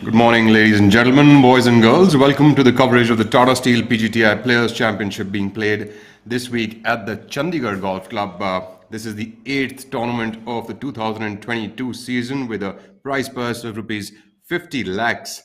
Good morning, ladies and gentlemen, boys and girls. Welcome to the coverage of the Tata Steel PGTI Players Championship being played this week at the Chandigarh Golf Club. This is the 8th tournament of the 2022 season with a prize purse of rupees 50 lakhs,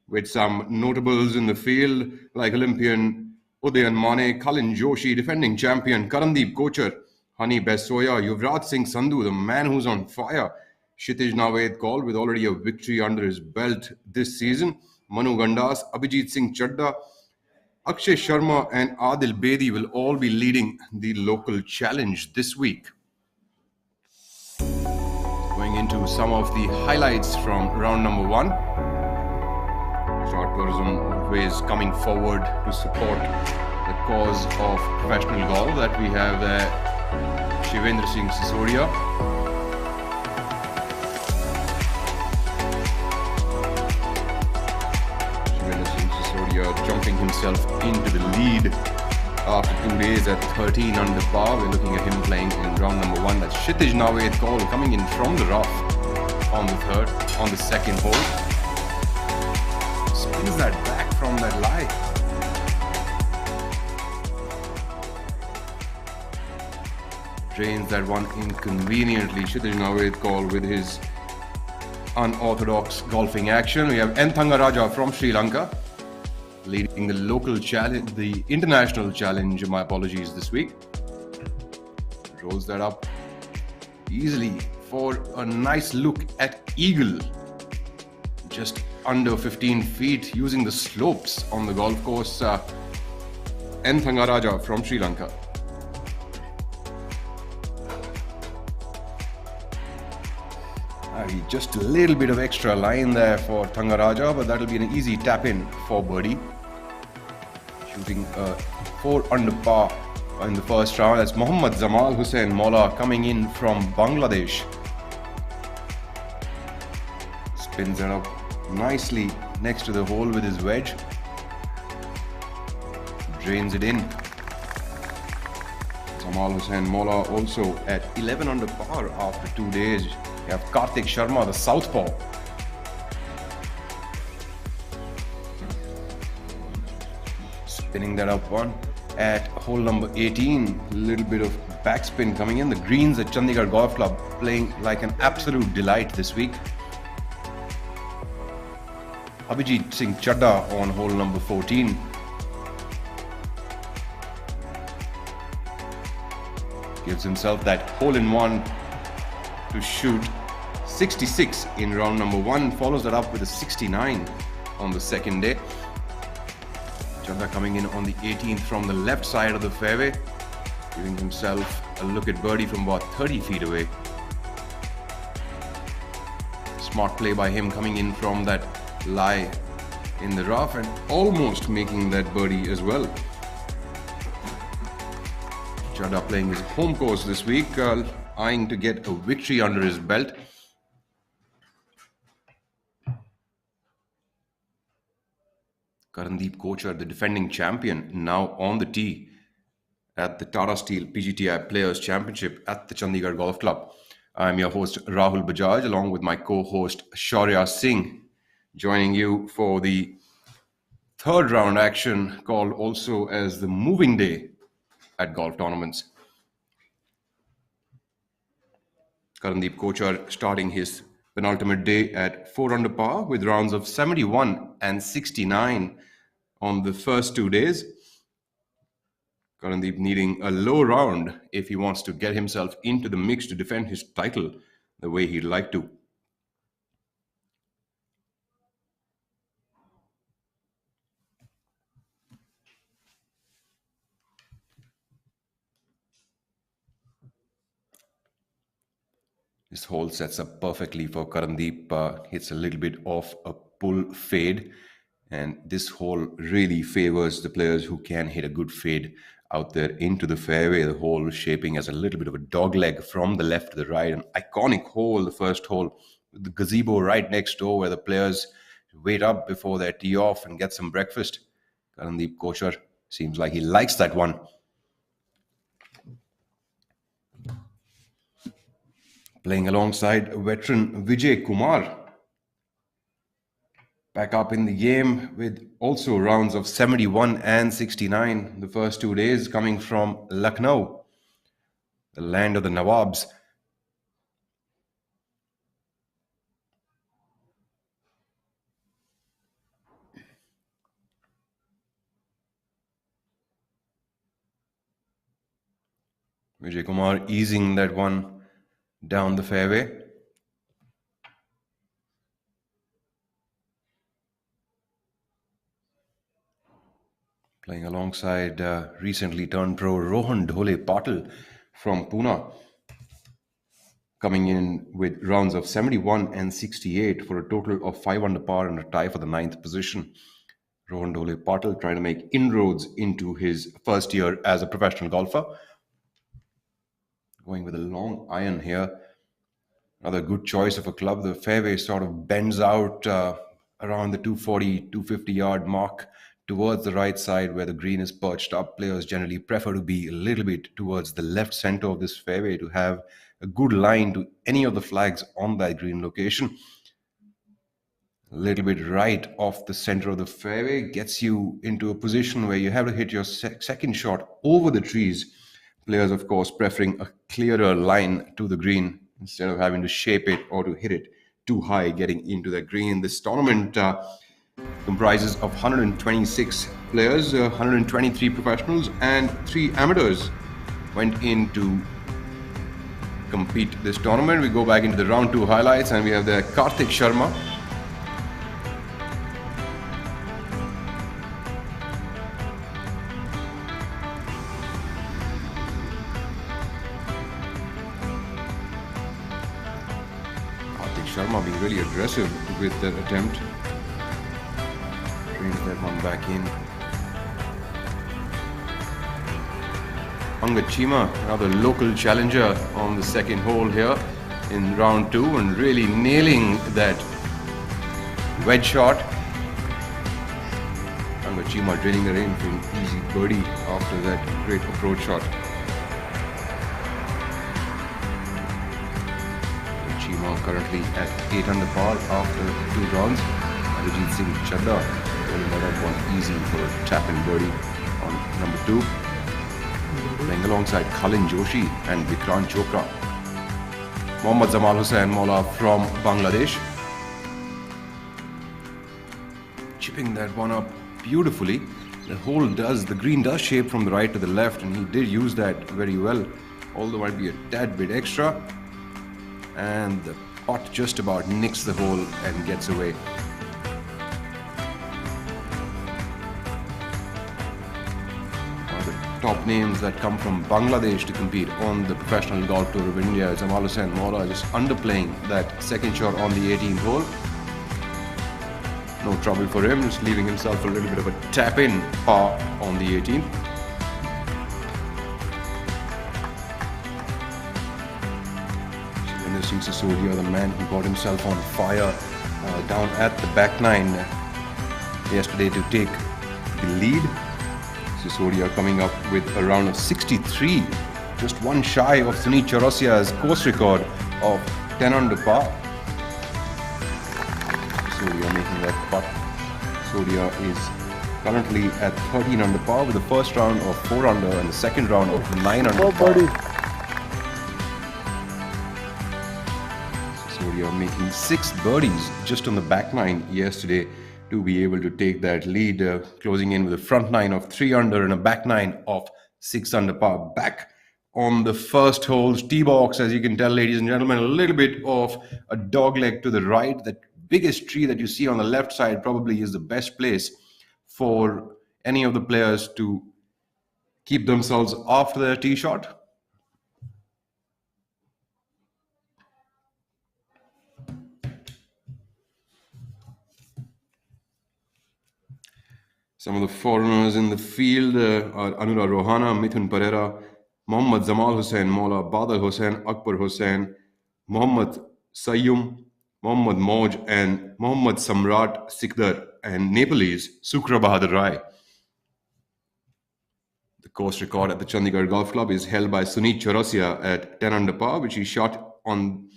with some notables in the field like Olympian Udayan Mane, Kalin Joshi, defending champion Karandeep Kochar, Hani Besoya, Yuvraj Singh Sandhu, the man who's on fire, Kshitij Naved Kaul with already a victory under his belt this season, Manu Gandas, Abhijit Singh Chadda, Akshay Sharma and Adil Bedi will all be leading the local challenge this week. Going into some of the highlights from round number 1. Short tourism always coming forward to support the cause of professional golf. That we have Shivendra Singh Sisodia. Jumping himself into the lead after 2 days at 13 under par. We're looking at him playing in round number 1. That's Kshitij Naved Kaul coming in from the rough on the second hole. Spins that back from that lie. Drains that one inconveniently. Kshitij Naved Kaul with his unorthodox golfing action. We have Thangaraja from Sri Lanka leading the local challenge, the international challenge, my apologies, this week. Rolls that up easily for a nice look at eagle. Just under 15 feet using the slopes on the golf course. Thangaraja from Sri Lanka. Just a little bit of extra line there for Thangaraja, but that'll be an easy tap in for birdie. Shooting 4 under par in the first round. That's Mohammad Zamal Hussain Mola coming in from Bangladesh. Spins it up nicely next to the hole with his wedge. Drains it in. Zamal Hussain Mola also at 11 under par after 2 days. You have Karthik Sharma, the southpaw. Spinning that up one at hole number 18. A little bit of backspin coming in. The greens at Chandigarh Golf Club playing like an absolute delight this week. Abhijit Singh Chadda on hole number 14. Gives himself that hole-in-one to shoot 66 in round number 1. Follows that up with a 69 on the second day. Chadda coming in on the 18th from the left side of the fairway, giving himself a look at birdie from about 30 feet away. Smart play by him coming in from that lie in the rough and almost making that birdie as well. Chadda playing his home course this week, eyeing to get a victory under his belt. Karandeep Kochar, the defending champion, now on the tee at the Tata Steel PGTI Players Championship at the Chandigarh Golf Club. I'm your host Rahul Bajaj along with my co-host Shaurya Singh, joining you for the third round action called also as the moving day at golf tournaments. Karandeep Kochar starting his penultimate day at 4 under par with rounds of 71 and 69 on the first 2 days. Karandeep needing a low round if he wants to get himself into the mix to defend his title the way he'd like to. This hole sets up perfectly for Karandeep. Hits a little bit off a pull fade, and this hole really favors the players who can hit a good fade out there into the fairway. The hole shaping as a little bit of a dog leg from the left to the right. An iconic hole, the first hole, with the gazebo right next door where the players wait up before they tee off and get some breakfast. Karandeep Kochar seems like he likes that one. Playing alongside veteran Vijay Kumar. back up in the game with also rounds of 71 and 69. The first 2 days coming from Lucknow, the land of the Nawabs. Vijay Kumar easing that one down the fairway. Playing alongside recently turned pro Rohan Dhole Patil from Pune, coming in with rounds of 71 and 68 for a total of 5 under par and a tie for the ninth position. Rohan Dhole Patil trying to make inroads into his first year as a professional golfer. Going with a long iron here. Another good choice of a club. The fairway sort of bends out around the 240, 250 yard mark towards the right side where the green is perched up. Players generally prefer to be a little bit towards the left center of this fairway to have a good line to any of the flags on that green location. A little bit right off the center of the fairway gets you into a position where you have to hit your second shot over the trees. Players, of course, preferring a clearer line to the green instead of having to shape it or to hit it too high getting into the green. This tournament comprises of 126 players, 123 professionals and 3 amateurs went in to compete this tournament. We go back into the round 2 highlights and we have the Karthik Sharma. Sharma being really aggressive with that attempt. Brings that one back in. Angad Chima, another local challenger on the second hole here in round 2 and really nailing that wedge shot. Angad Chima drilling it in for an easy birdie after that great approach shot. Currently at 8 under par after 2 rounds. Ajit Singh Chadda pulling that one easy for a tap-in birdie on number 2. Playing alongside Khalin Joshi and Vikrant Chopra. Mohammad Zamal Hussain Mola from Bangladesh. Chipping that one up beautifully. The green does shape from the right to the left and he did use that very well. Although might be a tad bit extra. And the putt just about nicks the hole and gets away. One of the top names that come from Bangladesh to compete on the Professional Golf Tour of India is Zamal Hussain Mola, just underplaying that second shot on the 18th hole. No trouble for him, just leaving himself a little bit of a tap-in par on the 18th. Sisodia, the man who got himself on fire down at the back nine yesterday to take the lead. Sisodia coming up with a round of 63, just one shy of Sunit Chaurasia's course record of 10 under par. Sisodia making that putt. Sisodia is currently at 13 under par with the first round of 4 under and the second round of 9 under par. You're making 6 birdies just on the back nine yesterday to be able to take that lead, closing in with a front nine of 3 under and a back nine of 6 under par. Back on the first hole's tee box, as you can tell, ladies and gentlemen, a little bit of a dog leg to the right. That biggest tree that you see on the left side probably is the best place for any of the players to keep themselves after their tee shot. Some of the foreigners in the field are Anura Rohana, Mithun Pereira, Mohammad Zamal Hussain Mola, Badal Hussain, Akbar Hussain, Mohammad Sayyum, Mohammad Moj, and Mohammad Samrat Sikdar, and Nepalese Sukra Bahadur Rai. The course record at the Chandigarh Golf Club is held by Sunit Chaurasia at 10 under par, which he shot on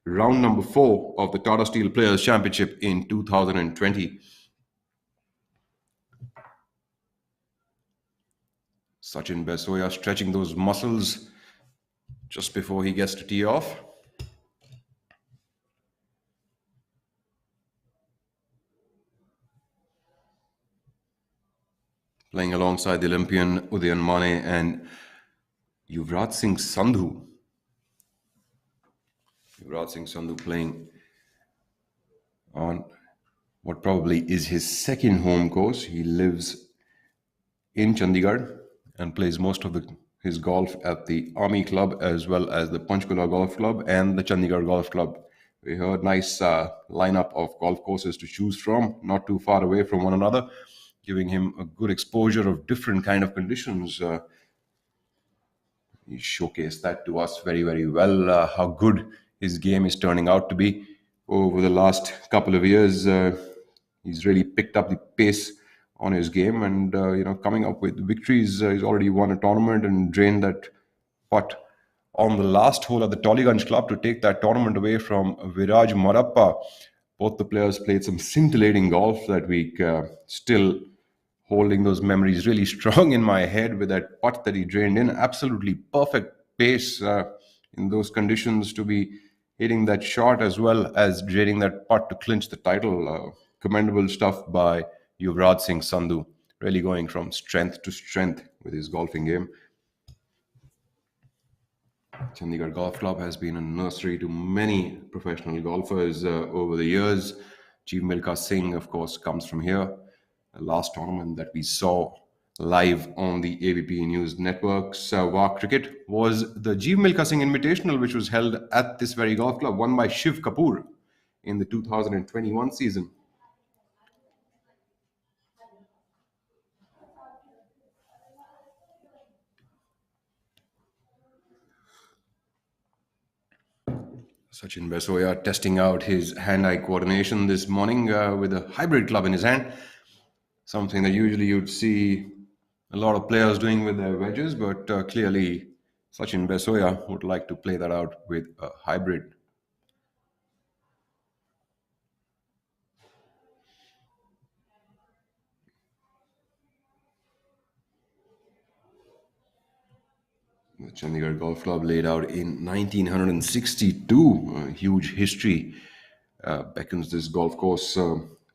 round number 4 of the Tata Steel Players Championship in 2020. Sachin Basoya stretching those muscles just before he gets to tee off. Playing alongside the Olympian Udayan Mane and Yuvraj Singh Sandhu. Yuvraj Singh Sandhu playing on what probably is his second home course. He lives in Chandigarh and plays most of his golf at the Army Club as well as the Panchkula Golf Club and the Chandigarh Golf Club. We heard nice lineup of golf courses to choose from, not too far away from one another, giving him a good exposure of different kind of conditions. He showcased that to us very, very well, how good his game is turning out to be over the last couple of years. He's really picked up the pace on his game and, coming up with victories. He's already won a tournament and drained that putt on the last hole at the Tollygunge Club to take that tournament away from Viraj Marappa. Both the players played some scintillating golf that week. Still holding those memories really strong in my head with that putt that he drained in. Absolutely perfect pace in those conditions to be hitting that shot as well as draining that putt to clinch the title. Commendable stuff by Yuvraj Singh Sandhu. Really going from strength to strength with his golfing game. Chandigarh Golf Club has been a nursery to many professional golfers over the years. Chief Milkha Singh, of course, comes from here. The last tournament that we saw live on the ABP News Network's WA Cricket was the Jeev Milkha Singh Invitational, which was held at this very golf club, won by Shiv Kapoor in the 2021 season. Sachin Basoya testing out his hand-eye coordination this morning with a hybrid club in his hand. Something that usually you'd see a lot of players doing with their wedges, but clearly Sachin Basoya would like to play that out with a hybrid. The Chandigarh Golf Club laid out in 1962, a huge history beckons this golf course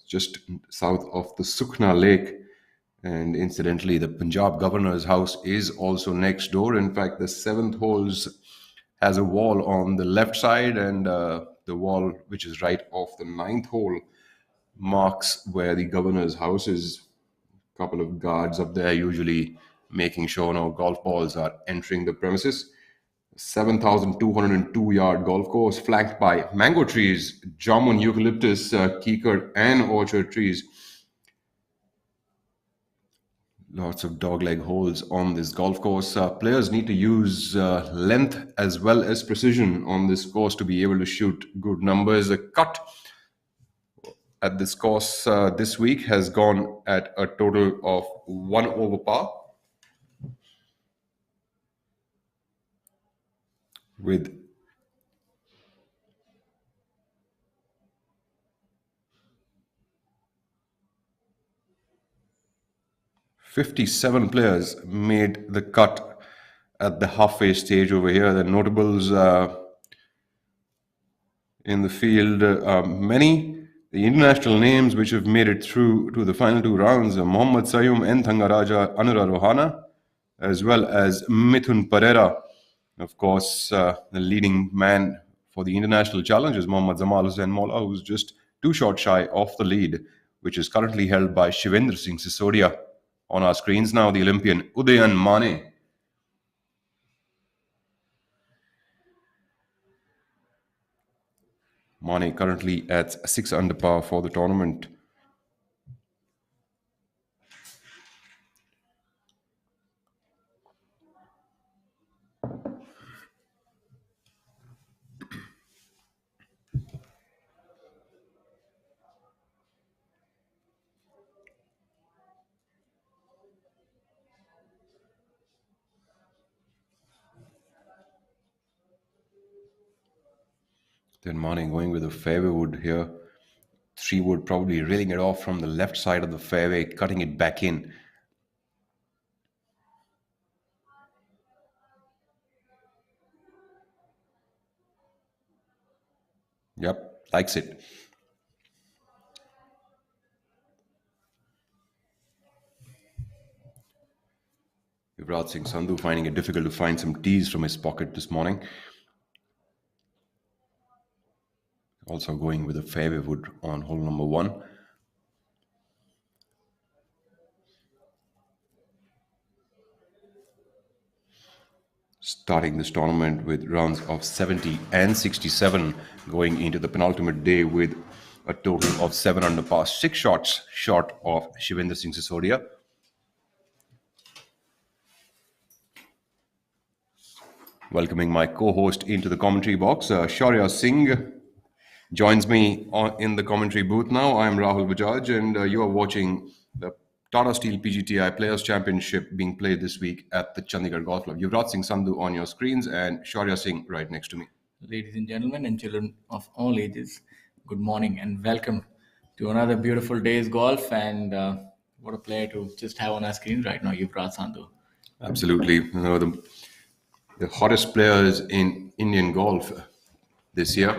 just south of the Sukhna Lake. And incidentally, the Punjab governor's house is also next door. In fact, the seventh holes has a wall on the left side, and the wall which is right off the ninth hole marks where the governor's house is. A couple of guards up there usually making sure no golf balls are entering the premises. 7,202-yard golf course flanked by mango trees, jamun, eucalyptus, kikar, and orchard trees. Lots of dogleg holes on this golf course. Players need to use length as well as precision on this course to be able to shoot good numbers. A cut at this course this week has gone at a total of 1 over par, with 57 players made the cut at the halfway stage over here. The notables in the field are many. The international names which have made it through to the final two rounds are Mohammad Sayum N. Thangaraja Anura Rohana, as well as Mithun Pereira. Of course, the leading man for the international challenge is Mohammad Zamal Hussain Mola, who's just two short shy off the lead, which is currently held by Shivendra Singh Sisodia. On our screens now, the Olympian Udayan Mane. Mane currently at 6 under par for the tournament. Then Mane going with a fairway wood here. 3 wood, probably reeling it off from the left side of the fairway, cutting it back in. Yep, likes it. Yuvraj Singh Sandhu finding it difficult to find some tees from his pocket this morning. Also going with a fairway wood on hole number 1. Starting this tournament with rounds of 70 and 67, going into the penultimate day with a total of 7 under par, 6 shots short of Shivendra Singh Sisodia. Welcoming my co-host into the commentary box, Shaurya Singh joins me in the commentary booth now. I'm Rahul Bajaj, and you are watching the Tata Steel PGTI Players Championship being played this week at the Chandigarh Golf Club. Yuvraj Singh Sandhu on your screens and Shaurya Singh right next to me. Ladies and gentlemen and children of all ages, good morning and welcome to another beautiful day's golf. And what a player to just have on our screen right now, Yuvraj Sandhu. Absolutely. You know, the hottest players in Indian golf this year.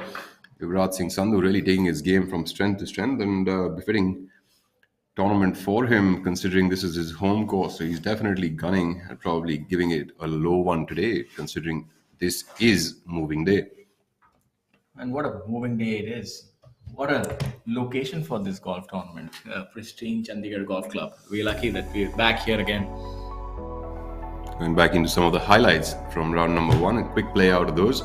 Yuvraj Singh Sandhu really taking his game from strength to strength, and befitting tournament for him, considering this is his home course. So he's definitely gunning and probably giving it a low one today, considering this is moving day. And what a moving day it is. What a location for this golf tournament. Pristine Chandigarh Golf Club. We're lucky that we're back here again. Going back into some of the highlights from round number 1, a quick play out of those.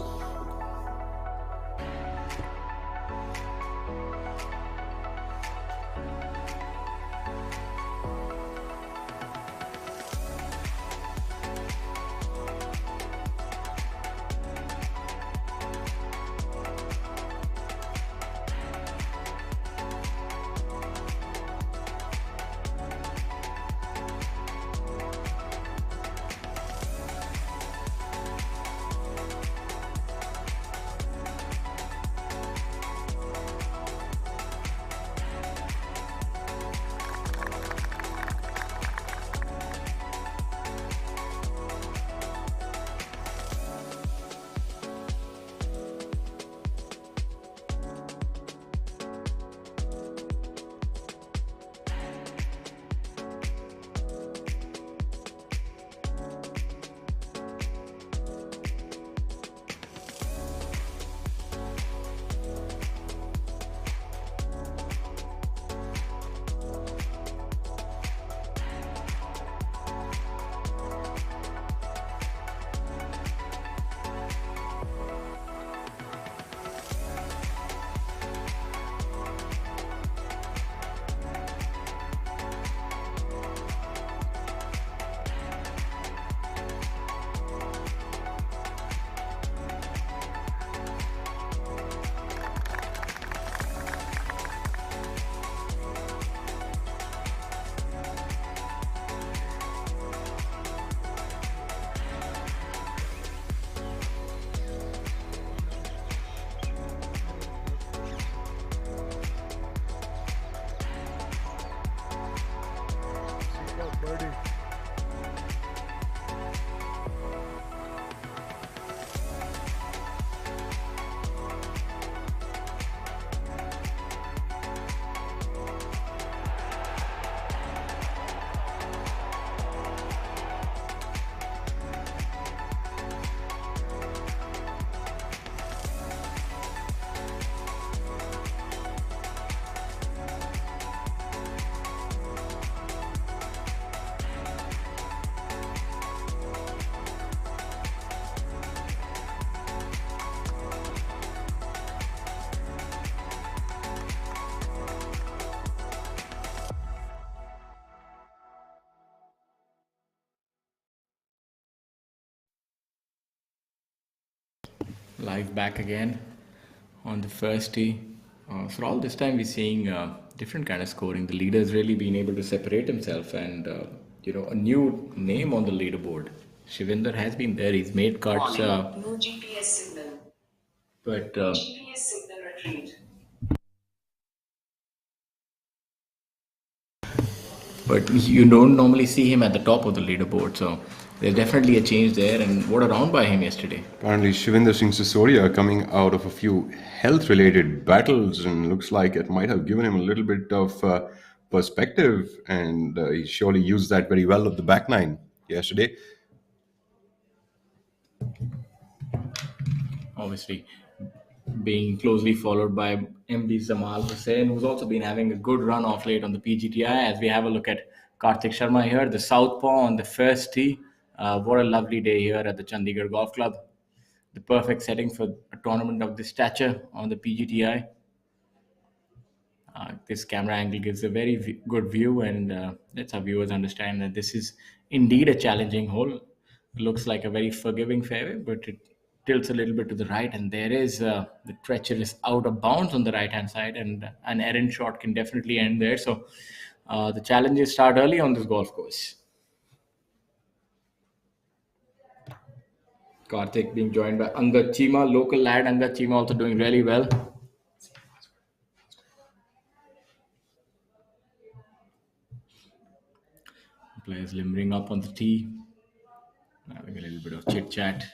Live back again on the first tee. So all this time we're seeing different kind of scoring. The leader's really been able to separate himself, and a new name on the leaderboard. Shivendra has been there. He's made cuts. No GPS signal. But you don't normally see him at the top of the leaderboard, so there's definitely a change there. And what a round by him yesterday. Apparently, Shivinder Singh Sisodia coming out of a few health-related battles, and looks like it might have given him a little bit of perspective, and he surely used that very well of the back nine yesterday. Obviously, being closely followed by MD Zamal Hussain, who's also been having a good run off late on the PGTI. As we have a look at Karthik Sharma here, the southpaw on the first tee. What a lovely day here at the Chandigarh Golf Club. The perfect setting for a tournament of this stature on the PGTI. This camera angle gives a very good view, and lets our viewers understand that this is indeed a challenging hole. Looks like a very forgiving fairway, but it tilts a little bit to the right, and there is the treacherous out of bounds on the right hand side, and an errant shot can definitely end there. So the challenges start early on this golf course. Karthik being joined by Angad Chima, local lad. Angad Chima also doing really well. Players limbering up on the tee, having a little bit of chit chat.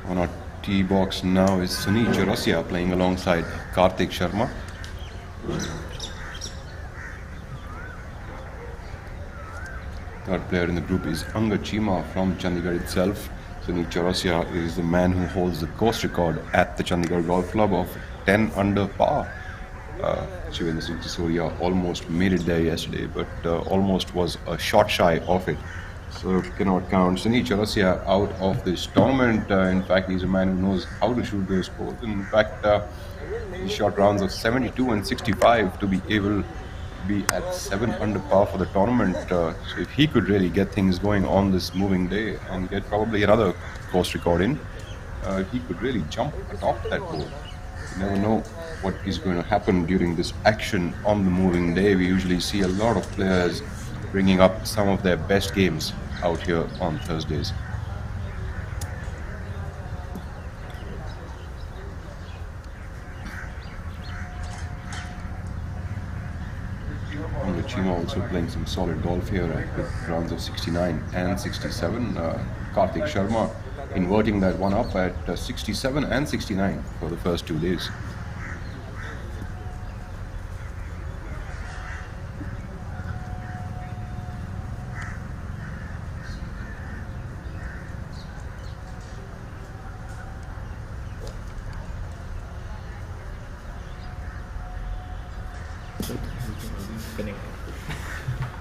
On our tee box now is Sunil Chaurasia playing alongside Karthik Sharma. Third player in the group is Angad Chima from Chandigarh itself. Sunil Chaurasia is the man who holds the course record at the Chandigarh Golf Club of 10 under par. Shivinder Singh Sisodia almost made it there yesterday, but almost was a shot shy of it. So cannot count Sunil Chaurasia out of this tournament. In fact, he's a man who knows how to shoot those scores. In fact, he shot rounds of 72 and 65 to be able to be at 7 under par for the tournament. So if he could really get things going on this moving day and get probably another course record in, he could really jump atop that board. You never know what is going to happen during this action on the moving day. We usually see a lot of players bringing up some of their best games out here on Thursdays. Angad Chima also playing some solid golf here with rounds of 69 and 67. Karthik Sharma inverting that one up at 67 and 69 for the first 2 days.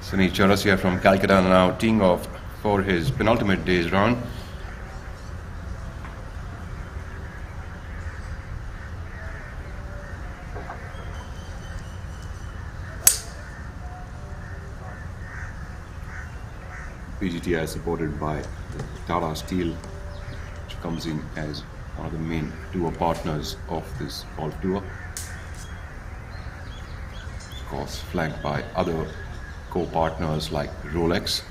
Sunil Chaurasia from Calcutta now teeing off for his penultimate day's round. PGTI supported by Tata Steel, which comes in as one of the main tour partners of this golf tour. Of course, flanked by other co-partners like Rolex,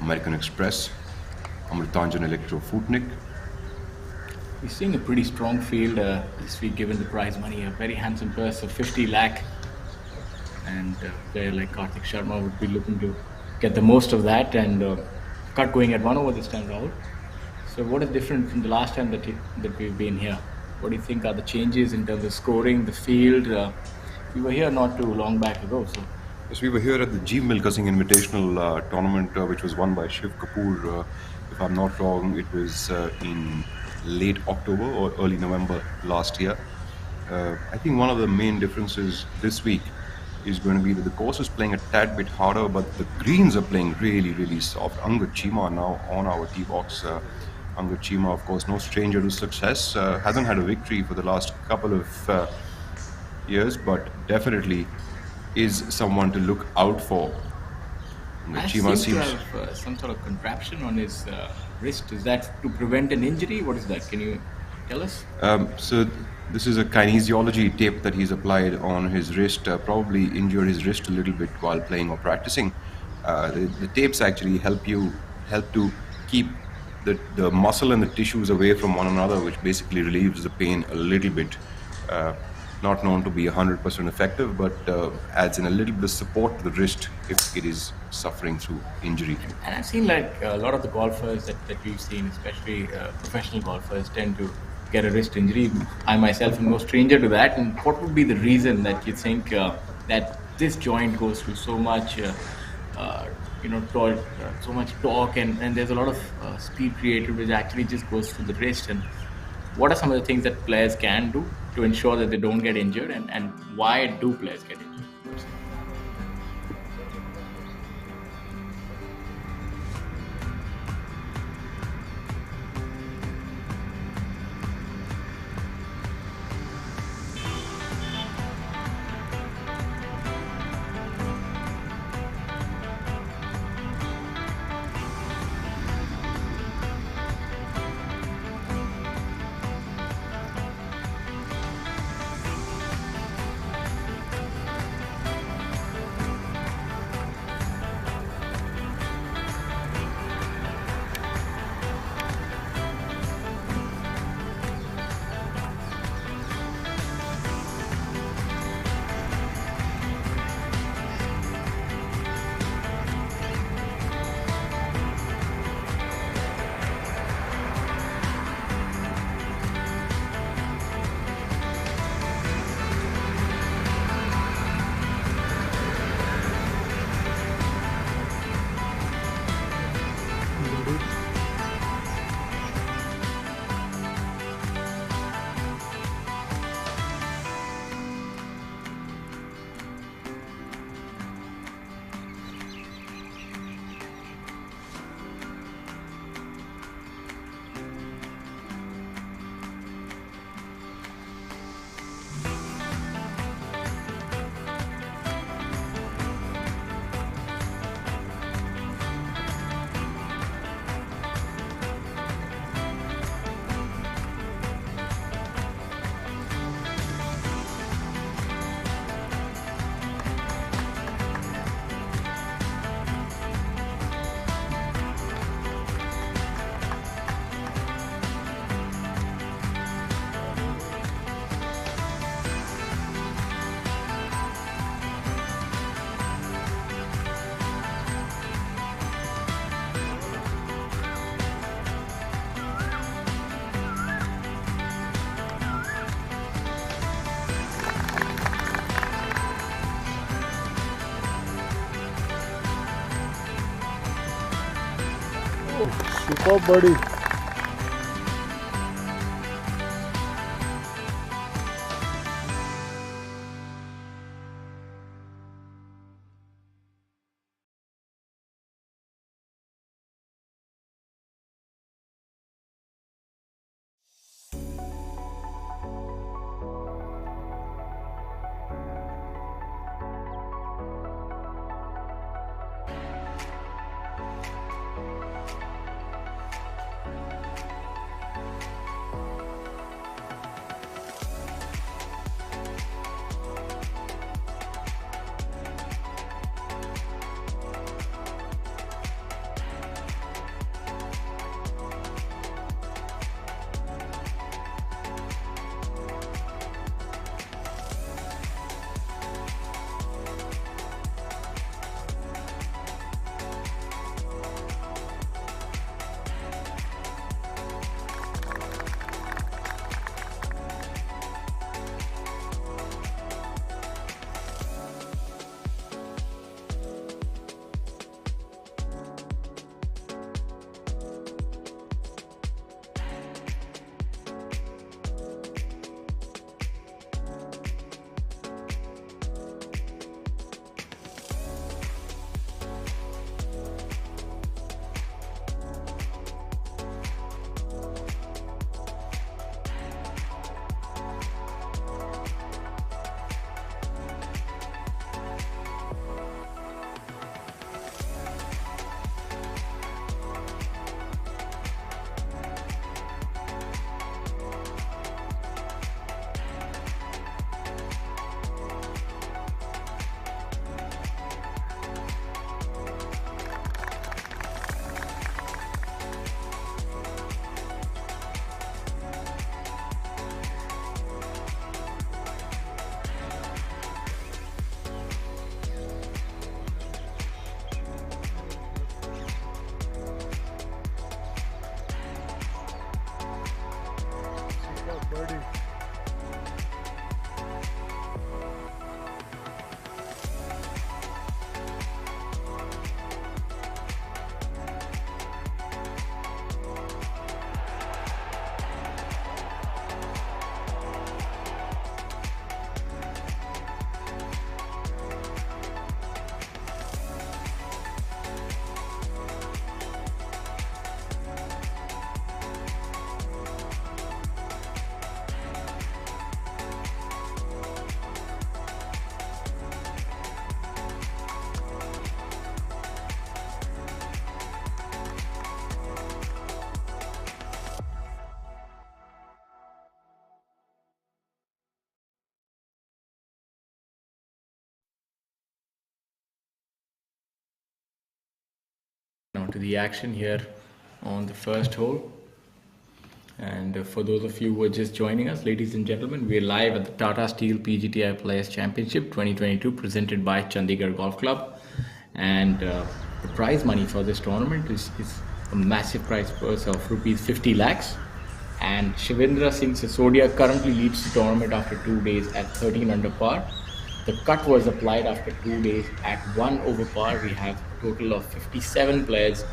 American Express, Amritanjan Electro Futnik. We're seeing a pretty strong field this week, given the prize money, a very handsome purse of 50 lakh. And a player like Karthik Sharma would be looking to get the most of that and cut going at 1 over this time, Rahul. So what is different from the last time that we've been here? What do you think are the changes in terms of scoring, the field? We were here not too long back ago, so Yes, we were here at the Jeev Milkha Singh Invitational tournament, which was won by Shiv Kapoor. If I'm not wrong, it was in late October or early November last year. I think one of the main differences this week is going to be that the course is playing a tad bit harder, but the greens are playing really, really soft. Angad Chima now on our tee box. Angad Chima, of course, no stranger to success, hasn't had a victory for the last couple of years, but definitely is someone to look out for. Ash Chima seems to seems. have some sort of contraption on his wrist. Is that to prevent an injury? What is that? Can you tell us? This is a kinesiology tape that he's applied on his wrist. Probably injured his wrist a little bit while playing or practicing. The tapes actually help to keep the muscle and the tissues away from one another, which basically relieves the pain a little bit. Uh, Not known to be 100% effective, but adds in a little bit of support to the wrist if it is suffering through injury. And I've seen like a lot of the golfers that we've seen, especially professional golfers, tend to get a wrist injury. I myself am no stranger to that. And what would be the reason that you think that this joint goes through so much, so much torque, and there's a lot of speed created which actually just goes through the wrist? And what are some of the things that players can do to ensure that they don't get injured, and why do players get injured? Super buddy. Birdie. Now to the action here on the first hole. And for those of you who are just joining us, ladies and gentlemen, we're live at the Tata Steel PGTI Players Championship 2022 presented by Chandigarh Golf Club. And the prize money for this tournament is a massive prize purse of rupees 50 lakhs. And Shivendra Singh Sisodia currently leads the tournament after 2 days at 13 under par. The cut was applied after 2 days at 1 over par. We have a total of 57 players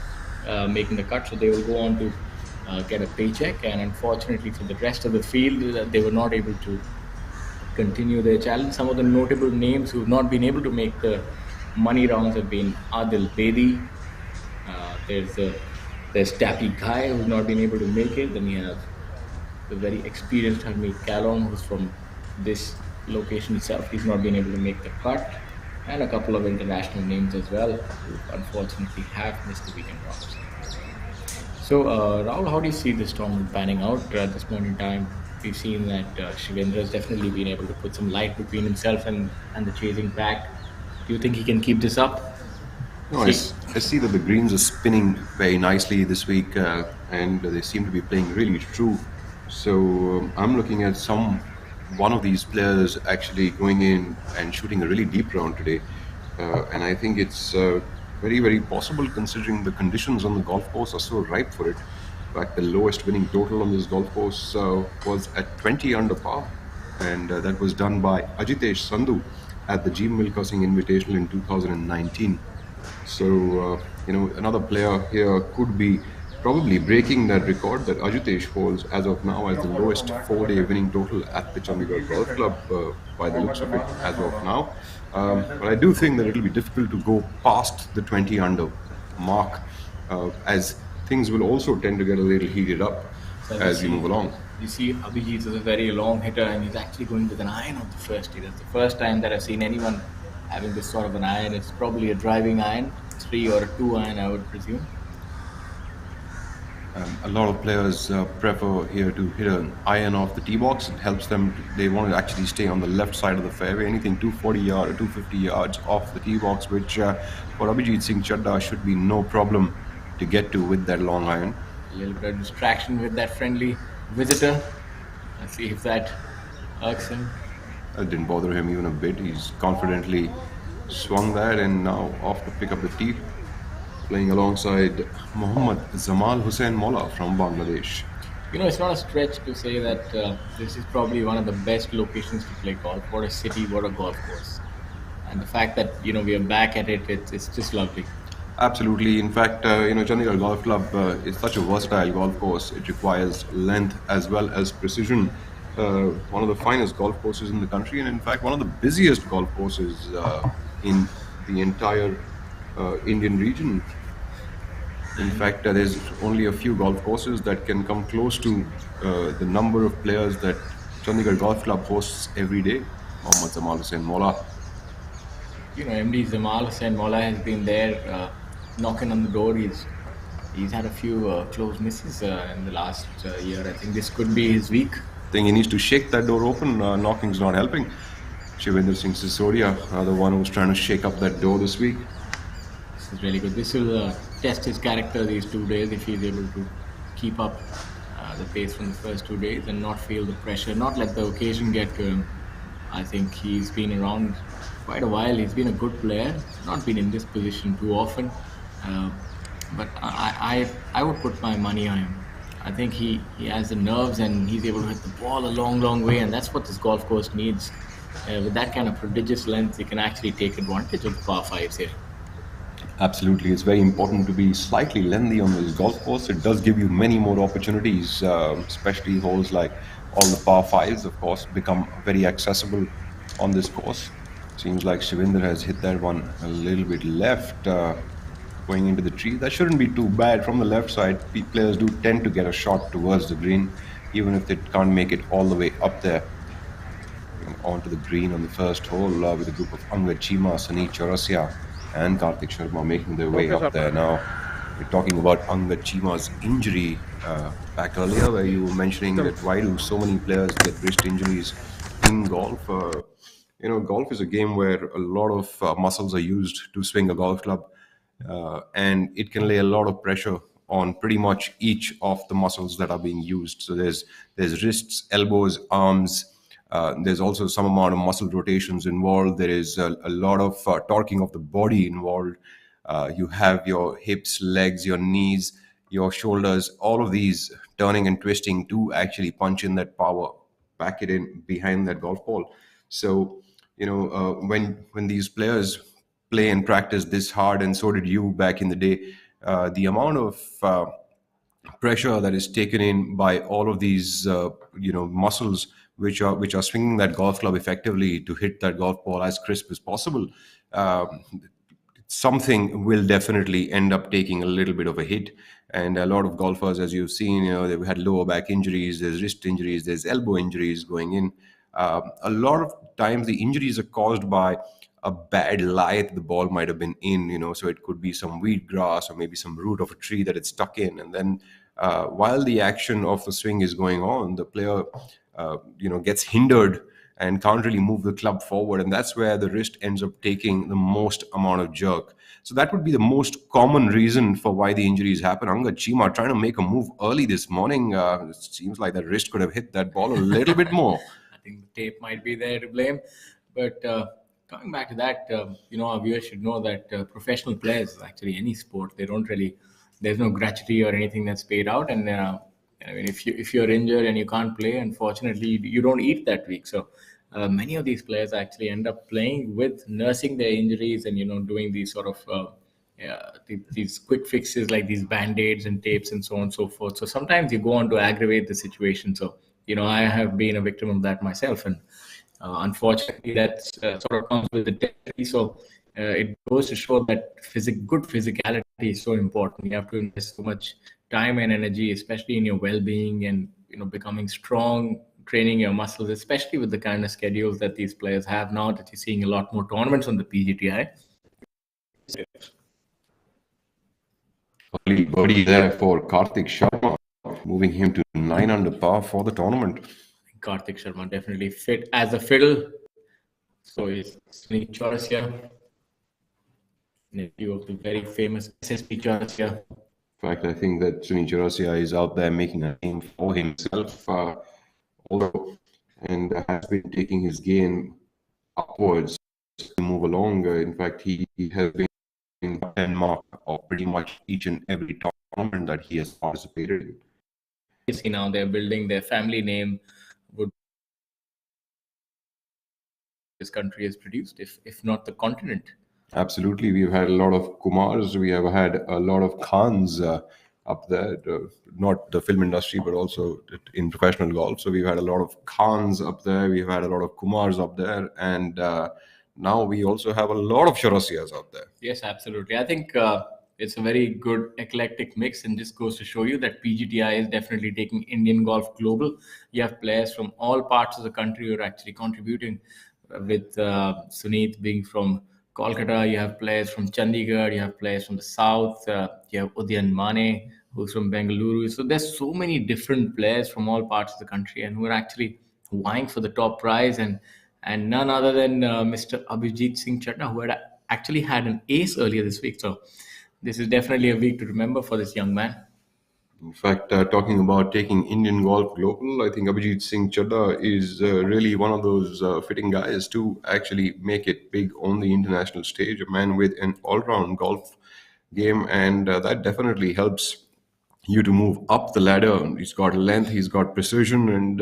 making the cut, so they will go on to get a paycheck. And unfortunately for the rest of the field, they were not able to continue their challenge. Some of the notable names who have not been able to make the money rounds have been Adil Bedi. There's Tappy Ghai who's not been able to make it. Then you have the very experienced Harmeet Kalon, who's from this location itself. He's not been able to make the cut, and a couple of international names as well who unfortunately have missed the weekend rounds. So Rahul, how do you see this tournament panning out at this point in time? We've seen that Shivendra has definitely been able to put some light between himself and the chasing pack. Do you think he can keep this up? No, I see that the greens are spinning very nicely this week, and they seem to be playing really true. So I'm looking at one of these players actually going in and shooting a really deep round today, and I think it's very, very possible considering the conditions on the golf course are so ripe for it. In fact, the lowest winning total on this golf course was at 20 under par, and that was done by Ajitesh Sandhu at the G. Milkosing Invitational in 2019. So, another player here could be probably breaking that record that Ajitesh holds as of now as the lowest 4-day winning total at the Chandigarh Golf Club by the looks of it as of now. But I do think that it will be difficult to go past the 20 under mark as things will also tend to get a little heated up as we move along. You see, Abhijit is a very long hitter and he's actually going with an iron on the first tee. That's the first time that I've seen anyone having this sort of an iron. It's probably a driving iron, 3 or a 2 iron, I would presume. A lot of players prefer here to hit an iron off the tee box. It helps them. They want to actually stay on the left side of the fairway. Anything 240 yards or 250 yards off the tee box, which for Abhijit Singh Chadda should be no problem to get to with that long iron. A little bit of distraction with that friendly visitor. Let's see if that irks him. It didn't bother him even a bit. He's confidently swung that and now off to pick up the tee, playing alongside Mohammad Zamal Hussain Molla from Bangladesh. It's not a stretch to say that this is probably one of the best locations to play golf. What a city, what a golf course. And the fact that, we are back at it, it's just lovely. Absolutely. In fact, Chandigarh Golf Club is such a versatile golf course. It requires length as well as precision. One of the finest golf courses in the country, and in fact, one of the busiest golf courses in the entire Indian region. In fact, there's only a few golf courses that can come close to the number of players that Chandigarh Golf Club hosts every day. Mohammad Zamal Hussain Molla. MD Zamal Hussain Molla has been there knocking on the door. He's had a few close misses in the last year. I think this could be his week. I think he needs to shake that door open. Knocking's not helping. Shivendra Singh Sisodia, the one who's trying to shake up that door this week. This is really good. This will test his character these 2 days if he's able to keep up the pace from the first 2 days and not feel the pressure, not let the occasion get to him. I think he's been around quite a while. He's been a good player, not been in this position too often. But I would put my money on him. I think he has the nerves and he's able to hit the ball a long, long way, and that's what this golf course needs. With that kind of prodigious length, you can actually take advantage of the par fives here. Absolutely, it's very important to be slightly lengthy on this golf course. It does give you many more opportunities, especially holes like all the par fives, of course, become very accessible on this course. Seems like Shivinder has hit that one a little bit left, going into the tree. That shouldn't be too bad. From the left side, players do tend to get a shot towards the green, even if they can't make it all the way up there onto the green on the first hole with a group of Angad Chima, Sunny Chaurasia, and Karthik Sharma making their way up there. Now, we're talking about Angad Chima's injury back earlier, where you were mentioning that why do so many players get wrist injuries in golf? Golf is a game where a lot of muscles are used to swing a golf club, and it can lay a lot of pressure on pretty much each of the muscles that are being used. So there's wrists, elbows, arms. There's also some amount of muscle rotations involved. There is a lot of torquing of the body involved. You have your hips, legs, your knees, your shoulders, all of these turning and twisting to actually punch in that power, pack it in behind that golf ball. So, when these players play and practice this hard, and so did you back in the day, the amount of pressure that is taken in by all of these muscles which are swinging that golf club effectively to hit that golf ball as crisp as possible, something will definitely end up taking a little bit of a hit. And a lot of golfers, as you've seen, they've had lower back injuries, there's wrist injuries, there's elbow injuries going in. A lot of times the injuries are caused by a bad lie that the ball might have been in, so it could be some weed grass or maybe some root of a tree that it's stuck in. And then while the action of the swing is going on, the player, gets hindered and can't really move the club forward. And that's where the wrist ends up taking the most amount of jerk. So that would be the most common reason for why the injuries happen. Angad Chima trying to make a move early this morning. It seems like that wrist could have hit that ball a little bit more. I think the tape might be there to blame. But coming back to that, our viewers should know that professional players, actually any sport, they don't really, there's no gratuity or anything that's paid out. And I mean, if you're injured and you can't play, unfortunately, you don't eat that week. So many of these players actually end up playing with nursing their injuries and doing these sort of these quick fixes like these band-aids and tapes and so on and so forth. So sometimes you go on to aggravate the situation. So I have been a victim of that myself, and unfortunately, that's sort of comes with the territory. So it goes to show that good physicality is so important. You have to invest so much time and energy, especially in your well-being and becoming strong, training your muscles, especially with the kind of schedules that these players have now that you're seeing a lot more tournaments on the PGTI. Early birdie there for Karthik Sharma, moving him to 9 under par for the tournament. Karthik Sharma definitely fit as a fiddle. So is Sunny Chaurasia, nephew of the very famous SSP Chaurasia. In fact, I think that Sunny Chaurasia is out there making a name for himself, and has been taking his game upwards to move along. In fact, he has been in the 10 mark of pretty much each and every tournament that he has participated in. You see now they're building their family name. Would this country has produced, if not the continent. Absolutely. We've had a lot of Kumars. We have had a lot of Khans up there, not the film industry, but also in professional golf. So we've had a lot of Khans up there. We've had a lot of Kumars up there. And now we also have a lot of Chaurasias out there. Yes, absolutely. I think it's a very good eclectic mix, and just goes to show you that PGTI is definitely taking Indian golf global. You have players from all parts of the country who are actually contributing, with Suneet being from Kolkata. You have players from Chandigarh, you have players from the south, you have Udyan Mane, who's from Bengaluru. So there's so many different players from all parts of the country and who are actually vying for the top prize, and none other than Mr. Abhijit Singh Chadha, who had actually had an ace earlier this week. So this is definitely a week to remember for this young man. In fact, talking about taking Indian golf global, I think Abhijit Singh Chadha is really one of those fitting guys to actually make it big on the international stage. A man with an all-round golf game, and that definitely helps you to move up the ladder. He's got length, he's got precision, and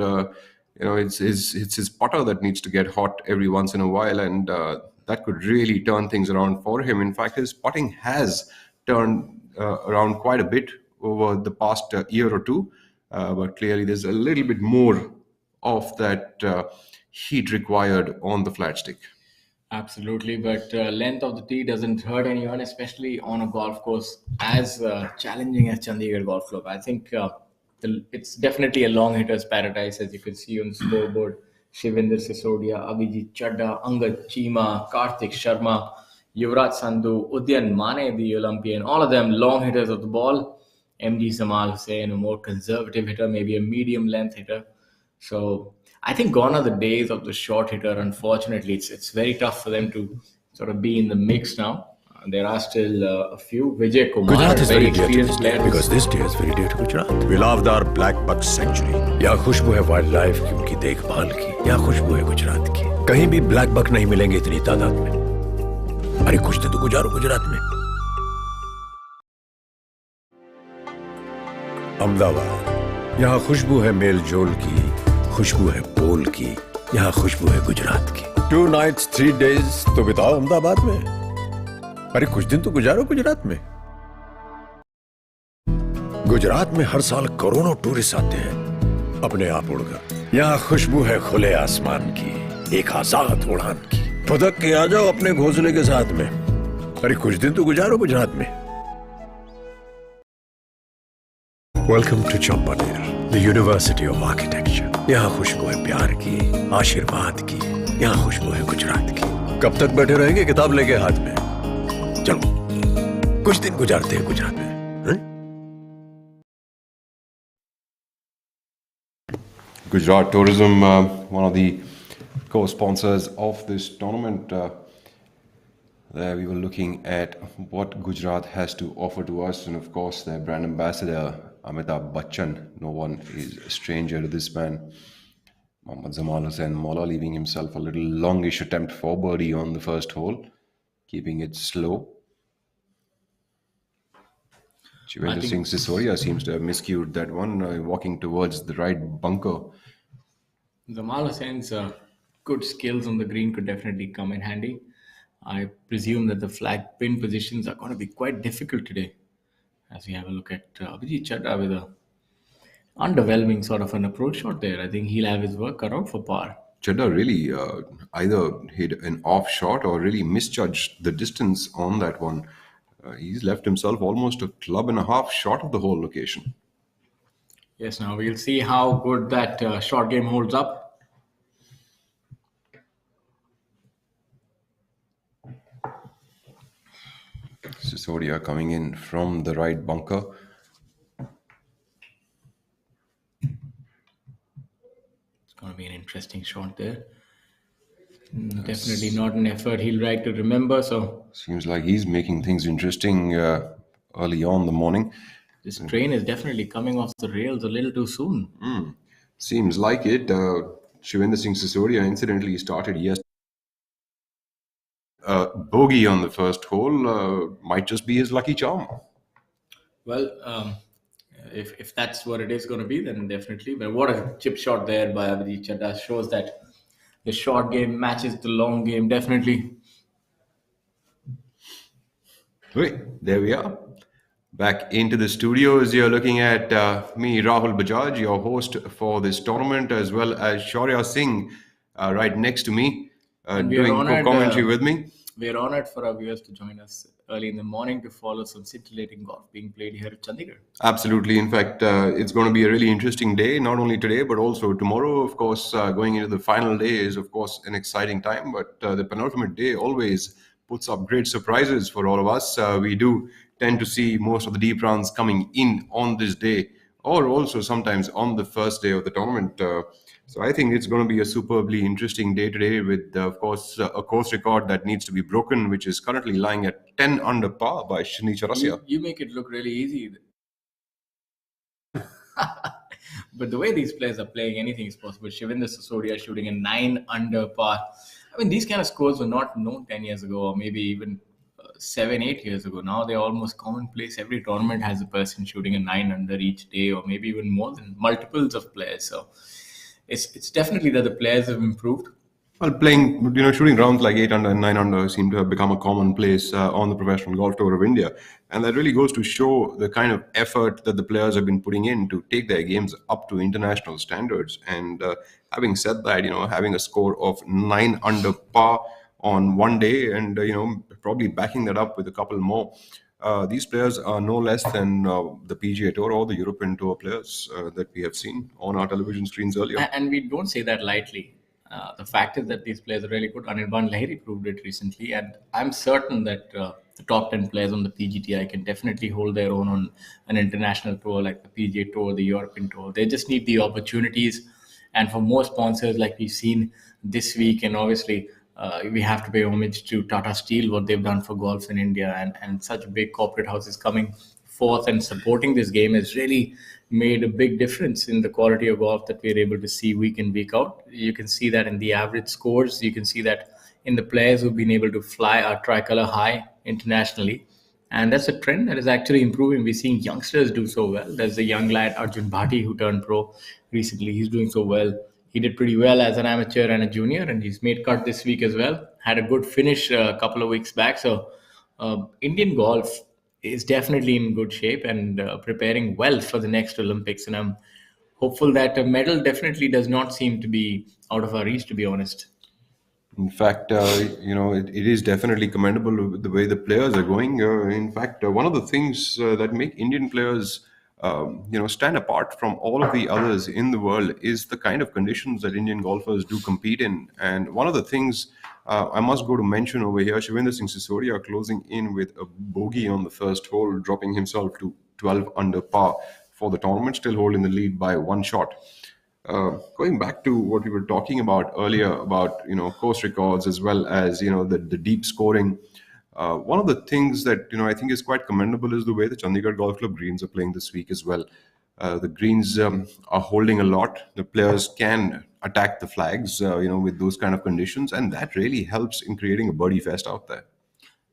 it's his putter that needs to get hot every once in a while, and that could really turn things around for him. In fact, his putting has turned around quite a bit over the past year or two, but clearly there's a little bit more of that heat required on the flat stick. Absolutely, but length of the tee doesn't hurt anyone, especially on a golf course as challenging as Chandigarh Golf Club. I think it's definitely a long hitter's paradise, as you can see on the scoreboard. Shivinder Sisodia, Abhijit Chadda, Angad Cheema, Karthik Sharma, Yuvraj Sandhu, Udyan Mane, the Olympian, all of them long hitters of the ball. MD Samal Hussain, a more conservative hitter, maybe a medium length hitter. So I think gone are the days of the short hitter. Unfortunately, it's very tough for them to sort of be in the mix now. There are still a few. Vijay Kumar, Gujarat a is very very dear to experienced this player. day because this day is very dear to Gujarat. We loved our black buck sanctuary. यहाँ खुशबू है wild life की, उनकी देखभाल की. यहाँ खुशबू है गुजरात की. कहीं भी ब्लैक बक नहीं मिलेंगे इतनी तादाद में. अरे कुछ दिन तो गुजारो गुजरात में. अहमदाबाद. यहाँ खुशबू है मेल जोल की, खुशबू है बोल की. यहाँ खुशबू है गुजरात की. 2 nights 3 days तो बिताओ अहमदाबाद में. अरे कुछ दिन तो गुजारो गुजरात में. गुजरात में हर साल करोड़ों टूरिस्ट आते हैं अपने आप उड़कर. यहाँ खुशबू है खुले आसमान की, एक आजाद उड़ान की. फुदक के आ जाओ अपने घोंसले के साथ में. अरे कुछ दिन तो गुजारो गुजरात में. Welcome to Champaner, the university of architecture. यहाँ खुशबू है प्यार की, आशीर्वाद की. यहाँ खुशबू है गुजरात की. कब तक बैठे रहेंगे किताब लेके हाथ में? चलो कुछ दिन गुजारते हैं गुजरात में. Gujarat Tourism, one of the co-sponsors of this tournament. There we were looking at what Gujarat has to offer to us, and of course their brand ambassador Amitabh Bachchan. No one is a stranger to this man. Mohammad Zamal Hussain Mola leaving himself a little longish attempt for birdie on the first hole, keeping it slow. Chivendra Singh Sisodia seems to have miscued that one, walking towards the right bunker. Zamal Hussein's good skills on the green could definitely come in handy. I presume that the flag pin positions are going to be quite difficult today, as we have a look at Abhijit Chadda with a underwhelming sort of an approach shot there. I think he'll have his work cut out for par. Chadda really either hit an off shot or really misjudged the distance on that one. He's left himself almost a club and a half short of the whole location. Yes, now we'll see how good that short game holds up. Sisodia coming in from the right bunker. It's going to be an interesting shot there. Definitely not an effort he'll like to remember. So Seems like he's making things interesting early on the morning. this train is definitely coming off the rails a little too soon. Seems like it. Shivendra Singh Sisodia incidentally started yesterday. Bogey on the first hole might just be his lucky charm. Well, if that's what it is going to be, then definitely. But what a chip shot there by Abhijit Chadda shows that the short game matches the long game, definitely. Wait, there we are. Back into the studios, you're looking at me, Rahul Bajaj, your host for this tournament, as well as Shaurya Singh right next to me, we are doing honored, co-commentary with me. We're honored for our viewers to join us early in the morning to follow some scintillating golf being played here at Chandigarh. Absolutely. In fact, it's going to be a really interesting day, not only today, but also tomorrow. Of course, going into the final day is, of course, an exciting time. But the penultimate day always puts up great surprises for all of us. We do tend to see most of the deep rounds coming in on this day, or also sometimes on the first day of the tournament. So I think it's going to be a superbly interesting day today with, of course, a course record that needs to be broken, which is currently lying at 10 under par by Shini Charasia. You make it look really easy. But the way these players are playing, anything is possible. Shivinder Sisodia shooting a 9 under par. I mean, these kind of scores were not known 10 years ago, or maybe even 7, 8 years ago. Now they're almost commonplace. Every tournament has a person shooting a 9 under each day, or maybe even more than multiples of players. So it's definitely that the players have improved. Well, playing, shooting rounds like 8 under and 9 under seem to have become a commonplace on the professional golf tour of India. And that really goes to show the kind of effort that the players have been putting in to take their games up to international standards. And having said that, having a score of 9 under par on one day and, probably backing that up with a couple more. These players are no less than the PGA Tour or the European Tour players that we have seen on our television screens earlier. And we don't say that lightly. The fact is that these players are really good. Anirban Lahiri proved it recently, and I'm certain that the top 10 players on the PGTI can definitely hold their own on an international tour like the PGA Tour, the European Tour. They just need the opportunities, and for more sponsors like we've seen this week, and obviously we have to pay homage to Tata Steel, what they've done for golf in India, and such big corporate houses coming forth and supporting this game has really made a big difference in the quality of golf that we're able to see week in, week out. You can see that in the average scores. You can see that in the players who've been able to fly our tricolor high internationally. And that's a trend that is actually improving. We're seeing youngsters do so well. There's a young lad, Arjun Bhati, who turned pro recently. He's doing so well. He did pretty well as an amateur and a junior, and he's made cut this week as well. Had a good finish a couple of weeks back. So Indian golf is definitely in good shape and preparing well for the next Olympics. And I'm hopeful that a medal definitely does not seem to be out of our reach, to be honest. In fact, it is definitely commendable the way the players are going. In fact, one of the things that make Indian players, stand apart from all of the others in the world is the kind of conditions that Indian golfers do compete in. And one of the things I must go to mention over here, Shivendra Singh Sisodia closing in with a bogey on the first hole, dropping himself to 12 under par for the tournament, still holding the lead by one shot. Going back to what we were talking about earlier about course records as well as the deep scoring, one of the things that I think is quite commendable is the way the Chandigarh Golf Club greens are playing this week as well. The greens are holding a lot. The players can attack the flags, with those kind of conditions, and that really helps in creating a birdie fest out there.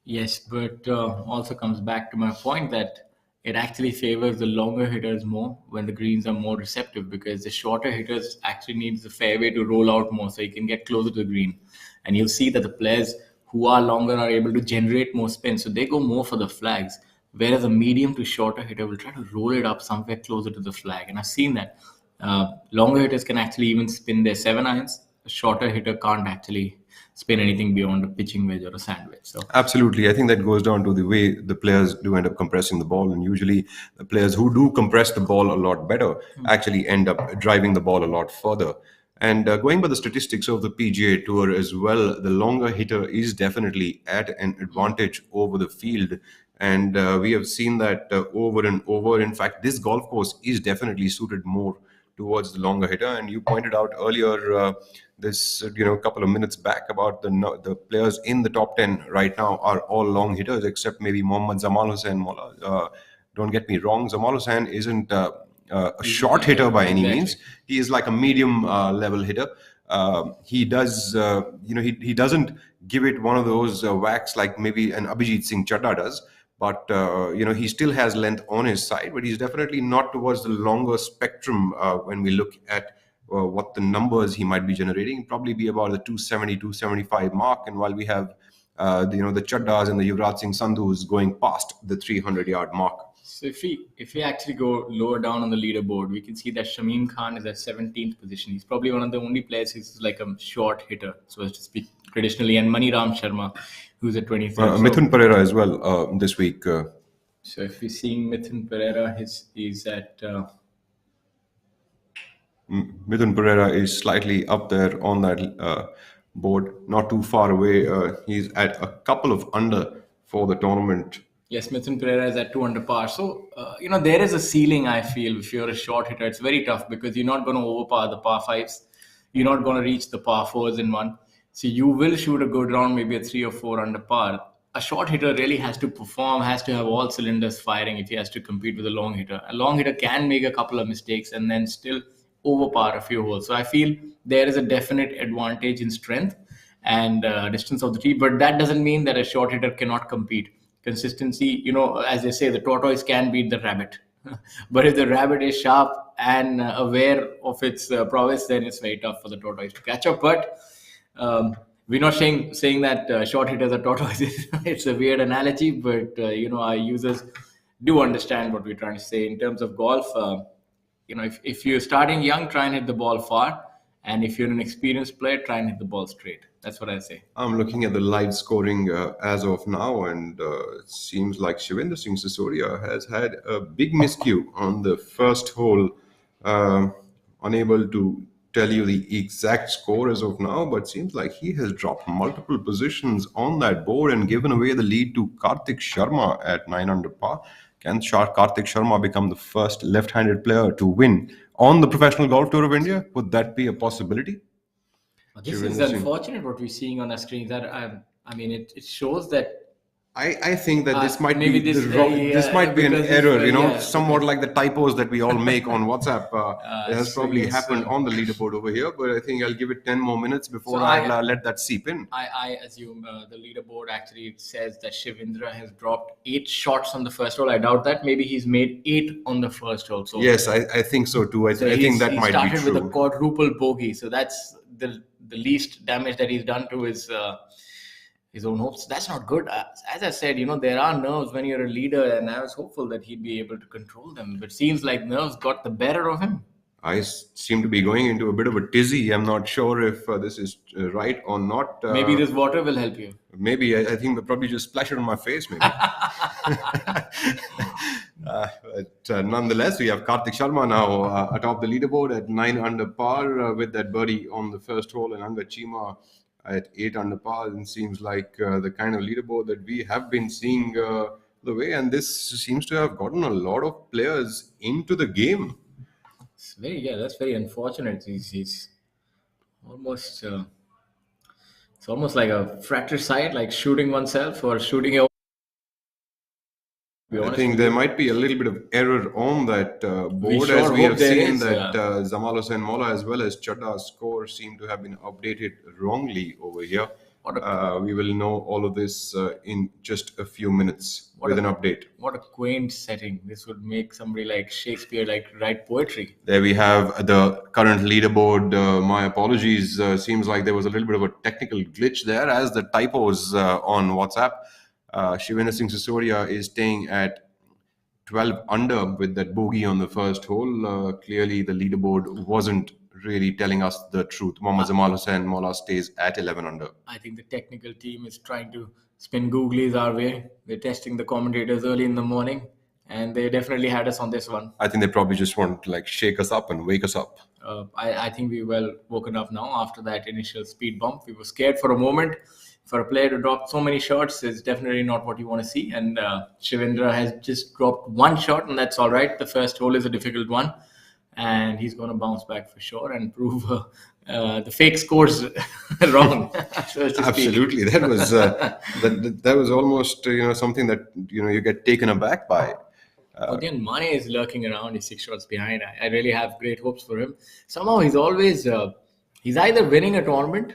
Yes, but also comes back to my point that it actually favors the longer hitters more when the greens are more receptive, because the shorter hitters actually needs the fairway to roll out more so you can get closer to the green. And you'll see that the players who are longer are able to generate more spin, so they go more for the flags, whereas a medium to shorter hitter will try to roll it up somewhere closer to the flag. And I've seen that longer hitters can actually even spin their 7 irons. A shorter hitter can't actually spin anything beyond a pitching wedge or a sandwich. So Absolutely. I think that goes down to the way the players do end up compressing the ball. And usually the players who do compress the ball a lot better actually end up driving the ball a lot further. And going by the statistics of the PGA Tour as well, the longer hitter is definitely at an advantage over the field. And we have seen that over and over. In fact, this golf course is definitely suited more towards the longer hitter. And you pointed out earlier this couple of minutes back about the players in the top 10 right now are all long hitters except maybe Mohammad Zamal Hussain Molla. Don't get me wrong, Zamal Hussain isn't a short hitter by any means. He is like a medium level hitter. He does he doesn't give it one of those whacks like maybe an Abhijit Singh Chadha does. But he still has length on his side, but he's definitely not towards the longer spectrum when we look at what the numbers he might be generating. Probably be about the 270, 275 mark. And while we have the Chaddas and the Yuvraj Singh Sandhus going past the 300-yard mark. So if we actually go lower down on the leaderboard, we can see that Shamim Khan is at 17th position. He's probably one of the only players who's like a short hitter, so as to speak, traditionally. And Maniram Sharma, who's at 23rd. Mithun Pereira as well this week. So if we're seeing Mithun Pereira, he's at... Mithun Pereira is slightly up there on that board, not too far away. He's at a couple of under for the tournament. Yes, Mithun Pereira is at 2 under par. So, there is a ceiling, I feel, if you're a short hitter. It's very tough because you're not going to overpar the par 5s. You're not going to reach the par 4s in one. So you will shoot a good round, maybe a 3 or 4 under par. A short hitter really has to perform, has to have all cylinders firing if he has to compete with a long hitter. A long hitter can make a couple of mistakes and then still overpar a few holes. So I feel there is a definite advantage in strength. and distance of the tee. But that doesn't mean that a short hitter cannot compete. Consistency, as they say, the tortoise can beat the rabbit. But if the rabbit is sharp and aware of its prowess, then it's very tough for the tortoise to catch up. But we're not saying that short hitters are tortoises. It's a weird analogy, but our users do understand what we're trying to say in terms of golf. If you're starting young, try and hit the ball far, and if you're an experienced player, try and hit the ball straight. That's what I say. I'm looking at the live scoring as of now, and it seems like Shivendra Singh Sisodia has had a big miscue on the first hole. Unable to tell you the exact score as of now, but seems like he has dropped multiple positions on that board and given away the lead to Karthik Sharma at 9 under par. Can Karthik Sharma become the first left-handed player to win on the Professional Golf Tour of India? Would that be a possibility? This is unfortunate what we're seeing on our screen. That it shows that. I think that this might maybe be this, this might be an because error, somewhat like the typos that we all make on WhatsApp. It has probably happened on the leaderboard over here, but I think I'll give it 10 more minutes before I let that seep in. I assume the leaderboard actually says that Shivendra has dropped 8 shots on the first hole. I doubt that. Maybe he's made 8 on the first hole. So yes, I think so too. I think that might be true. He started with a quadruple bogey, so that's the least damage that he's done to his own hopes. That's not good. As I said, there are nerves when you're a leader, and I was hopeful that he'd be able to control them. But it seems like nerves got the better of him. I seem to be going into a bit of a tizzy. I'm not sure if this is right or not. Maybe this water will help you. Maybe. I think they'll probably just splash it on my face, maybe. But nonetheless, we have Karthik Sharma now atop the leaderboard at 9 under par with that birdie on the first hole, and Anga Chima at 8 under par, and seems like the kind of leaderboard that we have been seeing the way, and this seems to have gotten a lot of players into the game. That's very unfortunate. He's almost it's almost like a fratricide, like shooting oneself or shooting your. I think there might be a little bit of error on that board, as we have seen that Zamal Hussain Mola as well as Chadda's score seem to have been updated wrongly over here. We will know all of this in just a few minutes with an update. What a quaint setting. This would make somebody like Shakespeare write poetry. There we have the current leaderboard. My apologies. Seems like there was a little bit of a technical glitch there, as the typos on WhatsApp. Shivendra Singh Sisodia is staying at 12 under with that bogey on the first hole. Clearly, the leaderboard wasn't really telling us the truth. Mohammad Zamal Hussain Mola stays at 11 under. I think the technical team is trying to spin googlies our way. They're testing the commentators early in the morning, and they definitely had us on this one. I think they probably just want to shake us up and wake us up. I think we well woken up now after that initial speed bump. We were scared for a moment. For a player to drop so many shots is definitely not what you want to see. And Shivendra has just dropped 1 shot, and that's all right. The first hole is a difficult one, and he's going to bounce back for sure and prove the fake scores wrong. Absolutely, that was that was almost something that you get taken aback by. Again, Mane is lurking around. He's 6 shots behind. I really have great hopes for him. Somehow he's always he's either winning a tournament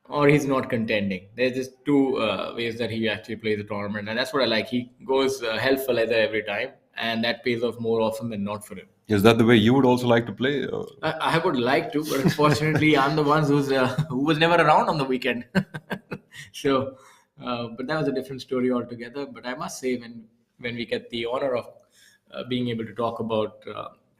or he's not contending. There's just 2 ways that he actually plays the tournament, and that's what I like. He goes hell for leather every time, and that pays off more often than not for him. Is that the way you would also like to play? I would like to, but unfortunately, I'm the one who was never around on the weekend. So, but that was a different story altogether. But I must say, when we get the honor of being able to talk about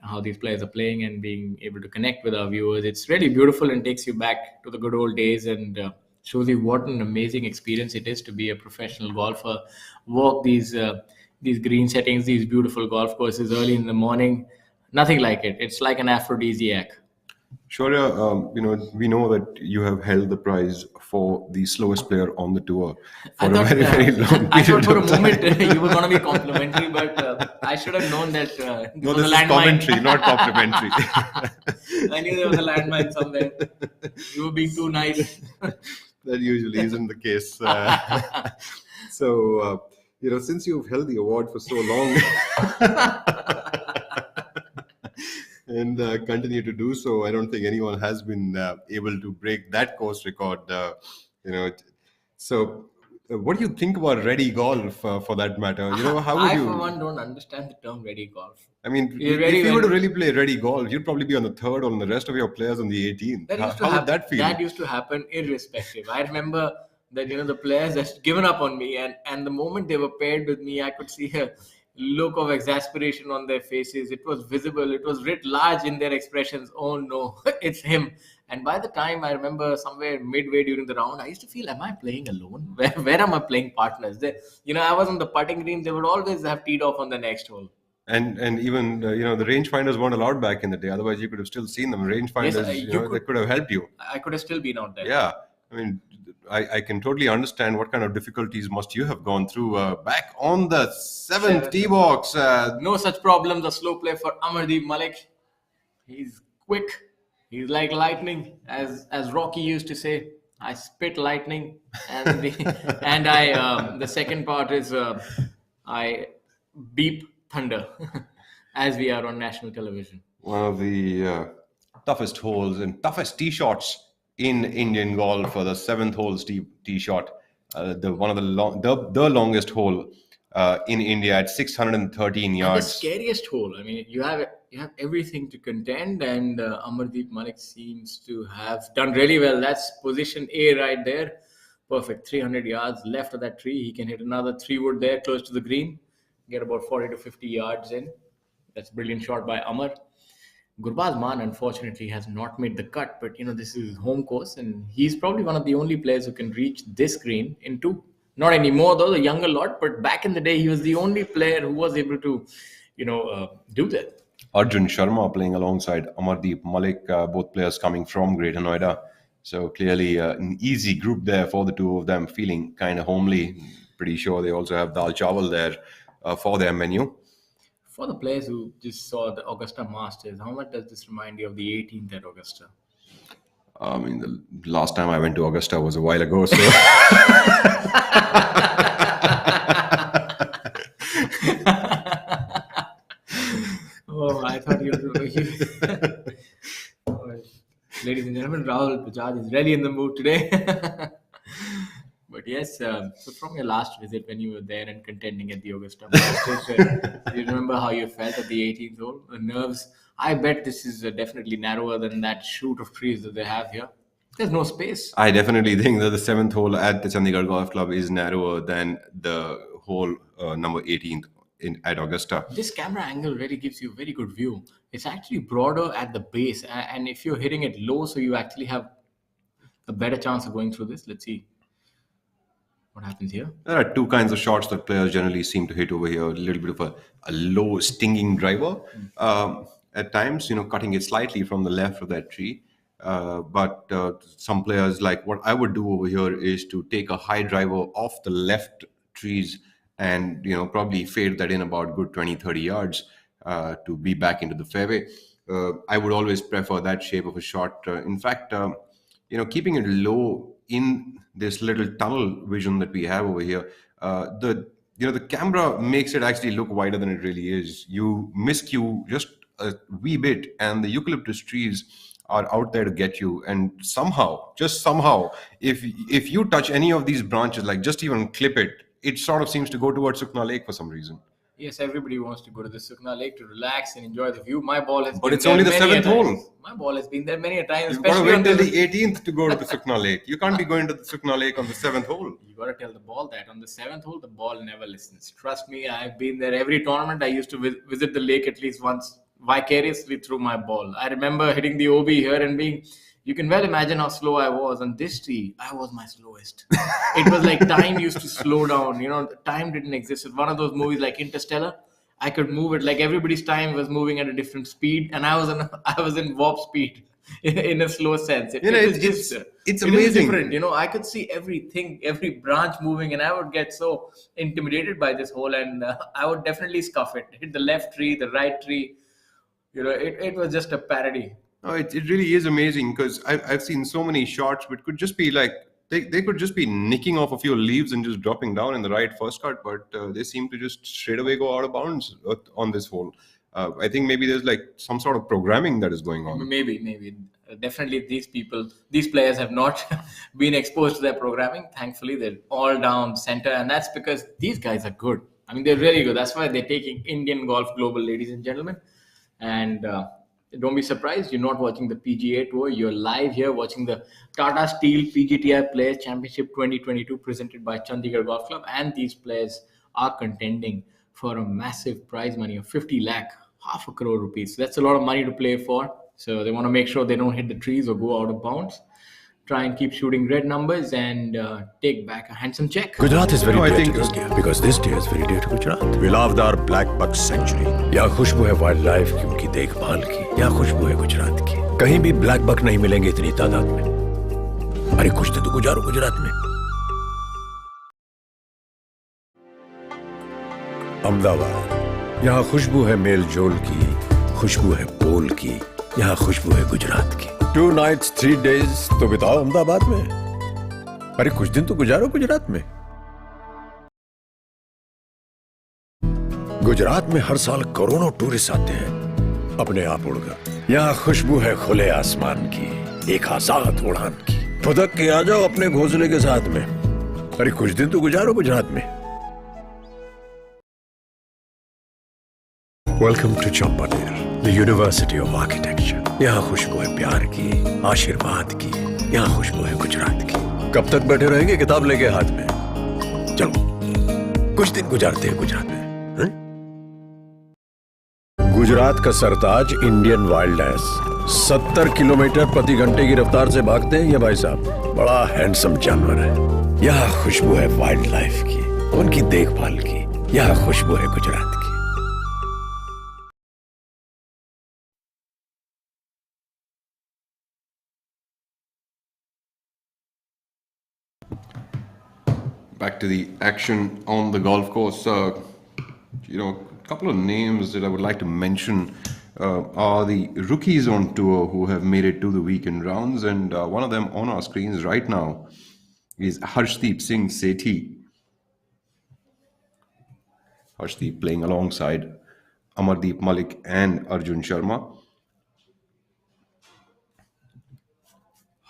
how these players are playing and being able to connect with our viewers, it's really beautiful and takes you back to the good old days and shows you what an amazing experience it is to be a professional golfer, walk these green settings, these beautiful golf courses early in the morning. Nothing like it. It's like an aphrodisiac. Shaurya, we know that you have held the prize for the slowest player on the tour for a very, very long period. I thought for a moment you were going to be complimentary, but I should have known that. No, this is commentary, not complimentary. I knew there was a landmine somewhere. You were being too nice. That usually isn't the case. So, since you've held the award for so long and continue to do so, I don't think anyone has been able to break that course record You know, so what do you think about ready golf for that matter? You know, how would I, you? for one, don't understand the term ready golf. I mean, You're ready if you were to when- really play ready golf, you'd probably be on the third, and the rest of your players on the 18th. That used to How would happen. that feel? That used to happen irrespective. I remember that the players had given up on me, and the moment they were paired with me, I could see a look of exasperation on their faces. It was visible. It was writ large in their expressions. Oh no, it's him. And by the time I remember somewhere midway during the round, I used to feel, am I playing alone? Where am I playing partners? I was on the putting green. They would always have teed off on the next hole. And even the rangefinders weren't allowed back in the day. Otherwise, you could have still seen them. Rangefinders, they could have helped you. I could have still been out there. Yeah, I mean, I can totally understand what kind of difficulties must you have gone through back on the seventh tee box. No such problems. A slow play for Amardeep Malik. He's quick. He's like lightning, as Rocky used to say. I spit lightning, and the second part is I beep thunder, as we are on national television. One of the toughest holes and toughest tee shots in Indian golf for the seventh hole tee shot. The longest hole in India at 613 And the yards. scariest hole. I mean, you have everything to contend, and Amardeep Malik seems to have done really well. That's position A right there. Perfect. 300 yards left of that tree. He can hit another 3-wood there close to the green. Get about 40 to 50 yards in. That's a brilliant shot by Amar. Gurbaz Maan, unfortunately, has not made the cut, but this is his home course, and he's probably one of the only players who can reach this green in two. Not anymore, though, the younger lot, but back in the day, he was the only player who was able to, do that. Arjun Sharma playing alongside Amardeep Malik, both players coming from Greater Noida. So clearly an easy group there for the two of them, feeling kind of homely. Pretty sure they also have dal chawal there for their menu. For the players who just saw the Augusta Masters, how much does this remind you of the 18th at Augusta? I mean, the last time I went to Augusta was a while ago, so... Oh, I thought you Ladies and gentlemen, Rahul Bajaj is really in the mood today. But yes, so from your last visit when you were there and contending at the Augusta Masters, do you remember how you felt at the 18th hole? The nerves. I bet this is definitely narrower than that shoot of trees that they have here. There's no space. I definitely think that the seventh hole at the Chandigarh Golf Club is narrower than the hole number 18th at Augusta. This camera angle really gives you a very good view. It's actually broader at the base, and if you're hitting it low, so you actually have a better chance of going through this. Let's see what happens here. There are two kinds of shots that players generally seem to hit over here. A little bit of a low stinging driver at times, cutting it slightly from the left of that tree. But some players, like what I would do over here is to take a high driver off the left trees and, probably fade that in about good 20, 30 yards to be back into the fairway. I would always prefer that shape of a shot. In fact, keeping it low in this little tunnel vision that we have over here, the camera makes it actually look wider than it really is. You miscue just a wee bit, and the eucalyptus trees are out there to get you. And just somehow, if you touch any of these branches, like just even clip it, it sort of seems to go towards Sukna Lake for some reason. Yes, everybody wants to go to the Sukna Lake to relax and enjoy the view. My ball has But been it's there only the many a seventh hole. times. My ball has been there many a time. You've got to Especially wait on till the the 18th to go to the Sukna Lake. You can't be going to the Sukna Lake on the seventh hole. You got to tell the ball that on the seventh hole, the ball never listens. Trust me, I've been there every tournament. I used to visit the lake at least once vicariously through my ball. I remember hitting the OB here and you can well imagine how slow I was. On this tee, I was my slowest. It was like time used to slow down. Time didn't exist. It's one of those movies like Interstellar. I could move it like everybody's time was moving at a different speed, and I was in warp speed in a slow sense. It's amazing. Different. I could see everything, every branch moving, and I would get so intimidated by this hole, and I would definitely scuff it. Hit the left tree, the right tree. It was just a parody. Oh, it really is amazing, because I've seen so many shots, but could just be like they could just be nicking off a few leaves and just dropping down in the right first cut, but they seem to just straight away go out of bounds on this hole. I think maybe there's like some sort of programming that is going on. Maybe definitely these players have not been exposed to their programming. Thankfully, they're all down center, and that's because these guys are good. I mean, they're really good. That's why they're taking Indian golf global, ladies and gentlemen. And don't be surprised, you're not watching the PGA Tour. You're live here watching the Tata Steel PGTI Players Championship 2022 presented by Chandigarh Golf Club. And these players are contending for a massive prize money of 50 lakh, half a crore rupees. So that's a lot of money to play for. So they want to make sure they don't hit the trees or go out of bounds. Try and keep shooting red numbers and take back a handsome check. Gujarat is very No, I dear think- to this deer because this deer is very dear to Gujarat. Velavadar black buck sanctuary, यहाँ खुशबू है wild life की, उनकी देखभाल की, यहाँ खुशबू है गुजरात की। कहीं भी ब्लैक बक नहीं मिलेंगे इतनी तादाद में। अरे कुछ दिन तो गुजारो गुजरात में। अहमदाबाद, यहाँ खुशबू है मेल जोल की, खुशबू है बोल की, यहाँ खुशबू है गुजरात की। 2 nights 3 days तो बिताओ अहमदाबाद में। अरे कुछ दिन तो गुजारो गुजरात में। गुजरात में हर साल करोड़ों टूरिस्ट आते हैं अपने आप उड़कर। यहाँ खुशबू है खुले आसमान की, एक आजाद उड़ान की। फुदक के आ जाओ अपने घोंसले के साथ में। अरे कुछ दिन तो गुजारो गुजरात में। Welcome to Champaner, the University of Architecture. यहाँ खुशबू है प्यार की, आशीर्वाद की, यहाँ खुशबू है गुजरात की। कब तक बैठे रहेंगे किताब लेके हाथ में? चलो कुछ दिन गुजारते हैं गुजरात में। गुजरात का सरताज इंडियन वाइल्ड एस 70 किलोमीटर प्रति घंटे की रफ्तार से भागते हैं ये भाई साहब। बड़ा हैंडसम जानवर है। यहाँ खुशबू है वाइल्ड लाइफ की, उनकी देखभाल की। यहाँ खुशबू है गुजरात की। Back to the action on the golf course. A couple of names that I would like to mention are the rookies on tour who have made it to the weekend rounds, and one of them on our screens right now is Harshdeep Singh Sethi. Harshdeep playing alongside Amardeep Malik and Arjun Sharma.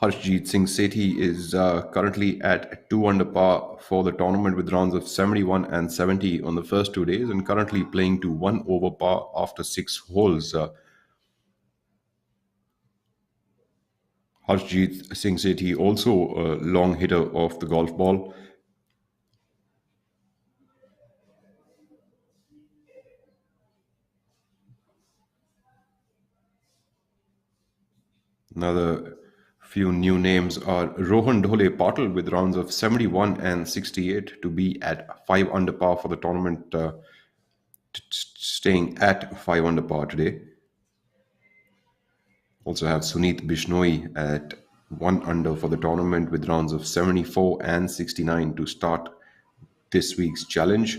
Harshjeet Singh Sethi is currently at 2 under par for the tournament with rounds of 71 and 70 on the first 2 days, and currently playing to 1 over par after 6 holes. Harshjeet Singh Sethi also a long hitter of the golf ball. Another few new names are Rohan Dhole Patil with rounds of 71 and 68 to be at 5 under par for the tournament, staying at 5 under par today. Also have Sunit Bishnoi at 1 under for the tournament with rounds of 74 and 69 to start this week's challenge.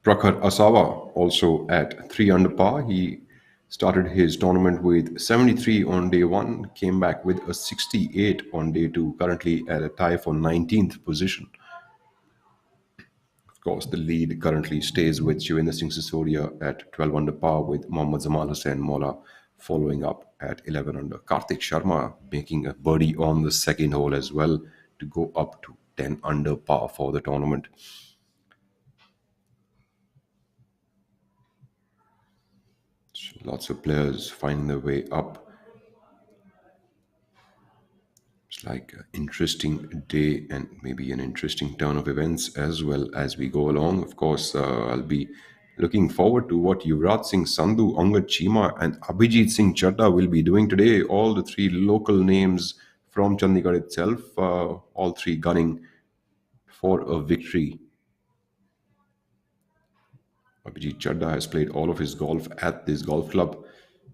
Prakhar Asawa also at 3 under par. He started his tournament with 73 on day 1, came back with a 68 on day 2, currently at a tie for 19th position. Of course, the lead currently stays with Shivendra Singh Sisodia at 12 under par, with Mohammad Zamal Hussain Mola following up at 11 under. Karthik Sharma making a birdie on the second hole as well to go up to 10 under par for the tournament. Lots of players finding their way up. It's like an interesting day and maybe an interesting turn of events as well as we go along. Of course, I'll be looking forward to what Yuvraj Singh Sandhu, Angad Chima and Abhijit Singh Chadda will be doing today. All the 3 local names from Chandigarh itself, all 3 gunning for a victory. Abhijit Chadda has played all of his golf at this golf club,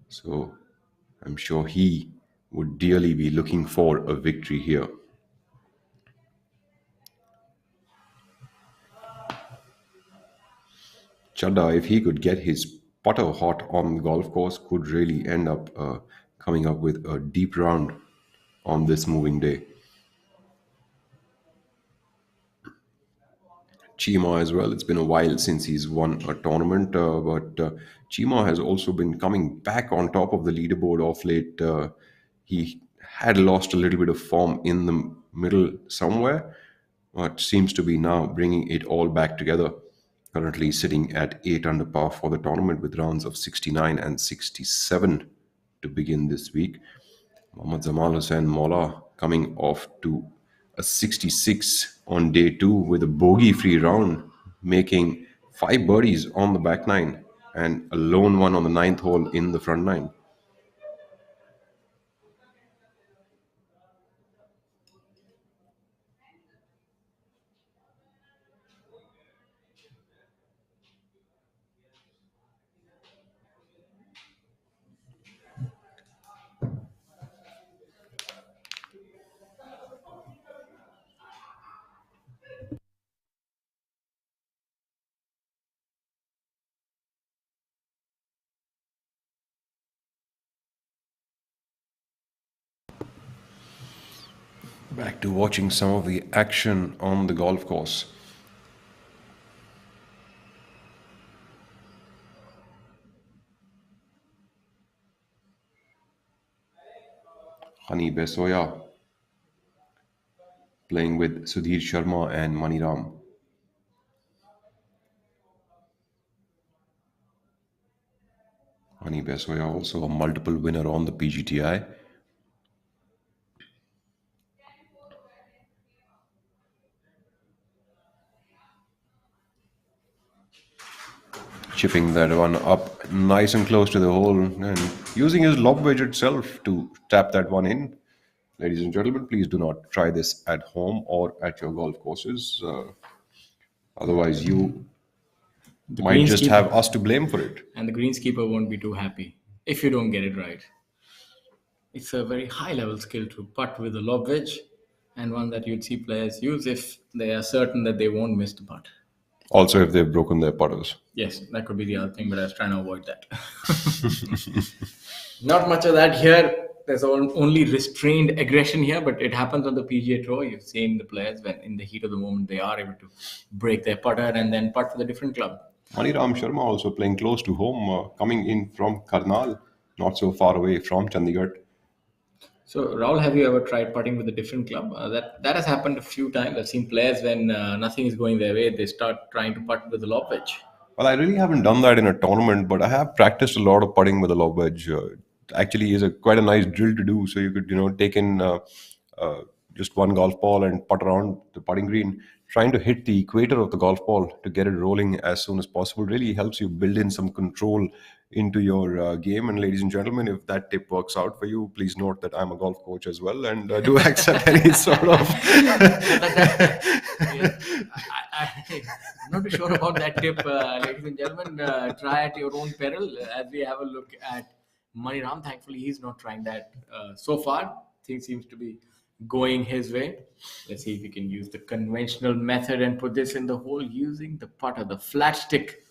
so I'm sure he would dearly be looking for a victory here. Chadda, if he could get his putter hot on the golf course could really end up coming up with a deep round on this moving day. Chima as well. It's been a while since he's won a tournament, but Chima has also been coming back on top of the leaderboard of late. He had lost a little bit of form in the middle somewhere, but seems to be now bringing it all back together. Currently sitting at 8 under par for the tournament with rounds of 69 and 67 to begin this week. Mohammad Zamal Hussain Mola coming off to a 66 on day 2 with a bogey-free round, making 5 birdies on the back 9 and a lone one on the ninth hole in the front 9. Back to watching some of the action on the golf course. Hani Besoya playing with Sudhir Sharma and Maniram. Hani Besoya also a multiple winner on the PGTI. Chipping that one up nice and close to the hole and using his lob wedge itself to tap that one in. Ladies and gentlemen, please do not try this at home or at your golf courses. Otherwise, you might just have us to blame for it. And the greenskeeper won't be too happy if you don't get it right. It's a very high level skill to putt with a lob wedge, and one that you'd see players use if they are certain that they won't miss the putt. Also, if they've broken their putters. Yes, that could be the other thing, but I was trying to avoid that. Not much of that here. There's only restrained aggression here, but it happens on the PGA Tour. You've seen the players when in the heat of the moment they are able to break their putter and then putt with a different club. Maniram Sharma also playing close to home, coming in from Karnal, not so far away from Chandigarh. So, Rahul, have you ever tried putting with a different club? That has happened a few times. I've seen players when nothing is going their way, they start trying to putt with a lob wedge. Well, I really haven't done that in a tournament, but I have practiced a lot of putting with a lob wedge. Actually, is quite a nice drill to do. So you could, take in just one golf ball and putt around the putting green. Trying to hit the equator of the golf ball to get it rolling as soon as possible really helps you build in some control into your game. And ladies and gentlemen, if that tip works out for you, please note that I'm a golf coach as well and do accept any sort of... I'm not too sure about that tip, ladies and gentlemen. Try at your own peril as we have a look at Maniram. Thankfully, he's not trying that so far. Things seems to be going his way. Let's see if we can use the conventional method and put this in the hole using the putter, the flat stick,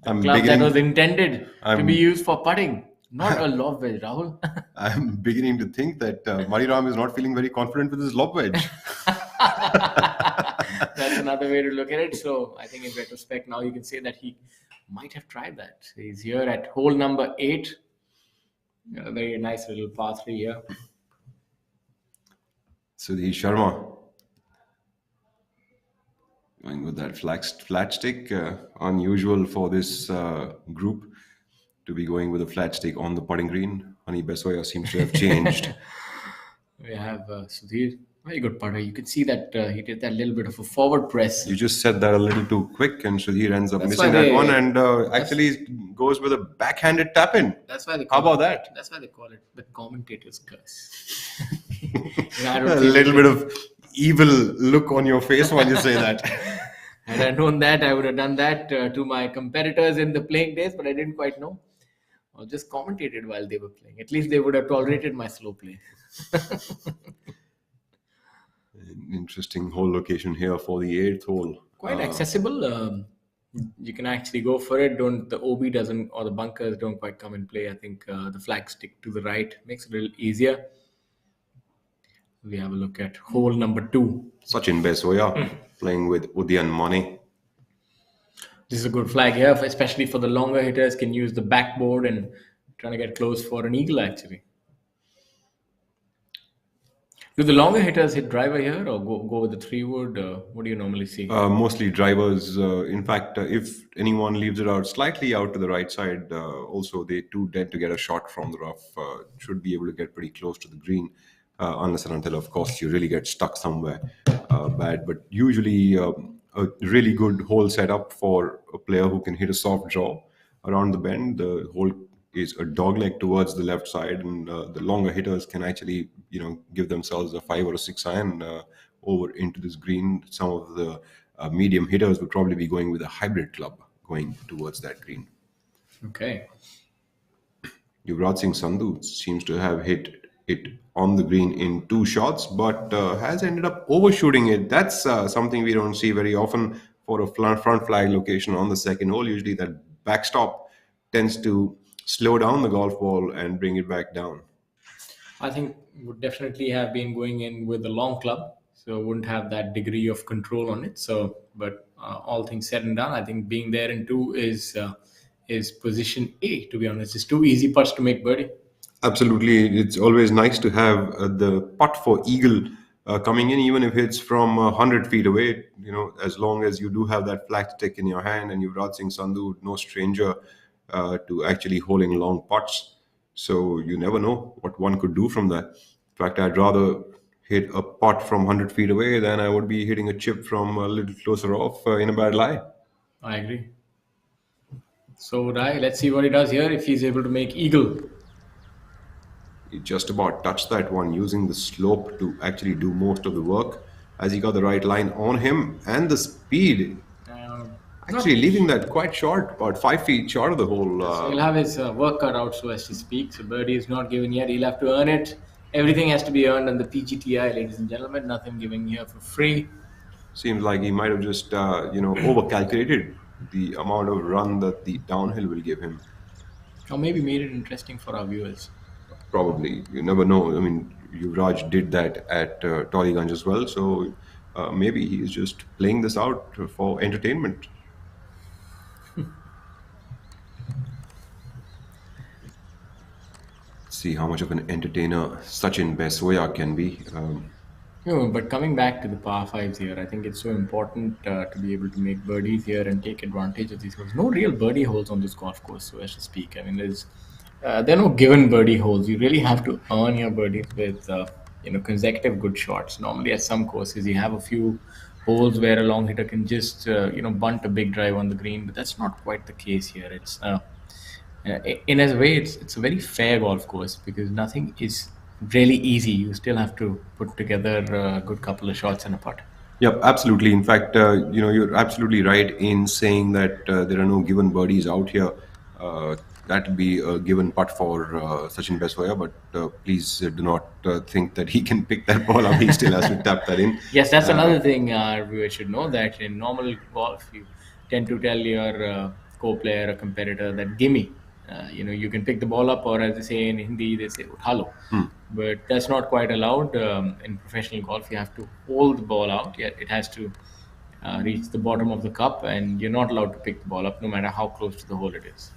the club that was intended to be used for putting, not a lob wedge, Rahul. I'm beginning to think that Maniram is not feeling very confident with his lob wedge. That's another way to look at it. So I think in retrospect now you can say that he might have tried that. He's here at hole number 8. A very nice little par 3 here. Sudhir Sharma going with that flat stick. Unusual for this group to be going with a flat stick on the putting green. Hani Besoya seems to have changed. We have Sudhir, very good putter. You can see that he did that little bit of a forward press. You just said that a little too quick, and Sudhir ends up missing that one, and actually goes with a backhanded tap in. That's why they How about that? That's why they call it the commentator's curse. A little bit of evil look on your face while you say that. Had I known that, I would have done that to my competitors in the playing days, but I didn't quite know. I just commentated while they were playing. At least they would have tolerated my slow play. Interesting hole location here for the 8th hole. Quite accessible. You can actually go for it. Don't the OB doesn't or the bunkers don't quite come in play. I think the flag stick to the right makes it a little easier. We have a look at hole number 2. Sachin Besoya playing with Udian Mane. This is a good flag here, especially for the longer hitters. Can use the backboard and trying to get close for an eagle. Actually, do the longer hitters hit driver here or go with the 3-wood? What do you normally see? Mostly drivers. In fact, if anyone leaves it out slightly out to the right side, also they too tend to get a shot from the rough. Should be able to get pretty close to the green, unless and until, of course, you really get stuck somewhere bad. But usually, a really good hole setup for a player who can hit a soft draw around the bend. The hole is a dogleg towards the left side, and the longer hitters can actually, give themselves a 5 or a 6 iron over into this green. Some of the medium hitters would probably be going with a hybrid club going towards that green. Okay. Yuvraj Singh Sandhu seems to have hit it on the green in 2 shots, but has ended up overshooting it. That's something we don't see very often for a front flag location on the second hole. Usually that backstop tends to slow down the golf ball and bring it back down. I think would definitely have been going in with a long club, so wouldn't have that degree of control on it. So, but all things said and done, I think being there in 2 is position A. To be honest, it's 2 easy putts to make birdie. Absolutely. It's always nice to have the putt for eagle coming in, even if it's from 100 feet away, as long as you do have that flag stick in your hand. And Yuvraj Singh Sandhu, no stranger to actually holding long putts. So you never know what one could do from that. In fact, I'd rather hit a putt from 100 feet away than I would be hitting a chip from a little closer off in a bad lie. I agree. So, Rai, let's see what he does here if he's able to make eagle. He just about touched that one, using the slope to actually do most of the work, as he got the right line on him and the speed. Actually, leaving that quite short, about 5 feet short of the hole. So he'll have his work cut out, so as to speak. So birdie is not given yet. He'll have to earn it. Everything has to be earned on the PGTI, ladies and gentlemen. Nothing given here for free. Seems like he might have just, overcalculated the amount of run that the downhill will give him. Or maybe made it interesting for our viewers. Probably. You never know. I mean, Yuvraj did that at Tollygunge as well. So maybe he's just playing this out for entertainment. See how much of an entertainer Sachin Besoya can be. But coming back to the par 5s here, I think it's so important to be able to make birdies here and take advantage of these holes. No real birdie holes on this golf course, so as to speak. I mean, there are no given birdie holes. You really have to earn your birdies with consecutive good shots. Normally, at some courses, you have a few holes where a long hitter can just bunt a big drive on the green, but that's not quite the case here. It's in a way, it's a very fair golf course because nothing is really easy. You still have to put together a good couple of shots and a putt. Yep, absolutely. In fact, you're absolutely right in saying that there are no given birdies out here. That will be a given putt for Sachin Besoya, but please do not think that he can pick that ball up. He still has to tap that in. Yes, that's another thing our viewers should know, that in normal golf, you tend to tell your co-player or competitor that gimme. You can pick the ball up, or as they say in Hindi, they say uthalo. But that's not quite allowed in professional golf. You have to hold the ball out. It has to reach the bottom of the cup, and you're not allowed to pick the ball up, no matter how close to the hole it is.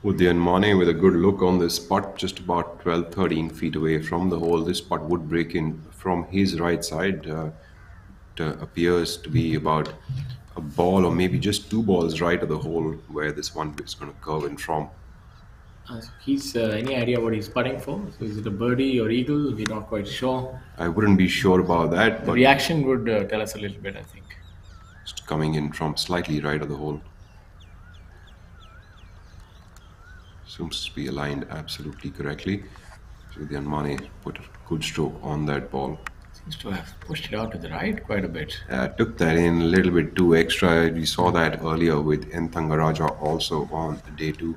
Udian Mane with a good look on this putt, just about 12-13 feet away from the hole. This putt would break in from his right side. It appears to be about a ball or maybe just 2 balls right of the hole where this one is going to curve in from. He's any idea what he's putting for? So is it a birdie or eagle? We're not quite sure. I wouldn't be sure about that. The But reaction would tell us a little bit, I think. just coming in from slightly right of the hole. Seems to be aligned absolutely correctly. So Udian Mane put a good stroke on that ball. Seems to have pushed it out to the right quite a bit. Took that in a little bit too extra. We saw that earlier with Enthangaraja also on day 2.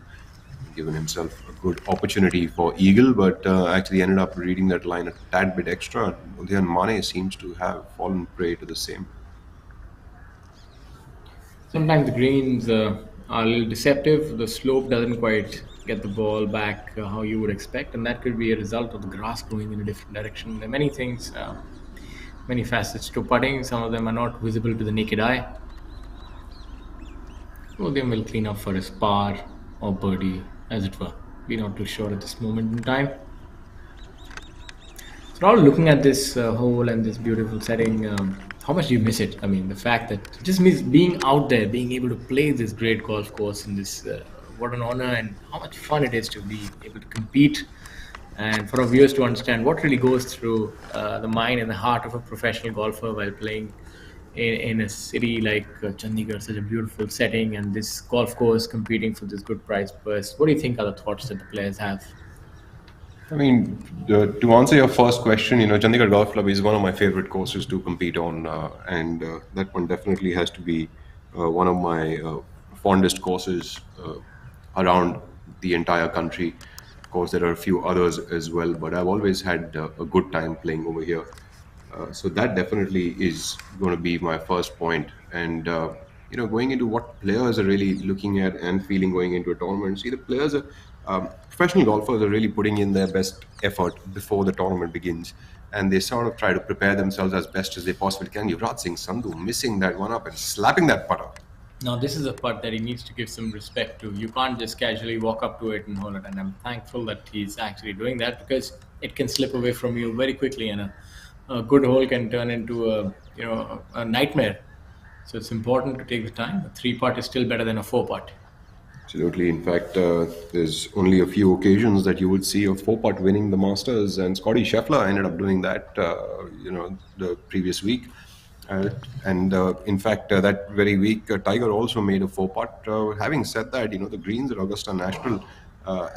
given himself a good opportunity for eagle, but actually ended up reading that line a tad bit extra. Udhayan Mane seems to have fallen prey to the same. Sometimes the greens are a little deceptive. The slope doesn't quite get the ball back how you would expect, and that could be a result of the grass growing in a different direction. There are many things, many facets to putting. Some of them are not visible to the naked eye. Some of them will clean up for a par or birdie, as it were. We're not too sure at this moment in time. So now looking at this hole and this beautiful setting, how much do you miss it? I mean, the fact that it just means being out there, being able to play this great golf course in this, what an honor, and how much fun it is to be able to compete, and for our viewers to understand what really goes through the mind and the heart of a professional golfer while playing in a city like Chandigarh, such a beautiful setting, and this golf course competing for this good prize purse. What do you think are the thoughts that the players have? I mean, to answer your first question, Chandigarh Golf Club is one of my favorite courses to compete on, and that one definitely has to be one of my fondest courses around the entire country. Of course, there are a few others as well, but I've always had a good time playing over here. So that definitely is going to be my first point. And going into what players are really looking at and feeling going into a tournament. See, the players are professional golfers are really putting in their best effort before the tournament begins, and they sort of try to prepare themselves as best as they possibly can. Yuvraj Singh Sandhu missing that one up and slapping that putter. Now, this is a putt that he needs to give some respect to. You can't just casually walk up to it and hold it. And I'm thankful that he's actually doing that, because it can slip away from you very quickly, and a good hole can turn into a nightmare. So it's important to take the time. A 3 putt is still better than a 4 putt. Absolutely. In fact, there's only a few occasions that you would see a 4 putt winning the Masters, and Scotty Scheffler ended up doing that, the previous week. And in fact, that very week, Tiger also made a 4 putt. Having said that, the greens at Augusta National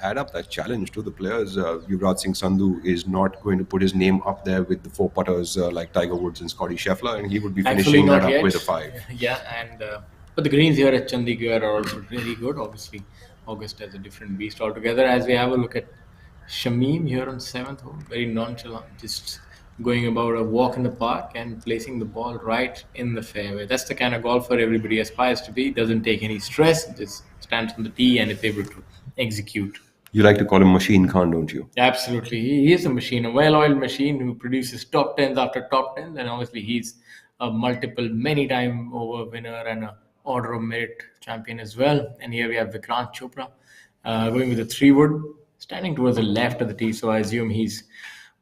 add up that challenge to the players. Yuvraj Singh Sandhu is not going to put his name up there with the 4 putters like Tiger Woods and Scotty Scheffler, and he would be Thankfully, finishing that not up yet. with a 5. Yeah, and but the greens here at Chandigarh are also really good. Obviously, Augusta is a different beast altogether. As we have a look at Shamim here on 7th hole, very nonchalant, just going about a walk in the park and placing the ball right in the fairway. That's the kind of golfer everybody aspires to be. Doesn't take any stress, just stands on the tee and is able to execute. You like to call him Machine Khan, don't you? Absolutely. He is a machine, a well-oiled machine who produces top tens after top tens, and obviously he's a multiple, many-time over winner and a Order of Merit champion as well. And here we have Vikrant Chopra going with a 3-wood, standing towards the left of the tee, so I assume he's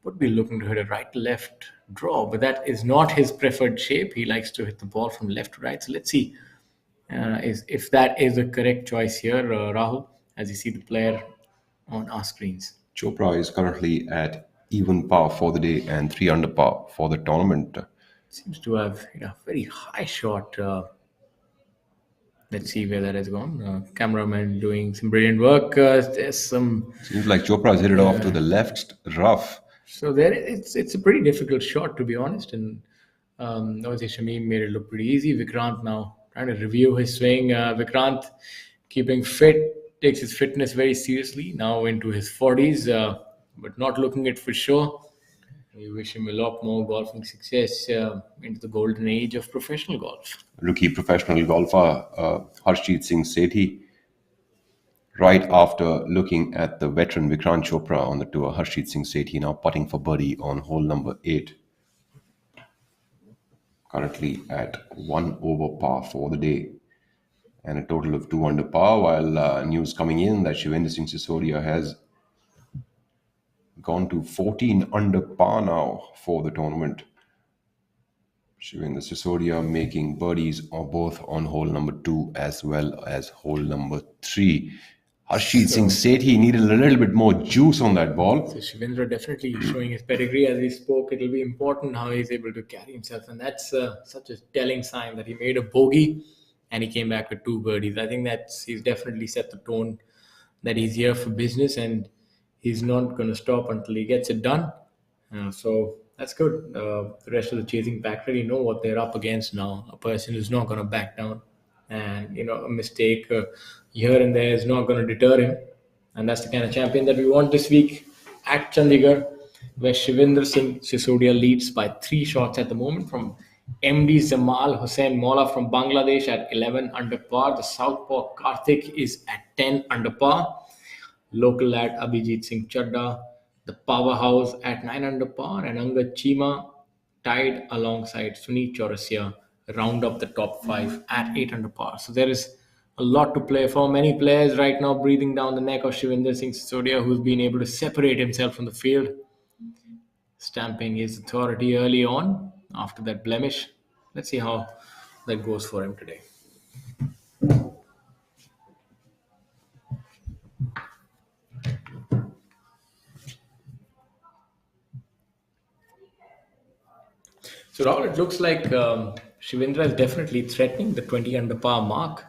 would be looking to hit a right-left draw, but that is not his preferred shape. He likes to hit the ball from left to right. So let's see if that is the correct choice here, Rahul, as you see the player on our screens. Chopra is currently at even par for the day and 3 under par for the tournament. Seems to have a very high shot. Let's see where that has gone. Cameraman doing some brilliant work. There's some. Seems like Chopra's hit it off to the left rough. So there, it's a pretty difficult shot, to be honest. And obviously Shamim made it look pretty easy. Vikrant now trying to review his swing. Vikrant keeping fit, takes his fitness very seriously. Now into his 40s, but not looking it for sure. We wish him a lot more golfing success into the golden age of professional golf. Rookie professional golfer Harshjeet Singh Sethi, right after looking at the veteran Vikrant Chopra on the tour, Harshjeet Singh Sethi now putting for birdie on hole number 8. Currently at 1 over par for the day and a total of 2 under par, while news coming in that Shivendra Singh Sisodia has gone to 14 under par now for the tournament. Shivendra Sisodia making birdies on both on hole number 2 as well as hole number 3. Harshjeet Singh Sethi needed a little bit more juice on that ball. So Shivendra definitely showing his pedigree. As we spoke, it'll be important how he's able to carry himself, and that's such a telling sign that he made a bogey and he came back with 2 birdies. I think he's definitely set the tone that he's here for business and he's not going to stop until he gets it done. So that's good. The rest of the chasing pack really know what they're up against now. A person who's not going to back down, and a mistake here and there is not going to deter him. And that's the kind of champion that we want this week at Chandigarh, where Shivendra Singh Sisodia leads by 3 shots at the moment from MD Zamal Hussain Mola from Bangladesh at 11 under par. The Southpaw Karthik is at 10 under par. Local lad Abhijit Singh Chadda, the powerhouse at 9 under par, and Angad Chima tied alongside Sunit Chaurasia round up the top 5 at 8 under par. So there is a lot to play for. Many players right now breathing down the neck of Shivinder Singh Sisodia, who's been able to separate himself from the field, stamping his authority early on after that blemish. Let's see how that goes for him today. So Rahul, it looks like Shivendra is definitely threatening the 20 under par mark.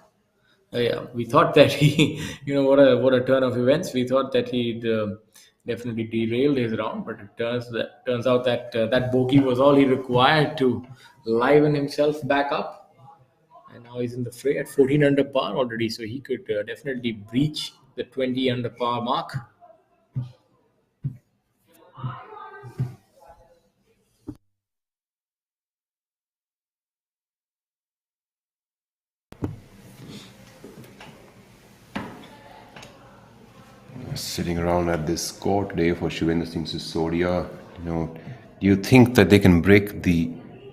Yeah, we thought that he, what a turn of events. We thought that he'd definitely derailed his round, but it turns out that that bogey was all he required to liven himself back up. And now he's in the fray at 14 under par already, so he could definitely breach the 20 under par mark. Sitting around at this score today for Shivendra Singh Sisodia, do you think that they can break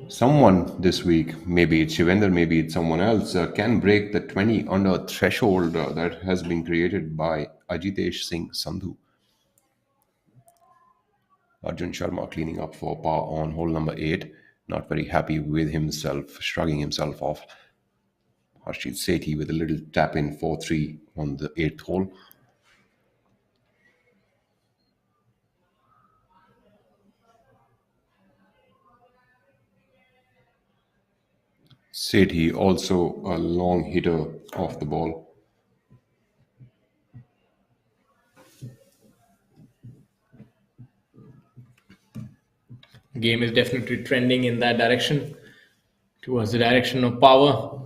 someone this week? Maybe it's Shivendra, maybe it's someone else. Can break the 20 under threshold that has been created by Ajitesh Singh Sandhu. Arjun Sharma cleaning up for par on hole number 8. Not very happy with himself, shrugging himself off. Harshit Sethi with a little tap in 4-3 on the 8th hole. Sethi also a long hitter off the ball. Game is definitely trending in that direction, towards the direction of power.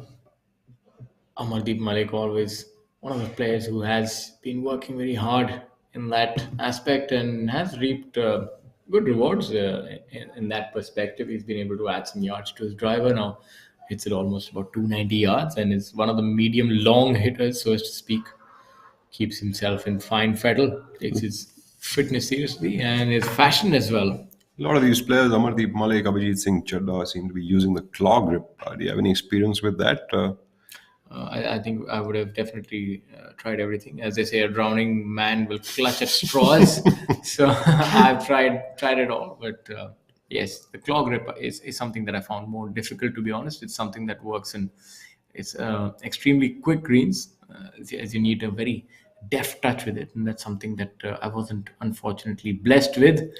Amardeep Malik, always one of the players who has been working very hard in that aspect and has reaped good rewards in that perspective. He's been able to add some yards to his driver now. Hits it almost about 290 yards and is one of the medium long hitters, so as to speak. Keeps himself in fine fettle, takes his fitness seriously and his fashion as well. A lot of these players, Amardeep Malik, Abhijit Singh Chadda, seem to be using the claw grip. Do you have any experience with that? I think I would have definitely tried everything. As they say, a drowning man will clutch at straws. So I've tried it all. But yes, the claw grip is something that I found more difficult, to be honest. It's something that works in it's extremely quick greens, as you need a very deft touch with it. And that's something that I wasn't unfortunately blessed with.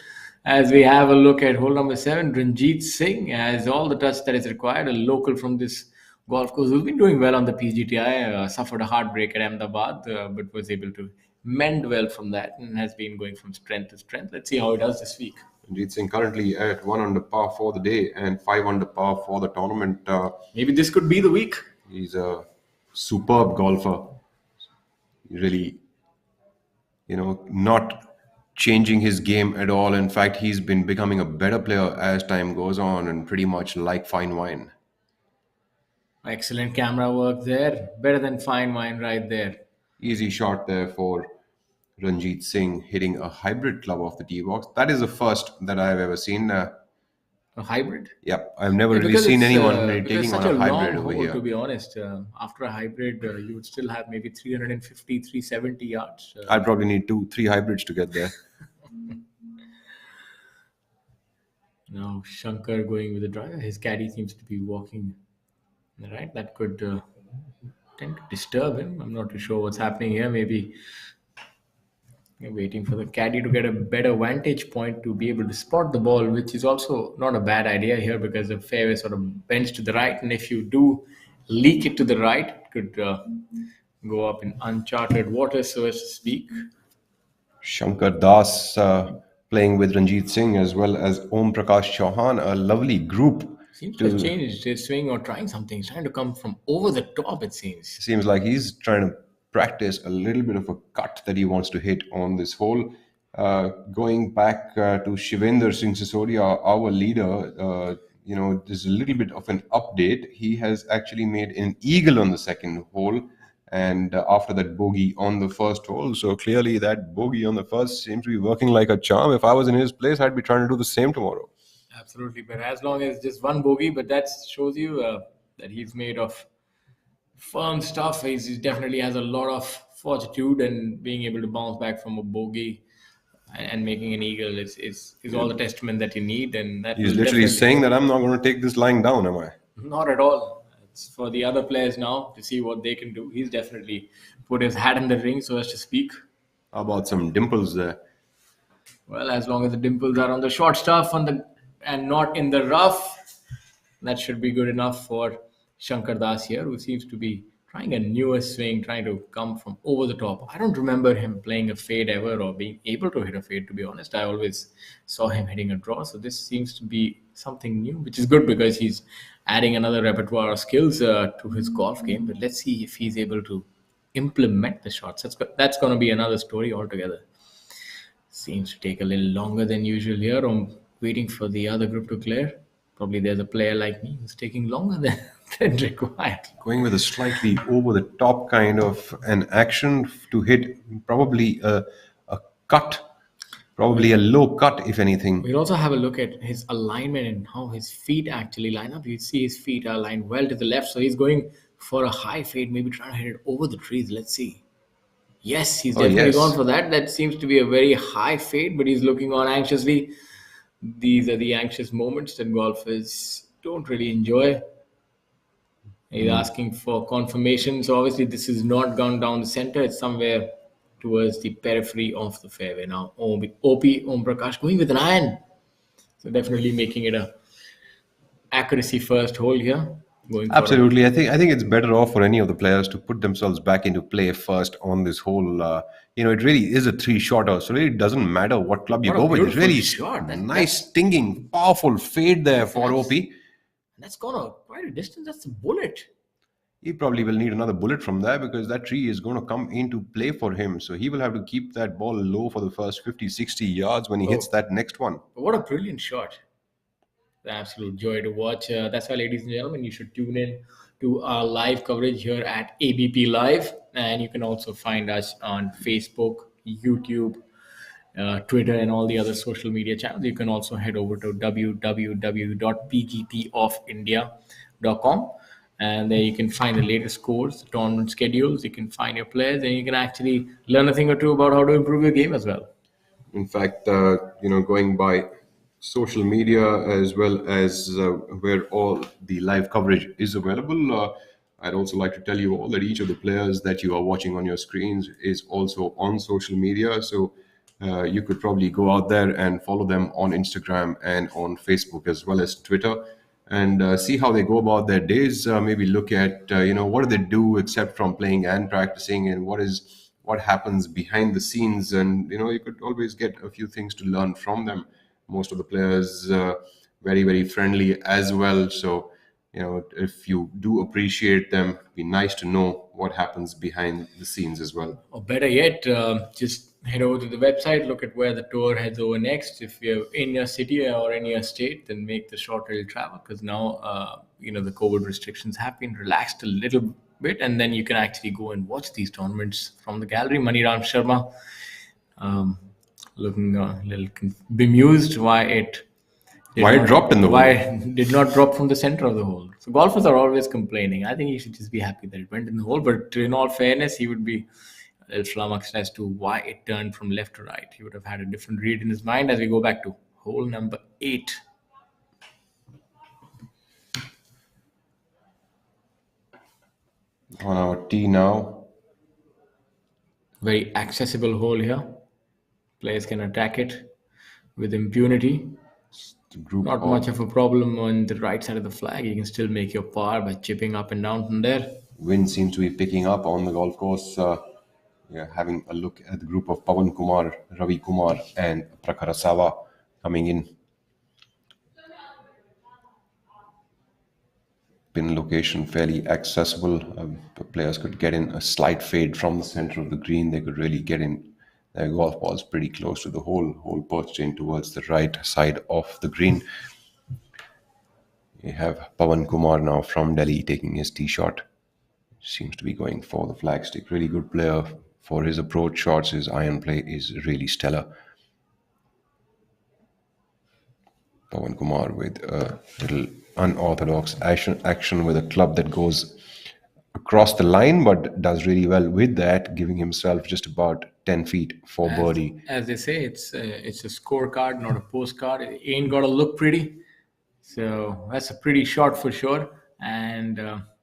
As we have a look at hole number 7, Ranjit Singh has all the touch that is required, a local from this golf course who's been doing well on the PGTI, suffered a heartbreak at Ahmedabad, but was able to mend well from that and has been going from strength to strength. Let's see how he does this week. Ranjit Singh currently at 1 under par for the day and 5 under par for the tournament. Maybe this could be the week. He's a superb golfer. Really, not changing his game at all. In fact, he's been becoming a better player as time goes on and pretty much like fine wine. Excellent camera work there. Better than fine wine right there. Easy shot there for Ranjit Singh, hitting a hybrid club off the tee box. That is the first that I've ever seen. A hybrid? Yep, I've never really seen anyone taking on a hybrid long over hole, here. to be honest. After a hybrid, you would still have maybe 350, 370 yards. I'd probably need 2-3 hybrids to get there. Now Shankar going with the driver. His caddy seems to be walking right. That could tend to disturb him. I'm not too sure what's happening here. Maybe you're waiting for the caddy to get a better vantage point to be able to spot the ball, which is also not a bad idea here because the fairway sort of bends to the right, and if you do leak it to the right, it could go up in uncharted waters, so as to speak. Shankar Das playing with Ranjit Singh as well as Om Prakash Chauhan, a lovely group. Seems to have changed his swing or trying something. He's trying to come from over the top, it seems. Seems like he's trying to practice a little bit of a cut that he wants to hit on this hole. Going back to Shivendra Singh Sisodia, our leader, there's a little bit of an update. He has actually made an eagle on the second hole, and after that bogey on the first hole. So clearly that bogey on the first seems to be working like a charm. If I was in his place, I'd be trying to do the same tomorrow. Absolutely, but as long as just one bogey, but that shows you that he's made of firm stuff. He definitely has a lot of fortitude, and being able to bounce back from a bogey and making an eagle is all the testament that you need. And that He's will literally definitely- saying that I'm not going to take this lying down, am I? Not at all. It's for the other players now to see what they can do. He's definitely put his hat in the ring, so as to speak. How about some dimples there? Well, as long as the dimples are on the short stuff and not in the rough, that should be good enough for Shankar Das here, who seems to be trying a newer swing, trying to come from over the top. I don't remember him playing a fade ever or being able to hit a fade, to be honest. I always saw him hitting a draw. So this seems to be something new, which is good because he's adding another repertoire of skills to his golf game. But let's see if he's able to implement the shots. That's going to be another story altogether. Seems to take a little longer than usual here. I'm waiting for the other group to clear. Probably there's a player like me who's taking longer than required. Going with a slightly over the top kind of an action to hit probably a cut, probably a low cut, if anything. We'll also have a look at his alignment and how his feet actually line up. You see his feet are aligned well to the left, so he's going for a high fade, maybe trying to hit it over the trees. Let's see. Yes, he's definitely yes. gone for that. That seems to be a very high fade, but he's looking on anxiously. These are the anxious moments that golfers don't really enjoy. He's asking for confirmation. So obviously this is not gone down the center. It's somewhere towards the periphery of the fairway. Now Om Prakash going with an iron. So definitely making it a accuracy first hole here. Going for Absolutely. I think it's better off for any of the players to put themselves back into play first on this whole. It really is a three-shotter, so it doesn't matter what club you What a go with. It's beautiful really shot. nice, stinging, powerful fade there for OP. That's gone quite a distance. That's a bullet. He probably will need another bullet from there because that tree is going to come into play for him. So he will have to keep that ball low for the first 50, 60 yards when he hits that next one. But what a brilliant shot. The absolute joy to watch. That's why, ladies and gentlemen, you should tune in to our live coverage here at ABP Live. And you can also find us on Facebook, YouTube, Twitter, and all the other social media channels. You can also head over to www.pgtofindia.com. And there you can find the latest scores, the tournament schedules. You can find your players, and you can actually learn a thing or two about how to improve your game as well. In fact, going by social media as well as where all the live coverage is available, I'd also like to tell you all that each of the players that you are watching on your screens is also on social media. So you could probably go out there and follow them on Instagram and on Facebook as well as Twitter, and see how they go about their days. Maybe look at what do they do except from playing and practicing, and what happens behind the scenes. And you could always get a few things to learn from them. Most of the players very, very friendly as well. So if you do appreciate them, it'd be nice to know what happens behind the scenes as well. Or better yet, just head over to the website, look at where the tour heads over next. If you're in your city or in your state, then make the short rail travel, because now the COVID restrictions have been relaxed a little bit, and then you can actually go and watch these tournaments from the gallery. Maniram Sharma looking a little bemused why it dropped in the hole. Why it did not drop from the center of the hole. So golfers are always complaining. I think he should just be happy that it went in the hole. But in all fairness, he would be a little flummoxed as to why it turned from left to right. He would have had a different read in his mind as we go back to hole number 8. On our tee now. Very accessible hole here. Players can attack it with impunity. Not much of a problem on the right side of the flag. You can still make your par by chipping up and down from there. Wind seems to be picking up on the golf course. We're having a look at the group of Pawan Kumar, Ravi Kumar, and Prakhar Sawa coming in. pin location fairly accessible. Players could get in a slight fade from the center of the green. They could really get in their golf balls pretty close to the hole perched in towards the right side of the green. We have Pawan Kumar now from Delhi taking his tee shot. Seems to be going for the flagstick. Really good player for his approach shots. His iron play is really stellar. Pawan Kumar with a little unorthodox action with a club that goes across the line, but does really well with that, giving himself just about 10 feet for birdie. As they say, it's a scorecard, not a postcard. It ain't got to look pretty. So that's a pretty shot for sure. And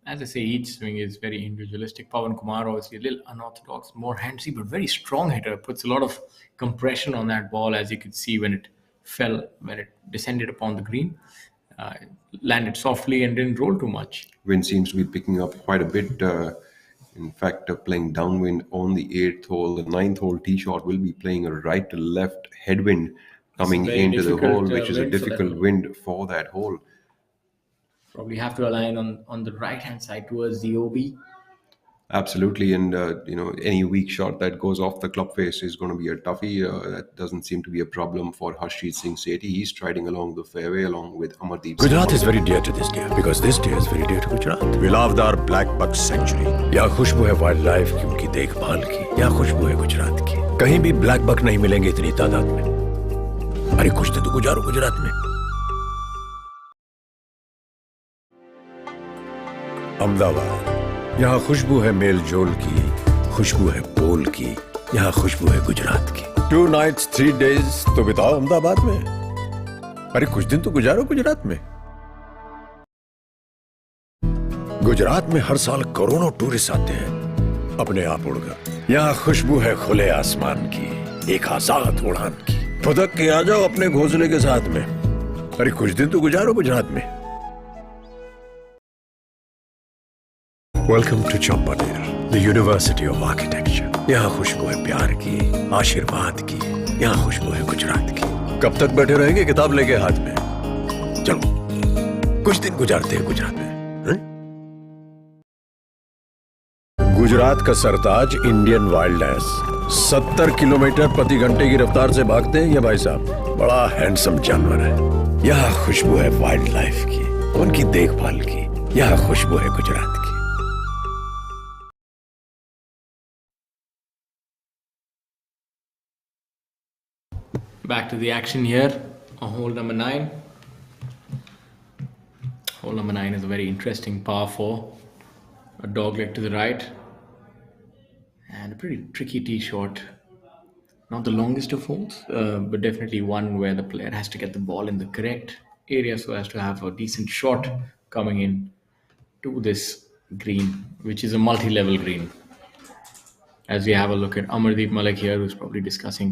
as I say, each swing is very individualistic. Pawan Kumar, obviously a little unorthodox, more handsy, but very strong hitter. Puts a lot of compression on that ball, as you could see when it descended upon the green. Landed softly and didn't roll too much. Wind seems to be picking up quite a bit. In fact, playing downwind on the 8th hole. The 9th hole tee shot will be playing a right to left headwind coming into the hole, which is a difficult wind for that hole. Probably have to align on the right hand side towards the OB. Absolutely, and any weak shot that goes off the club face is going to be a toughie. That doesn't seem to be a problem for Harshjeet Singh Sethi. He's striding along the fairway along with Amardeep. Gujarat is very dear to this day because this day is very dear to Gujarat. We love our black buck sanctuary. यहाँ खुशबू है wild life की, उनकी देखभाल की. यहाँ खुशबू है गुजरात की. कहीं भी ब्लैक बक नहीं मिलेंगे इतनी तादाद में. अरे कुछ दिन तो गुजारो गुजरात में. अहमदाबाद, यहाँ खुशबू है मेल जोल की, खुशबू है बोल की, यहाँ खुशबू है गुजरात की. 2 nights 3 days तो बिताओ अहमदाबाद में. अरे कुछ दिन तो गुजारो गुजरात में. गुजरात में हर साल करोड़ों टूरिस्ट आते हैं अपने आप उड़कर. यहाँ खुशबू है खुले आसमान की, एक आजाद उड़ान की. फुदक के आ जाओ अपने घोंसले के साथ में. अरे कुछ दिन तो गुजारो गुजरात में. Welcome to Champaner, the University of Architecture. यहाँ खुशबू है प्यार की, आशीर्वाद की. यहाँ खुशबू है गुजरात की. कब तक बैठे रहेंगे किताब लेके हाथ में? चलो कुछ दिन गुजारते हैं गुजरात में. गुजरात का सरताज इंडियन वाइल्डनेस. 70 किलोमीटर प्रति घंटे की रफ्तार से भागते हैं ये भाई साहब. बड़ा हैंडसम जानवर है. यहाँ खुशबू है वाइल्ड लाइफ की, उनकी देखभाल की. यहाँ खुशबू है गुजरात की. Back to the action here on hole number 9. Hole number 9 is a very interesting par 4. A dogleg to the right. And a pretty tricky tee shot. Not the longest of holes, but definitely one where the player has to get the ball in the correct area so as to have a decent shot coming in to this green, which is a multi-level green. As we have a look at Amardeep Malik here, who's probably discussing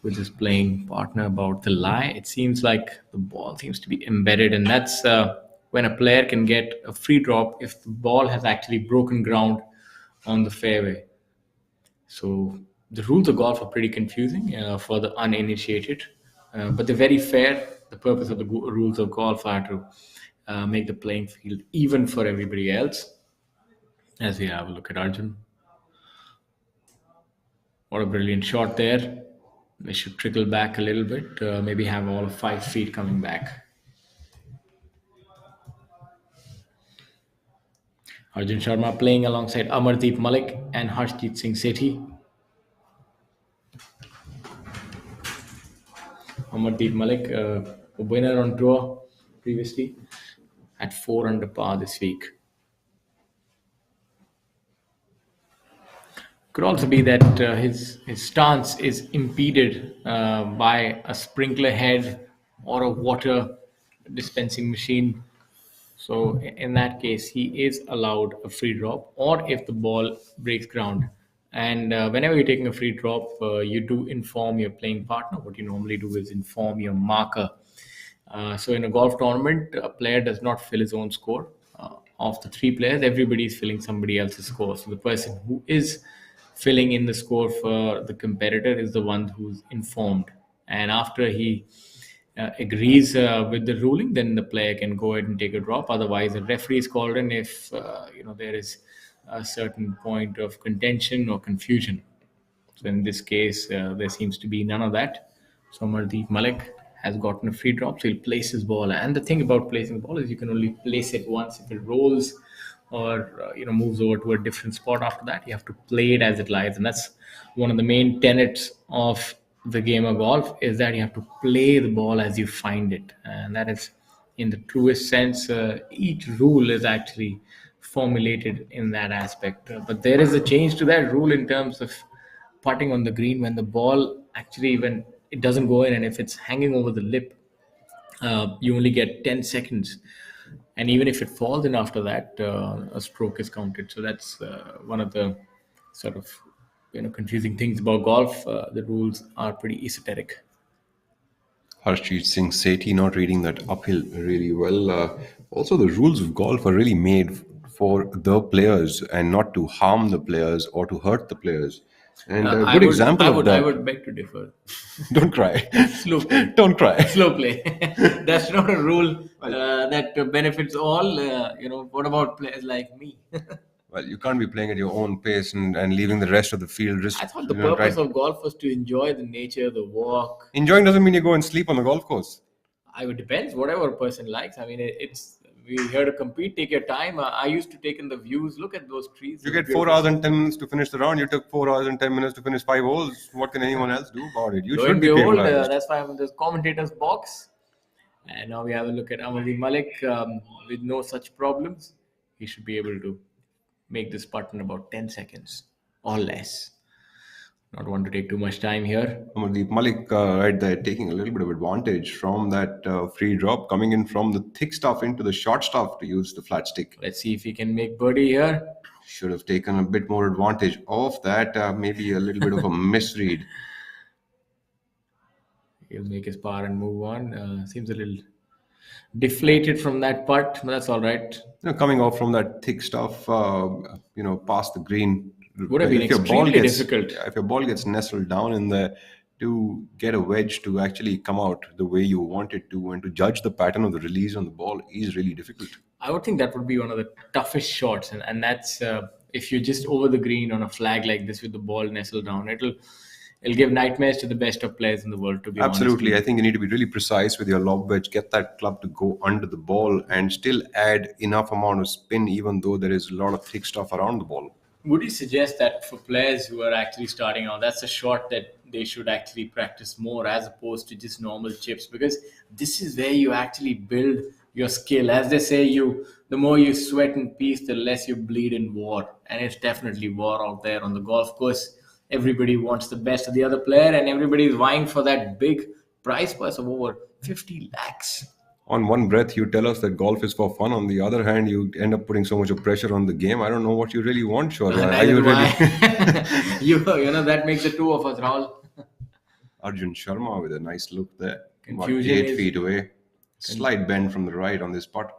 with his playing partner about the lie. It seems like the ball seems to be embedded, and that's when a player can get a free drop if the ball has actually broken ground on the fairway. So the rules of golf are pretty confusing for the uninitiated, but they're very fair. The purpose of the rules of golf are to make the playing field even for everybody else. As we have a look at Arjun. What a brilliant shot there. They should trickle back a little bit, maybe have all 5 feet coming back. Arjun Sharma playing alongside Amardeep Malik and Harshjeet Singh Sethi. Amardeep Malik, a winner on tour previously, at 4 under par this week. Could also be that his stance is impeded by a sprinkler head or a water dispensing machine. So in that case, he is allowed a free drop, or if the ball breaks ground. And whenever you're taking a free drop, you do inform your playing partner. What you normally do is inform your marker. So in a golf tournament, a player does not fill his own score. Of the 3 players, everybody is filling somebody else's score. So the person who is filling in the score for the competitor is the one who's informed. And after he agrees with the ruling, then the player can go ahead and take a drop. Otherwise, a referee is called in if there is a certain point of contention or confusion. So in this case, there seems to be none of that. So Amardeep Malik has gotten a free drop, so he'll place his ball. And the thing about placing the ball is you can only place it once. If it rolls or moves over to a different spot after that, you have to play it as it lies. And that's one of the main tenets of the game of golf, is that you have to play the ball as you find it. And that is, in the truest sense, each rule is actually formulated in that aspect. But there is a change to that rule in terms of putting on the green when the ball actually, when it doesn't go in, and if it's hanging over the lip, you only get 10 seconds. And even if it falls in after that, a stroke is counted. So that's one of the sort of confusing things about golf. The rules are pretty esoteric. Harshjeet Singh Sethi not reading that uphill really well. Also, the rules of golf are really made for the players and not to harm the players or to hurt the players. And a good example of that. I would beg to differ. Don't cry. Slow play. Don't cry. Slow play. That's not a rule that benefits all. What about players like me? Well, you can't be playing at your own pace and leaving the rest of the field. I thought the purpose of golf was to enjoy the nature, the walk. Enjoying doesn't mean you go and sleep on the golf course. It depends, whatever a person likes. I mean, we're here to compete. Take your time. I used to take in the views. Look at those trees. You get 4 hours and 10 minutes to finish the round. You took 4 hours and 10 minutes to finish 5 holes. What can anyone else do about it? You should be old. penalized. That's why I'm in this commentator's box. And now we have a look at Amardeep Malik with no such problems. He should be able to make this putt in about 10 seconds or less. Not want to take too much time here. Amardeep Malik right there taking a little bit of advantage from that free drop, coming in from the thick stuff into the short stuff to use the flat stick. Let's see if he can make birdie here. Should have taken a bit more advantage of that. Maybe a little bit of a misread. He'll make his par and move on. Seems a little deflated from that putt, but that's all right. Coming off from that thick stuff, past the green. Would have been extremely difficult. If your ball gets nestled down in there, to get a wedge to actually come out the way you want it to, and to judge the pattern of the release on the ball is really difficult. I would think that would be one of the toughest shots, and that's if you're just over the green on a flag like this with the ball nestled down, it'll give nightmares to the best of players in the world, to be Absolutely. honest. I think you need to be really precise with your lob wedge, get that club to go under the ball and still add enough amount of spin, even though there is a lot of thick stuff around the ball. Would you suggest that for players who are actually starting out, that's a shot that they should actually practice more as opposed to just normal chips? Because this is where you actually build your skill. As they say, the more you sweat in peace, the less you bleed in war. And it's definitely war out there on the golf course. Everybody wants the best of the other player, and everybody is vying for that big prize purse of over 50 lakhs. On one breath, you tell us that golf is for fun. On the other hand, you end up putting so much of pressure on the game. I don't know what you really want, Shaurya. Are you really? That makes the two of us, Rahul. Arjun Sharma with a nice look there. Confusion about 8 is- feet away. Slight bend from the right on this putt.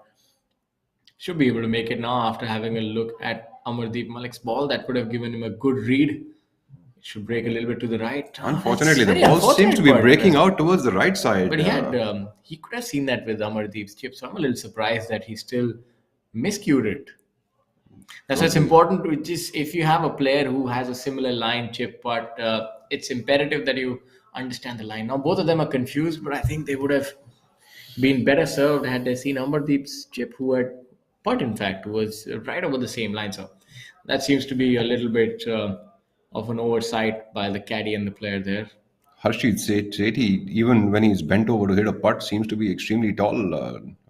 Should be able to make it now after having a look at Amardeep Malik's ball. That would have given him a good read. It should break a little bit to the right. Unfortunately, That's the very ball seems unfortunate to be for breaking him. out towards the right side. But he could have seen that with Amardeep's chip. So I'm a little surprised that he still miscued it. That's why it's important to just, if you have a player who has a similar line chip, but it's imperative that you understand the line. Now, both of them are confused, but I think they would have been better served had they seen Amardeep's chip, who had putt, in fact, was right over the same line. So that seems to be a little bit of an oversight by the caddy and the player there. Harshjeet Sethi, even when he's bent over to hit a putt, seems to be extremely tall.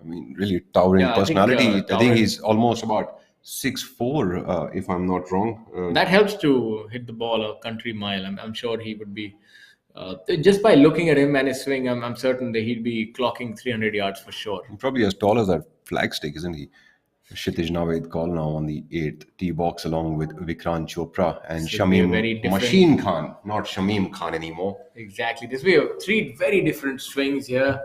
Really towering Yeah, I think, personality. I think towering. he's almost about 6'4", if I'm not wrong. That helps to hit the ball a country mile. I'm sure he would be, just by looking at him and his swing, I'm certain that he'd be clocking 300 yards for sure. Probably as tall as that flagstick, isn't he? Kshitij Naved call now on the 8th tee box along with Vikrant Chopra and Should be a Shamim very different- Machine Khan, not Shamim Khan anymore. Exactly. This way of three very different swings here.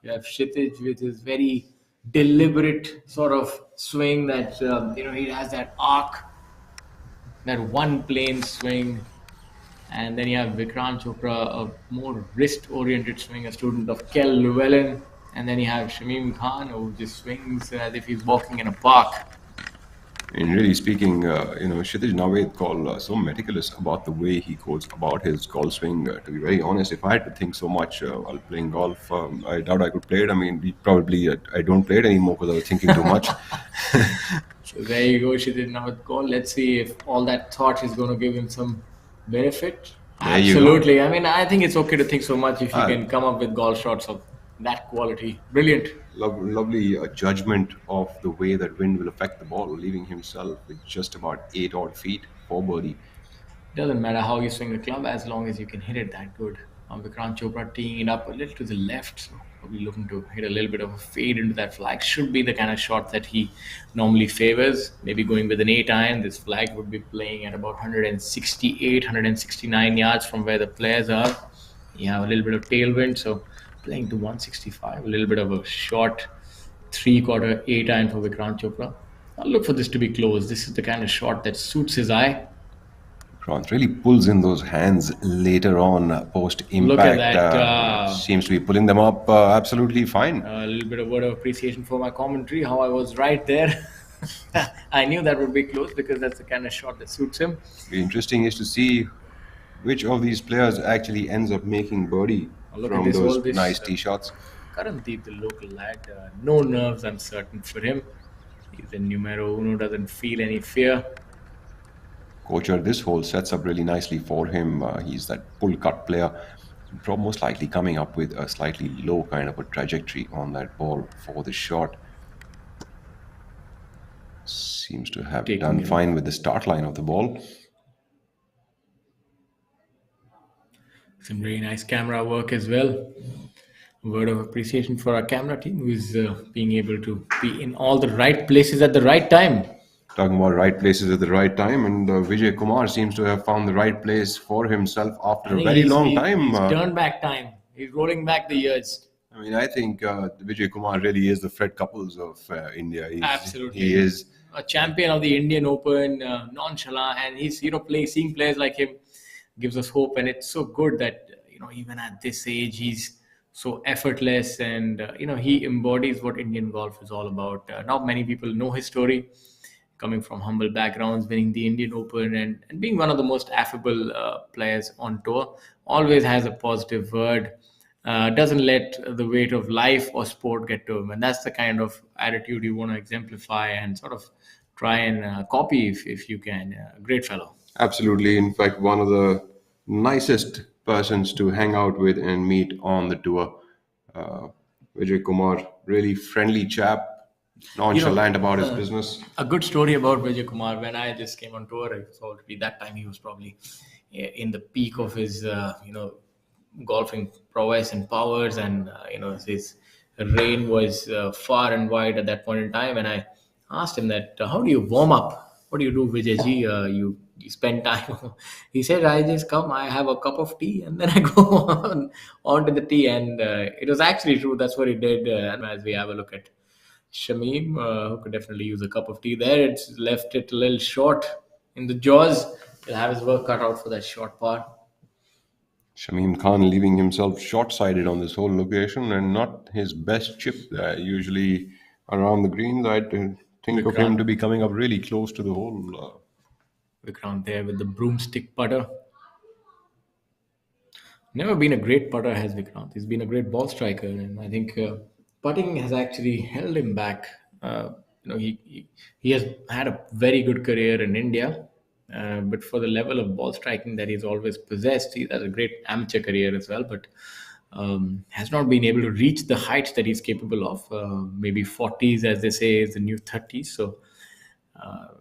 You have Kshitij with his very deliberate sort of swing that, he has that arc, that one plane swing. And then you have Vikrant Chopra, a more wrist-oriented swing, a student of Kel Llewellyn. And then you have Shamim Khan, who just swings as if he's walking in a park. And really speaking, Kshitij Naved called so meticulous about the way he goes about his golf swing. To be very honest, if I had to think so much while playing golf, I doubt I could play it. I mean, I don't play it anymore because I was thinking too much. So there you go, she did not call. Let's see if all that thought is going to give him some benefit. There you go. Absolutely. I mean, I think it's okay to think so much if you can come up with golf shots of that quality. Brilliant. Lovely judgment of the way that wind will affect the ball, leaving himself with just about 8 odd feet for birdie. Doesn't matter how you swing the club as long as you can hit it that good. Vikrant Chopra teeing it up a little to the left, so probably looking to hit a little bit of a fade into that flag. Should be the kind of shot that he normally favors. Maybe going with an 8 iron. This flag would be playing at about 168, 169 yards from where the players are. You have a little bit of tailwind, so playing to 165. A little bit of a short 3/4 8 iron for Vikrant Chopra. I'll look for this to be close. This is the kind of shot that suits his eye. Grant really pulls in those hands later on post impact. Look at that. Seems to be pulling them up absolutely fine. A little bit of word of appreciation for my commentary, how I was right there. I knew that would be close because that's the kind of shot that suits him. Be interesting is to see which of these players actually ends up making birdie Look at from this, those all this, nice tee shots. Karandeep, the local lad, no nerves, I'm certain for him. He's a numero uno, doesn't feel any fear. Kocher, this hole sets up really nicely for him. He's that pull cut player, most likely coming up with a slightly low kind of a trajectory on that ball for the shot. Seems to have done fine with the start line of the ball. Some really nice camera work as well. Word of appreciation for our camera team who is being able to be in all the right places at the right time. Talking about right places at the right time, and Vijay Kumar seems to have found the right place for himself after a very long time. He's turned back time. He's rolling back the years. I mean, I think Vijay Kumar really is the Fred Couples of India. Absolutely. He is a champion of the Indian Open, nonchalant, and he's, seeing players like him gives us hope. And it's so good that, even at this age, he's so effortless and, he embodies what Indian golf is all about. Not many people know his story. Coming from humble backgrounds, winning the Indian Open and being one of the most affable players on tour, always has a positive word, doesn't let the weight of life or sport get to him. And that's the kind of attitude you want to exemplify and sort of try and copy if you can. Great fellow. absolutely, in fact, one of the nicest persons to hang out with and meet on the tour. Vijay Kumar, really friendly chap. Nonchalant about his business. A good story about Vijay Kumar. When I just came on tour, it was already that time he was probably in the peak of his, golfing prowess and powers, and his reign was far and wide at that point in time. And I asked him that, how do you warm up? What do you do, Vijayji? You spend time. He said, I just come, I have a cup of tea, and then I go on to the tea. And it was actually true. That's what he did. As we have a look at Shamim, who could definitely use a cup of tea there. It's left it a little short in the jaws. He'll have his work cut out for that short part. Shamim Khan leaving himself short-sided on this whole location and not his best chip there. Usually around the greens, I'd think of him to be coming up really close to the hole. Vikrant there with the broomstick putter. Never been a great putter, has Vikrant. He's been a great ball striker, and I think putting has actually held him back. He has had a very good career in India, but for the level of ball striking that he's always possessed, he has a great amateur career as well, but has not been able to reach the heights that he's capable of. Maybe 40s, as they say, is the new 30s. So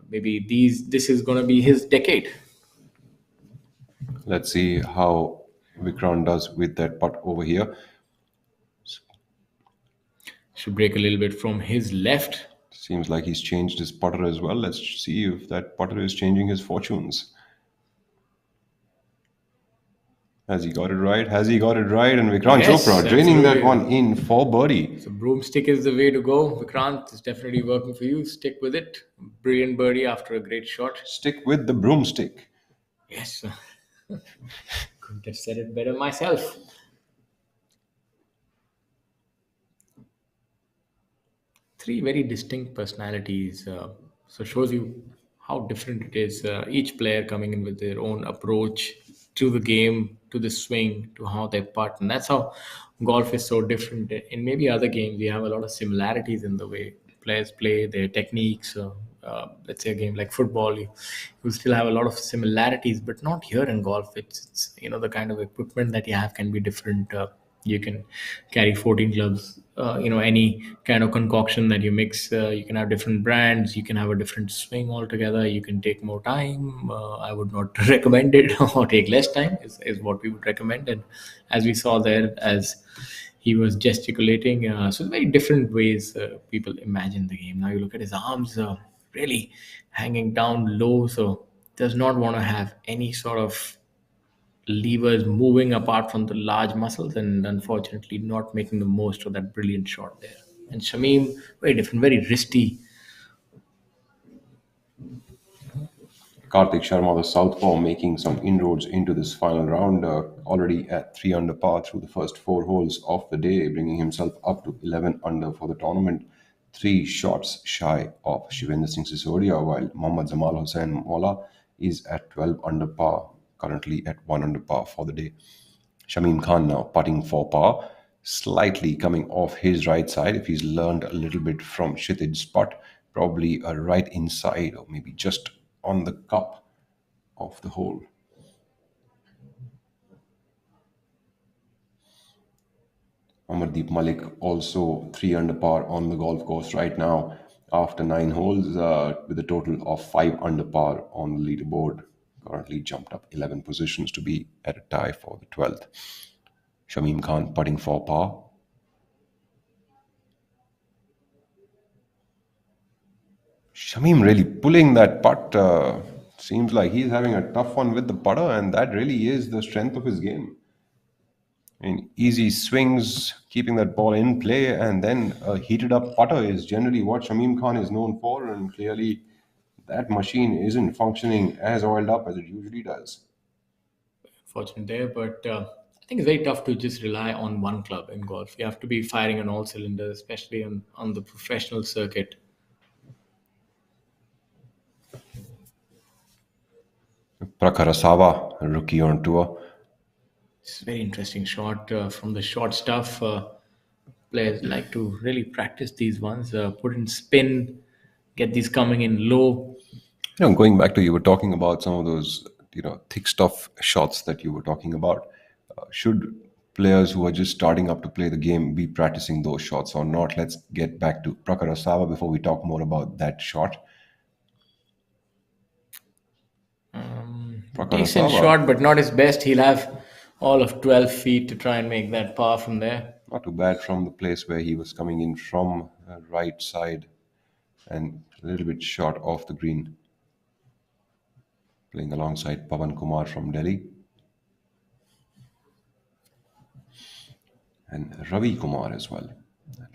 maybe this is going to be his decade. Let's see how Vikrant does with that putt over here. Should break a little bit from his left. Seems like he's changed his putter as well. Let's see if that putter is changing his fortunes. Has he got it right? Has he got it right? And Vikrant Chopra draining that one in for birdie. So broomstick is the way to go. Vikrant is definitely working for you. Stick with it. Brilliant birdie after a great shot. Stick with the broomstick. Yes. Couldn't have said it better myself. Three very distinct personalities. So shows you how different it is. Each player coming in with their own approach to the game, to the swing, to how they putt, and that's how golf is so different. In maybe other games, we have a lot of similarities in the way players play, their techniques. Let's say a game like football, you still have a lot of similarities, but not here in golf. It's the kind of equipment that you have can be different. You can carry 14 clubs, any kind of concoction that you mix. You can have different brands, you can have a different swing altogether, you can take more time. I would not recommend it, or take less time is what we would recommend. And as we saw there, as he was gesticulating, so very different ways people imagine the game. Now you look at his arms, really hanging down low, so does not want to have any sort of levers moving apart from the large muscles, and unfortunately not making the most of that brilliant shot there. And Shamim, very different, very wristy. Karthik Sharma, the southpaw, making some inroads into this final round, already at 3 under par through the first 4 holes of the day, bringing himself up to 11 under for the tournament, 3 shots shy of Shivendra Singh Sisodia, while Mohammad Zamal Hussain Mola is at 12 under par, currently at 1 under par for the day. Shamim Khan now putting for par, slightly coming off his right side. If he's learned a little bit from Kshitij's putt, probably a right inside or maybe just on the cup of the hole. Amardeep Malik also 3 under par on the golf course right now after 9 holes, with a total of 5 under par on the leaderboard. Currently jumped up 11 positions to be at a tie for the 12th. Shamim Khan putting for par. Shamim really pulling that putt. Seems like he's having a tough one with the putter, and that really is the strength of his game. In easy swings, keeping that ball in play, and then a heated up putter is generally what Shamim Khan is known for, and clearly that machine isn't functioning as oiled up as it usually does. Fortunate there, but I think it's very tough to just rely on one club in golf. You have to be firing on all cylinders, especially on the professional circuit. Prakhar Asawa, rookie on tour. It's a very interesting shot from the short stuff. Players like to really practice these ones, put in spin, get these coming in low. Going back to you were talking about some of those, thick stuff shots that you were talking about. Should players who are just starting up to play the game be practicing those shots or not? Let's get back to Prakhar Asawa before we talk more about that shot. Prakhar Decent Asawa, shot, but not his best. He'll have all of 12 feet to try and make that par from there. not too bad from the place where he was coming in from, right side, and a little bit short off the green. Playing alongside Pavan Kumar from Delhi. And Ravi Kumar as well.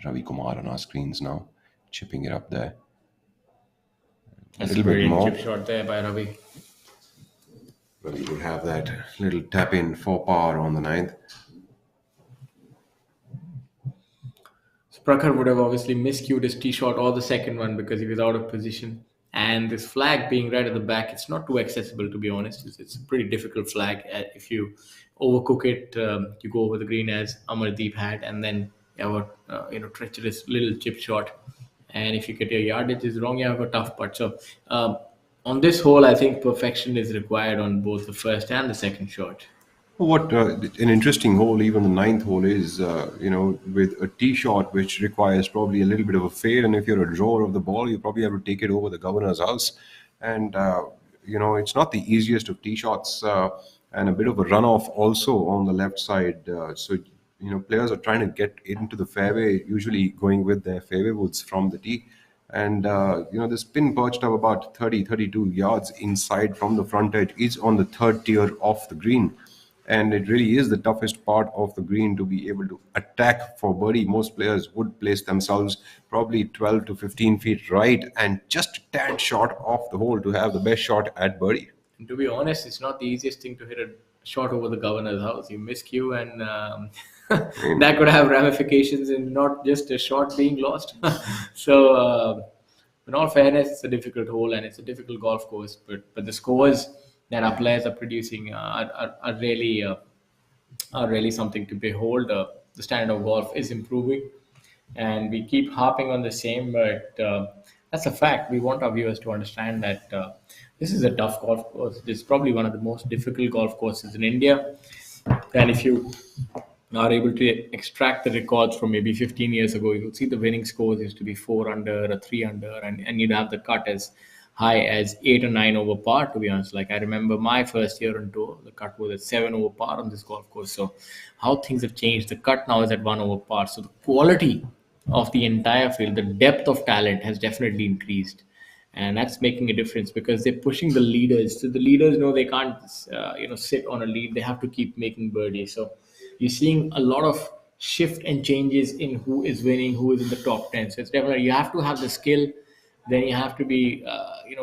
Ravi Kumar on our screens now, chipping it up there. A That's little bit brilliant more. chip shot there by Ravi. Ravi would have that little tap in for par on the 9th. So Prakhar would have obviously miscued his tee shot or the second one because he was out of position. And this flag being right at the back, it's not too accessible, to be honest. It's a pretty difficult flag. If you overcook it, you go over the green as Amardeep had, and then you have a treacherous little chip shot. And if you get your yardage is wrong, you have a tough putt. So on this hole, I think perfection is required on both the first and the second shot. What an interesting hole, even the 9th hole is, with a tee shot which requires probably a little bit of a fade. And if you're a drawer of the ball, you probably have to take it over the governor's house. And, it's not the easiest of tee shots, and a bit of a runoff also on the left side. So, players are trying to get into the fairway, usually going with their fairway woods from the tee. And, the spin perched up about 30, 32 yards inside from the front edge is on the 3rd tier of the green. And it really is the toughest part of the green to be able to attack for birdie. Most players would place themselves probably 12 to 15 feet right and just a tad short off the hole to have the best shot at birdie. And to be honest, it's not the easiest thing to hit a shot over the governor's house. You miscue, and that could have ramifications in not just a shot being lost. So, in all fairness, it's a difficult hole and it's a difficult golf course. But the scores that our players are producing are really something to behold. The standard of golf is improving, and we keep harping on the same, but that's a fact. We want our viewers to understand that this is a tough golf course. This is probably one of the most difficult golf courses in India, and if you are able to extract the records from maybe 15 years ago, you'll see the winning scores used to be 4 under or 3 under, and you'd have the cut as high as 8 or 9 over par, to be honest. Like, I remember my first year on tour, the cut was at 7 over par on this golf course. So how things have changed. The cut now is at 1 over par. So the quality of the entire field, the depth of talent has definitely increased. And that's making a difference because they're pushing the leaders. So the leaders know they can't, sit on a lead. They have to keep making birdies. So you're seeing a lot of shift and changes in who is winning, who is in the top 10. So it's definitely, you have to have the skill, then you have to be,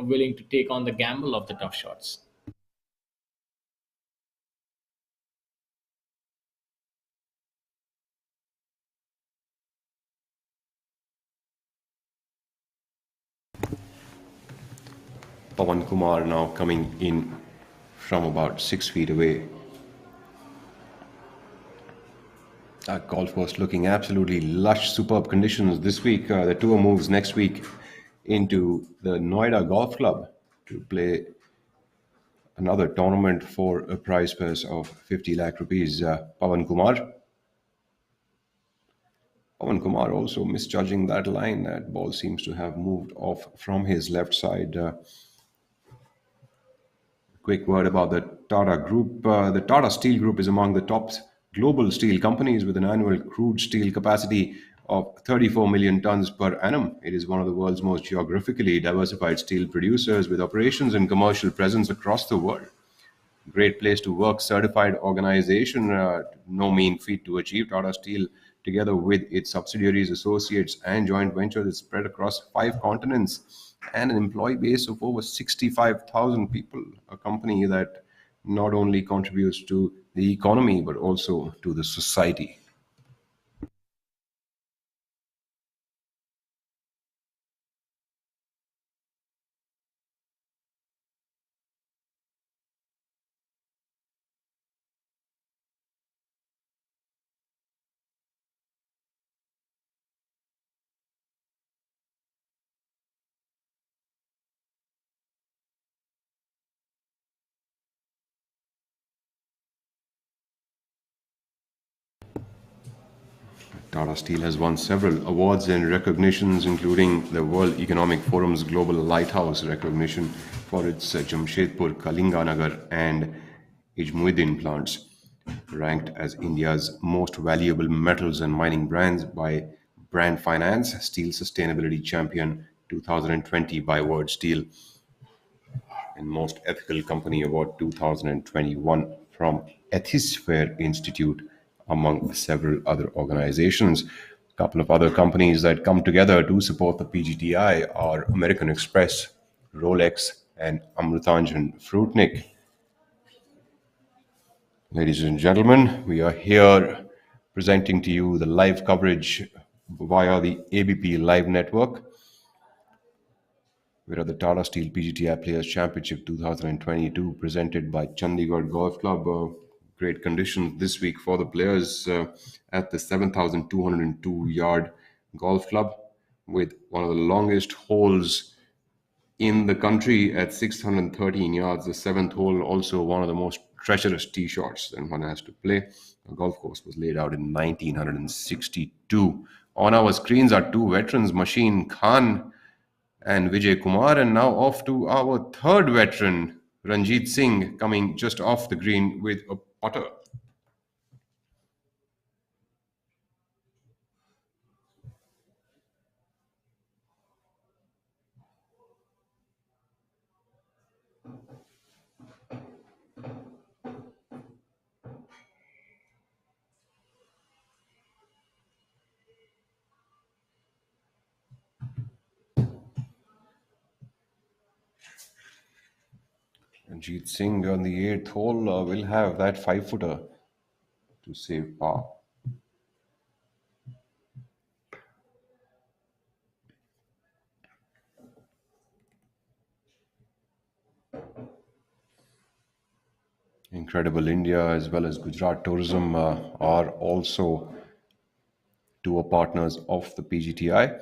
willing to take on the gamble of the tough shots. Pawan Kumar now coming in from about 6 feet away. That golf course looking absolutely lush, superb conditions this week. The tour moves next week into the Noida Golf Club to play another tournament for a prize purse of 50 lakh rupees. Pawan Kumar also misjudging that line. That ball seems to have moved off from his left side. Quick word about the Tata Group. The Tata Steel Group is among the top global steel companies with an annual crude steel capacity of 34 million tons per annum. It is one of the world's most geographically diversified steel producers with operations and commercial presence across the world. Great place to work, certified organization, no mean feat to achieve. Tata Steel, together with its subsidiaries, associates, and joint ventures, is spread across 5 continents and an employee base of over 65,000 people. A company that not only contributes to the economy but also to the society. Tata Steel has won several awards and recognitions, including the World Economic Forum's Global Lighthouse recognition for its Jamshedpur, Kalinganagar, and Ijmuidin plants, ranked as India's most valuable metals and mining brands by Brand Finance, Steel Sustainability Champion 2020 by World Steel, and Most Ethical Company Award 2021 from Ethisphere Institute, among several other organizations. A couple of other companies that come together to support the PGTI are American Express, Rolex, and Amrutanjan Fruitnik. Ladies and gentlemen, we are here presenting to you the live coverage via the ABP Live Network. We're at the Tata Steel PGTI Players Championship 2022 presented by Chandigarh Golf Club. Great conditions this week for the players at the 7,202 yard golf club with one of the longest holes in the country at 613 yards. The seventh hole, also one of the most treacherous tee shots that one has to play. The golf course was laid out in 1962. On our screens are two veterans, Machine Khan and Vijay Kumar, and now off to our third veteran, Ranjit Singh, coming just off the green with a putter. Jeet Singh on the eighth hole will have that 5-footer to save par. Incredible India as well as Gujarat Tourism are also tour partners of the PGTI.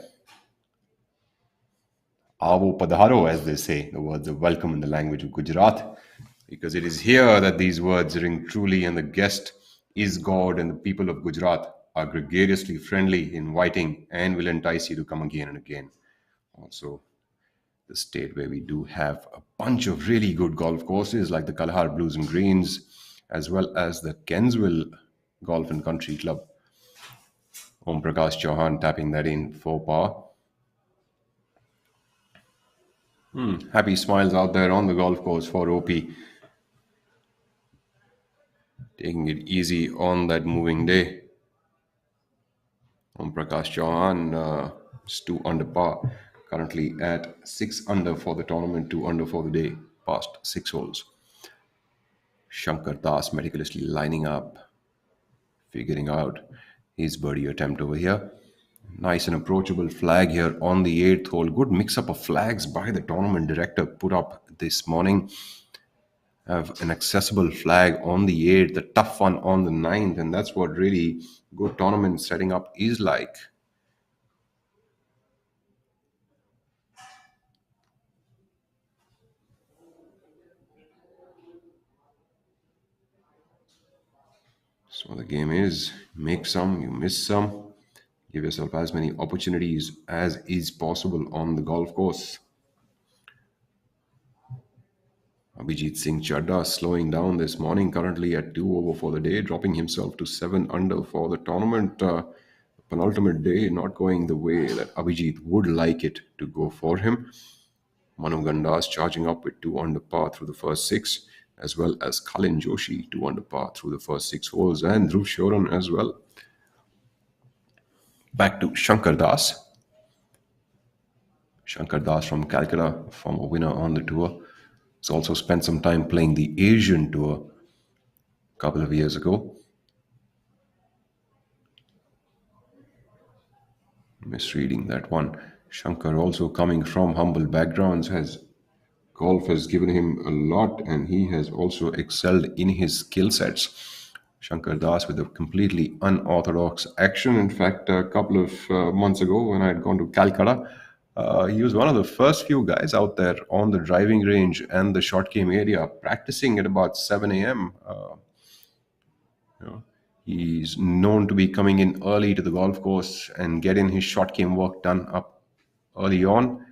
Avo Padharo, as they say, the words of welcome in the language of Gujarat, because it is here that these words ring truly, and the guest is God, and the people of Gujarat are gregariously friendly, inviting, and will entice you to come again and again. Also, the state where we do have a bunch of really good golf courses like the Kalahar Blues and Greens, as well as the Kensville Golf and Country Club. Om Prakash Chauhan tapping that in for par. Happy smiles out there on the golf course for OP. Taking it easy on that moving day. Om Prakash Chauhan is 2 under par. Currently at 6 under for the tournament, 2 under for the day, past 6 holes. Shankar Das meticulously lining up, figuring out his birdie attempt over here. Nice and approachable flag here on the 8th hole. Good mix-up of flags by the tournament director put up this morning. Have an accessible flag on the 8th, a tough one on the 9th, and that's what really good tournament setting up is like. So the game is make some, you miss some. Give yourself as many opportunities as is possible on the golf course. Abhijit Singh Chadda slowing down this morning, currently at 2 over for the day, dropping himself to 7 under for the tournament. Penultimate day, not going the way that Abhijit would like it to go for him. Manu Gandas charging up with 2 under par through the first 6, as well as Kalin Joshi 2 under par through the first 6 holes, and Dhruv Shoran as well. Back to Shankar Das. Shankar Das from Calcutta, former winner on the tour. He's also spent some time playing the Asian Tour a couple of years ago. Misreading that one. Shankar also coming from humble backgrounds, golf has given him a lot, and he has also excelled in his skill sets. Shankar Das with a completely unorthodox action. In fact, a couple of months ago when I had gone to Calcutta, he was one of the first few guys out there on the driving range and the short game area practicing at about 7 a.m. He's known to be coming in early to the golf course and getting his short game work done up early on.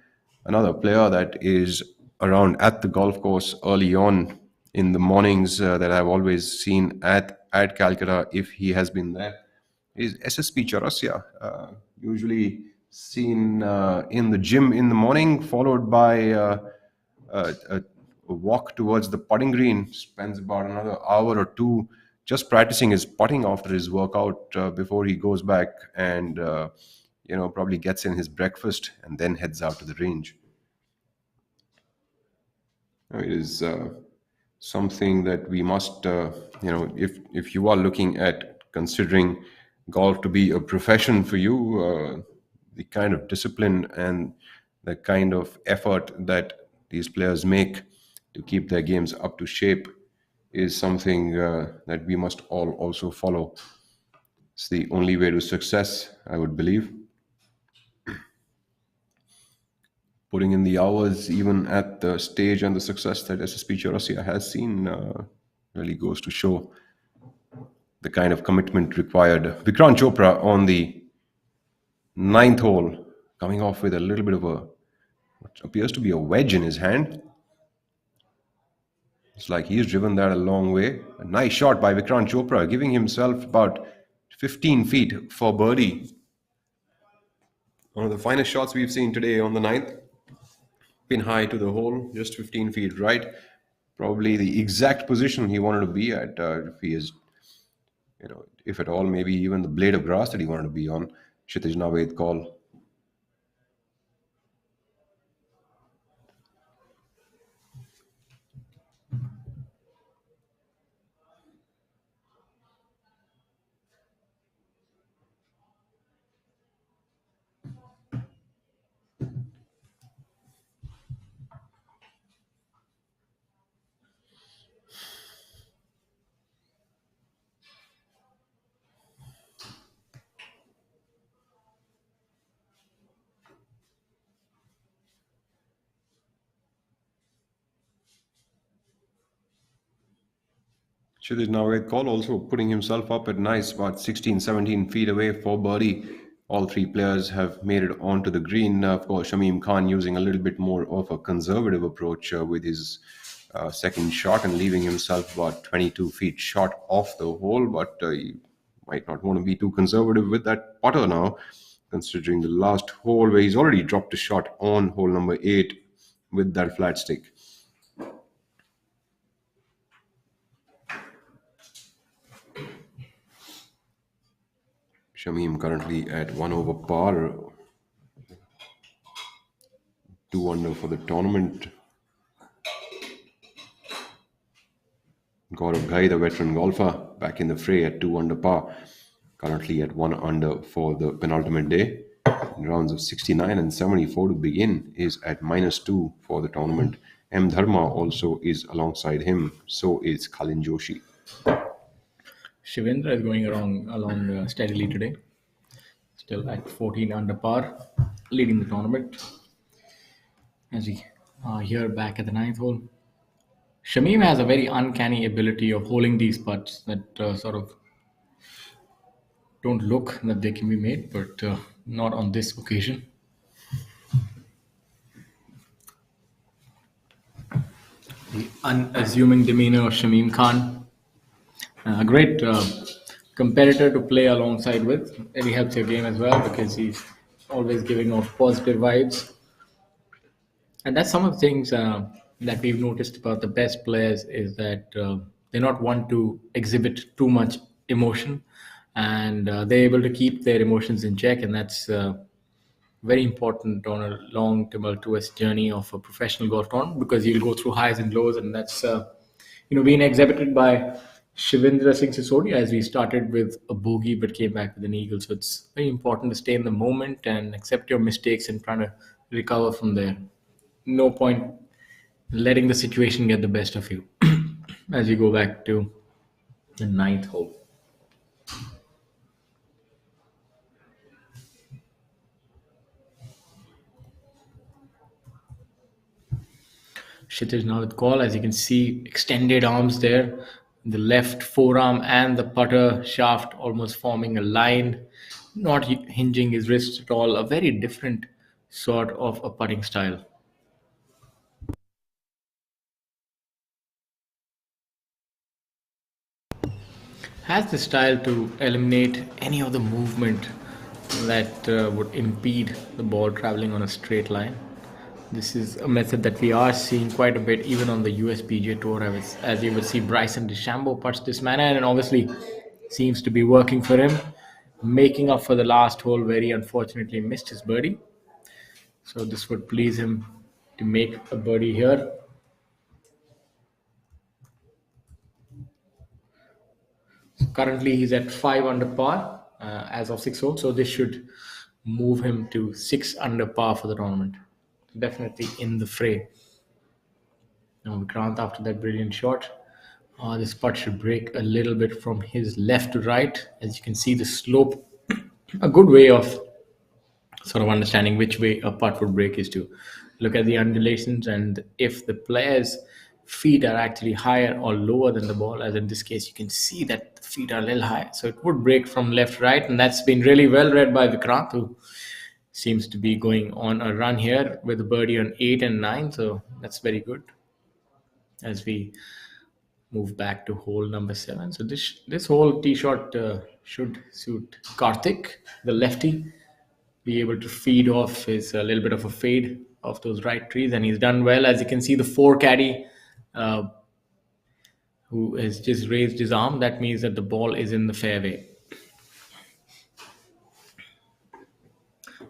Another player that is around at the golf course early on in the mornings that I've always seen at Calcutta, if he has been there, is SSP Chaurasia. Usually seen in the gym in the morning, followed by a walk towards the putting green. Spends about another hour or two just practicing his putting after his workout before he goes back and probably gets in his breakfast and then heads out to the range. It is something that we must, if you are looking at considering golf to be a profession for you, the kind of discipline and the kind of effort that these players make to keep their games up to shape is something that we must all also follow. It's the only way to success, I would believe. Putting in the hours, even at the stage and the success that SSP Chaurasia has seen, really goes to show the kind of commitment required. Vikrant Chopra on the 9th hole, coming off with a little bit of what appears to be a wedge in his hand. It's like he's driven that a long way. A nice shot by Vikrant Chopra, giving himself about 15 feet for birdie. One of the finest shots we've seen today on the 9th. Pin high to the hole, just 15 feet right. Probably the exact position he wanted to be at if he is, if at all, maybe even the blade of grass that he wanted to be on. Kshitij Naved call. Kshitij Naved call also putting himself up at nice, about 16, 17 feet away for birdie. All three players have made it onto the green. Of course, Shamim Khan using a little bit more of a conservative approach with his second shot and leaving himself about 22 feet short off the hole, but he might not want to be too conservative with that putter now, considering the last hole where he's already dropped a shot on hole number 8 with that flat stick. Shamim currently at 1 over par, 2 under for the tournament. Gaurav Ghai, the veteran golfer, back in the fray at 2 under par, currently at 1 under for the penultimate day. In rounds of 69 and 74 to begin, is at -2 for the tournament. M. Dharma also is alongside him, so is Kalin Joshi. Shivendra is going along steadily today. Still at 14 under par, leading the tournament. As we are here back at the ninth hole. Shamim has a very uncanny ability of holding these putts that sort of don't look that they can be made, but not on this occasion. The unassuming demeanor of Shamim Khan. A great competitor to play alongside with. It helps your game as well because he's always giving off positive vibes. And that's some of the things that we've noticed about the best players is that they're not one to exhibit too much emotion, and they're able to keep their emotions in check, and that's very important on a long, tumultuous journey of a professional golf tournament because you'll go through highs and lows, and that's being exhibited by Shivendra Singh Sisodia as we started with a bogey but came back with an eagle. So it's very important to stay in the moment and accept your mistakes and trying to recover from there. No point letting the situation get the best of you as you go back to the ninth hole. Kshitij now with call, as you can see, extended arms there. The left forearm and the putter shaft almost forming a line, not hinging his wrists at all. A very different sort of a putting style. Has the style to eliminate any of the movement that would impede the ball traveling on a straight line. This is a method that we are seeing quite a bit even on the US PGA Tour, as you would see Bryson DeChambeau putts this manner, and obviously seems to be working for him, making up for the last hole where he unfortunately missed his birdie. So this would please him to make a birdie here. So currently he's at 5 under par as of 6 holes, so this should move him to 6 under par for the tournament. Definitely in the fray. Now Vikrant, after that brilliant shot, this putt should break a little bit from his left to right. As you can see, the slope, a good way of sort of understanding which way a putt would break is to look at the undulations, and if the player's feet are actually higher or lower than the ball, as in this case you can see that the feet are a little high, so it would break from left to right, and that's been really well read by Vikrant, who seems to be going on a run here with a birdie on 8 and 9, so that's very good as we move back to hole number 7. So this whole tee shot should suit Karthik, the lefty, be able to feed off his a little bit of a fade of those right trees, and he's done well. As you can see, the 4 caddy who has just raised his arm, that means that the ball is in the fairway.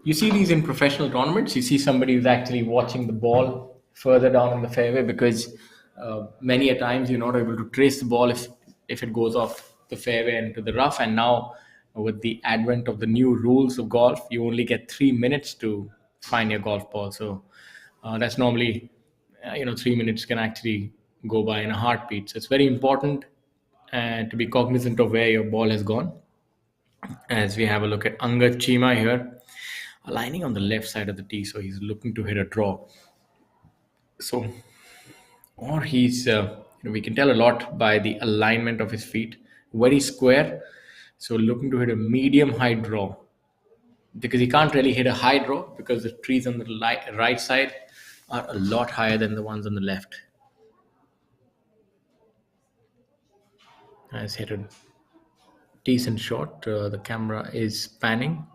You see these in professional tournaments. You see somebody who's actually watching the ball further down in the fairway because many a times you're not able to trace the ball if it goes off the fairway into the rough. And now with the advent of the new rules of golf, you only get 3 minutes to find your golf ball. So that's normally, 3 minutes can actually go by in a heartbeat. So it's very important to be cognizant of where your ball has gone. As we have a look at Angad Chima here, aligning on the left side of the tee, so he's looking to hit a draw. So, or he's we can tell a lot by the alignment of his feet. Very square. So looking to hit a medium high draw, because he can't really hit a high draw because the trees on the right side are a lot higher than the ones on the left. Has hit a decent shot. The camera is panning.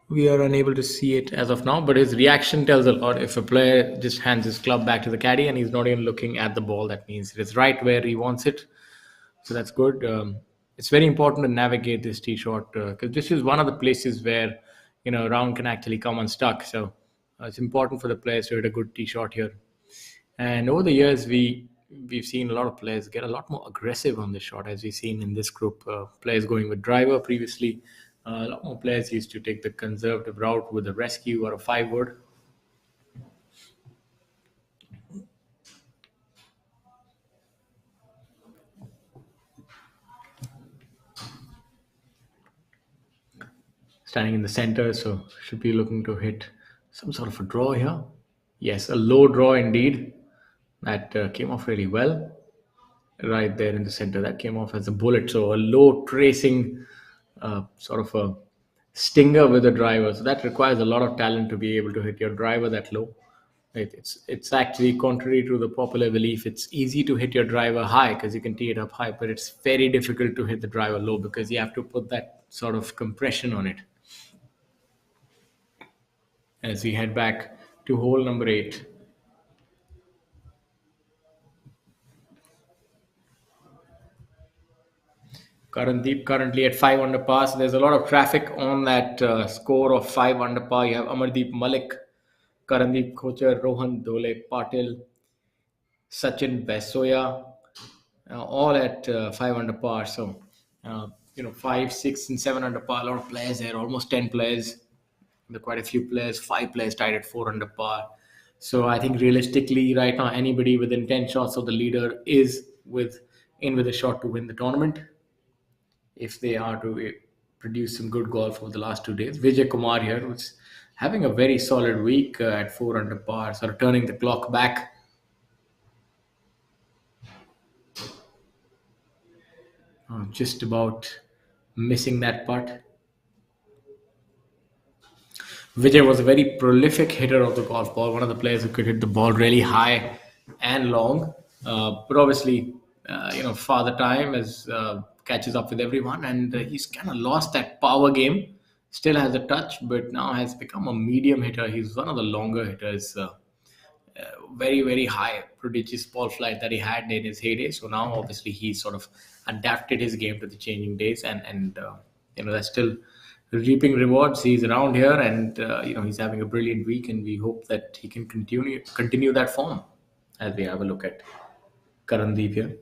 We are unable to see it as of now, but his reaction tells a lot. If a player just hands his club back to the caddy and he's not even looking at the ball, that means it is right where he wants it. So that's good. It's very important to navigate this tee shot, because this is one of the places where a round can actually come unstuck. So it's important for the players to hit a good tee shot here. And over the years, we've seen a lot of players get a lot more aggressive on this shot, as we've seen in this group. Players going with driver previously. A lot more players used to take the conservative route with a rescue or a 5-wood. Standing in the center, so should be looking to hit some sort of a draw here. Yes, a low draw indeed. That came off really well. Right there in the center, that came off as a bullet. So a low tracing sort of a stinger with a driver. So that requires a lot of talent to be able to hit your driver that low. It's actually contrary to the popular belief. It's easy to hit your driver high because you can tee it up high, but it's very difficult to hit the driver low because you have to put that sort of compression on it. As we head back to hole number 8. Karandeep currently at 5 under par. So there's a lot of traffic on that score of 5 under par. You have Amardeep Malik, Karandeep Kochar, Rohan Dole Patil, Sachin Basoya, all at 5 under par. So, 5, 6, and 7 under par. A lot of players there, almost 10 players. There are quite a few players, 5 players tied at 4 under par. So I think realistically, right now, anybody within 10 shots of the leader is with a shot to win the tournament, if they are to produce some good golf over the last 2 days. Vijay Kumar here was having a very solid week at 4 under par, sort of turning the clock back. Just about missing that putt. Vijay was a very prolific hitter of the golf ball, one of the players who could hit the ball really high and long. But obviously, Father Time as catches up with everyone, and he's kind of lost that power game. Still has a touch, but now has become a medium hitter. He's one of the longer hitters. Very, very high, prodigious ball flight that he had in his heyday. So now, obviously, he's sort of adapted his game to the changing days, and that's still reaping rewards. He's around here, and he's having a brilliant week, and we hope that he can continue that form. As we have a look at Karandeep here.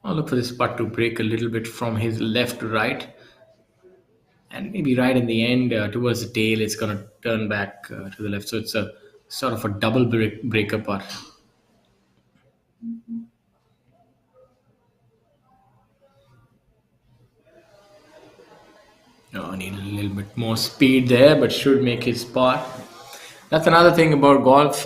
I'll look for this putt to break a little bit from his left to right. And maybe right in the end, towards the tail, it's going to turn back to the left. So it's a sort of a double breaker putt. I need a little bit more speed there, but should make his par. That's another thing about golf.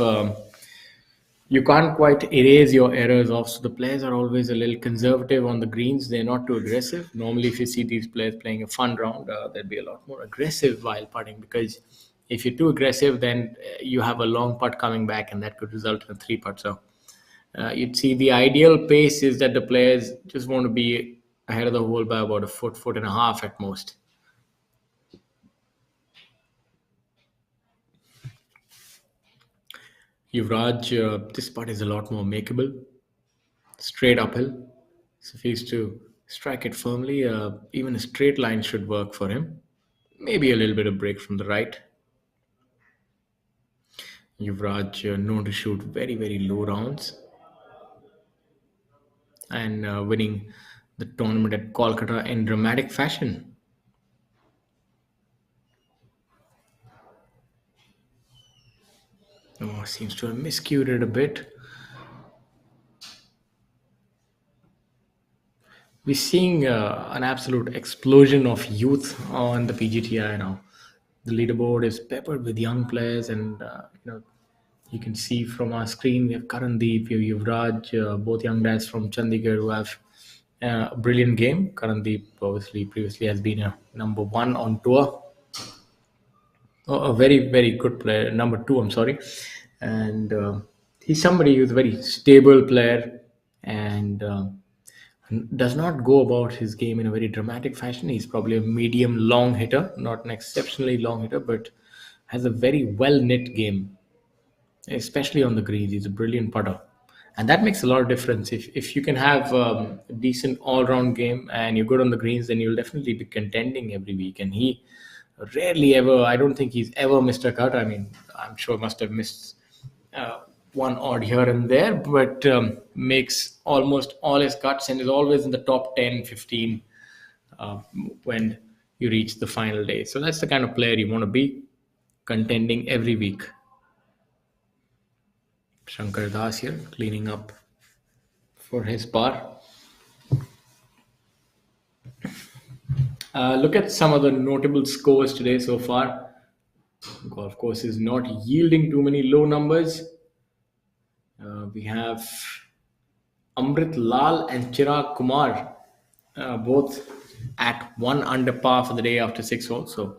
You can't quite erase your errors off. So the players are always a little conservative on the greens. They're not too aggressive. Normally, if you see these players playing a fun round, they'd be a lot more aggressive while putting, because if you're too aggressive, then you have a long putt coming back, and that could result in a 3-putt. So you'd see the ideal pace is that the players just want to be ahead of the hole by about a foot and a half at most. Yuvraj, this putt is a lot more makeable. Straight uphill. So if he's to strike it firmly, even a straight line should work for him. Maybe a little bit of break from the right. Yuvraj known to shoot very, very low rounds. And winning the tournament at Kolkata in dramatic fashion. Seems to have miscued it a bit. We're seeing an absolute explosion of youth on the PGTI now. The leaderboard is peppered with young players, and you can see from our screen we have Karandeep, we have Yuvraj, both young guys from Chandigarh who have a brilliant game. Karandeep obviously previously has been a number one on tour. A very, very good player, number two, I'm sorry. And he's somebody who's a very stable player and does not go about his game in a very dramatic fashion. He's probably a medium long hitter, not an exceptionally long hitter, but has a very well knit game, especially on the greens. He's a brilliant putter. And that makes a lot of difference. If you can have a decent all round game and you're good on the greens, then you'll definitely be contending every week. And he rarely ever, I don't think he's ever missed a cut. I mean, I'm sure must have missed one odd here and there, but makes almost all his cuts and is always in the top 10, 15 when you reach the final day. So that's the kind of player you want to be, contending every week. Shankar Das here cleaning up for his par. Look at some of the notable scores today so far. Golf course is not yielding too many low numbers. We have Amrit Lal and Chirag Kumar both at 1 under par for the day after 6 holes. So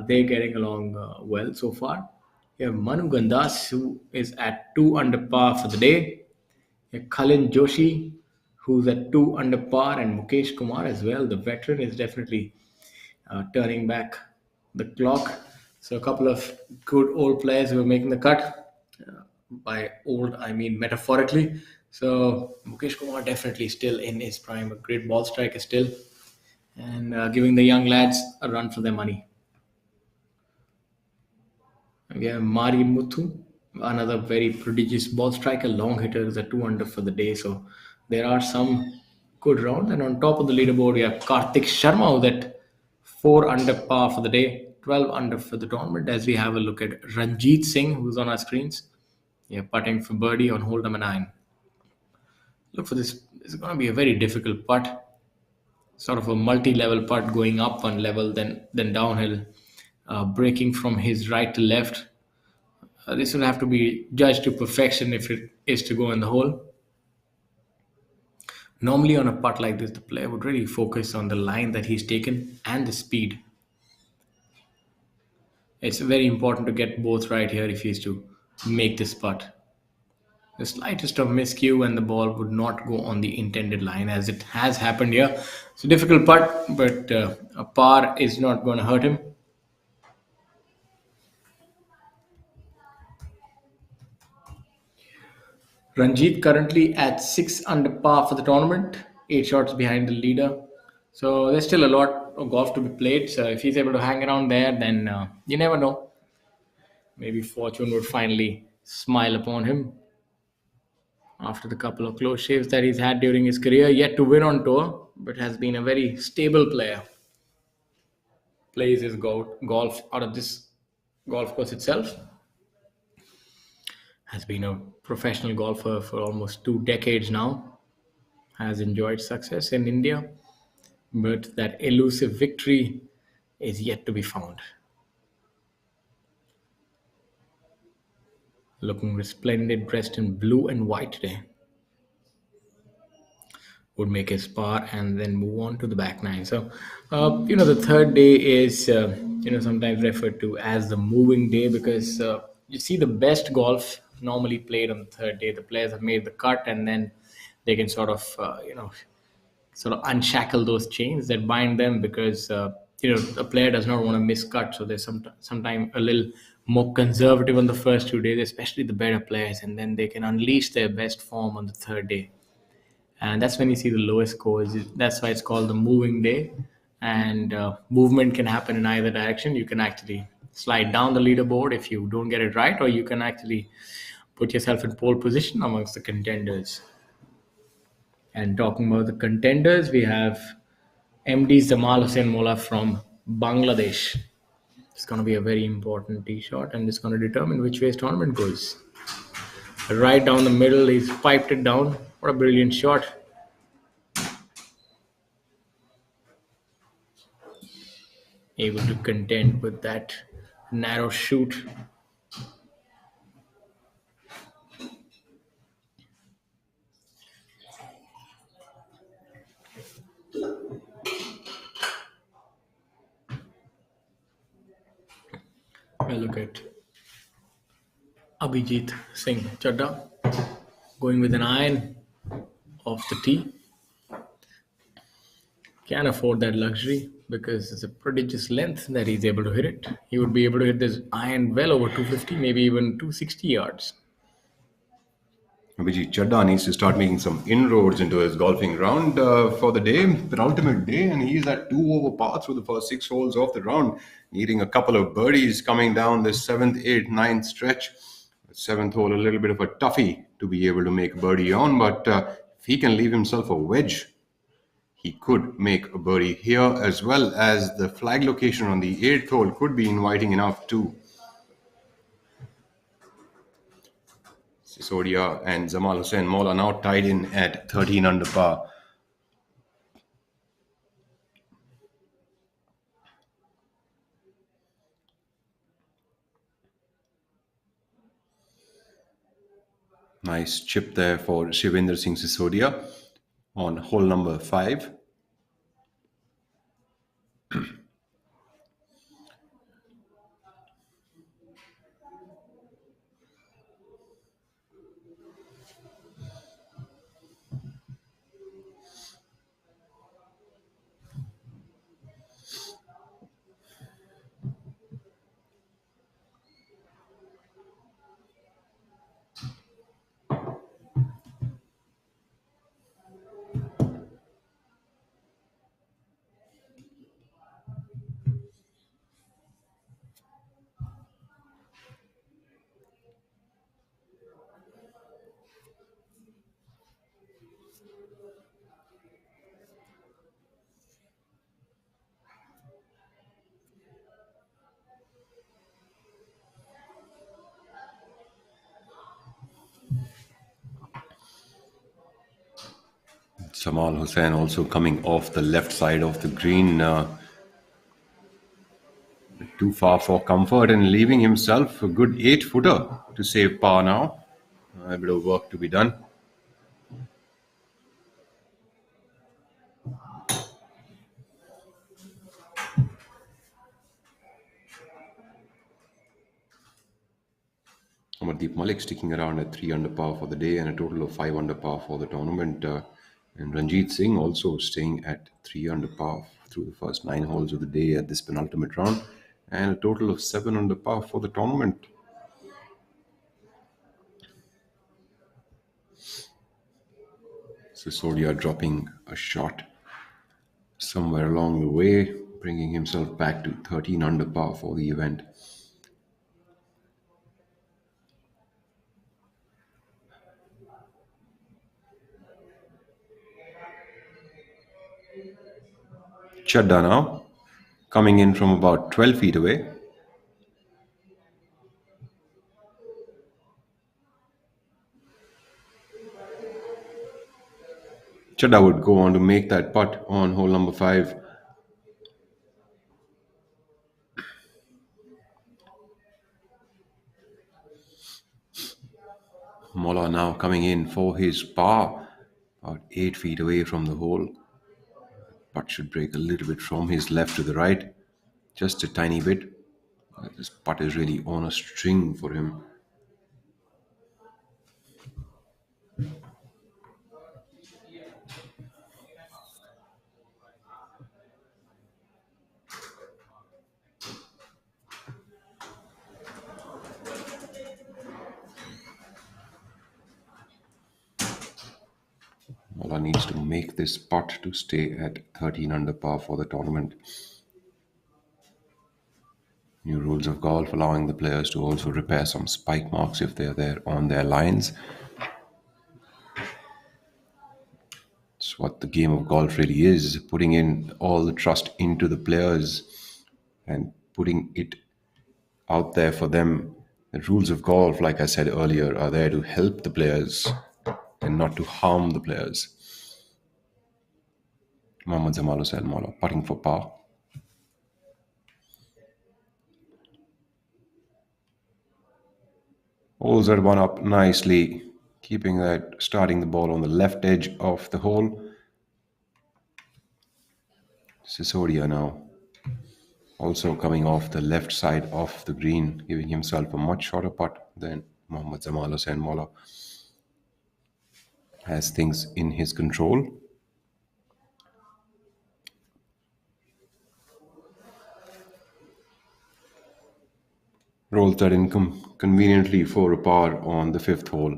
they're getting along well so far. You have Manu Gandas, who is at 2 under par for the day. You have Kalin Joshi, who's at 2 under par, and Mukesh Kumar as well. The veteran is definitely turning back the clock. So a couple of good old players who are making the cut. By old, I mean metaphorically. So Mukesh Kumar definitely still in his prime, a great ball striker still, and giving the young lads a run for their money. We have Mari Muthu, another very prodigious ball striker, long hitter, is a 2 under for the day. So there are some good rounds. And on top of the leaderboard, we have Karthik Sharma, who's at 4 under par for the day, 12 under for the tournament. As we have a look at Ranjit Singh, who's on our screens. Yeah, putting for birdie on hole number 9. Look for this. This is going to be a very difficult putt. Sort of a multi-level putt, going up one level, then downhill. Breaking from his right to left. This will have to be judged to perfection if it is to go in the hole. Normally on a putt like this, the player would really focus on the line that he's taken and the speed. It's very important to get both right here if he's to make this putt. The slightest of miscue and the ball would not go on the intended line, as it has happened here. It's a difficult putt, but a par is not going to hurt him. Ranjit currently at 6 under par for the tournament, 8 shots behind the leader. So there's still a lot of golf to be played. So if he's able to hang around there, then you never know. Maybe fortune would finally smile upon him. After the couple of close shaves that he's had during his career, yet to win on tour, but has been a very stable player. Plays his golf out of this golf course itself. Has been a professional golfer for almost 2 decades now. Has enjoyed success in India, but that elusive victory is yet to be found. Looking resplendent, dressed in blue and white today. Would make his par and then move on to the back 9. So, the third day is, sometimes referred to as the moving day, because you see the best golf normally played on the third day. The players have made the cut, and then they can sort of unshackle those chains that bind them, because a player does not want to miss cut. So there's sometimes a little more conservative on the first 2 days, especially the better players, and then they can unleash their best form on the third day. And that's when you see the lowest scores. That's why it's called the moving day. And movement can happen in either direction. You can actually slide down the leaderboard if you don't get it right, or you can actually put yourself in pole position amongst the contenders. And talking about the contenders, we have MD Zamal Hussain Mola from Bangladesh. It's going to be a very important tee shot, and it's going to determine which way his tournament goes. Right down the middle, he's piped it down. What a brilliant shot. able to contend with that narrow shoot. Well, look at Abhijit Singh Chadda going with an iron off the tee. Can't afford that luxury because it's a prodigious length that he's able to hit it. He would be able to hit this iron well over 250, maybe even 260 yards. Abhijit Chadda needs to start making some inroads into his golfing round for the day, penultimate day, and he's at 2 over par through the first 6 holes of the round, needing a couple of birdies coming down this 7th, 8th, 9th stretch. The 7th hole, a little bit of a toughie to be able to make birdie on, but if he can leave himself a wedge, he could make a birdie here, as well as the flag location on the 8th hole could be inviting enough too. Sisodia and Jamal Hussain Mola now tied in at 13 under par. Nice chip there for Shivendra Singh Sisodia on hole number 5. Jamal Hussain also coming off the left side of the green, too far for comfort and leaving himself a good 8-footer to save par now. A bit of work to be done. Amardeep Malik sticking around at 3 under par for the day and a total of 5 under par for the tournament. And Ranjit Singh also staying at 3 under par through the first 9 holes of the day at this penultimate round, and a total of 7 under par for the tournament. Sisodia dropping a shot somewhere along the way, bringing himself back to 13 under par for the event. Chadda now, coming in from about 12 feet away. Chadda would go on to make that putt on hole number 5. Mola now coming in for his par, about 8 feet away from the hole. Putt should break a little bit from his left to the right, just a tiny bit. This putt is really on a string for him. Mola needs to make this putt to stay at 13 under par for the tournament. New rules of golf allowing the players to also repair some spike marks if they're there on their lines. It's what the game of golf really is, putting in all the trust into the players and putting it out there for them. The rules of golf, like I said earlier, are there to help the players and not to harm the players. Mohammad Jamal Hussain Mola putting for par. Holes that one up nicely, keeping that, starting the ball on the left edge of the hole. Sisodia now also coming off the left side of the green, giving himself a much shorter putt than Mohammad Zamal Hussain Mola. Has things in his control. Rolls that in conveniently for a par on the fifth hole.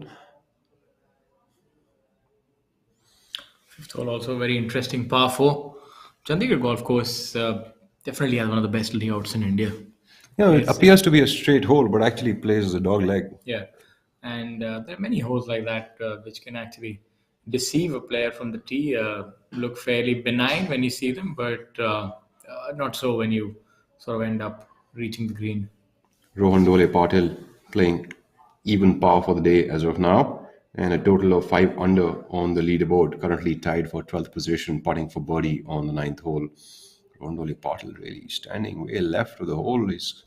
Fifth hole also very interesting par 4. Chandigarh Golf Course definitely has one of the best layouts in India. Yeah, it appears to be a straight hole, but actually plays as a dog leg. Yeah, and there are many holes like that which can actually deceive a player from the tee. Look fairly benign when you see them, but not so when you sort of end up reaching the green. Rohan Dole Patil playing even par for the day as of now, and a total of 5 under on the leaderboard, currently tied for 12th position, putting for birdie on the ninth hole. Rohan Dole Patil really standing way left of the hole. Is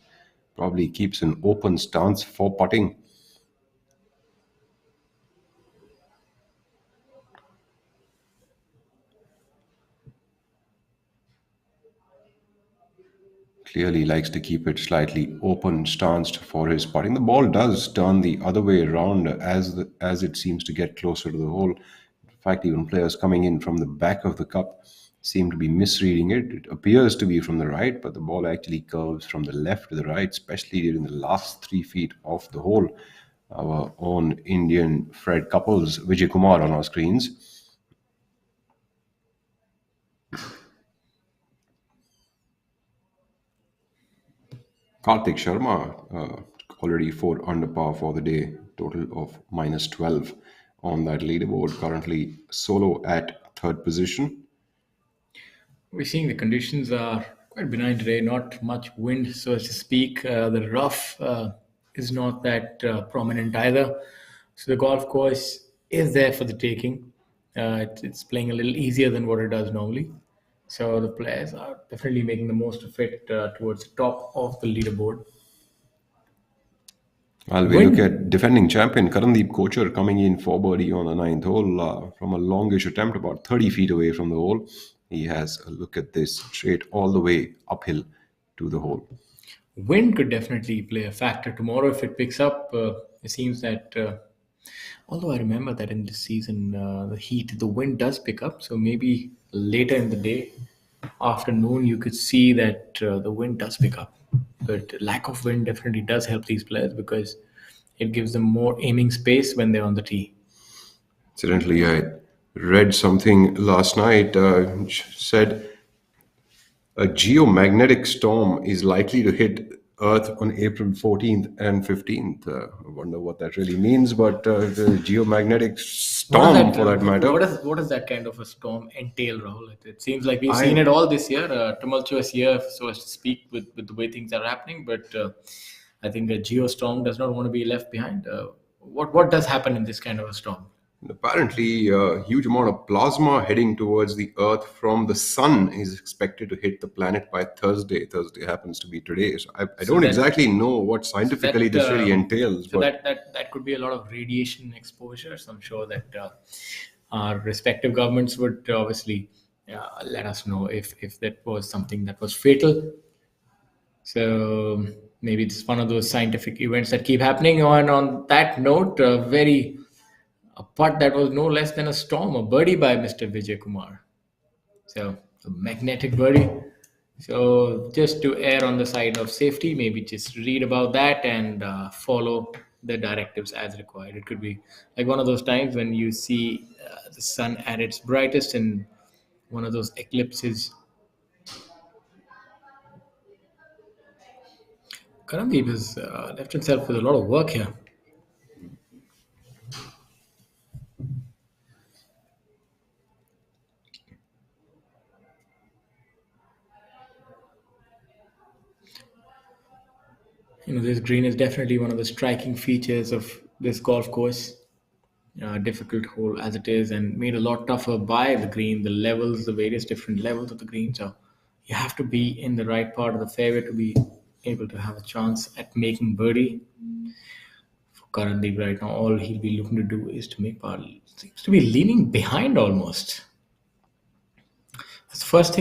probably keeps an open stance for putting. Clearly likes to keep it slightly open stanced for his putting. The ball does turn the other way around as it seems to get closer to the hole. In fact, even players coming in from the back of the cup seem to be misreading it. It appears to be from the right, but the ball actually curves from the left to the right, especially during the last 3 feet of the hole. Our own Indian Fred Couples, Vijay Kumar on our screens. Karthik Sharma, already 4 under par for the day, total of minus 12 on that leaderboard, currently solo at third position. We're seeing the conditions are quite benign today, not much wind, so as to speak. The rough is not that prominent either. So the golf course is there for the taking. It's playing a little easier than what it does normally. So the players are definitely making the most of it towards the top of the leaderboard. While we look at defending champion Karandeep Kochar coming in for birdie on the ninth hole from a longish attempt about 30 feet away from the hole. He has a look at this straight all the way uphill to the hole. Wind could definitely play a factor tomorrow if it picks up. It seems that, although I remember that in this season, the heat, the wind does pick up. So maybe later in the day, afternoon, you could see that the wind does pick up. But lack of wind definitely does help these players because it gives them more aiming space when they're on the tee. Incidentally, I read something last night, said a geomagnetic storm is likely to hit Earth on April 14th and 15th. I wonder what that really means, but the geomagnetic storm, for that matter. What does that kind of a storm entail, Rahul? It seems like we've seen it all this year, a tumultuous year, so as to speak, with the way things are happening. But I think a geostorm does not want to be left behind. What does happen in this kind of a storm? Apparently, a huge amount of plasma heading towards the Earth from the sun is expected to hit the planet by Thursday. Thursday happens to be today. So I don't exactly know what scientifically this really entails. So that could be a lot of radiation exposure. So I'm sure that our respective governments would obviously let us know if that was something that was fatal. So maybe it's one of those scientific events that keep happening. On that note, a putt that was no less than a storm, a birdie by Mr. Vijay Kumar. So a magnetic birdie. So just to err on the side of safety, maybe just read about that and follow the directives as required. It could be like one of those times when you see the sun at its brightest in one of those eclipses. Karandeep has left himself with a lot of work here. This green is definitely one of the striking features of this golf course. Difficult hole as it is, and made a lot tougher by the green, the levels, the various different levels of the green. So you have to be in the right part of the fairway to be able to have a chance at making birdie. For Karandeep right now, all he'll be looking to do is to make par. Seems to be leaning behind almost. It's the first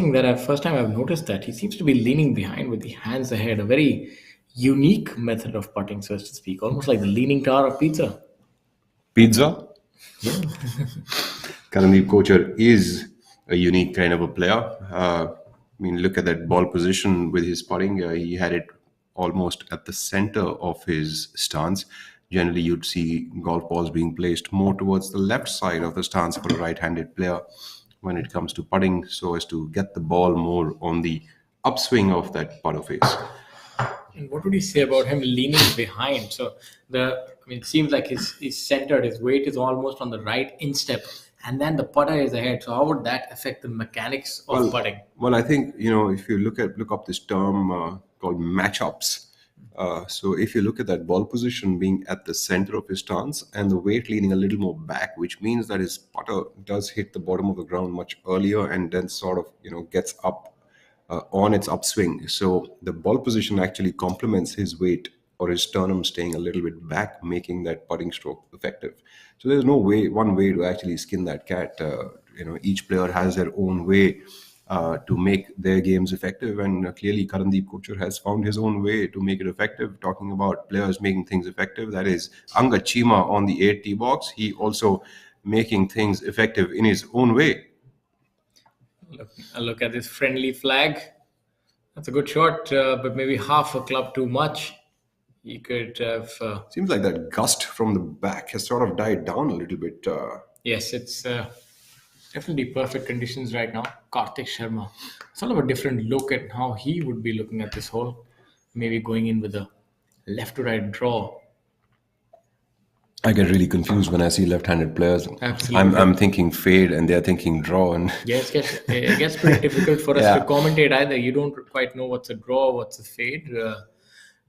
time I've noticed that he seems to be leaning behind with the hands ahead. A very unique method of putting, so to speak, almost like the leaning tower of pizza. Pizza? Karandeep Kochar is a unique kind of a player. I mean, look at that ball position with his putting. He had it almost at the center of his stance. Generally, you'd see golf balls being placed more towards the left side of the stance for a right-handed player when it comes to putting, so as to get the ball more on the upswing of that putter face. And what would you say about him leaning behind? So it seems like he's centered. His weight is almost on the right instep, and then the putter is ahead. So how would that affect the mechanics of putting? Well, I think if you look up this term called matchups. So if you look at that ball position being at the center of his stance and the weight leaning a little more back, which means that his putter does hit the bottom of the ground much earlier and then sort of gets up on its upswing. So the ball position actually complements his weight or his sternum staying a little bit back, making that putting stroke effective. So there's no one way to actually skin that cat. Each player has their own way to make their games effective, and clearly Karandeep Kochar has found his own way to make it effective. Talking about players making things effective, that is Angad Chima on the 8 tee box. He also making things effective in his own way. Look at this friendly flag. That's a good shot, but maybe half a club too much. He could have. Seems like that gust from the back has sort of died down a little bit. Yes, it's definitely perfect conditions right now. Karthik Sharma. Sort of a different look at how he would be looking at this hole. Maybe going in with a left to right draw. I get really confused when I see left-handed players. Absolutely. I'm thinking fade and they're thinking draw. And Yes, it gets pretty difficult for us Yeah. to commentate either. You don't quite know what's a draw, what's a fade.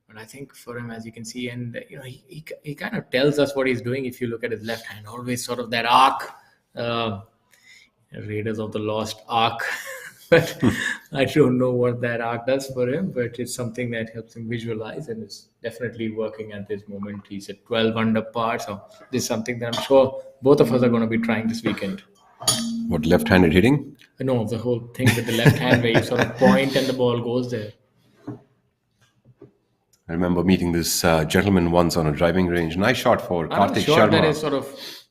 But I think for him, as you can see, and he kind of tells us what he's doing. If you look at his left hand, always sort of that arc, Raiders of the Lost arc. But I don't know what that arc does for him, but it's something that helps him visualize and is definitely working at this moment. He's at 12 under par, so this is something that I'm sure both of us are going to be trying this weekend. what, left-handed hitting? No, the whole thing with the left hand where you sort of point and the ball goes there. I remember meeting this gentleman once on a driving range, and I shot for I'm not Karthik sure Sharma. that is sort of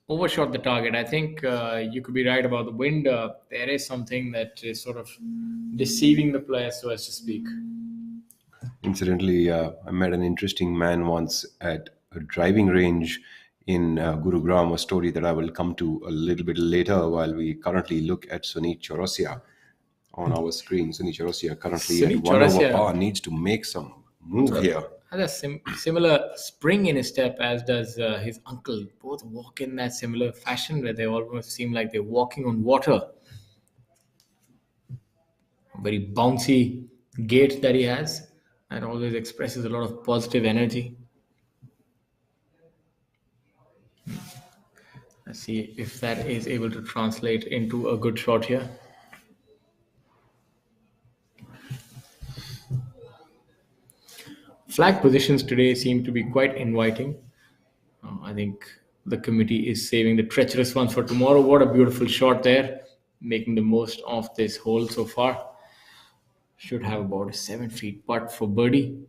overshot the target. I think you could be right about the wind. There is something that is sort of deceiving the player, so as to speak. Incidentally, I met an interesting man once at a driving range in Gurugram, a story that I will come to a little bit later, while we currently look at Sunit Chaurasia on our screen. Sunit Chaurasia currently Sunit at 1 over Chaurasia par, needs to make some move here. Has a similar spring in his step as does his uncle. Both walk in that similar fashion where they almost seem like they're walking on water. A very bouncy gait that he has and always expresses a lot of positive energy. Let's see if that is able to translate into a good shot here. Flag positions today seem to be quite inviting. I think the committee is saving the treacherous ones for tomorrow. What a beautiful shot there, making the most of this hole so far. Should have about a 7 feet putt for birdie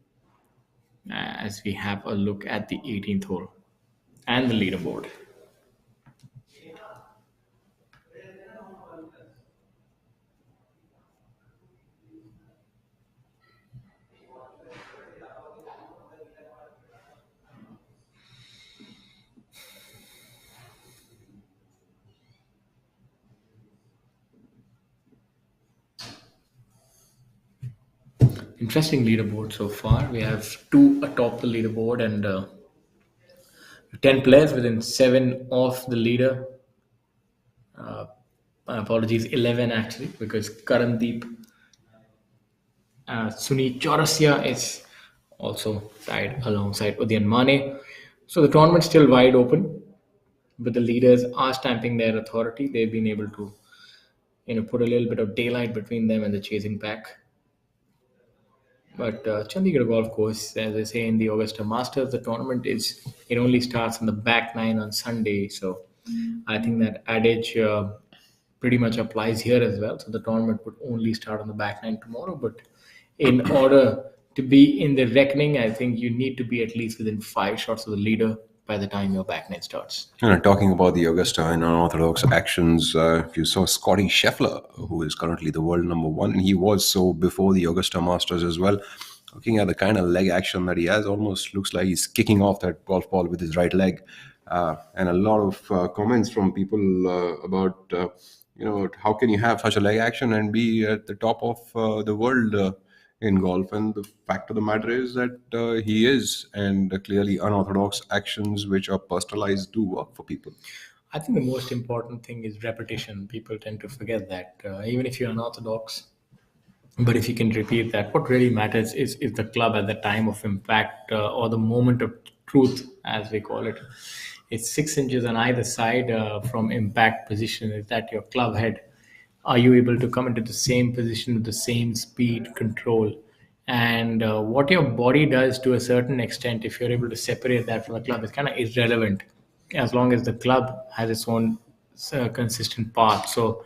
as we have a look at the 18th hole and the leaderboard. Interesting leaderboard so far. We have 2 atop the leaderboard and 10 players within 7 of the leader. My apologies, 11 actually, because Karandeep Sunit Chaurasia is also tied alongside Udayan Mane. So the tournament's still wide open, but the leaders are stamping their authority. They've been able to put a little bit of daylight between them and the chasing pack. But Chandigarh Golf Course, as I say in the Augusta Masters, the tournament is it only starts on the back nine on Sunday. So I think that adage pretty much applies here as well. So the tournament would only start on the back nine tomorrow. But in order to be in the reckoning, I think you need to be at least within 5 shots of the leader by the time your back nine starts. Talking about the Augusta and unorthodox actions, you saw Scotty Scheffler, who is currently the world number one, and he was so before the Augusta Masters as well. Looking at the kind of leg action that he has, almost looks like he's kicking off that golf ball with his right leg. And a lot of comments from people about, how can you have such a leg action and be at the top of the world in golf? And the fact of the matter is that he is, and clearly unorthodox actions which are personalized do work for people. I think the most important thing is repetition. People tend to forget that even if you're unorthodox, but if you can repeat that, what really matters is the club at the time of impact or the moment of truth, as we call it. It's 6 inches on either side from impact position. Is that your club head? Are you able to come into the same position with the same speed, control? And what your body does to a certain extent, if you're able to separate that from the club, is kind of irrelevant as long as the club has its own consistent path. So,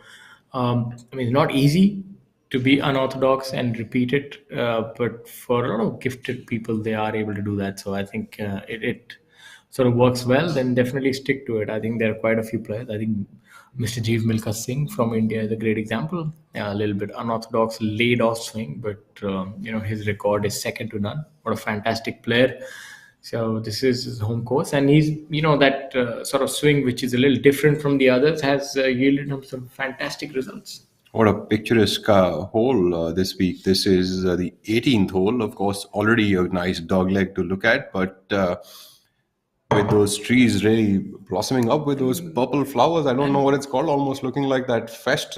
I mean, it's not easy to be unorthodox and repeat it, but for a lot of gifted people, they are able to do that. So I think it sort of works well. Then definitely stick to it. I think there are quite a few players. I think Mr. Jeev Milkha Singh from India is a great example. A little bit unorthodox, laid off swing, but his record is second to none. What a fantastic player! So this is his home course, and he's that sort of swing which is a little different from the others has yielded him some fantastic results. What a picturesque hole this week. This is the 18th hole. Of course, already a nice dog leg to look at, but with those trees really blossoming up with those purple flowers. I don't know what it's called, almost looking like that fest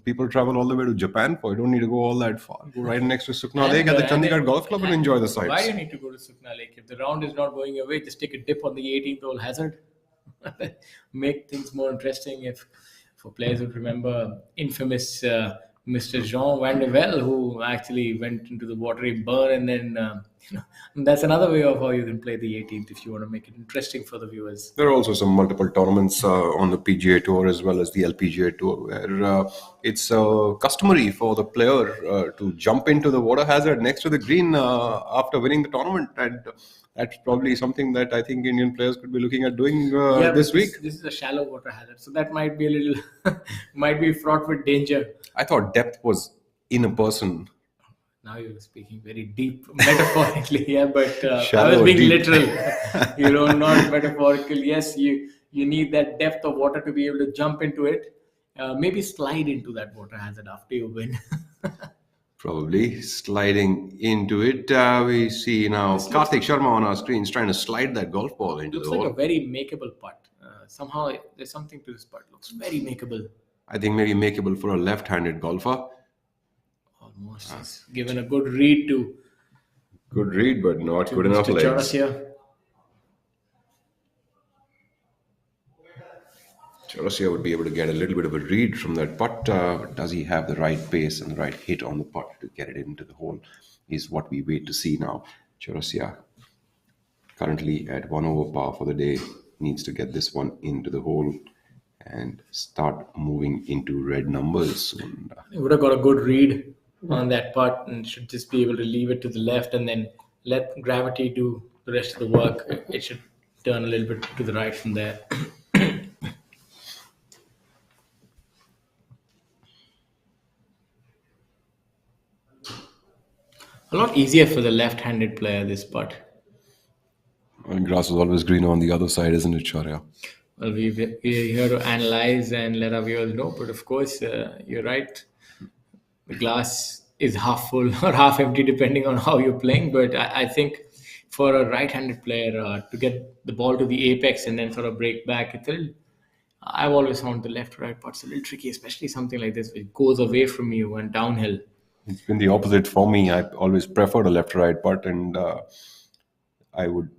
people travel all the way to Japan for. You don't need to go all that far. Go right next to Sukna Lake at the Chandigarh Golf Club and enjoy the sights. Why do you need to go to Sukna Lake? If the round is not going away, just take a dip on the 18th hole hazard. Make things more interesting. If for players who remember infamous Mr. Jean Van de Velde, who actually went into the watery burn, and then that's another way of how you can play the 18th if you want to make it interesting for the viewers. There are also some multiple tournaments on the PGA Tour as well as the LPGA Tour where it's customary for the player to jump into the water hazard next to the green after winning the tournament, and that's probably something that I think Indian players could be looking at doing this week. This is a shallow water hazard, so that might be a little might be fraught with danger. I thought depth was in a person. Now you're speaking very deep, metaphorically, yeah. But I was Shallow, being deep. literal, not metaphorical. Yes, you need that depth of water to be able to jump into it. Maybe slide into that water hazard after you win. Probably sliding into it. We see now Karthik Sharma on our screens trying to slide that golf ball into Looks the like hole. a very makeable putt. Somehow there's something to this putt. Looks very makeable. I think maybe makeable for a left-handed golfer. Almost. He's given a good read to Good read, but not good enough Mr. legs. Chaurasia. Chaurasia would be able to get a little bit of a read from that putt. Does he have the right pace and the right hit on the putt to get it into the hole? Is what we wait to see now. Chaurasia, currently at 1 over par for the day, needs to get this one into the hole and start moving into red numbers soon. He would have got a good read on that putt and should just be able to leave it to the left and then let gravity do the rest of the work. It should turn a little bit to the right from there. A lot easier for the left-handed player, this putt. And grass is always greener on the other side, isn't it, Shaurya? Well, we're here to analyze and let our viewers know, but of course, you're right. The glass is half full or half empty, depending on how you're playing. But I think for a right-handed player to get the ball to the apex and then sort of break back, it's a little. I've always found the left-right putts a little tricky, especially something like this, which goes away from you and downhill. It's been the opposite for me. I always preferred a left-right putt, and I would.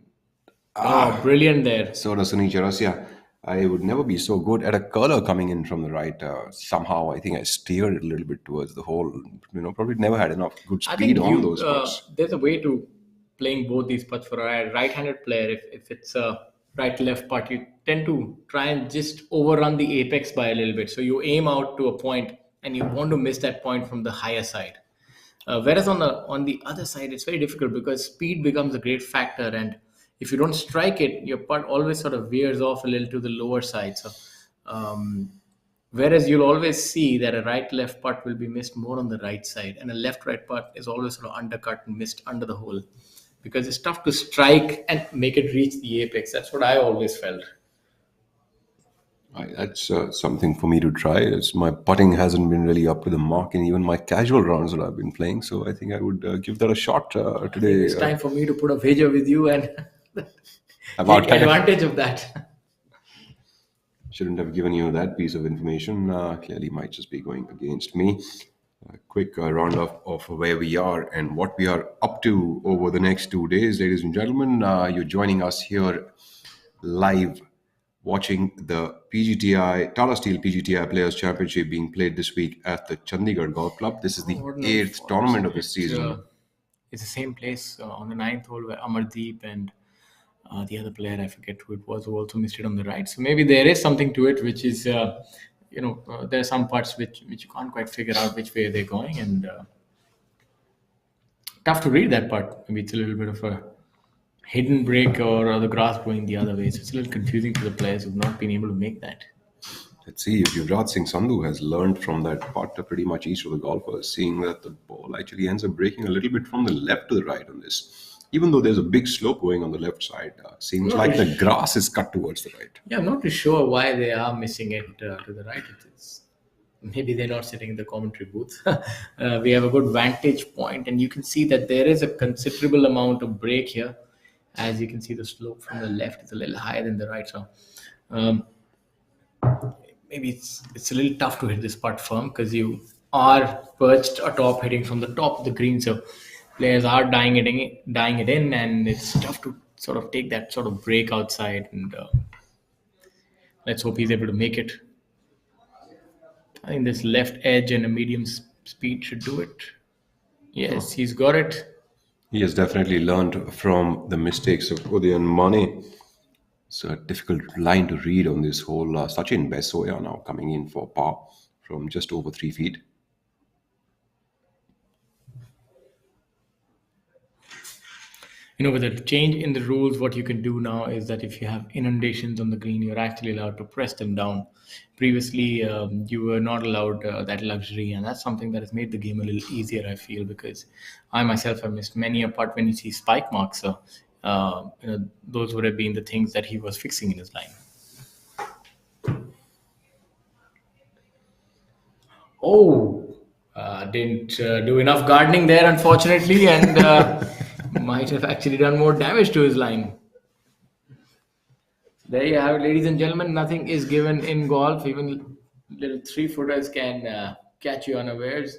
Oh, brilliant there. So does Sunil Chaurasia. I would never be so good at a curler coming in from the right. Somehow, I think I steered it a little bit towards the hole. Probably never had enough good I speed think on those putts. there's a way to playing both these putts for a right-handed player. If it's a right-left putt, you tend to try and just overrun the apex by a little bit. So you aim out to a point, and you want to miss that point from the higher side. Whereas on the other side, it's very difficult because speed becomes a great factor, and if you don't strike it, your putt always sort of veers off a little to the lower side. So, whereas you'll always see that a right-left putt will be missed more on the right side, and a left-right putt is always sort of undercut and missed under the hole because it's tough to strike and make it reach the apex. That's what I always felt. That's something for me to try. My putting hasn't been really up to the mark in even my casual rounds that I've been playing. So I think I would give that a shot today. It's time for me to put a wager with you and About take advantage of that. Shouldn't have given you that piece of information. Clearly might just be going against me. A quick roundup of where we are and what we are up to over the next 2 days, ladies and gentlemen. You're joining us here live, watching the PGTI, Tata Steel PGTI Players Championship being played this week at the Chandigarh Golf Club. This is the 8th tournament of the season. It's the same place on the 9th hole where Amardeep and the other player, I forget who it was, who also missed it on the right. So maybe there is something to it, which is, there are some parts which you can't quite figure out which way they're going, and tough to read that part. Maybe it's a little bit of a hidden break or the grass going the other way. So it's a little confusing for the players who've not been able to make that. Let's see if Yuvraj Singh Sandhu has learned from that putt. Pretty much each of the golfers, seeing that the ball actually ends up breaking a little bit from the left to the right on this. Even though there's a big slope going on the left side, seems like the grass is cut towards the right. Yeah, I'm not too sure why they are missing it to the right. Maybe they're not sitting in the commentary booth. We have a good vantage point, and you can see that there is a considerable amount of break here. As you can see, the slope from the left is a little higher than the right. So maybe it's a little tough to hit this putt firm because you are perched atop, hitting from the top of the green. So players are dying it in, and it's tough to sort of take that sort of break outside. And let's hope he's able to make it. I think this left edge and a medium speed should do it. Yes, he's got it. He has definitely learned from the mistakes of Udayan Mane. It's a difficult line to read on this whole. Sachin Besoya now coming in for par from just over 3 feet. With the change in the rules, what you can do now is that if you have inundations on the green, you're actually allowed to press them down. Previously, you were not allowed that luxury, and that's something that has made the game a little easier, I feel, because I myself have missed many a putt when you see spike marks. So, those would have been the things that he was fixing in his line. Didn't do enough gardening there, unfortunately, and might have actually done more damage to his line. There you have it, ladies and gentlemen. Nothing is given in golf. Even little 3-footers can catch you unawares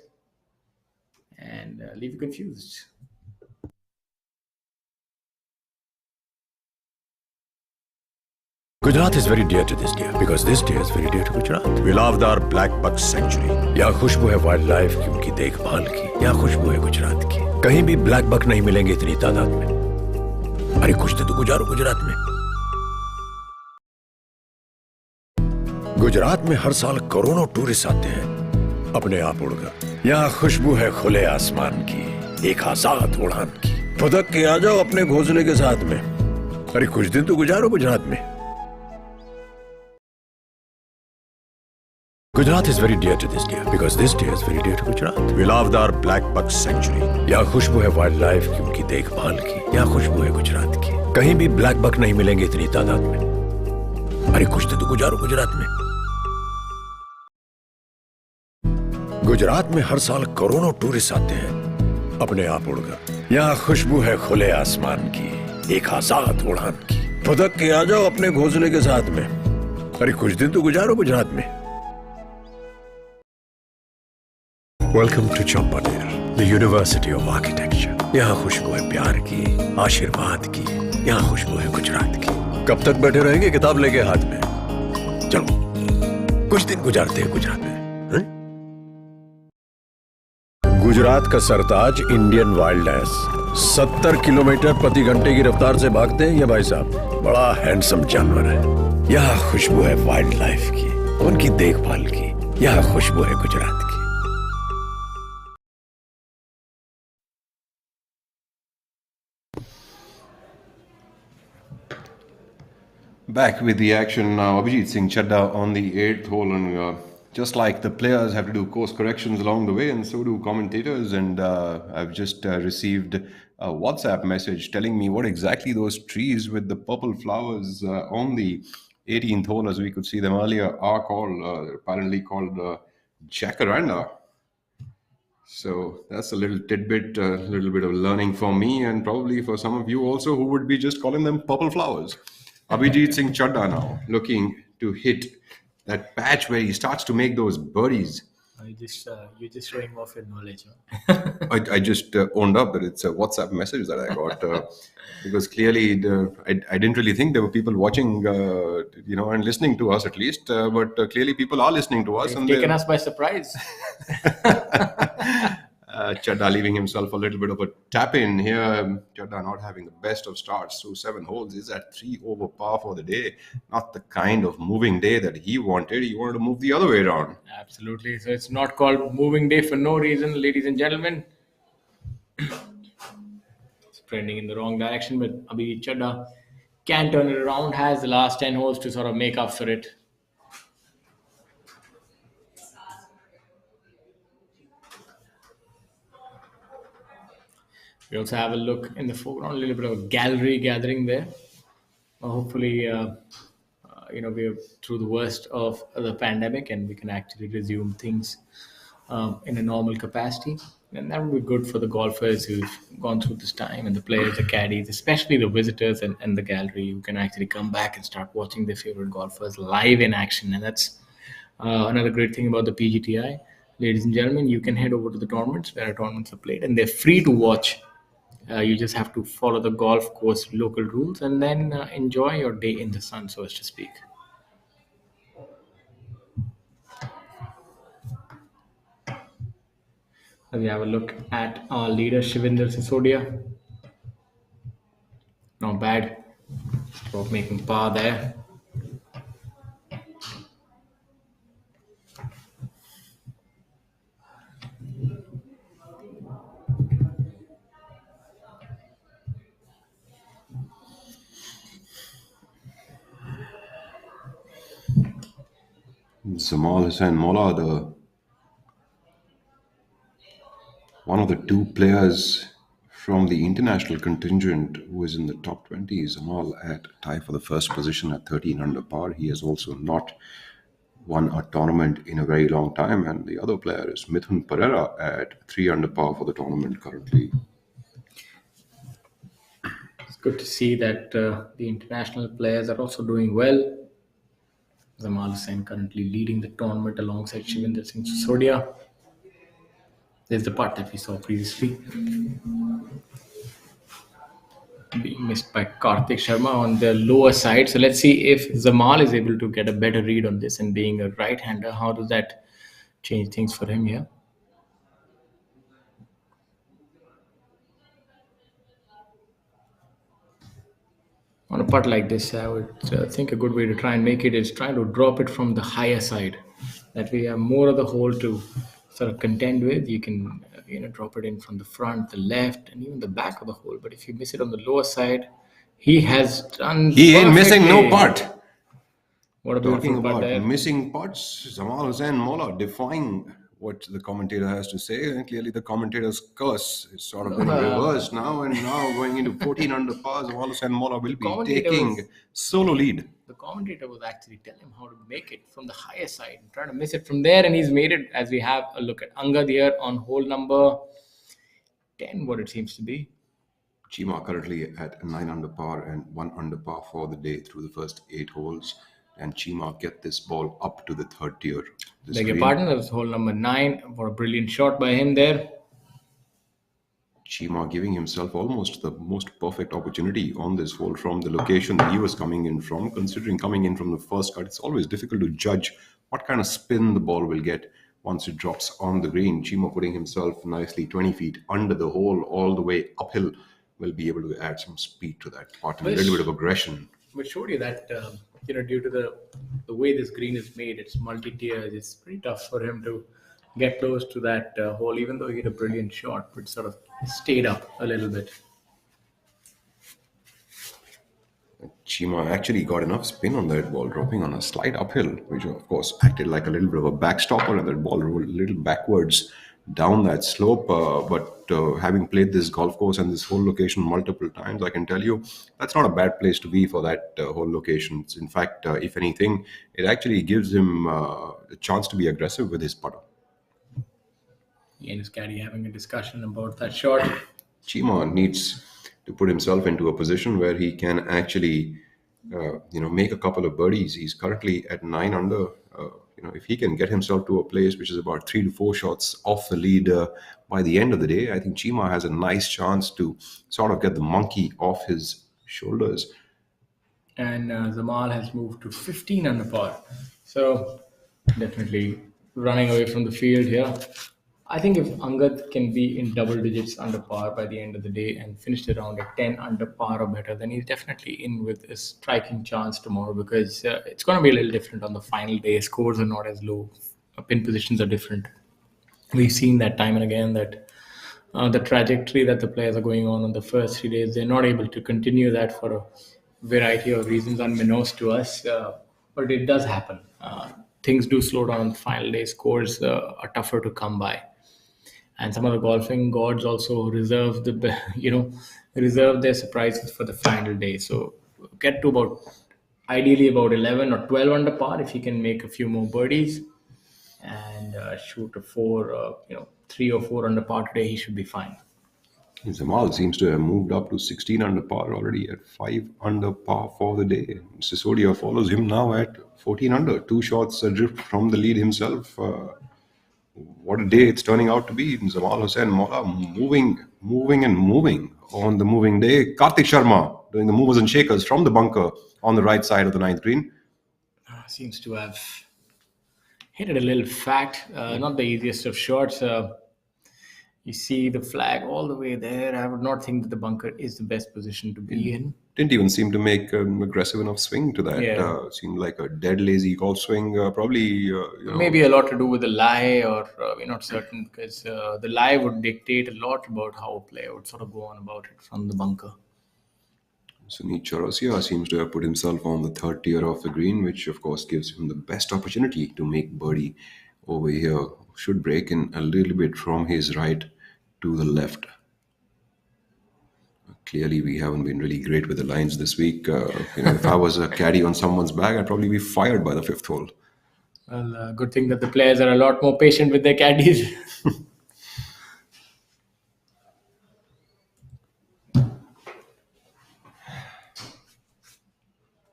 and leave you confused. Gujarat is very dear to this deer because this deer is very dear to Gujarat. We love our black buck sanctuary. यहाँ खुशबू है wild life की, उनकी देखभाल की. यहाँ खुशबू है गुजरात की. कहीं भी ब्लैक बक नहीं मिलेंगे इतनी तादाद में. अरे कुछ तो गुजारो गुजरात में. गुजरात में हर साल करोड़ों टूरिस्ट आते हैं अपने आप उड़कर. यहाँ खुशबू है खुले आसमान की, एक आजाद उड़ान की. फुदक के आ जाओ अपने घोंसले के साथ में. अरे कुछ दिन तो गुजारो गुजरात में. Gujarat is very dear to this deer because this deer is very dear to Gujarat. We love our black buck sanctuary. यहाँ खुशबू है वाइल्ड लाइफ की, उनकी देखभाल की. यहाँ खुशबू है गुजरात की. कहीं भी ब्लैक बक नहीं मिलेंगे इतनी तादाद में. अरे कुछ तो गुजारो गुजरात में. गुजरात में हर साल करोड़ों टूरिस्ट आते हैं अपने आप उड़कर. यहाँ खुशबू है खुले आसमान की, एक आजाद उड़ान की. फुदक के आ जाओ अपने घोंसले के साथ में. अरे कुछ दिन तो गुजारो गुजरात में. Welcome to Champaner, the University of Architecture. यहाँ खुशबू है प्यार की, आशीर्वाद की. यहाँ खुशबू है गुजरात की. कब तक बैठे रहेंगे किताब लेके हाथ में? चलो कुछ दिन गुजारते हैं गुजरात में, हैं? गुजरात का सरताज इंडियन वाइल्डनेस 70 किलोमीटर प्रति घंटे की रफ्तार से भागते हैं ये भाई साहब। बड़ा हैंडसम जानवर है। यहाँ खुशबू है वाइल्ड लाइफ की, उनकी देखभाल की। यहाँ खुशबू है गुजरात की। Back with the action now. Abhijit Singh Chadda on the eighth hole, and just like the players have to do course corrections along the way, and so do commentators. And I've just received a WhatsApp message telling me what exactly those trees with the purple flowers on the 18th hole, as we could see them earlier, are called, apparently called jacaranda. So that's a little tidbit, a little bit of learning for me, and probably for some of you also who would be just calling them purple flowers. Abhijit Singh Chadda now looking to hit that patch where he starts to make those birdies. You're just showing off your knowledge. Huh? I just owned up that it's a WhatsApp message that I got because clearly I didn't really think there were people watching, and listening to us at least. But clearly people are listening to us. They've taken us by surprise. Chadda leaving himself a little bit of a tap in here. Chadda not having the best of starts through 7 holes. Is at 3 over par for the day. Not the kind of moving day that he wanted. He wanted to move the other way around. Absolutely. So it's not called moving day for no reason, ladies and gentlemen. It's trending in the wrong direction, but Abhijit Chadda can turn it around. Has the last 10 holes to sort of make up for it. We also have a look in the foreground, a little bit of a gallery gathering there. Hopefully, we're through the worst of the pandemic and we can actually resume things in a normal capacity. And that would be good for the golfers who've gone through this time and the players, the caddies, especially the visitors and the gallery who can actually come back and start watching their favorite golfers live in action. And that's another great thing about the PGTI. Ladies and gentlemen, you can head over to the tournaments where our tournaments are played and they're free to watch. You just have to follow the golf course local rules and then enjoy your day in the sun, so as to speak. We have a look at our leader, Shivinder Sisodia. Not bad. Stroke making par there. Zamal Hussain Molla, one of the 2 players from the international contingent who is in the top 20. Zamal at tie for the first position at 13 under par. He has also not won a tournament in a very long time, and the other player is Mithun Pereira at 3 under par for the tournament currently. It's good to see that the international players are also doing well. Zamal Hussain currently leading the tournament alongside Shivinder Singh Sisodia. There's the part that we saw previously. Being missed by Karthik Sharma on the lower side. So let's see if Zamal is able to get a better read on this, and being a right-hander, how does that change things for him here? On a putt like this, I would think a good way to try and make it is try to drop it from the higher side. That way you have more of the hole to sort of contend with. You can drop it in from the front, the left, and even the back of the hole. But if you miss it on the lower side, he has done. He ain't missing no putt. What a Talking beautiful putt about there. missing putts, Zamal Hussain Molla defying what the commentator has to say, and clearly the commentator's curse is sort of been reversed now, and now going into 14 under par, Zamal Hussain Molla will be commentator taking solo lead. The commentator was actually telling him how to make it from the higher side and trying to miss it from there, and he's made it. As we have a look at Angad here on hole number 10, what it seems to be. Chima currently at 9 under par and 1 under par for the day through the first 8 holes. And Chima get this ball up to the 3rd tier. Beg your pardon, that was hole number 9. What a brilliant shot by him there. Chima giving himself almost the most perfect opportunity on this hole from the location that he was coming in from. Considering coming in from the first cut, it's always difficult to judge what kind of spin the ball will get once it drops on the green. Chima putting himself nicely 20 feet under the hole, all the way uphill, will be able to add some speed to that part and a little bit of aggression. Which showed you that due to the way this green is made, it's multi-tiered. It's pretty tough for him to get close to that hole, even though he hit a brilliant shot, but sort of stayed up a little bit. Chima actually got enough spin on that ball, dropping on a slight uphill, which of course acted like a little bit of a backstopper, and that ball rolled a little backwards down that slope. But having played this golf course and this whole location multiple times, I can tell you that's not a bad place to be for that whole location. In fact, if anything, it actually gives him a chance to be aggressive with his putter. He and his caddy having a discussion about that shot. Chima needs to put himself into a position where he can actually, make a couple of birdies. He's currently at 9 under. If he can get himself to a place which is about 3 to 4 shots off the lead by the end of the day, I think Chima has a nice chance to sort of get the monkey off his shoulders. And Zamal has moved to 15 under par. So definitely running away from the field here. I think if Angad can be in double digits under par by the end of the day and finish the round at 10 under par or better, then he's definitely in with a striking chance tomorrow, because it's going to be a little different on the final day. Scores are not as low. Pin positions are different. We've seen that time and again that the trajectory that the players are going on the first 3 days, they're not able to continue that for a variety of reasons unbeknownst to us. But it does happen. Things do slow down on the final day. Scores are tougher to come by. And some of the golfing gods also reserve their surprises for the final day. So get to ideally about 11 or 12 under par if he can make a few more birdies and shoot a 3 or 4 under par today, he should be fine. Zamal seems to have moved up to 16 under par already at 5 under par for the day. Sisodia follows him now at 14 under, 2 shots adrift from the lead himself. What a day it's turning out to be. Zamal Hussain Mola moving on the moving day. Kartik Sharma doing the movers and shakers from the bunker on the right side of the 9th green. Seems to have hit it a little fat. Not the easiest of shots. You see the flag all the way there. I would not think that the bunker is the best position to be in. Didn't even seem to make an aggressive enough swing to that. Yeah. Seemed like a dead lazy golf swing. Probably maybe a lot to do with the lie, or we're not certain, because the lie would dictate a lot about how a player would sort of go on about it from the bunker. Sunit Chaurasia seems to have put himself on the 3rd tier of the green, which of course gives him the best opportunity to make birdie over here. Should break in a little bit from his right to the left. Clearly, we haven't been really great with the lines this week. If I was a caddy on someone's bag, I'd probably be fired by the 5th hole. Well, good thing that the players are a lot more patient with their caddies.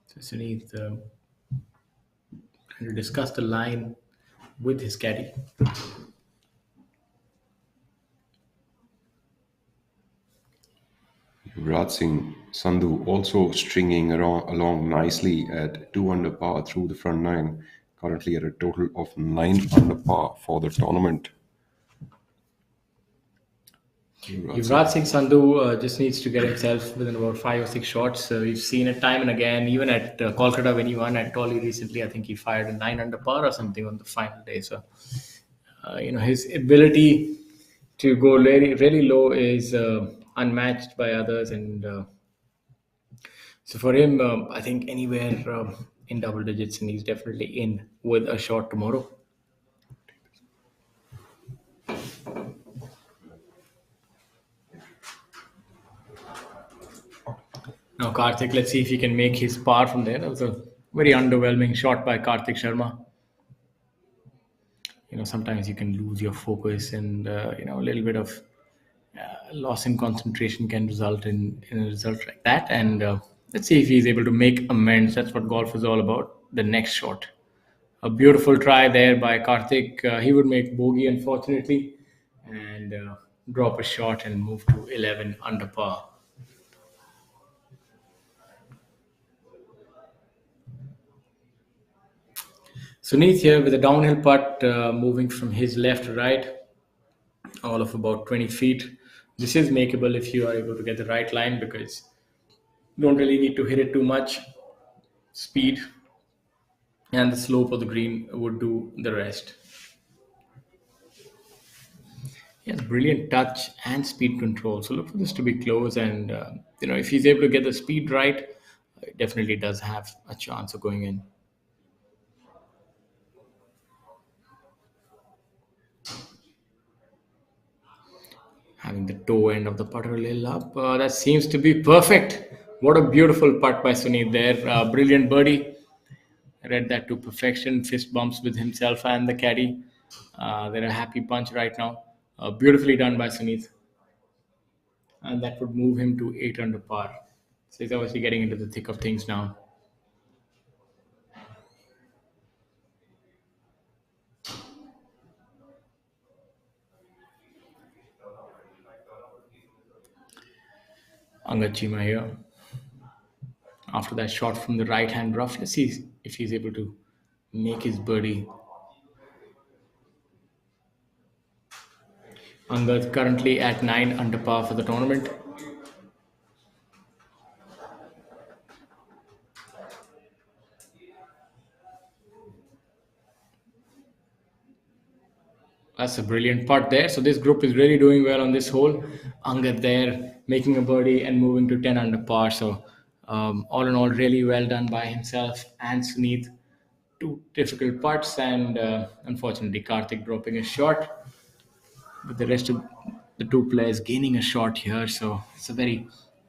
So Sunith trying to discuss the line with his caddy. Yuvraj Singh Sandhu also stringing along nicely at 2 under par through the front 9, currently at a total of 9 under par for the tournament. Yuvraj Singh Sandhu just needs to get himself within about 5 or 6 shots. We've seen it time and again, even at Kolkata when he won at Tolly recently. I think he fired a 9 under par or something on the final day. So, his ability to go really, really low is unmatched by others, and so for him, I think anywhere in double digits, and he's definitely in with a shot tomorrow. Now Karthik, let's see if he can make his par from there. That was a very underwhelming shot by Karthik Sharma. Sometimes you can lose your focus, and a little bit of loss in concentration can result in a result like that. And let's see if he's able to make amends. That's what golf is all about. The next shot, a beautiful try there by Karthik. He would make bogey, unfortunately, and drop a shot and move to 11 under par. Sunith here with a downhill putt moving from his left to right, all of about 20 feet. This is makeable if you are able to get the right line because you don't really need to hit it too much. Speed and the slope of the green would do the rest. He has brilliant touch and speed control. So look for this to be close, and if he's able to get the speed right, it definitely does have a chance of going in. Having the toe end of the putter a little up, that seems to be perfect. What a beautiful putt by Sunit there. Brilliant birdie. Read that to perfection. Fist bumps with himself and the caddy. They're a happy bunch right now. Beautifully done by Sunit. And that would move him to 8 under par. So he's obviously getting into the thick of things now. Angad Chima here. After that shot from the right hand rough, let's see if he's able to make his birdie. Angad currently at 9 under par for the tournament. That's a brilliant putt there. So this group is really doing well on this hole. Angad there making a birdie and moving to 10 under par. So all in all, really well done by himself and Sunith. Two difficult putts, and unfortunately Karthik dropping a shot. But the rest of the two players gaining a shot here. So it's a very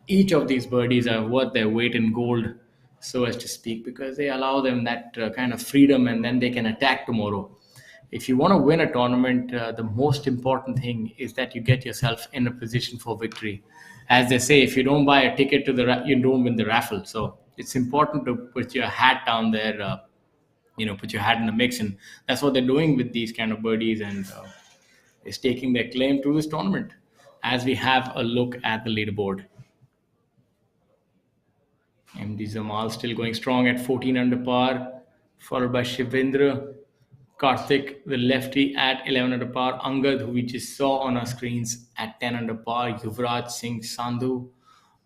each of these birdies are worth their weight in gold, so as to speak, because they allow them that kind of freedom, and then they can attack tomorrow. If you want to win a tournament, the most important thing is that you get yourself in a position for victory. As they say, if you don't buy a ticket to you don't win the raffle. So it's important to put your hat down there. Put your hat in the mix, and that's what they're doing with these kind of birdies, and is taking their claim to this tournament. As we have a look at the leaderboard, MD Zamal still going strong at 14 under par, followed by Shivendra, Karthik, the lefty, at 11 under par, Angad, who we just saw on our screens, at 10 under par, Yuvraj Singh Sandhu,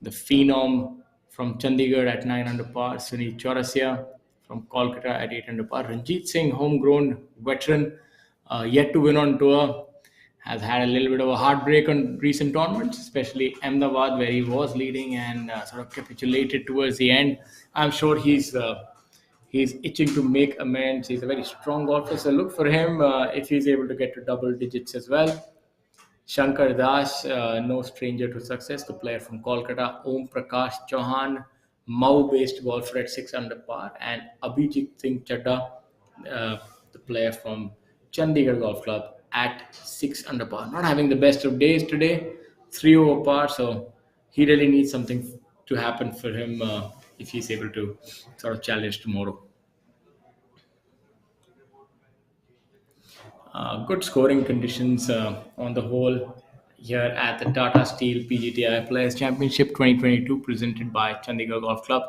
the phenom from Chandigarh at 9 under par, Sunil Chaurasia from Kolkata at 8 under par, Ranjit Singh, homegrown veteran, yet to win on tour, has had a little bit of a heartbreak on recent tournaments, especially Ahmedabad, where he was leading and sort of capitulated towards the end. I'm sure he's itching to make amends. He's a very strong golfer, so look for him if he's able to get to double digits as well. Shankar Das, no stranger to success, the player from Kolkata. Om Prakash Chauhan, Mau-based golfer at 6 under par. And Abhijit Singh Chadha, the player from Chandigarh Golf Club, at 6 under par. Not having the best of days today, 3 over par, so he really needs something to happen for him if he's able to sort of challenge tomorrow. Good scoring conditions on the whole here at the Tata Steel PGTI Players Championship 2022, presented by Chandigarh Golf Club.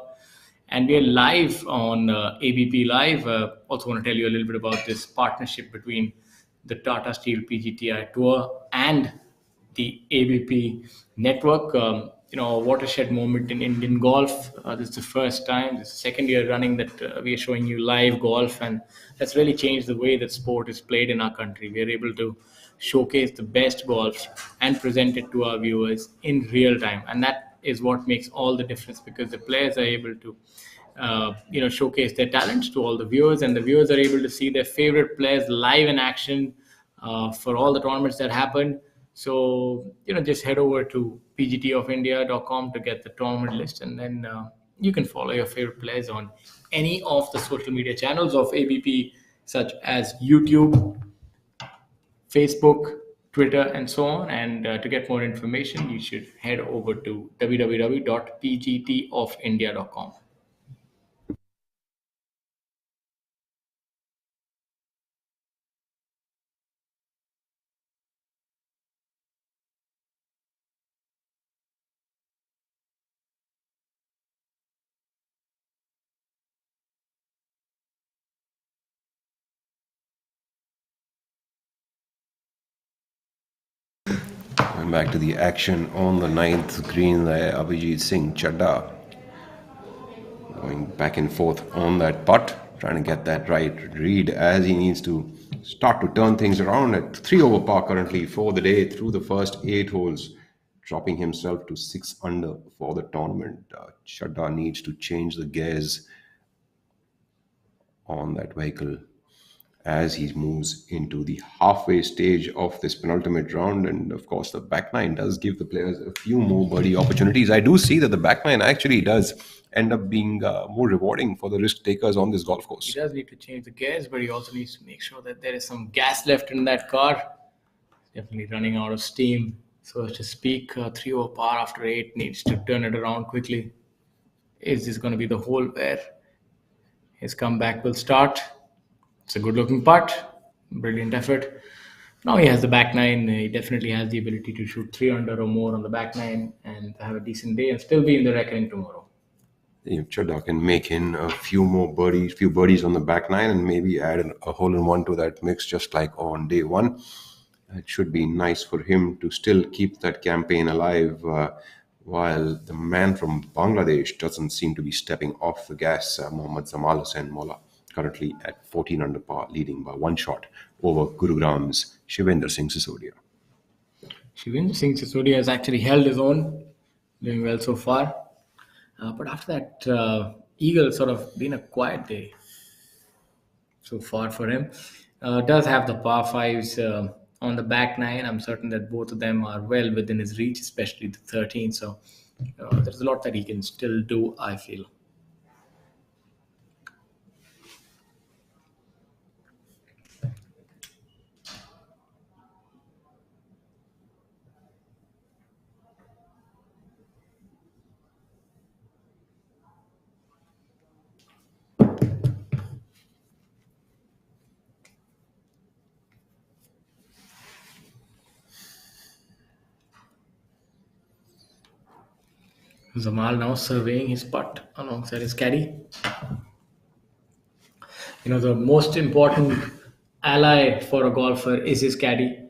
And we are live on ABP Live. Also want to tell you a little bit about this partnership between the Tata Steel PGTI Tour and the ABP network. A watershed moment in Indian golf. This is the first time, this is the second year running that we are showing you live golf, and that's really changed the way that sport is played in our country. We are able to showcase the best golf and present it to our viewers in real time, and that is what makes all the difference, because the players are able to showcase their talents to all the viewers, and the viewers are able to see their favorite players live in action for all the tournaments that happen. So, just head over to pgtofindia.com to get the tournament list, and then you can follow your favorite players on any of the social media channels of ABP, such as YouTube, Facebook, Twitter, and so on. And to get more information, you should head over to www.pgtofindia.com. come back to the action on the 9th green there. Abhijit Singh Chadda going back and forth on that putt, trying to get that right read as he needs to start to turn things around at 3 over par currently for the day through the first 8 holes, dropping himself to 6 under for the tournament. Chadda needs to change the gears on that vehicle as he moves into the halfway stage of this penultimate round. And of course, the back nine does give the players a few more birdie opportunities. I do see that the back nine actually does end up being more rewarding for the risk takers on this golf course. He does need to change the gears, but he also needs to make sure that there is some gas left in that car. Definitely running out of steam, so to speak. 3 over par after 8, needs to turn it around quickly. Is this going to be the hole where his comeback will start? It's a good looking putt, brilliant effort. Now he has the back nine. He definitely has the ability to shoot 3 under or more on the back nine and have a decent day and still be in the reckoning tomorrow. If Chadda can make in a few birdies on the back nine and maybe add a hole in one to that mix, just like on day one, it should be nice for him to still keep that campaign alive while the man from Bangladesh doesn't seem to be stepping off the gas. Mohammad Zamal Hussain Mola currently at 14 under par, leading by 1 shot over Gurugram's Shivendra Singh Sisodia. Shivendra Singh Sisodia has actually held his own, doing well so far. But after that, Eagle sort of been a quiet day so far for him. Does have the par 5s on the back nine. I'm certain that both of them are well within his reach, especially the 13. So there's a lot that he can still do, I feel. Zamal now surveying his putt alongside his caddy. The most important ally for a golfer is his caddy.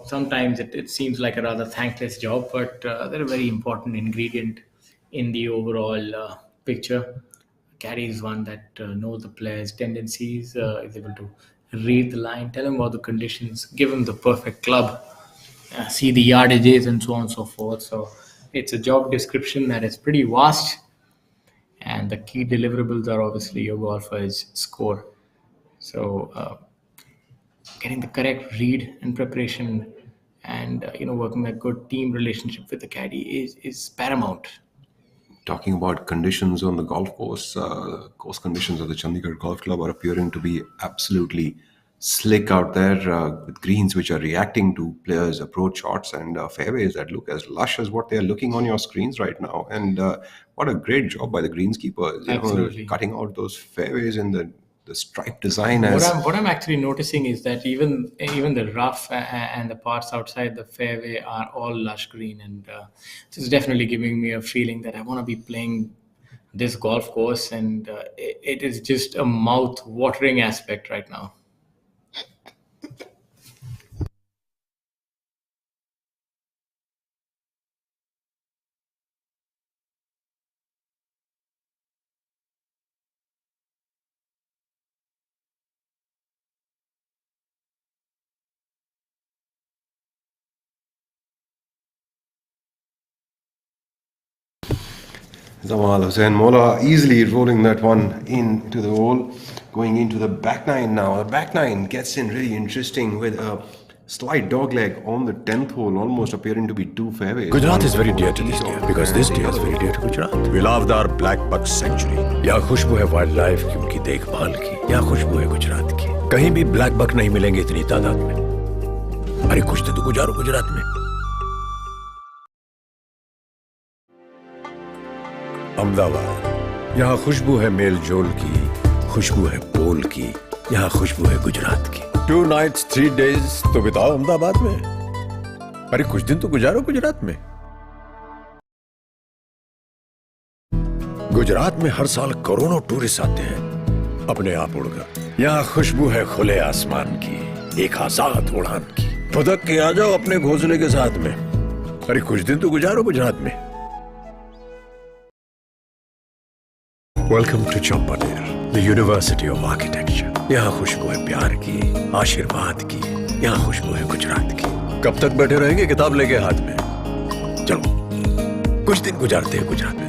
Sometimes it seems like a rather thankless job, but they're a very important ingredient in the overall picture. Caddy is one that knows the player's tendencies, is able to read the line, tell him about the conditions, give him the perfect club, see the yardages, and so on and so forth. So it's a job description that is pretty vast, and the key deliverables are obviously your golfer's score. So getting the correct read and preparation and working a good team relationship with the caddy is paramount. Talking about conditions on the golf course, course conditions of the Chandigarh Golf Club are appearing to be absolutely slick out there, with greens which are reacting to players' approach shots and fairways that look as lush as what they're looking on your screens right now. And what a great job by the greenskeepers, cutting out those fairways in the stripe design. What I'm actually noticing is that even the rough and the parts outside the fairway are all lush green, and this is definitely giving me a feeling that I want to be playing this golf course, and it is just a mouth-watering aspect right now. Zamal Hussain Mola easily rolling that one into the hole, going into the back nine now. The back nine gets in really interesting with a slight dogleg on the 10th hole, almost appearing to be 2 fairways. Gujarat is very dear to this deer because this deer is very dear to Gujarat. We love our black buck sanctuary. यहाँ खुशबू है wild life की, उनकी देखभाल की. यहाँ खुशबू है गुजरात की. कहीं भी ब्लैक बक नहीं मिलेंगे इतनी तादाद में. अरे कुछ तो गुजारो गुजरात में. अहमदाबाद, यहाँ खुशबू है मेल जोल की, खुशबू है बोल की, यहाँ खुशबू है गुजरात की. 2 nights 3 days तो बिताओ अहमदाबाद में. अरे कुछ दिन तो गुजारो गुजरात में. गुजरात में हर साल करोड़ों टूरिस्ट आते हैं अपने आप उड़कर. यहाँ खुशबू है खुले आसमान की, एक आजाद उड़ान की. फुदक के आ जाओ अपने घोंसले के साथ में। अरे कुछ दिन तो गुजारो गुजरात में। Welcome to Champaner, the university of architecture. यहाँ खुशबू है प्यार की, आशीर्वाद की, यहाँ खुशबू है गुजरात की। कब तक बैठे रहेंगे किताब लेके हाथ में? चलो कुछ दिन गुजारते हैं गुजरात में।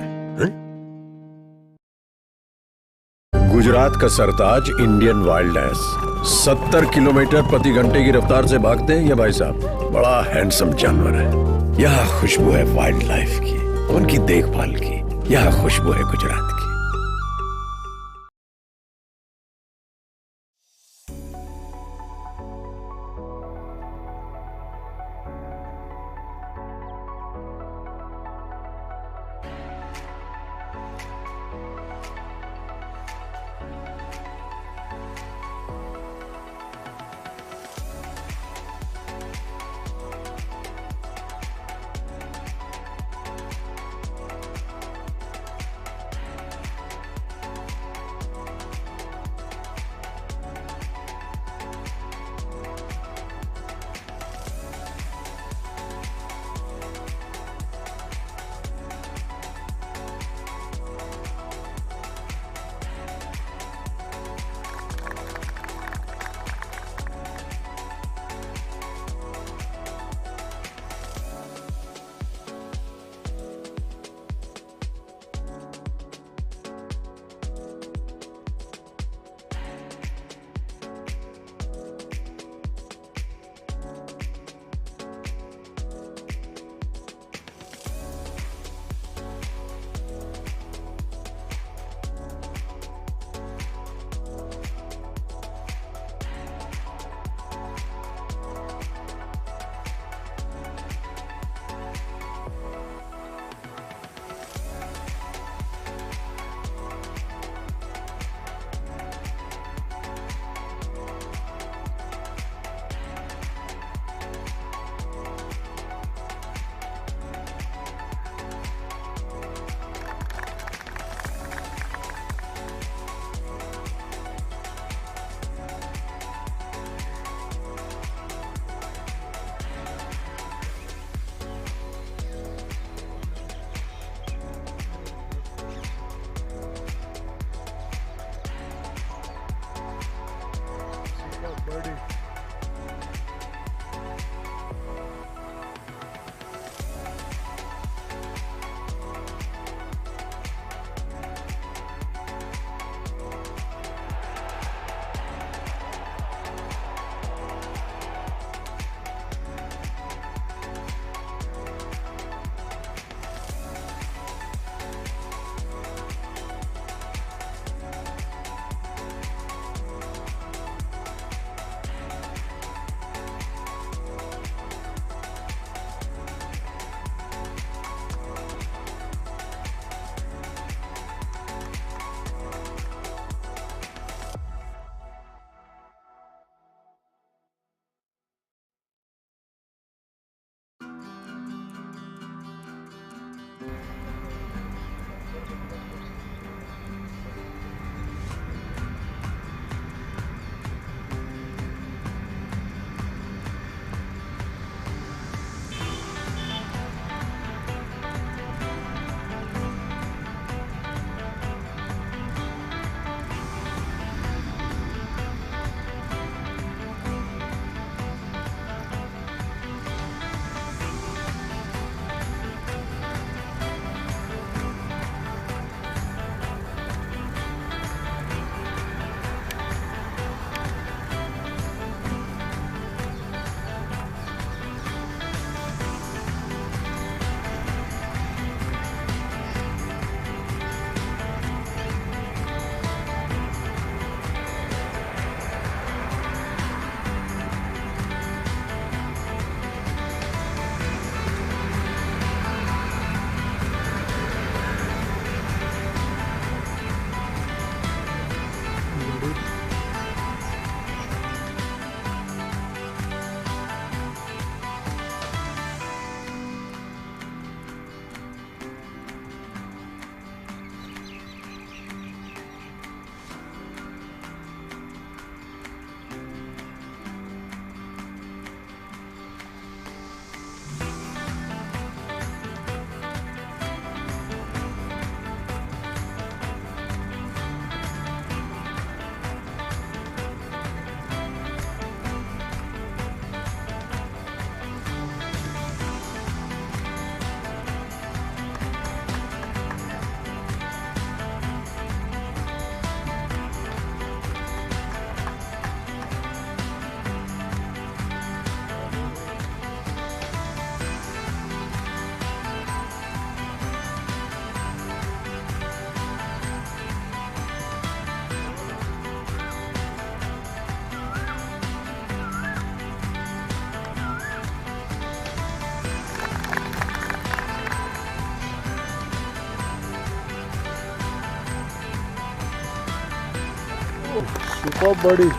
गुजरात का सरताज इंडियन वाइल्ड एस 70 किलोमीटर प्रति घंटे की रफ्तार से भागते हैं ये भाई साहब। बड़ा हैंडसम जानवर है। यहाँ खुशबू है वाइल्ड लाइफ की, उनकी देखभाल की। यहाँ खुशबू है गुजरात की। Superb birdie.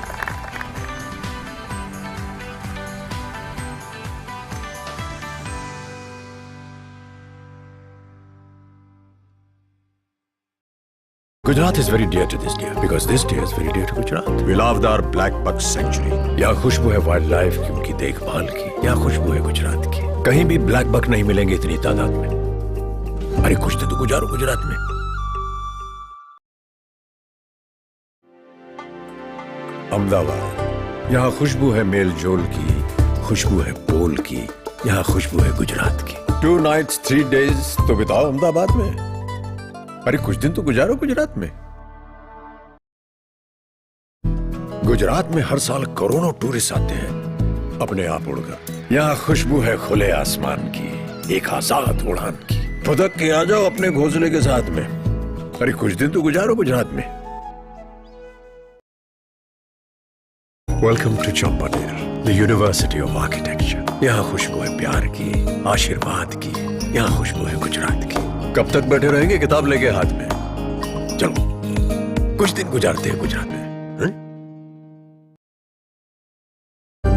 Gujarat is very dear to this deer because this deer is very dear to Gujarat. We love our black buck sanctuary. यहाँ खुशबू है वाइल्ड लाइफ की, उनकी देखभाल की. यहाँ खुशबू है गुजरात की. कहीं भी ब्लैक बक नहीं मिलेंगे इतनी तादाद में. अरे कुछ तो गुजारो गुजरात में. अहमदाबाद, यहाँ खुशबू है मेल जोल की, खुशबू है बोल की. यहाँ खुशबू है गुजरात की. 2 nights 3 days तो बिताओ अहमदाबाद में. अरे कुछ दिन तो गुजारो गुजरात में. गुजरात में हर साल करोड़ों टूरिस्ट आते हैं अपने आप उड़कर. यहाँ खुशबू है खुले आसमान की, एक आजाद उड़ान की. फुदक के आ जाओ अपने घोंसले के साथ में. अरे कुछ दिन तो गुजारो गुजरात में. Welcome to Champaner, the university of architecture. यहाँ खुशबू है प्यार की, आशीर्वाद की. यहाँ खुशबू है गुजरात की. कब तक बैठे रहेंगे किताब लेके हाथ में? चलो कुछ दिन गुजारते हैं गुजरात में.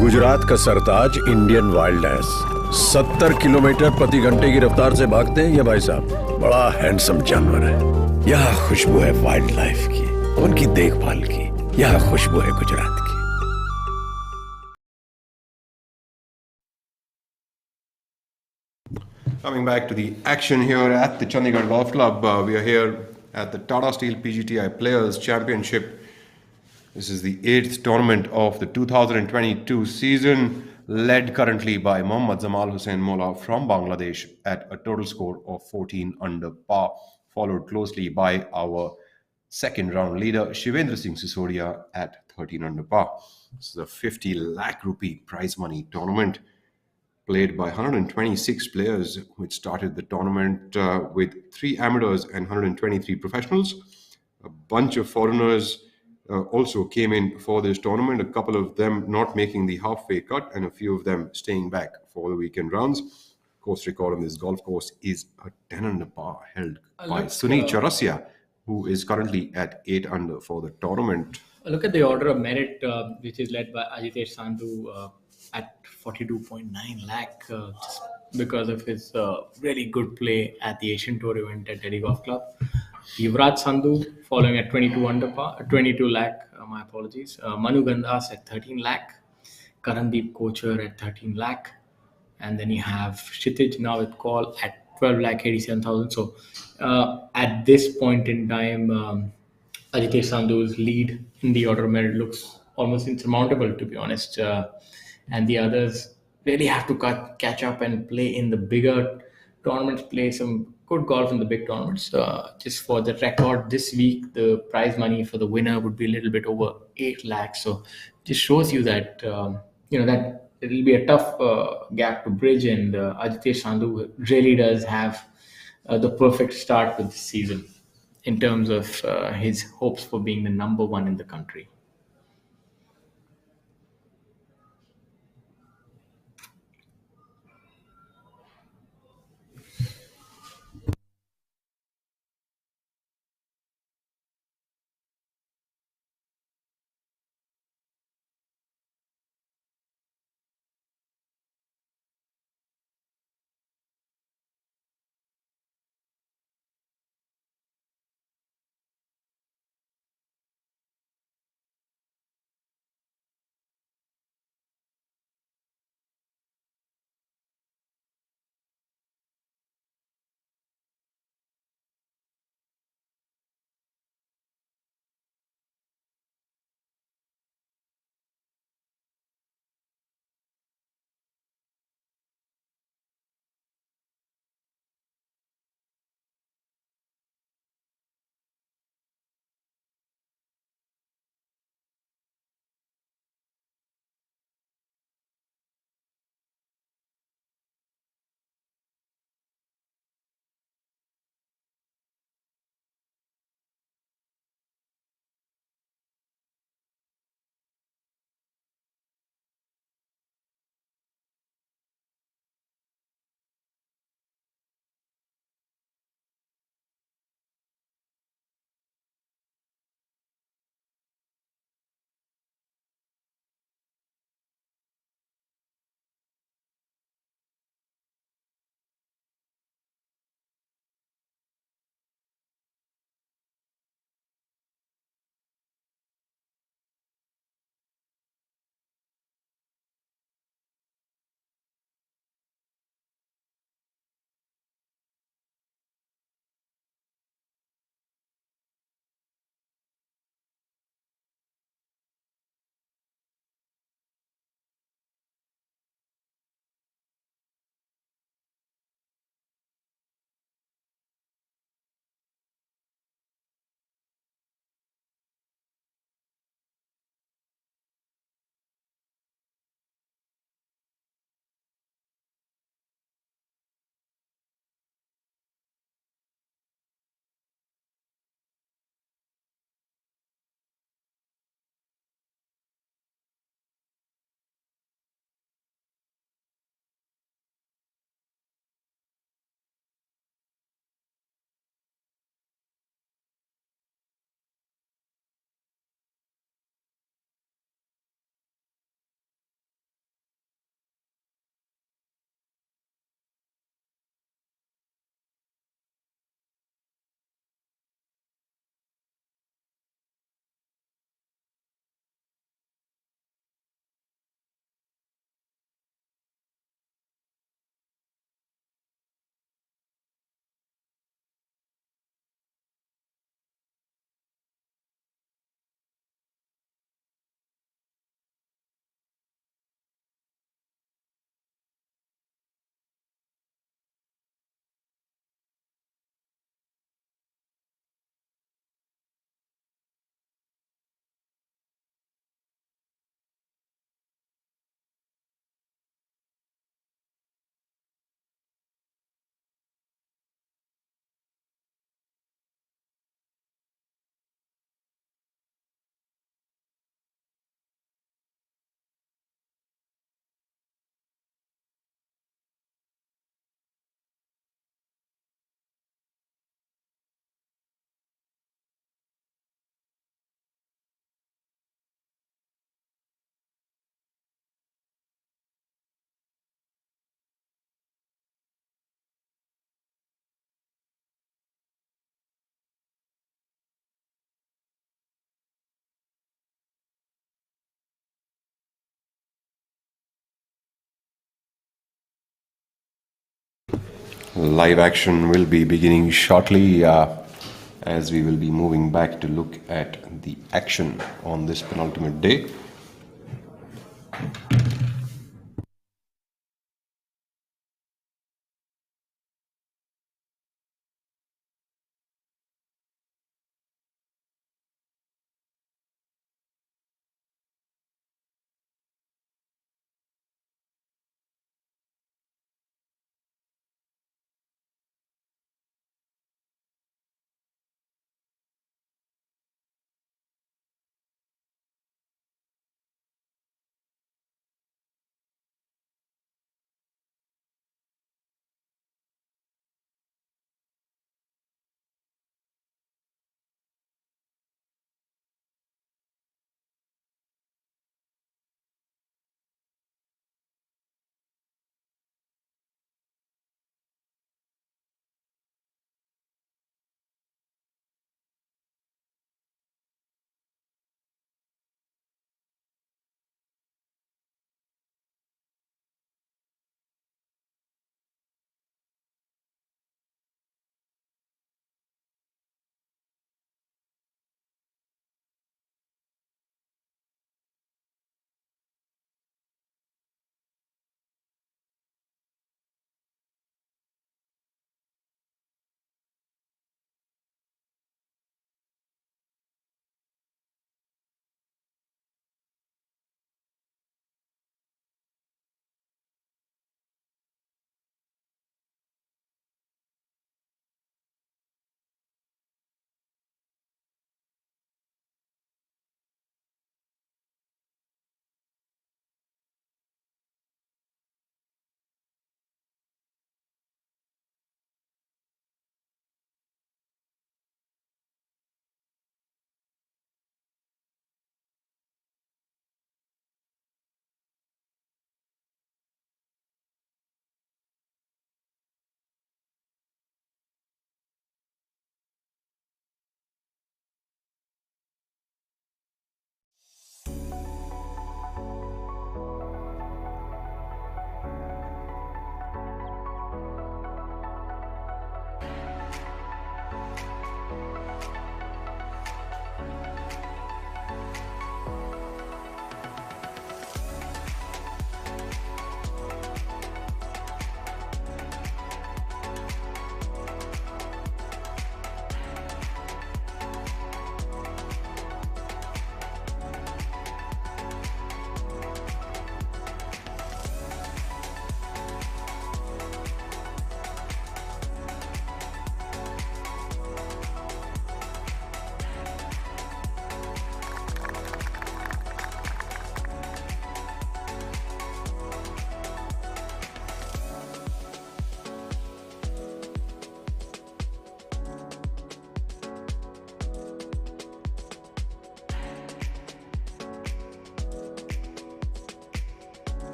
गुजरात का सरताज इंडियन वाइल्ड एस 70 किलोमीटर प्रति घंटे की रफ्तार से भागते हैं ये भाई साहब. बड़ा हैंडसम जानवर है. यहाँ खुशबू है वाइल्ड लाइफ की, उनकी देखभाल की. यहाँ खुशबू है गुजरात की. Coming back to the action here at the Chandigarh Golf Club, we are here at the Tata Steel PGTI Players Championship. This is the 8th tournament of the 2022 season, led currently by Mohammad Zamal Hussain Mola from Bangladesh at a total score of 14 under par, followed closely by our second round leader Shivendra Singh Sisodia at 13 under par. This is a 50 lakh rupee prize money tournament played by 126 players, which started the tournament with 3 amateurs and 123 professionals. A bunch of foreigners also came in for this tournament, a couple of them not making the halfway cut and a few of them staying back for the weekend rounds. Course record on this golf course is a 10 under par held by Sunil Chaurasia, who is currently at 8 under for the tournament. Look at the order of merit, which is led by Ajitesh Sandhu at 42.9 lakh, just because of his really good play at the Asian Tour event at Delhi Golf Club. Yuvraj Sandhu following at 22 under par, 22 lakh, my apologies. Manu Gandhas at 13 lakh. Karandeep Kochar at 13 lakh. And then you have Kshitij now with call at 12 lakh 87,000. So at this point in time, Ajitesh Sandhu's lead in the order of merit looks almost insurmountable, to be honest. And the others really have to catch up and play in the bigger tournaments, play some good golf in the big tournaments. Just for the record, this week, the prize money for the winner would be a little bit over 8 lakhs. So just shows you that, that it will be a tough gap to bridge. And Ajitesh Sandhu really does have the perfect start with this season in terms of his hopes for being the number 1 in the country. live action will be beginning shortly as we will be moving back to look at the action on this penultimate day.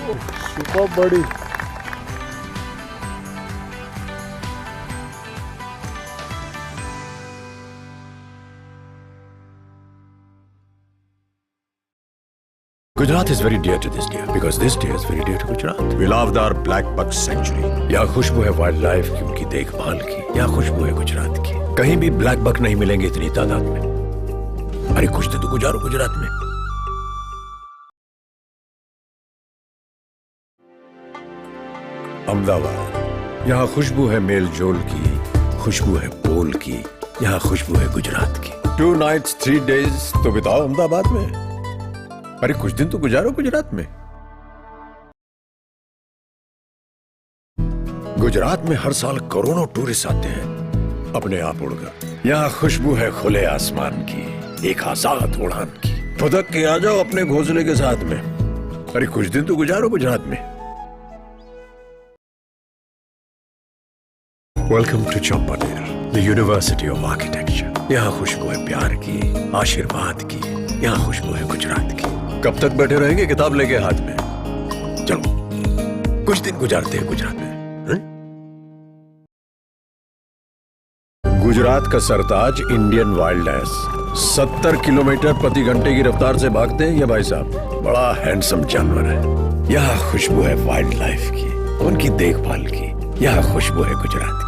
Super buddy. Gujarat is very dear to this deer because this deer is very dear to Gujarat. We love our black buck sanctuary. यहाँ खुशबू है wild life की, उनकी देखभाल की. यहाँ खुशबू है गुजरात की. कहीं भी ब्लैक बक नहीं मिलेंगे इतनी तादाद में. अरे कुछ दिन तो गुजारो गुजरात में. अहमदाबाद, यहाँ खुशबू है मेल जोल की, खुशबू है बोल की. यहाँ खुशबू है गुजरात की. 2 nights 3 days तो बिताओ अहमदाबाद में. अरे कुछ दिन तो गुजारो गुजरात में. गुजरात में हर साल करोड़ों टूरिस्ट आते हैं अपने आप उड़कर. यहाँ खुशबू है खुले आसमान की, एक आजाद उड़ान की. फुदक के आ जाओ अपने घोंसले के साथ में. अरे कुछ दिन तो गुजारो गुजरात में. Welcome to Champaner, the university of architecture. यहाँ खुशबू है प्यार की, आशीर्वाद की. यहाँ खुशबू है गुजरात की. कब तक बैठे रहेंगे किताब लेके हाथ में? चलो कुछ दिन गुजारते हैं गुजरात में. गुजरात का सरताज इंडियन वाइल्ड एस 70 किलोमीटर प्रति घंटे की रफ्तार से भागते हैं ये भाई साहब. बड़ा हैंडसम जानवर है. यहाँ खुशबू है वाइल्ड लाइफ की, उनकी देखभाल की. यहाँ खुशबू है गुजरात की.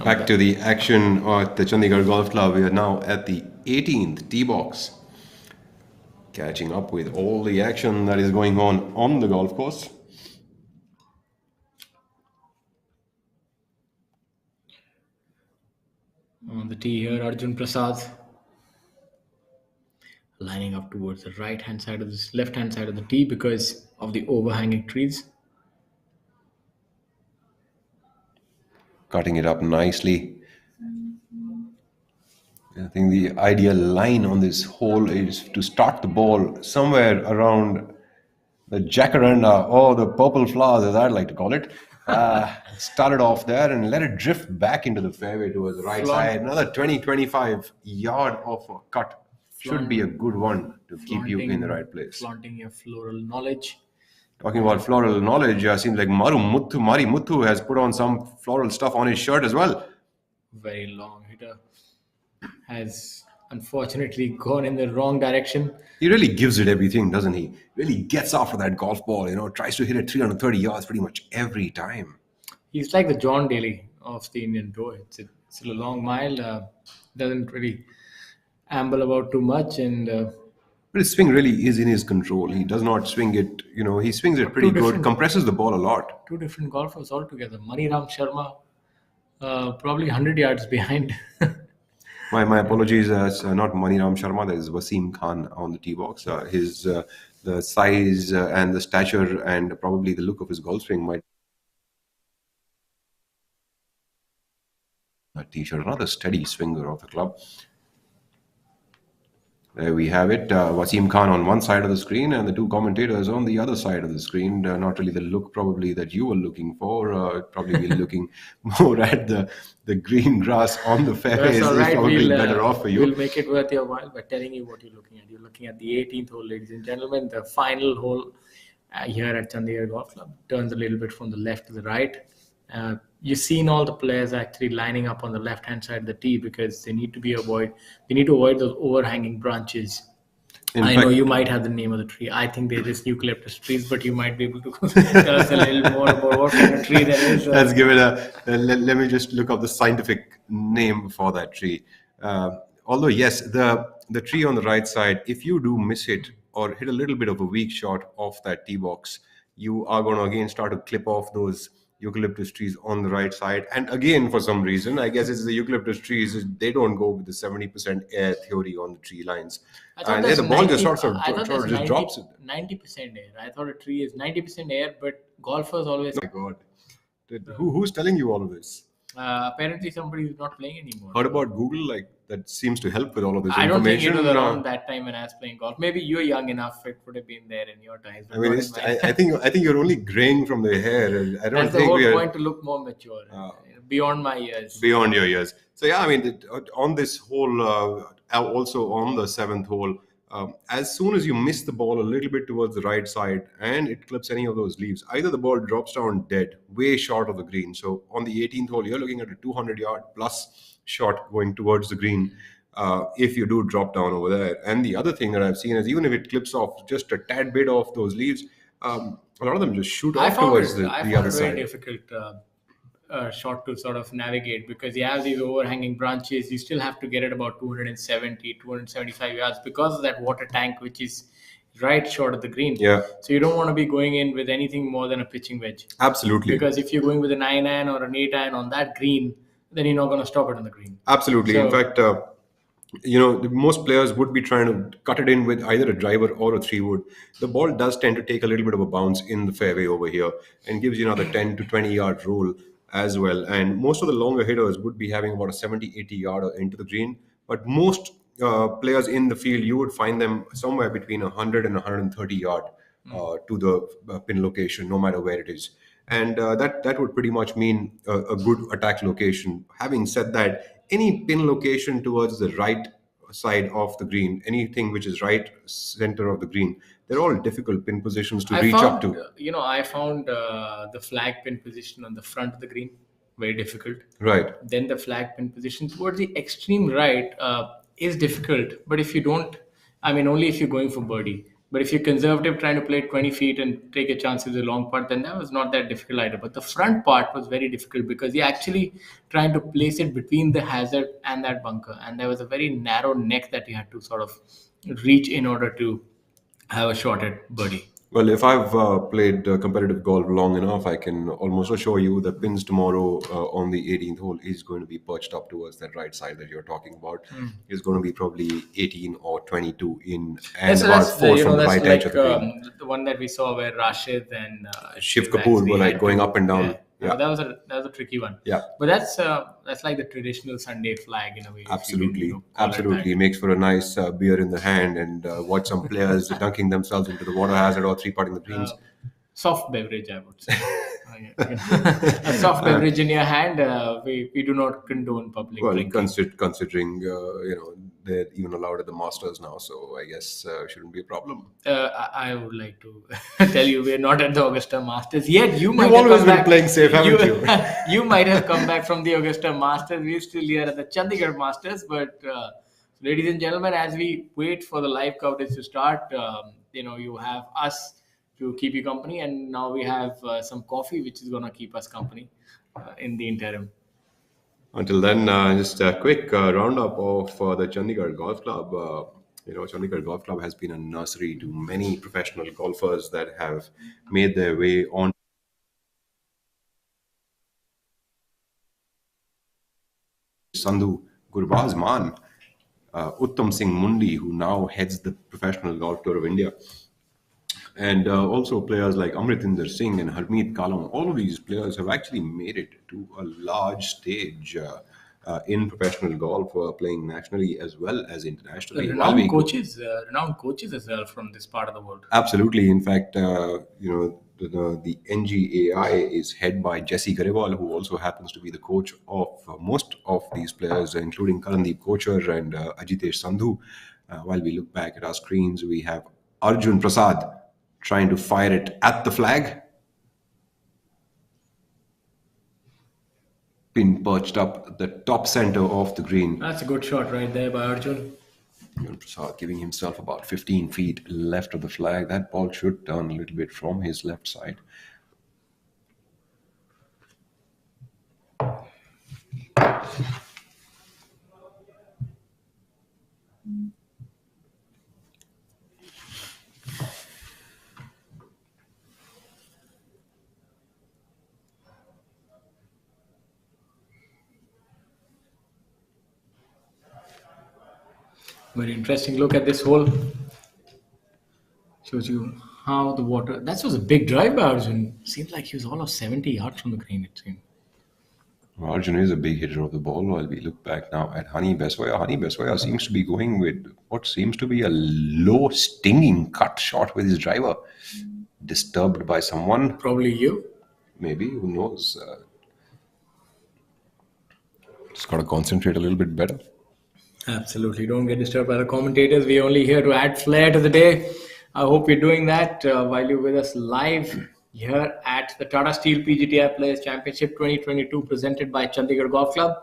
Back to the action at the Chandigarh Golf Club. We are now at the 18th tee box, catching up with all the action that is going on the golf course. On the tee here, Arjun Prasad lining up towards the right-hand side of this left-hand side of the tee because of the overhanging trees. Cutting it up nicely. I think the ideal line on this hole is to start the ball somewhere around the jacaranda or the purple flowers, as I'd like to call it. Start it off there and let it drift back into the fairway towards the right side. Another 20-25 yard of a cut should be a good one to keep you in the right place. Flaunting your floral knowledge. Talking about floral knowledge, seems like Mari Muthu has put on some floral stuff on his shirt as well. Very long hitter has unfortunately gone in the wrong direction. He really gives it everything, doesn't he? Really gets after that golf ball, tries to hit it 330 yards pretty much every time. He's like the John Daly of the Indian Tour. It's a long mile, doesn't really amble about too much, and but his swing really is in his control. He does not swing it, he swings it pretty good, compresses the ball a lot. Two different golfers altogether. Maniram Sharma, probably 100 yards behind. My apologies, not Maniram Sharma, there is Wasim Khan on the tee box. The size and the stature and probably the look of his golf swing might. A t-shirt, another steady swinger of the club. There we have it. Wasim Khan on one side of the screen and the two commentators on the other side of the screen. Not really the look probably that you were looking for. Probably be looking more at the green grass on the fairways. That's all right. Is probably better off for you. We'll make it worth your while by telling you what you're looking at. You're looking at the 18th hole, ladies and gentlemen. The final hole here at Chandigarh Golf Club turns a little bit from the left to the right. You've seen all the players actually lining up on the left-hand side of the tee because they need to avoid those overhanging branches. I know you might have the name of the tree. I think they're just eucalyptus trees, but you might be able to tell us a little more about what kind of tree that is. Let's give it let me just look up the scientific name for that tree. Although, yes, the tree on the right side, if you do miss it or hit a little bit of a weak shot off that tee box, you are going to again start to clip off those eucalyptus trees on the right side. And again, for some reason, I guess it's the eucalyptus trees, they don't go with the 70% air theory on the tree lines. And the ball just sort of just drops it. 90% air. I thought a tree is 90% air, but golfers always... Oh my God. Who's telling you all of this? Apparently somebody who's not playing anymore. Heard about Google? Like, that seems to help with all of this I don't think it information. was around that time when I was playing golf. Maybe you're young enough; it would have been there in your times. I mean, I think you're only graying from the hair. I don't that's the think whole we are point, to look more mature, beyond my years. beyond your years. So yeah, I mean, on this hole, also on the seventh hole, as soon as you miss the ball a little bit towards the right side and it clips any of those leaves, either the ball drops down dead, way short of the green. So on the 18th hole, you're looking at a 200-yard plus shot going towards the green. If you do drop down over there. And the other thing that I've seen is even if it clips off just a tad bit off those leaves, a lot of them just shoot off towards the other very side. difficult shot to sort of navigate, because you have these overhanging branches. You still have to get it about 270, 275 yards because of that water tank, which is right short of the green. Yeah. So you don't want to be going in with anything more than a pitching wedge. Absolutely. Because if you're going with a 9-iron or an 8-iron on that green, then you're not going to stop it on the green. Absolutely. So, in fact, most players would be trying to cut it in with either a driver or a 3-wood. The ball does tend to take a little bit of a bounce in the fairway over here and gives you another 10 to 20 yard roll as well. And most of the longer hitters would be having about a 70, 80 yarder into the green. But most players in the field, you would find them somewhere between 100 and 130 yard to the pin location, no matter where it is. And that would pretty much mean a good attack location. Having said that, any pin location towards the right side of the green, anything which is right center of the green, they're all difficult pin positions to reach up to. I found the flag pin position on the front of the green very difficult. Right. Then the flag pin position towards the extreme right is difficult. But if you don't, only if you're going for birdie. But if you're conservative, trying to play 20 feet and take a chance with a long putt, then that was not that difficult either. But the front part was very difficult because you're actually trying to place it between the hazard and that bunker. And there was a very narrow neck that you had to sort of reach in order to have a shot at birdie. Well, if I've played competitive golf long enough, I can almost assure you the pins tomorrow on the 18th hole is going to be perched up towards that right side that you're talking about. It's going to be probably 18 or 22 in and about 4 from the right edge of the green. The one that we saw where Rashid and Shiv Kapoor were like going up and down. Yeah. That was a tricky one. Yeah. But that's like the traditional Sunday flag in a way. Absolutely. Absolutely. It makes for a nice beer in the hand and watch some players dunking themselves into the water hazard or 3-putting the greens. Soft beverage, I would say. A soft beverage in your hand, we do not condone public drinking. Considering they're even allowed at the Masters now, so I guess shouldn't be a problem. I would like to tell you we're not at the Augusta Masters yet. You've always been playing safe, haven't you? You might have come back from the Augusta Masters. We're still here at the Chandigarh Masters, but ladies and gentlemen, as we wait for the live coverage to start, you have us to keep you company, and now we have some coffee which is going to keep us company in the interim. Until then, just a quick roundup of the Chandigarh Golf Club. Chandigarh Golf Club has been a nursery to many professional golfers that have made their way on Sandhu, Gurbaz Maan, Uttam Singh Mundi, who now heads the Professional Golf Tour of India. And also players like Amritinder Singh and Harmeet Kalam. All of these players have actually made it to a large stage in professional golf, playing nationally as well as internationally. Renowned coaches as well from this part of the world. Absolutely. In fact, the NGAI is headed by Jesse Garewal, who also happens to be the coach of most of these players, including Karandeep Kochar and Ajitesh Sandhu. While we look back at our screens, we have Arjun Prasad trying to fire it at the flag. Pin perched up at the top center of the green. That's a good shot right there by Arjun. Arjun Prasad giving himself about 15 feet left of the flag. That ball should turn a little bit from his left side. Very interesting look at this hole. Shows you how the water. That was a big drive by Arjun. Seems like he was all of 70 yards from the green, it seemed. Arjun is a big hitter of the ball. While we look back now at Hani Beswaya seems to be going with what seems to be a low stinging cut shot with his driver. Disturbed by someone, Probably you. maybe, who knows. Just got to concentrate a little bit better. Absolutely. Don't get disturbed by the commentators. We're only here to add flair to the day. I hope you're doing that while you're with us live here at the Tata Steel PGTI Players Championship 2022 presented by Chandigarh Golf Club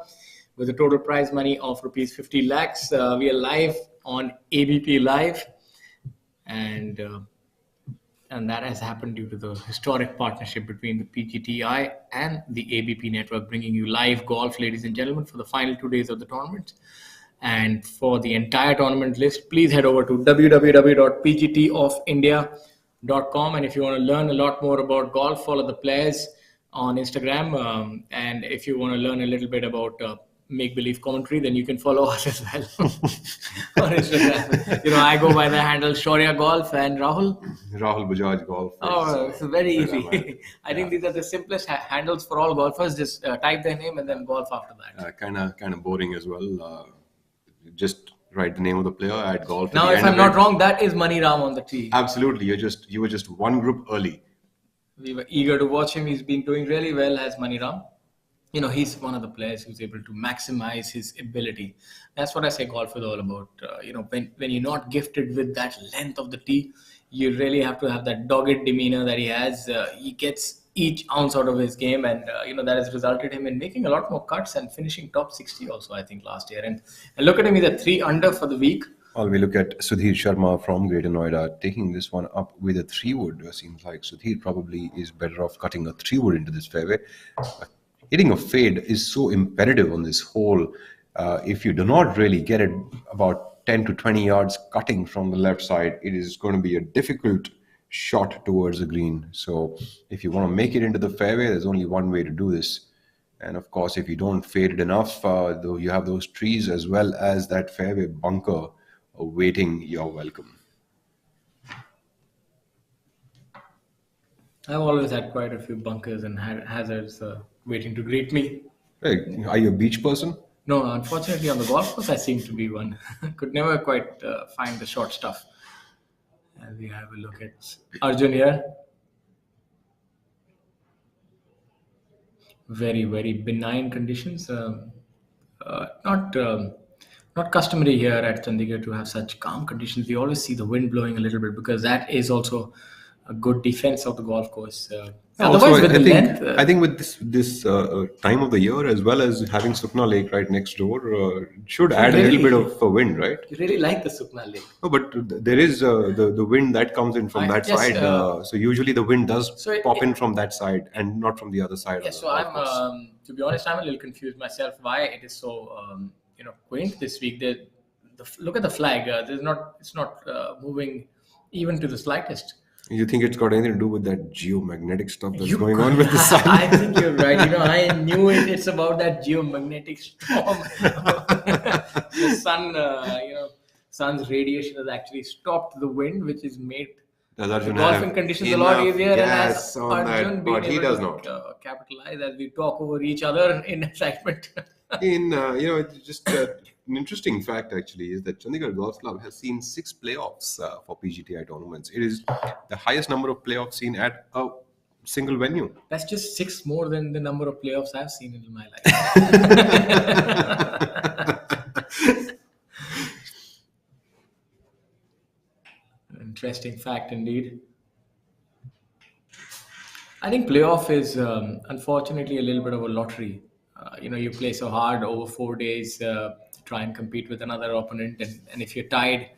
with a total prize money of rupees 50 lakhs. We are live on ABP Live and that has happened due to the historic partnership between the PGTI and the ABP network, bringing you live golf, ladies and gentlemen, for the final 2 days of the tournament. And for the entire tournament list, please head over to www.pgtofindia.com. And if you want to learn a lot more about golf, follow the players on Instagram. And if you want to learn a little bit about make-believe commentary, then you can follow us as well on Instagram. I go by the handle Shaurya Golf and Rahul. Rahul Bajaj Golf. Oh, it's very easy. I think these are the simplest handles for all golfers. Just type their name and then golf after that. Kind of boring as well. Just write the name of the player, add golf. Now, if I'm not wrong, that is Mani Ram on the tee. Absolutely. You were just one group early. We were eager to watch him. He's been doing really well as Mani Ram. He's one of the players who's able to maximize his ability. That's what I say golf is all about. When you're not gifted with that length of the tee, you really have to have that dogged demeanor that he has. He gets each ounce out of his game, and that has resulted him in making a lot more cuts and finishing top 60 also, I think, last year. And look at him, he's a 3 under for the week. Well, we look at Sudhir Sharma from Greater Noida taking this one up with a 3-wood. Seems like Sudhir probably is better off cutting a 3-wood into this fairway. Hitting a fade is so imperative on this hole. If you do not really get it about 10 to 20 yards cutting from the left side, it is going to be a difficult shot towards the green. So if you want to make it into the fairway, there's only one way to do this. And of course, if you don't fade it enough, though you have those trees as well as that fairway bunker awaiting your welcome. I've always had quite a few bunkers and hazards waiting to greet me. Hey, are you a beach person? No, unfortunately on the golf course I seem to be one. Could never quite find the short stuff. As we have a look at Arjun here. Very, very benign conditions. Not customary here at Chandigarh to have such calm conditions. We always see the wind blowing a little bit because that is also a good defense of the golf course. Also, I think with this time of the year, as well as having Sukna Lake right next door, should add a little bit of wind, right? You really like the Sukna Lake. No, but there is the wind that comes in from that side. So usually the wind does pop in from that side and not from the other side. Yes, so I'm, to be honest, I'm a little confused myself why it is so quaint this week. Look at the flag. It's not moving even to the slightest. You think it's got anything to do with that geomagnetic stuff that's going on with the sun? I think you're right. I knew it. It's about that geomagnetic storm. The sun, sun's radiation has actually stopped the wind, which has made the golfing conditions a lot easier. Yes, and as Arjun but he does not not capitalize as we talk over each other in excitement. It's just an interesting fact actually is that Chandigarh Golf Club has seen 6 playoffs for PGTI tournaments. It is the highest number of playoffs seen at a single venue. That's just 6 more than the number of playoffs I've seen in my life. Interesting fact indeed. I think playoff is unfortunately a little bit of a lottery. You play so hard over 4 days to try and compete with another opponent, and if you're tied,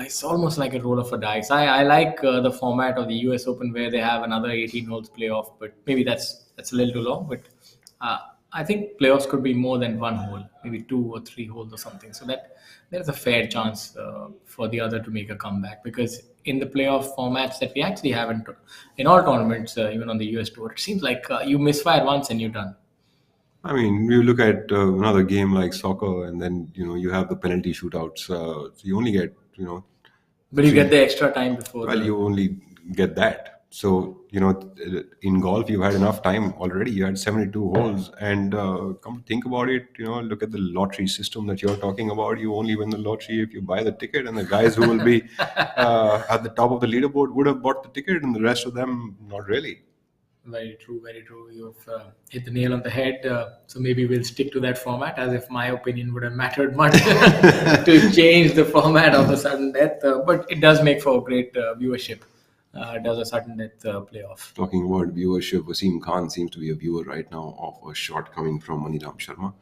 it's almost like a roll of a dice. I like the format of the US Open where they have another 18 holes playoff, but maybe that's a little too long. But I think playoffs could be more than 1 hole, maybe 2 or 3 holes or something, so that there's a fair chance for the other to make a comeback, because in the playoff formats that we actually have in all tournaments, even on the US Tour, it seems like you misfire once and you're done. I mean, you look at another game like soccer, and then you have the penalty shootouts. So you only get But you get the extra time before. Well, you only get that. So, in golf, you've had enough time already. You had 72 holes. And come to think about it, look at the lottery system that you're talking about. You only win the lottery if you buy the ticket. And the guys who will be at the top of the leaderboard would have bought the ticket, and the rest of them, not really. Very true, very true. You've hit the nail on the head. So maybe we'll stick to that format, as if my opinion would have mattered much to change the format of a sudden death. But it does make for great viewership. Does a sudden death playoff. Talking about viewership, Wasim Khan seems to be a viewer right now of a shot coming from Maniram Sharma.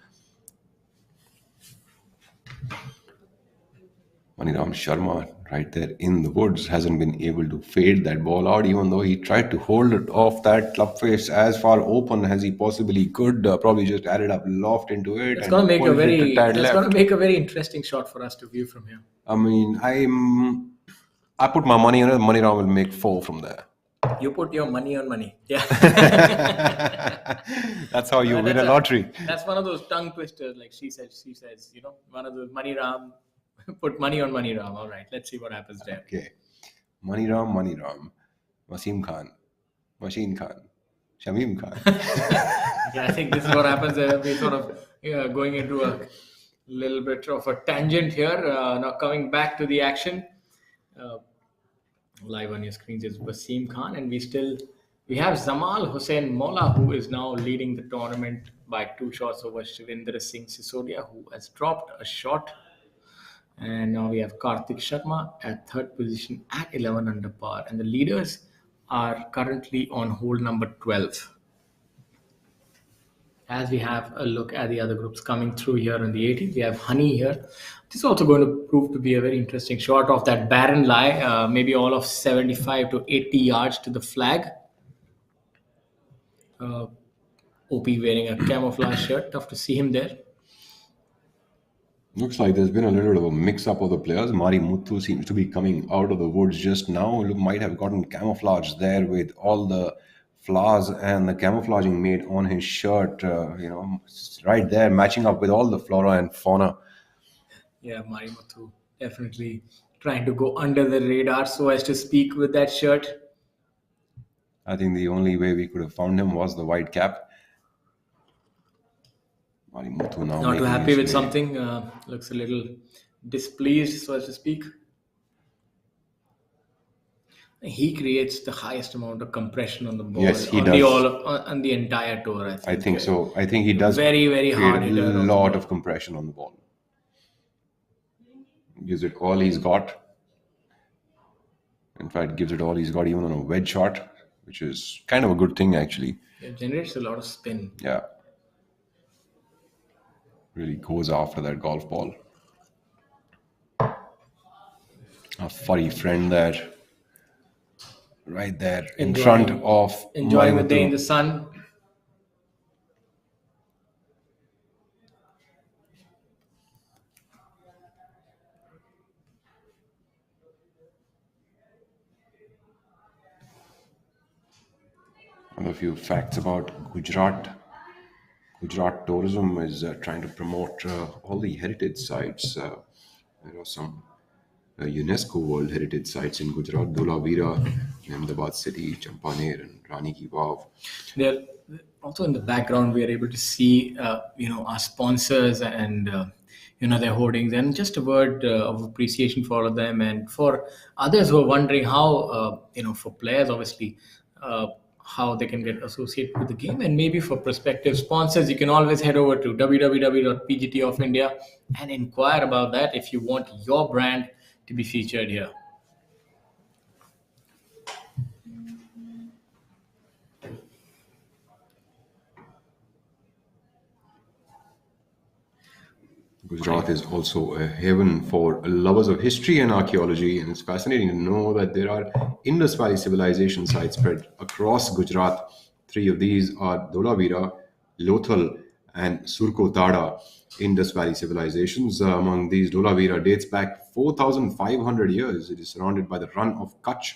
Maniram Sharma, right there in the woods, hasn't been able to fade that ball out, even though he tried to hold it off that club face as far open as he possibly could. Probably just added up loft into it. It's going to make a very interesting shot for us to view from here. I mean, I put my money on it. Maniram will make 4 from there. You put your money on money. Yeah. That's how you win a lottery. That's one of those tongue twisters, like she says, one of those Money Ram, put money on Money Ram. All right, let's see what happens there. Okay. Maniram, Wasim Khan, Machine Khan, Shamim Khan. Yeah, I think this is what happens. We're sort of going into a little bit of a tangent here. Now coming back to the action. Live on your screens is Wasim Khan, and we have Zamal Hussain Mola, who is now leading the tournament by 2 shots over Shivendra Singh Sisodia, who has dropped a shot. And now we have Karthik Sharma at 3rd position at 11 under par, and the leaders are currently on hole number 12. As we have a look at the other groups coming through here on the 18th, we have Honey here. This is also going to prove to be a very interesting shot off that barren lie, maybe all of 75 to 80 yards to the flag. OP wearing a camouflage shirt. Tough to see him there. Looks like there's been a little bit of a mix-up of the players. Mari Muthu seems to be coming out of the woods just now. Might have gotten camouflage there with all the flowers and the camouflaging made on his shirt, right there, matching up with all the flora and fauna. Yeah, Mari Muthu definitely trying to go under the radar, so as to speak, with that shirt. I think the only way we could have found him was the white cap. Mari Muthu now not too happy with something. Looks a little displeased, so as to speak. He creates the highest amount of compression on the ball. Yes, he does. On the entire tour, I think so. I think he does very, very hard create a lot of compression on the ball. Gives it all he's got. In fact, gives it all he's got even on a wedge shot, which is kind of a good thing, actually. It generates a lot of spin. Yeah. Really goes after that golf ball. A furry friend there. Right there in front of enjoying the day in the sun. One of a few facts about Gujarat. Gujarat tourism is trying to promote all the heritage sites. There are some UNESCO World Heritage Sites in Gujarat, Dholavira, Ahmedabad City, Champaner, and Rani Ki Vav. They're also in the background. We are able to see, our sponsors and their hoardings, and just a word of appreciation for all of them, and for others who are wondering how, for players, obviously, how they can get associated with the game, and maybe for prospective sponsors, you can always head over to www.pgt of India and inquire about that if you want your brand to be featured here. Gujarat is also a haven for lovers of history and archaeology, and it's fascinating to know that there are Indus Valley civilization sites spread across Gujarat. 3 of these are Dholavira, Lothal, and Surkotada Indus Valley civilizations. Among these, Dholavira dates back 4,500 years. It is surrounded by the Run of Kutch,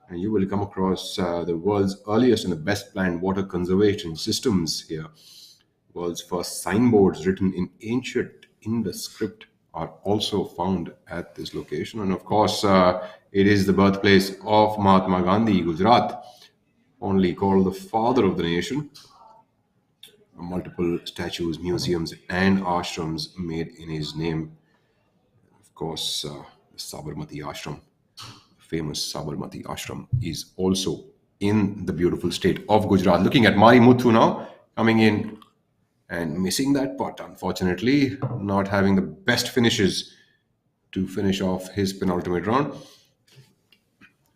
and you will come across the world's earliest and the best planned water conservation systems here. World's first signboards written in ancient Indus script are also found at this location. And of course, it is the birthplace of Mahatma Gandhi, Gujarat, only called the father of the nation. Multiple statues, museums, and ashrams made in his name. Of course, the Sabarmati Ashram, famous Sabarmati Ashram, is also in the beautiful state of Gujarat. Looking at Mari Muthu now, coming in and missing that putt, unfortunately, not having the best finishes to finish off his penultimate round.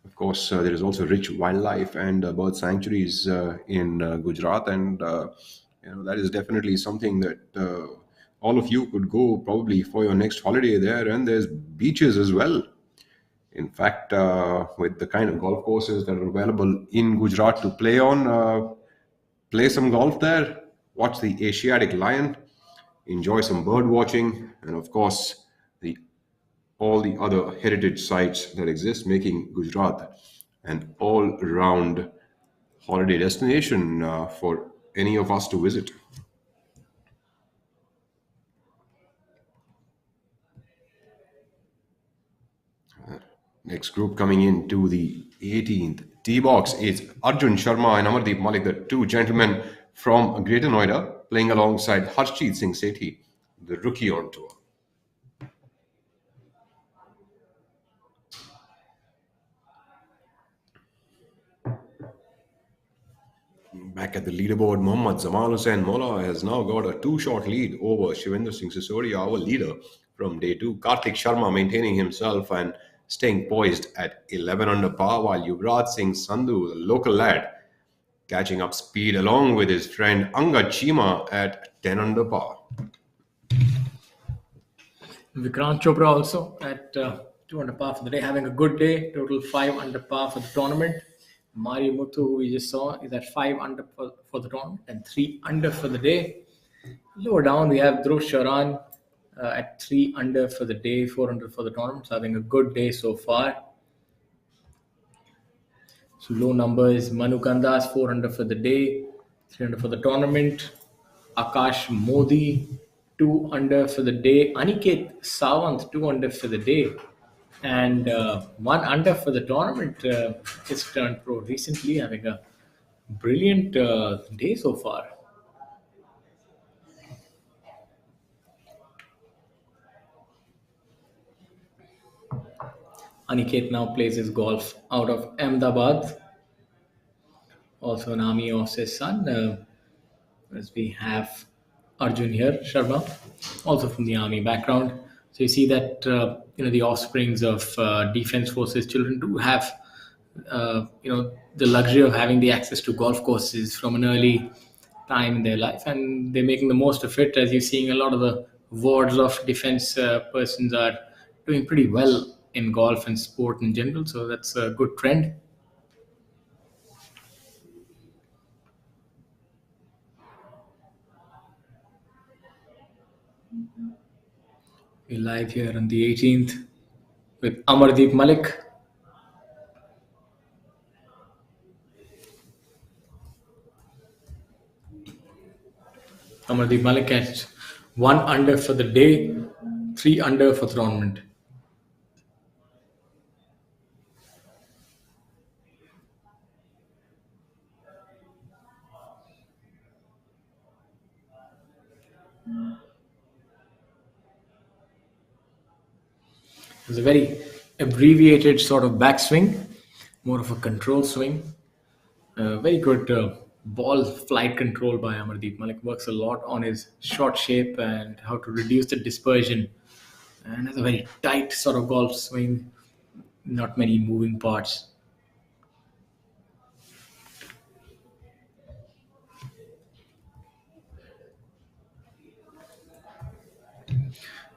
Of course, there is also rich wildlife and bird sanctuaries in Gujarat, and that is definitely something that all of you could go probably for your next holiday there. And there's beaches as well. In fact, with the kind of golf courses that are available in Gujarat to play on, play some golf there, watch the Asiatic lion, enjoy some bird watching, and of course, the all the other heritage sites that exist, making Gujarat an all-round holiday destination for any of us to visit. Next group coming into the 18th tee box is Arjun Sharma and Amardeep Malik, the two gentlemen from Greater Noida, playing alongside Harshjeet Singh Sethi, the rookie on tour. Back at the leaderboard, Mohammad Zamal Hussain Mola has now got a two-shot lead over Shivendra Singh Sisodia, our leader from day two. Karthik Sharma maintaining himself and staying poised at 11 under par, while Yuvraj Singh Sandhu, the local lad, catching up speed along with his friend Angad Chima at 10 under par. Vikrant Chopra also at 2 under par for the day, having a good day. Total 5 under par for the tournament. Mari Muthu, who we just saw, is at 5 under for the tournament and 3 under for the day. Lower down, we have Dhruv Sharan at 3 under for the day, 4 under for the tournament. So having a good day so far. So low numbers, Manu Kandas, 4 under for the day, 3 under for the tournament. Akash Modi, 2 under for the day. Aniket Sawant, 2 under for the day. And 1 under for the tournament. Just turned pro recently, having a brilliant day so far. Aniket now plays his golf out of Ahmedabad. Also an army officer's son. As we have Arjun here, Sharma, also from the army background. So you see that the offsprings of defense forces children do have the luxury of having the access to golf courses from an early time in their life, and they're making the most of it. As you're seeing, a lot of the wards of defense persons are doing pretty well in golf and sport in general. So that's a good trend. We're live here on the 18th with Amardeep Malik. Amardeep Malik at 1 under for the day, 3 under for the tournament. It's a very abbreviated sort of backswing, more of a control swing. Very good ball flight control by Amardeep Malik. Works a lot on his shot shape and how to reduce the dispersion. And has a very tight sort of golf swing, not many moving parts.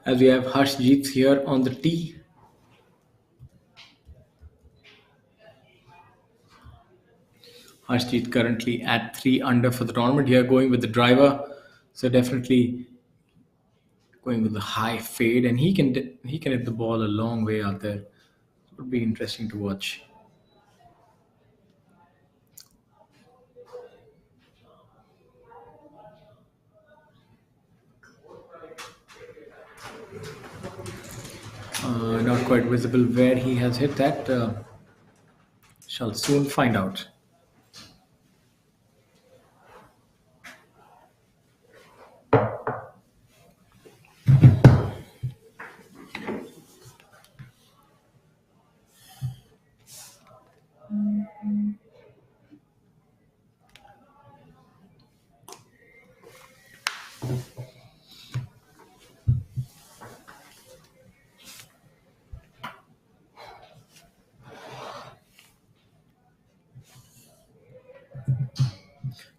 As we have Harshjeet here on the tee. Harshjeet currently at 3 under for the tournament here, going with the driver. So definitely going with the high fade, and he can hit the ball a long way out there. It would be interesting to watch. not quite visible where he has hit that. Shall soon find out.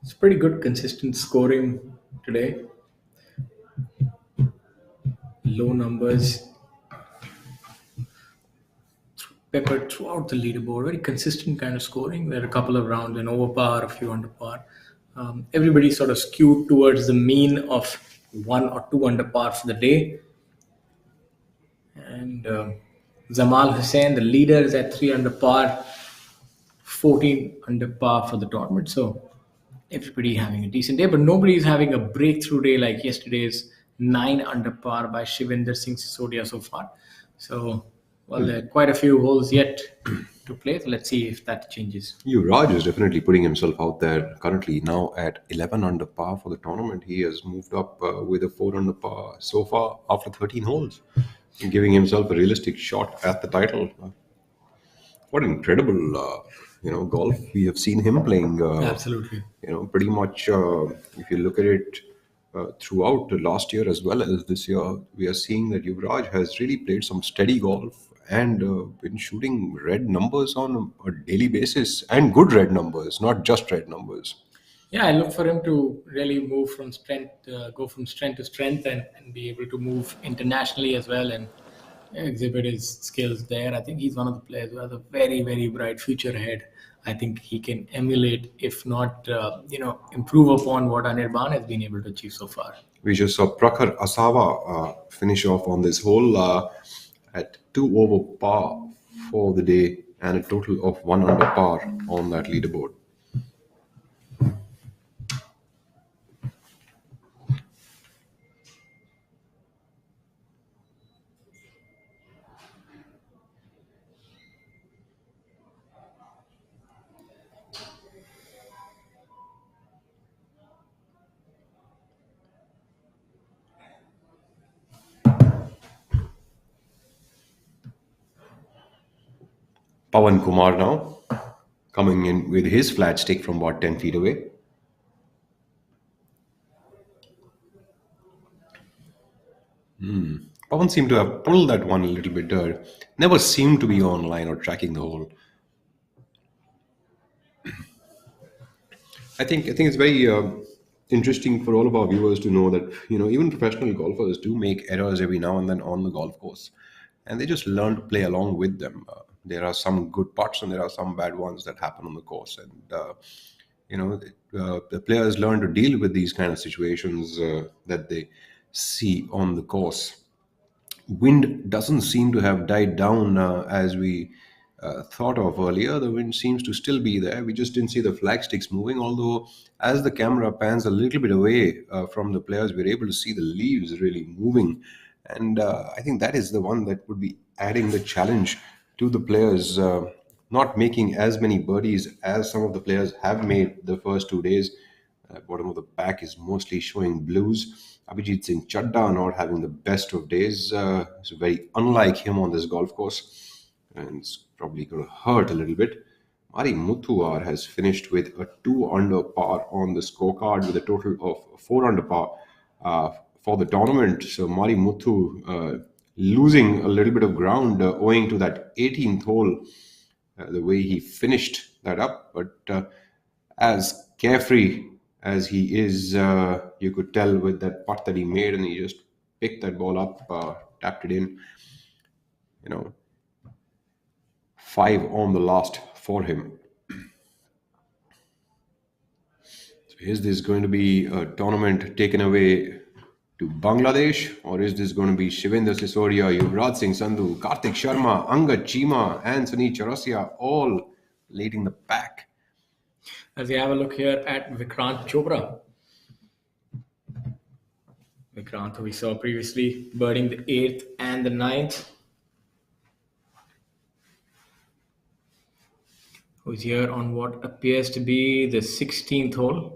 It's pretty good, consistent scoring today. Low numbers peppered throughout the leaderboard. Very consistent kind of scoring. There are a couple of rounds in over par, a few under par. Everybody sort of skewed towards the mean of 1 or 2 under par for the day. And Zamal Hussain, the leader, is at 3 under par, 14 under par for the tournament. So everybody having a decent day, but nobody is having a breakthrough day like yesterday's 9 under par by Shivinder Singh Sisodia so far. So, well, there are quite a few holes yet to play. So let's see if that changes. Yuvraj is definitely putting himself out there currently now at 11 under par for the tournament. He has moved up with a 4 under par so far after 13 holes, giving himself a realistic shot at the title. What incredible, golf we have seen him playing. Absolutely. Pretty much, if you look at it throughout the last year as well as this year, we are seeing that Yuvraj has really played some steady golf and been shooting red numbers on a daily basis, and good red numbers, not just red numbers. Yeah, I look for him to really move from strength, go from strength to strength, and be able to move internationally as well and exhibit his skills there. I think he's one of the players who has a very, very bright future ahead. I think he can emulate, if not, improve upon what Anirban has been able to achieve so far. We just saw Prakhar Asawa finish off on this hole at 2 over par for the day and a total of 1 under par on that leaderboard. Pawan Kumar now coming in with his flat stick from about 10 feet away. Pawan seemed to have pulled that one a little bit. Never seemed to be online or tracking the hole. I think it's very interesting for all of our viewers to know that even professional golfers do make errors every now and then on the golf course, and they just learn to play along with them. There are some good putts and there are some bad ones that happen on the course, and the players learn to deal with these kind of situations that they see on the course. Wind doesn't seem to have died down as we thought of earlier. The wind seems to still be there. We just didn't see the flag sticks moving, although as the camera pans a little bit away from the players, we're able to see the leaves really moving. And I think that is the one that would be adding the challenge to the players, not making as many birdies as some of the players have made the first 2 days. Bottom of the pack is mostly showing blues. Abhijit Singh Chadda not having the best of days. It's very unlike him on this golf course, and it's probably going to hurt a little bit. Mari Muthuwar has finished with a 2 under par on the scorecard with a total of 4 under par for the tournament. So Mari Muthu losing a little bit of ground owing to that 18th hole, the way he finished that up. But as carefree as he is, you could tell with that putt that he made, and he just picked that ball up, tapped it in. 5 on the last for him. So is this going to be a tournament taken away to Bangladesh, or is this going to be Shivinder Sisodia, Yuvraj Singh Sandhu, Karthik Sharma, Angad Chima, and Sunil Chaurasia all leading the pack? As we have a look here at Vikrant Chopra. Vikrant, who we saw previously, birding the 8th and the 9th. who's here on what appears to be the 16th hole.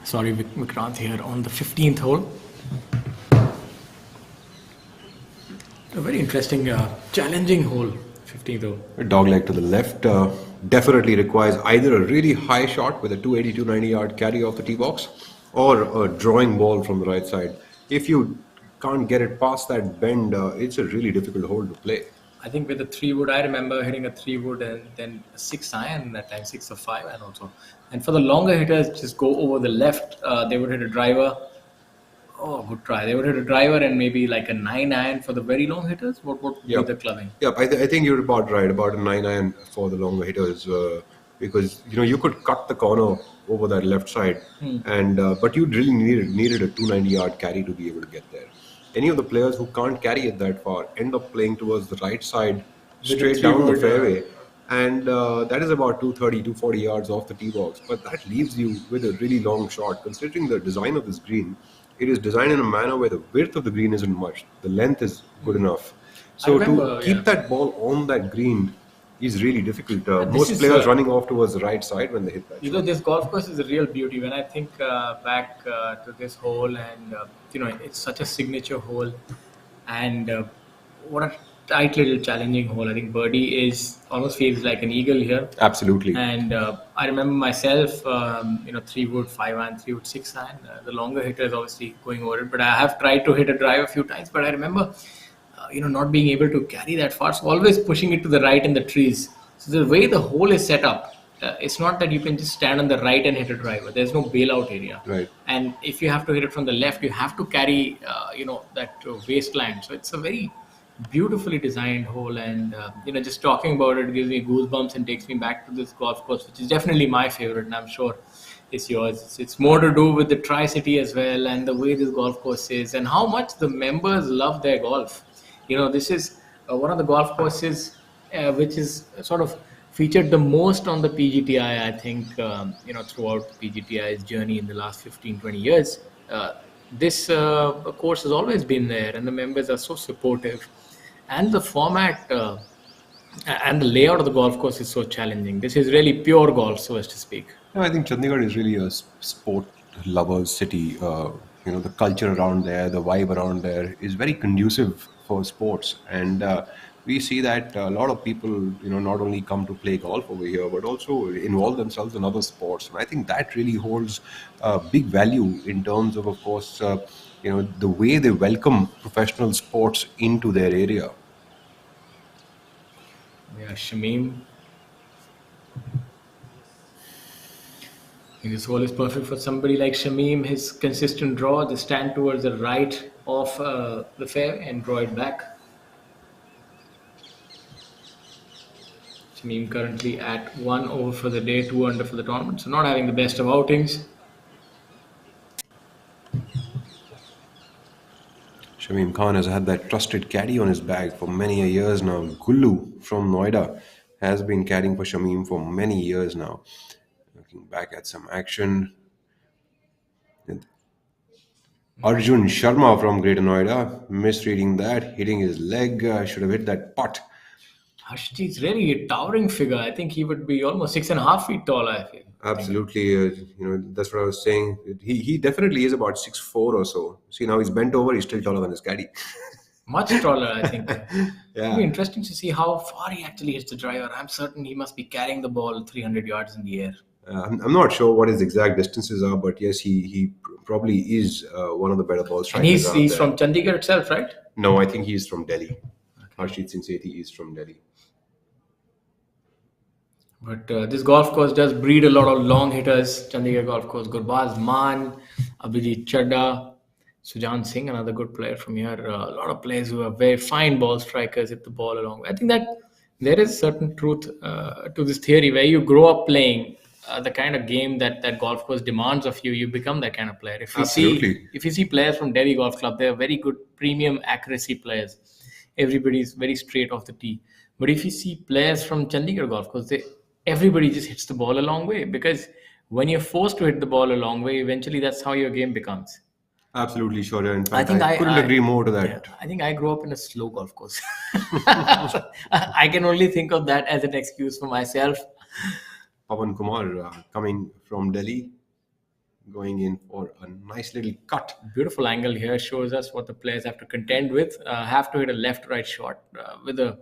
Sorry, Vikrant here on the 15th hole. A very interesting, challenging hole, 15th hole. A dogleg to the left definitely requires either a really high shot with a 280, 290 yard carry off the tee box or a drawing ball from the right side. If you can't get it past that bend, it's a really difficult hole to play. I think with the 3-wood, I remember hitting a 3-wood and then a 6 iron that time, 6 or 5 iron also. And for the longer hitters, just go over the left. They would hit a driver. Oh, good try. They would hit a driver and maybe like a 9 iron for the very long hitters. What would be the clubbing? Yeah, I think you're about right, about a 9 iron for the longer hitters, because you could cut the corner over that left side, and but you really needed a 290 yard carry to be able to get there. Any of the players who can't carry it that far end up playing towards the right side, straight down the fairway, and that is about 230, 240 yards off the tee box. But that leaves you with a really long shot. Considering the design of this green, it is designed in a manner where the width of the green isn't much. The length is good enough. So to keep that ball on that green is really difficult. Most players running off towards the right side when they hit that shot. This golf course is a real beauty. When I think back to this hole, and it's such a signature hole, and what a tight little challenging hole. I think birdie almost feels like an eagle here. Absolutely. And I remember myself, 3-wood, 5 iron, 3-wood, 6 iron. The longer hitter is obviously going over it, but I have tried to hit a drive a few times. But I remember, not being able to carry that far, so always pushing it to the right in the trees. So the way the hole is set up, it's not that you can just stand on the right and hit a driver. There's no bailout area. Right. And if you have to hit it from the left, you have to carry, that waistline. So it's a very beautifully designed hole, and just talking about it gives me goosebumps and takes me back to this golf course, which is definitely my favorite, and I'm sure it's yours. It's more to do with the Tri-City as well, and the way this golf course is, and how much the members love their golf. This is one of the golf courses which is sort of featured the most on the PGTI, I think, throughout PGTI's journey in the last 15-20 years. This course has always been there, and the members are so supportive. And the format and the layout of the golf course is so challenging. This is really pure golf, so as to speak. No, I think Chandigarh is really a sport lovers city. The culture around there, the vibe around there is very conducive for sports, and we see that a lot of people, not only come to play golf over here, but also involve themselves in other sports. And I think that really holds big value in terms of course, the way they welcome professional sports into their area. Yeah, Shamim. I think this hole is perfect for somebody like Shamim. His consistent draw, the stand towards the right of the fairway and draw it back. Shamim currently at 1 over for the day, 2 under for the tournament. So not having the best of outings. Shamim Khan has had that trusted caddy on his bag for many years now. Gullu from Noida has been caddying for Shamim for many years now. Looking back at some action. Arjun Sharma from Greater Noida, misreading that, hitting his leg, should have hit that putt. Harshji is really a towering figure. I think he would be almost 6.5 feet tall, I feel. Absolutely, that's what I was saying. He definitely is about 6'4" or so. See, now he's bent over, he's still taller than his caddy. Much taller, I think. Yeah. It'll be interesting to see how far he actually hits the driver. I'm certain he must be carrying the ball 300 yards in the air. I'm not sure what his exact distances are, but yes, he probably is one of the better ball strikers. And he's from Chandigarh itself, right? No, I think he's from Delhi. Harshit Singh Sethi is from Delhi. But this golf course does breed a lot of long hitters. Chandigarh Golf Course, Gurbaz Man, Abhijit Chadda, Sujan Singh, another good player from here. A lot of players who are very fine ball strikers, hit the ball along. I think that there is certain truth to this theory where you grow up playing the kind of game that golf course demands of you. You become that kind of player. Absolutely. If you see players from Delhi Golf Club, they are very good premium accuracy players. Everybody's very straight off the tee. But if you see players from Chandigarh Golf Course, everybody just hits the ball a long way, because when you're forced to hit the ball a long way, eventually that's how your game becomes. Absolutely, Shaurya. In I fact, think I couldn't agree more to that. Yeah, I think I grew up in a slow golf course. I can only think of that as an excuse for myself. Pawan Kumar coming from Delhi, going in for a nice little cut. Beautiful angle here, shows us what the players have to contend with. Have to hit a left-right shot with a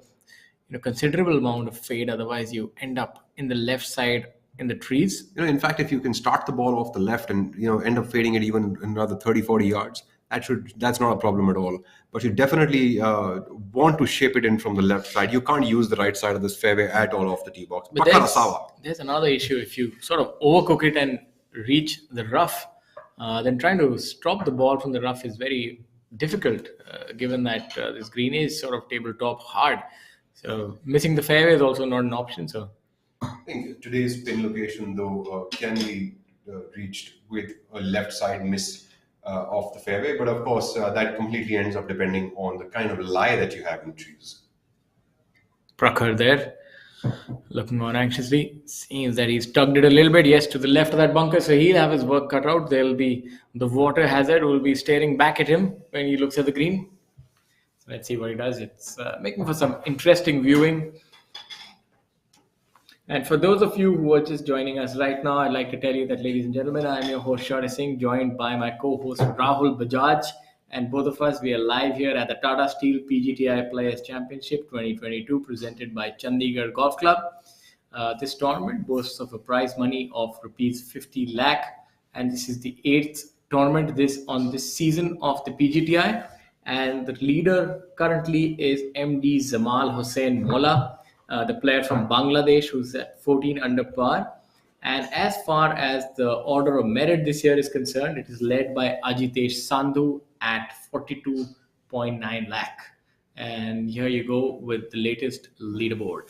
considerable amount of fade. Otherwise, you end up in the left side in the trees. In fact, if you can start the ball off the left and end up fading it even another 30-40 yards, that's not a problem at all. But you definitely want to shape it in from the left side. You can't use the right side of this fairway at all off the tee box. But there's another issue. If you sort of overcook it and reach the rough, then trying to stop the ball from the rough is very difficult, given that this green is sort of tabletop hard. So missing the fairway is also not an option. So I think today's pin location, though, can be reached with a left side miss off the fairway. But of course, that completely ends up depending on the kind of lie that you have in trees. Prakhar there, looking on anxiously. Seems that he's tugged it a little bit. Yes, to the left of that bunker. So he'll have his work cut out. There'll be the water hazard will be staring back at him when he looks at the green. So let's see what he does. It's making for some interesting viewing. And for those of you who are just joining us right now, I'd like to tell you that, ladies and gentlemen, I'm your host, Shaurya Singh, joined by my co-host, Rahul Bajaj. And both of us, we are live here at the Tata Steel PGTI Players Championship 2022, presented by Chandigarh Golf Club. This tournament boasts of a prize money of rupees 50 lakh. And this is the 8th tournament on this season of the PGTI. And the leader currently is MD Zamal Hossain Mola, the player from Bangladesh, who's at 14 under par. And as far as the order of merit this year is concerned, it is led by Ajitesh Sandhu at 42.9 lakh. And here you go with the latest leaderboard.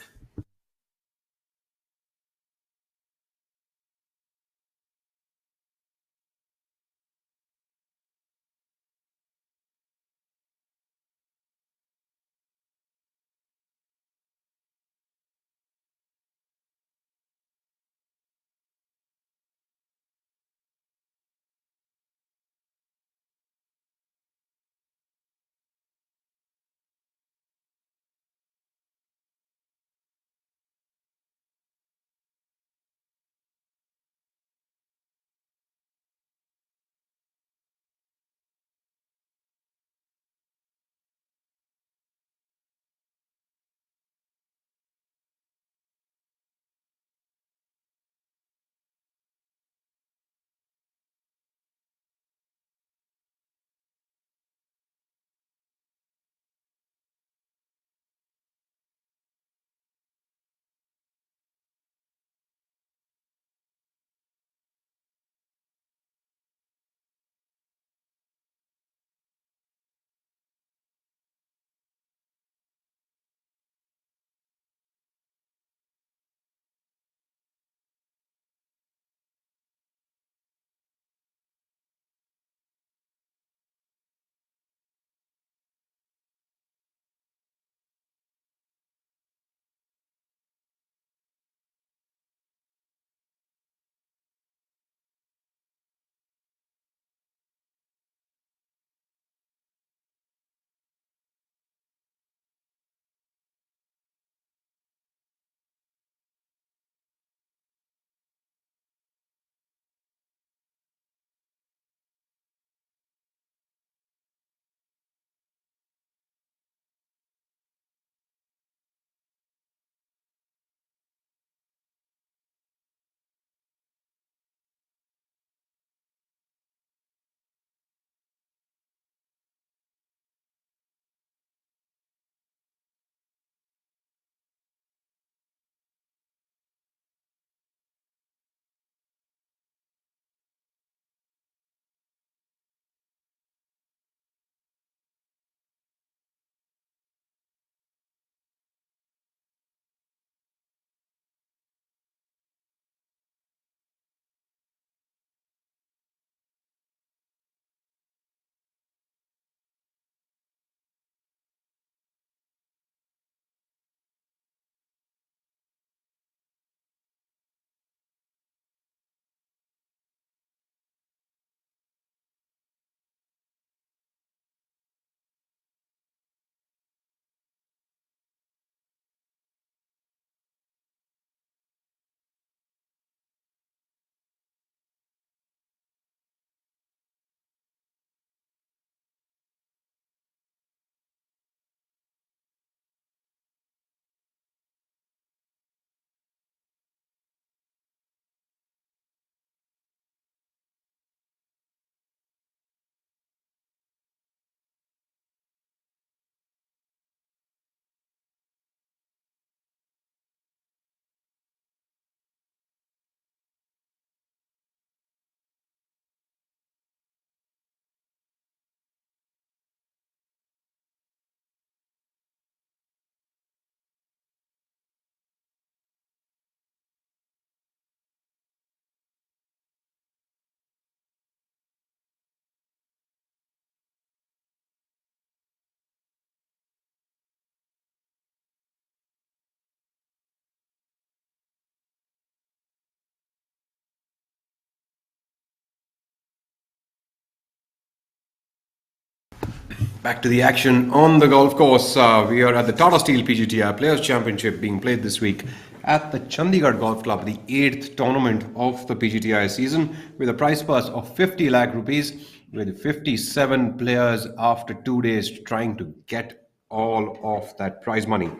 Back to the action on the golf course. We are at the Tata Steel PGTI Players Championship being played this week at the Chandigarh Golf Club, the 8th tournament of the PGTI season, with a prize purse of 50 lakh rupees, with 57 players after 2 days trying to get all of that prize money.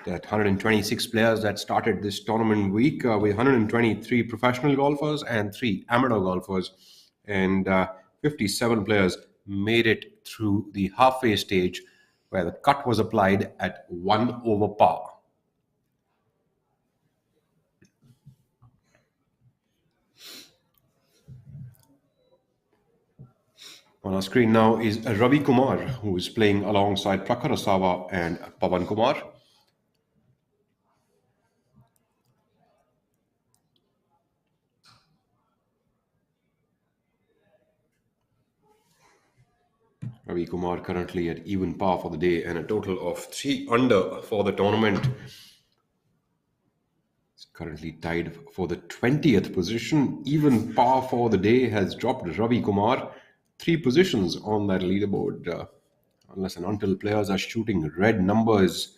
That 126 players that started this tournament week, with 123 professional golfers and 3 amateur golfers, and 57 players made it through the halfway stage, where the cut was applied at 1 over par. On our screen now is Ravi Kumar, who is playing alongside Prakhar Asawa and Pawan Kumar. Ravi Kumar currently at even par for the day and a total of 3 under for the tournament. He's currently tied for the 20th position. Even par for the day has dropped Ravi Kumar 3 positions on that leaderboard. Unless and until players are shooting red numbers,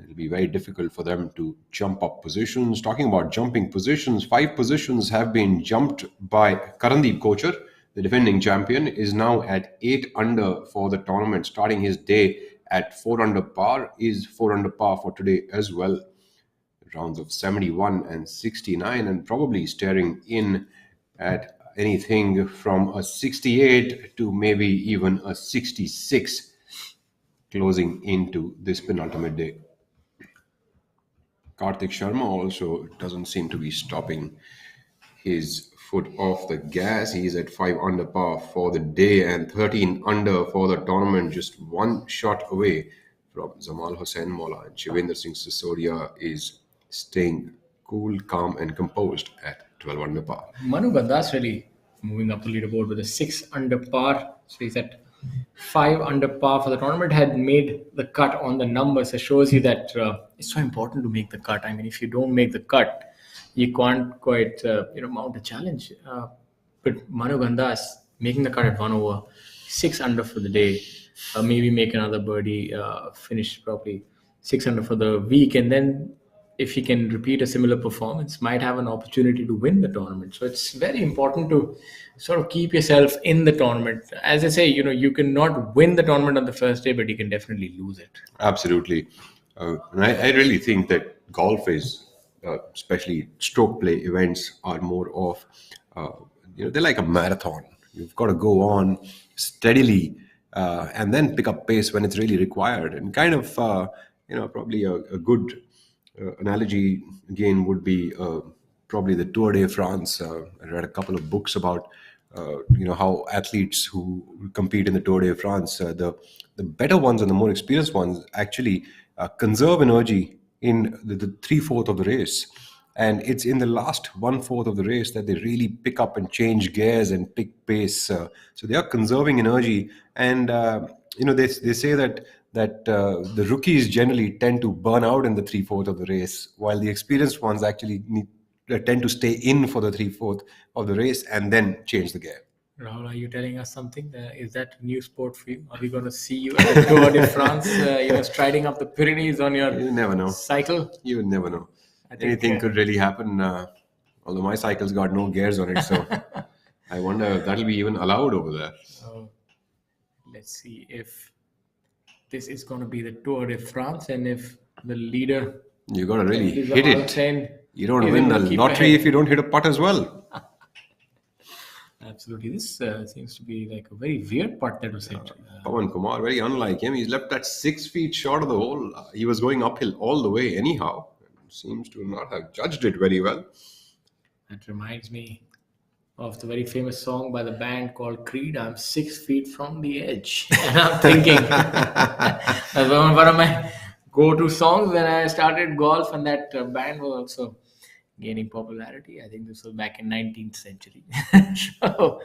it'll be very difficult for them to jump up positions. Talking about jumping positions, 5 positions have been jumped by Karandeep Kochar. The defending champion is now at 8 under for the tournament, starting his day at 4 under par, is 4 under par for today as well. Rounds of 71 and 69, and probably staring in at anything from a 68 to maybe even a 66 closing into this penultimate day. Karthik Sharma also doesn't seem to be stopping his foot off the gas. He's at 5 under par for the day and 13 under for the tournament, just 1 shot away from Zamal Hossain Mola. And Shivendra Singh Sisodia is staying cool, calm and composed at 12 under par. Manu Gandas really moving up the leaderboard with a 6 under par. So he's at 5 under par for the tournament, had made the cut on the numbers. It shows you that it's so important to make the cut. I mean, if you don't make the cut, you can't quite mount a challenge. But Manu Gandas making the cut at 1 over, 6 under for the day, maybe make another birdie, finish probably 6 under for the week, and then if he can repeat a similar performance, might have an opportunity to win the tournament. So it's very important to sort of keep yourself in the tournament. As I say, you cannot win the tournament on the first day, but you can definitely lose it. Absolutely. And I really think that golf is, especially stroke play events, are more of, they're like a marathon. You've got to go on steadily and then pick up pace when it's really required. And kind of, probably a good analogy again would be probably the Tour de France. I read a couple of books about how athletes who compete in the Tour de France, the better ones and the more experienced ones actually conserve energy in the 3/4 of the race, and it's in the last 1/4 of the race that they really pick up and change gears and pick pace. So they are conserving energy, and they say that the rookies generally tend to burn out in the 3/4 of the race, while the experienced ones actually tend to stay in for the 3/4 of the race and then change the gear. Rahul, are you telling us something? Is that a new sport for you? Are we going to see you at the Tour de France, striding up the Pyrenees on your You never know. cycle? You never know. Anything could really happen. Although my cycle's got no gears on it, so I wonder if that'll be even allowed over there. Let's see if this is going to be the Tour de France, and if the leader, You got to really is hit Zamal it. Hossain, You don't is win able the to keep lottery ahead. if you don't hit a putt as well. Absolutely. This seems to be like a very weird putt that was hit. Pawan Kumar, very unlike him. He's left that 6 feet short of the hole. He was going uphill all the way anyhow. Seems to not have judged it very well. That reminds me of the very famous song by the band called Creed, I'm 6 feet from the edge. And I'm thinking, that's one of my go-to songs when I started golf, and that band was also gaining popularity. I think this was back in 19th century. So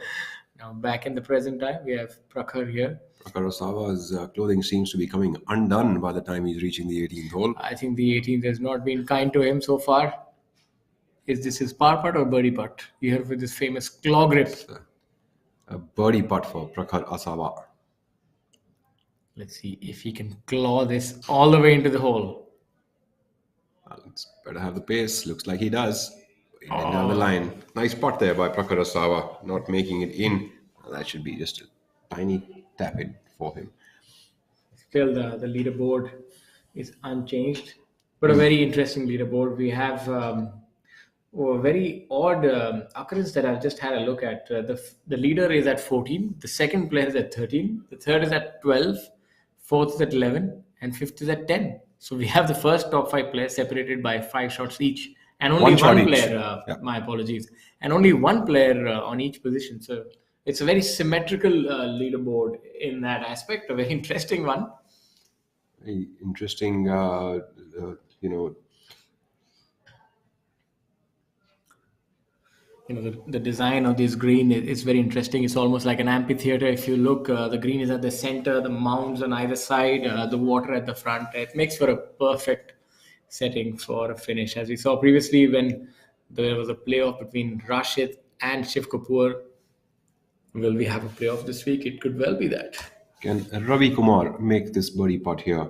now back in the present time, we have Prakhar here. Prakhar Asawa's clothing seems to be coming undone by the time he's reaching the 18th hole. I think the 18th has not been kind to him so far. Is this his par putt or birdie putt? Here with this famous claw grip. A birdie putt for Prakhar Asawa. Let's see if he can claw this all the way into the hole. It's better have the pace. Looks like he does. He didn't have the line. Nice putt there by Prakarasawa, not making it in. That should be just a tiny tap in for him. Still, the leaderboard is unchanged, but a very interesting leaderboard. We have a very odd occurrence that I've just had a look at. The leader is at 14, the second player is at 13, the third is at 12, fourth is at 11, and fifth is at 10. So we have the first top five players separated by 5 shots each, and only One shot one each. player. Yeah. My apologies, and only one player on each position. So it's a very symmetrical leaderboard in that aspect. A very interesting one. Very interesting, the design of this green is very interesting. It's almost like an amphitheater. If you look, the green is at the center, the mounds on either side, the water at the front. It makes for a perfect setting for a finish. As we saw previously when there was a playoff between Rashid and Shiv Kapoor. Will we have a playoff this week? It could well be that. Can Ravi Kumar make this birdie putt here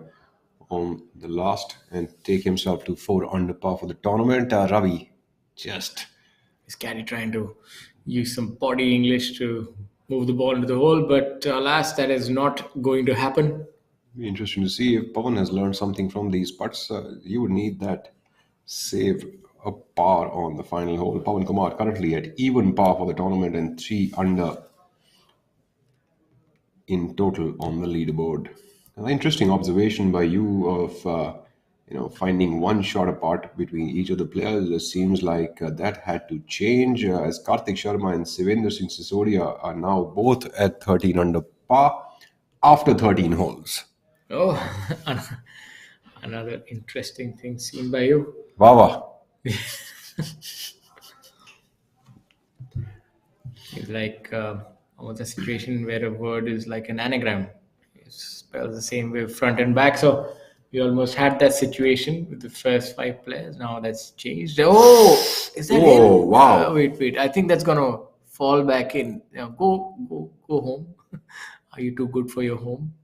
on the last and take himself to 4 under par for the tournament? Ravi, just Is caddy trying to use some body English to move the ball into the hole, but alas, that is not going to happen. be interesting to see if Pawan has learned something from these putts. You would need that save a par on the final hole. Pawan Kumar currently at even par for the tournament and 3 under in total on the leaderboard. An interesting observation by you of finding one shot apart between each of the players. It seems like that had to change as Karthik Sharma and Sivendra Singh Sisodia are now both at 13 under par after 13 holes. Oh, another interesting thing seen by you. Wawa. It's like almost a situation where a word is like an anagram. It spells the same way front and back. So we almost had that situation with the first 5 players. Now that's changed. Oh, is that Oh, in? wow. Wait. I think that's gonna fall back in. Go home. Are you too good for your home?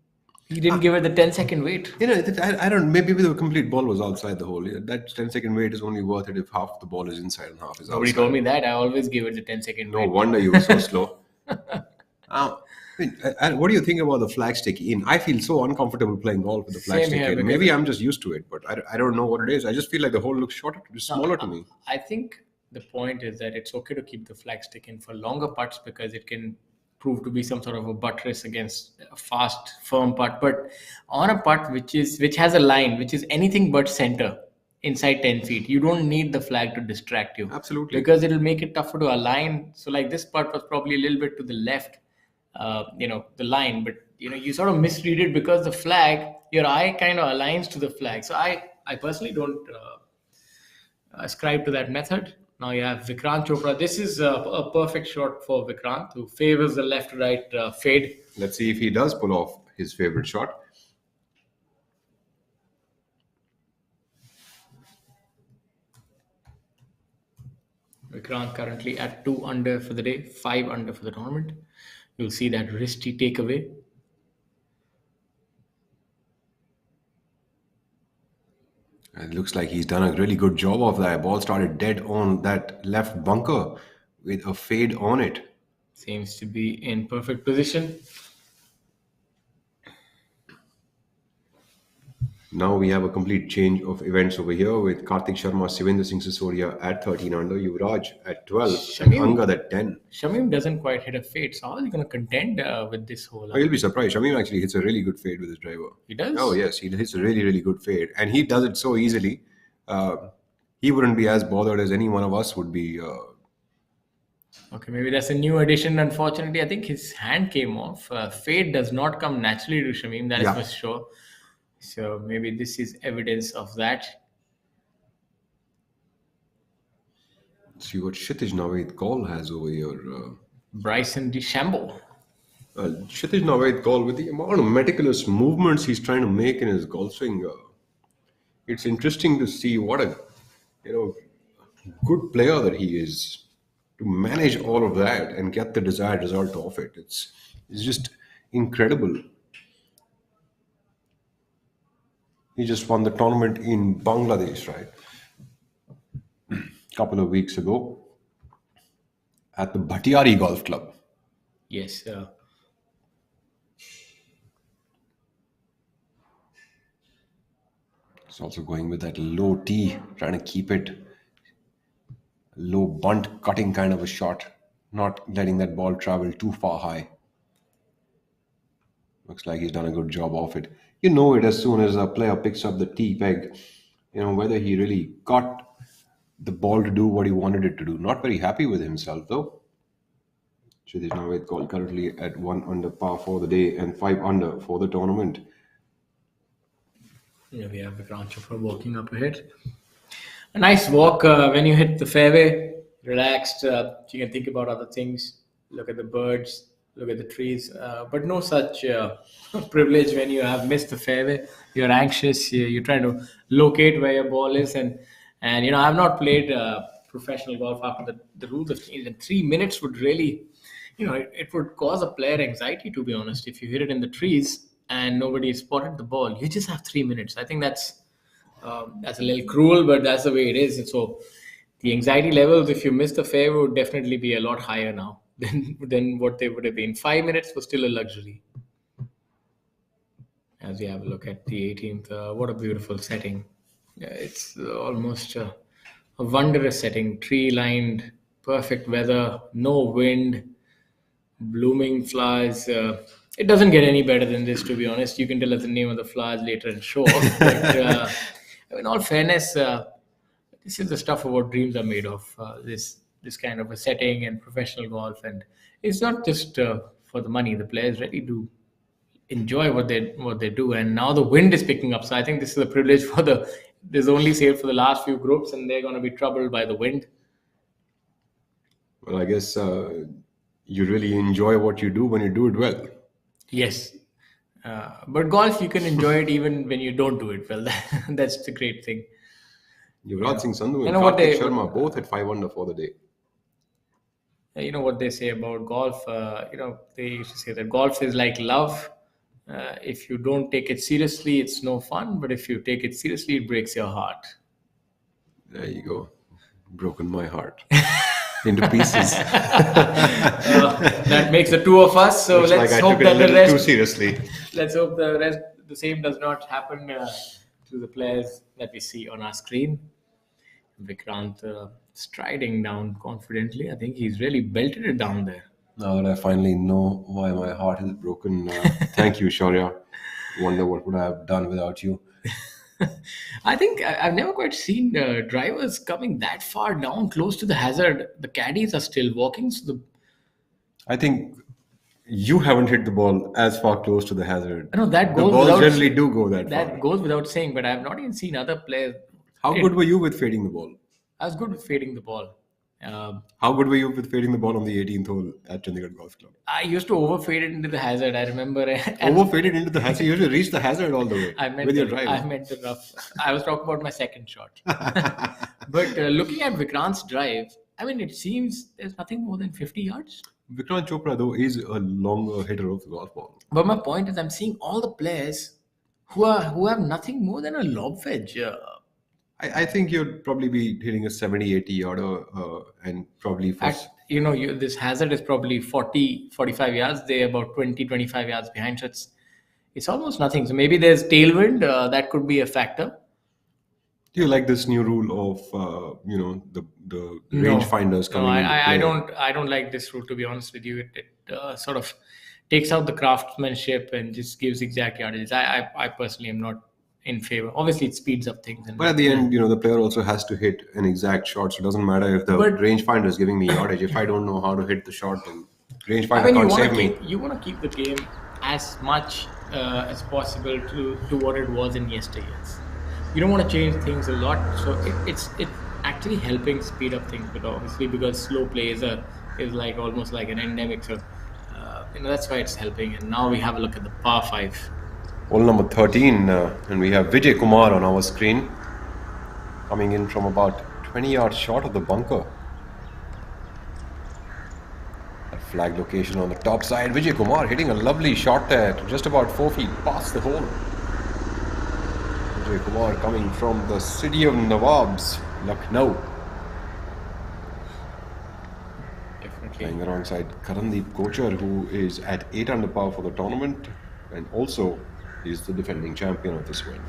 He didn't give it the 10-second wait. I don't. Maybe the complete ball was outside the hole. Yeah, that 10-second wait is only worth it if half the ball is inside and half is outside. Nobody told me that. I always give it the 10-second No wait. wonder you were so slow. What do you think about the flag stick in? I feel so uncomfortable playing golf with the flag Same stick here, in. because Maybe I'm just used to it, but I don't know what it is. I just feel like the hole looks smaller to me. I think the point is that it's okay to keep the flag stick in for longer putts because it can prove to be some sort of a buttress against a fast, firm putt. But on a putt which has a line which is anything but center inside 10 feet, you don't need the flag to distract you. Absolutely. Because it'll make it tougher to align. So like this putt was probably a little bit to the left, the line, but you sort of misread it because the flag, your eye kind of aligns to the flag. So I personally don't ascribe to that method. Now you have Vikrant Chopra. This is a perfect shot for Vikrant, who favors the left-right fade. Let's see if he does pull off his favorite shot. Vikrant currently at 2 under for the day, 5 under for the tournament. You'll see that wristy takeaway. It looks like he's done a really good job of that. Ball started dead on that left bunker with a fade on it. Seems to be in perfect position. Now we have a complete change of events over here with Karthik Sharma, Sivendra Singh Sisodia at 13 under, Yuvraj at 12, and Angad at 10. Shamim doesn't quite hit a fade, so how is he going to contend with this hole? Oh, you'll be surprised. Shamim actually hits a really good fade with his driver. He does? Oh, yes. He hits a really, really good fade. And he does it so easily. He wouldn't be as bothered as any one of us would be. Okay, maybe that's a new addition. Unfortunately, I think his hand came off. Fade does not come naturally to Shamim, that is for sure. So maybe this is evidence of that. Let's see what Kshitij Naved Kaul has over here. Bryson DeChambeau. Kshitij Naved Kaul, with the amount of meticulous movements he's trying to make in his golf swing, it's interesting to see what a good player that he is to manage all of that and get the desired result of it. It's just incredible. He just won the tournament in Bangladesh, right? A couple of weeks ago at the Bhatiari Golf Club. Yes. He's also going with that low tee, trying to keep it low bunt cutting kind of a shot, not letting that ball travel too far high. Looks like he's done a good job of it. You know it as soon as a player picks up the tee peg, whether he really got the ball to do what he wanted it to do. Not very happy with himself though. Kshitij Navedkar currently at 1 under par for the day and 5 under for the tournament. Yeah, we have Vikrant Chopra walking up ahead. A nice walk when you hit the fairway, relaxed. You can think about other things, look at the birds, look at the trees, but no such privilege when you have missed the fairway. You're anxious, you're trying to locate where your ball is. And I've not played professional golf after the rules have changed. And 3 minutes would really, it would cause a player anxiety, to be honest. If you hit it in the trees and nobody spotted the ball, you just have 3 minutes. I think that's a little cruel, but that's the way it is. And so the anxiety levels, if you miss the fairway, would definitely be a lot higher now than what they would have been. 5 minutes was still a luxury. As we have a look at the 18th, what a beautiful setting. It's almost a wondrous setting. Tree-lined, perfect weather, no wind, blooming flowers. It doesn't get any better than this, to be honest. You can tell us the name of the flowers later and show off. But in all fairness, this is the stuff of what dreams are made of. This kind of a setting and professional golf, and it's not just for the money. The players really do enjoy what they do, and now the wind is picking up. So I think this is a privilege for there's only sale for the last few groups, and they're going to be troubled by the wind. Well, I guess you really enjoy what you do when you do it well. Yes. But golf, you can enjoy it even when you don't do it well. That's the great thing. Yuvraj Singh Sandhu and Karthik Sharma both at 5 under for the day. You know what they say about golf? They used to say that golf is like love. If you don't take it seriously, it's no fun. But if you take it seriously, it breaks your heart. There you go. Broken my heart into pieces. That makes the two of us. So Looks let's like hope I took that it a the little rest. too seriously. Let's hope the same does not happen to the players that we see on our screen. Vikrant striding down confidently. I think he's really belted it down there. Now that I finally know why my heart is broken, thank you, Shaurya. Wonder what would I have done without you. I think I've never quite seen drivers coming that far down close to the hazard. The caddies are still walking. So I think you haven't hit the ball as far close to the hazard. No, that The goes balls without generally do go that far. that goes without saying. But I have not even seen other players. How good were you with fading the ball? I was good with fading the ball. How good were you with fading the ball on the 18th hole at Chandigarh Golf Club? I used to overfade it into the hazard. I remember. And Overfaded into the hazard. You used to reach the hazard all the way with your drive. I meant the rough. I was talking about my second shot. But looking at Vikrant's drive, I mean, it seems there's nothing more than 50 yards. Vikrant Chopra, though, is a longer hitter of the golf ball. But my point is, I'm seeing all the players who have nothing more than a lob wedge. I think you'd probably be hitting a 70, 80 yarder and probably for... This hazard is probably 40, 45 yards. They're about 20, 25 yards behind. So it's almost nothing. So maybe there's tailwind. That could be a factor. Do you like this new rule of, the rangefinders coming into play? I don't like this rule, to be honest with you. It sort of takes out the craftsmanship and just gives exact yardage. I personally am not in favor. Obviously, it speeds up things. But at the end, the player also has to hit an exact shot. So it doesn't matter if the rangefinder is giving me yardage. If I don't know how to hit the shot, then rangefinder can't save me. You want to keep the game as much as possible to what it was in yesteryears. You don't want to change things a lot. So it's actually helping speed up things. But obviously, because slow play is like almost like an endemic. So that's why it's helping. And now we have a look at the par 5. Hole number 13, and we have Vijay Kumar on our screen, coming in from about 20 yards short of the bunker. A flag location on the top side. Vijay Kumar hitting a lovely shot there, just about 4 feet past the hole. Vijay Kumar coming from the city of Nawabs, Lucknow. Definitely. Playing alongside Karandeep Kochar, who is at 8 under par for the tournament and also is the defending champion of this event.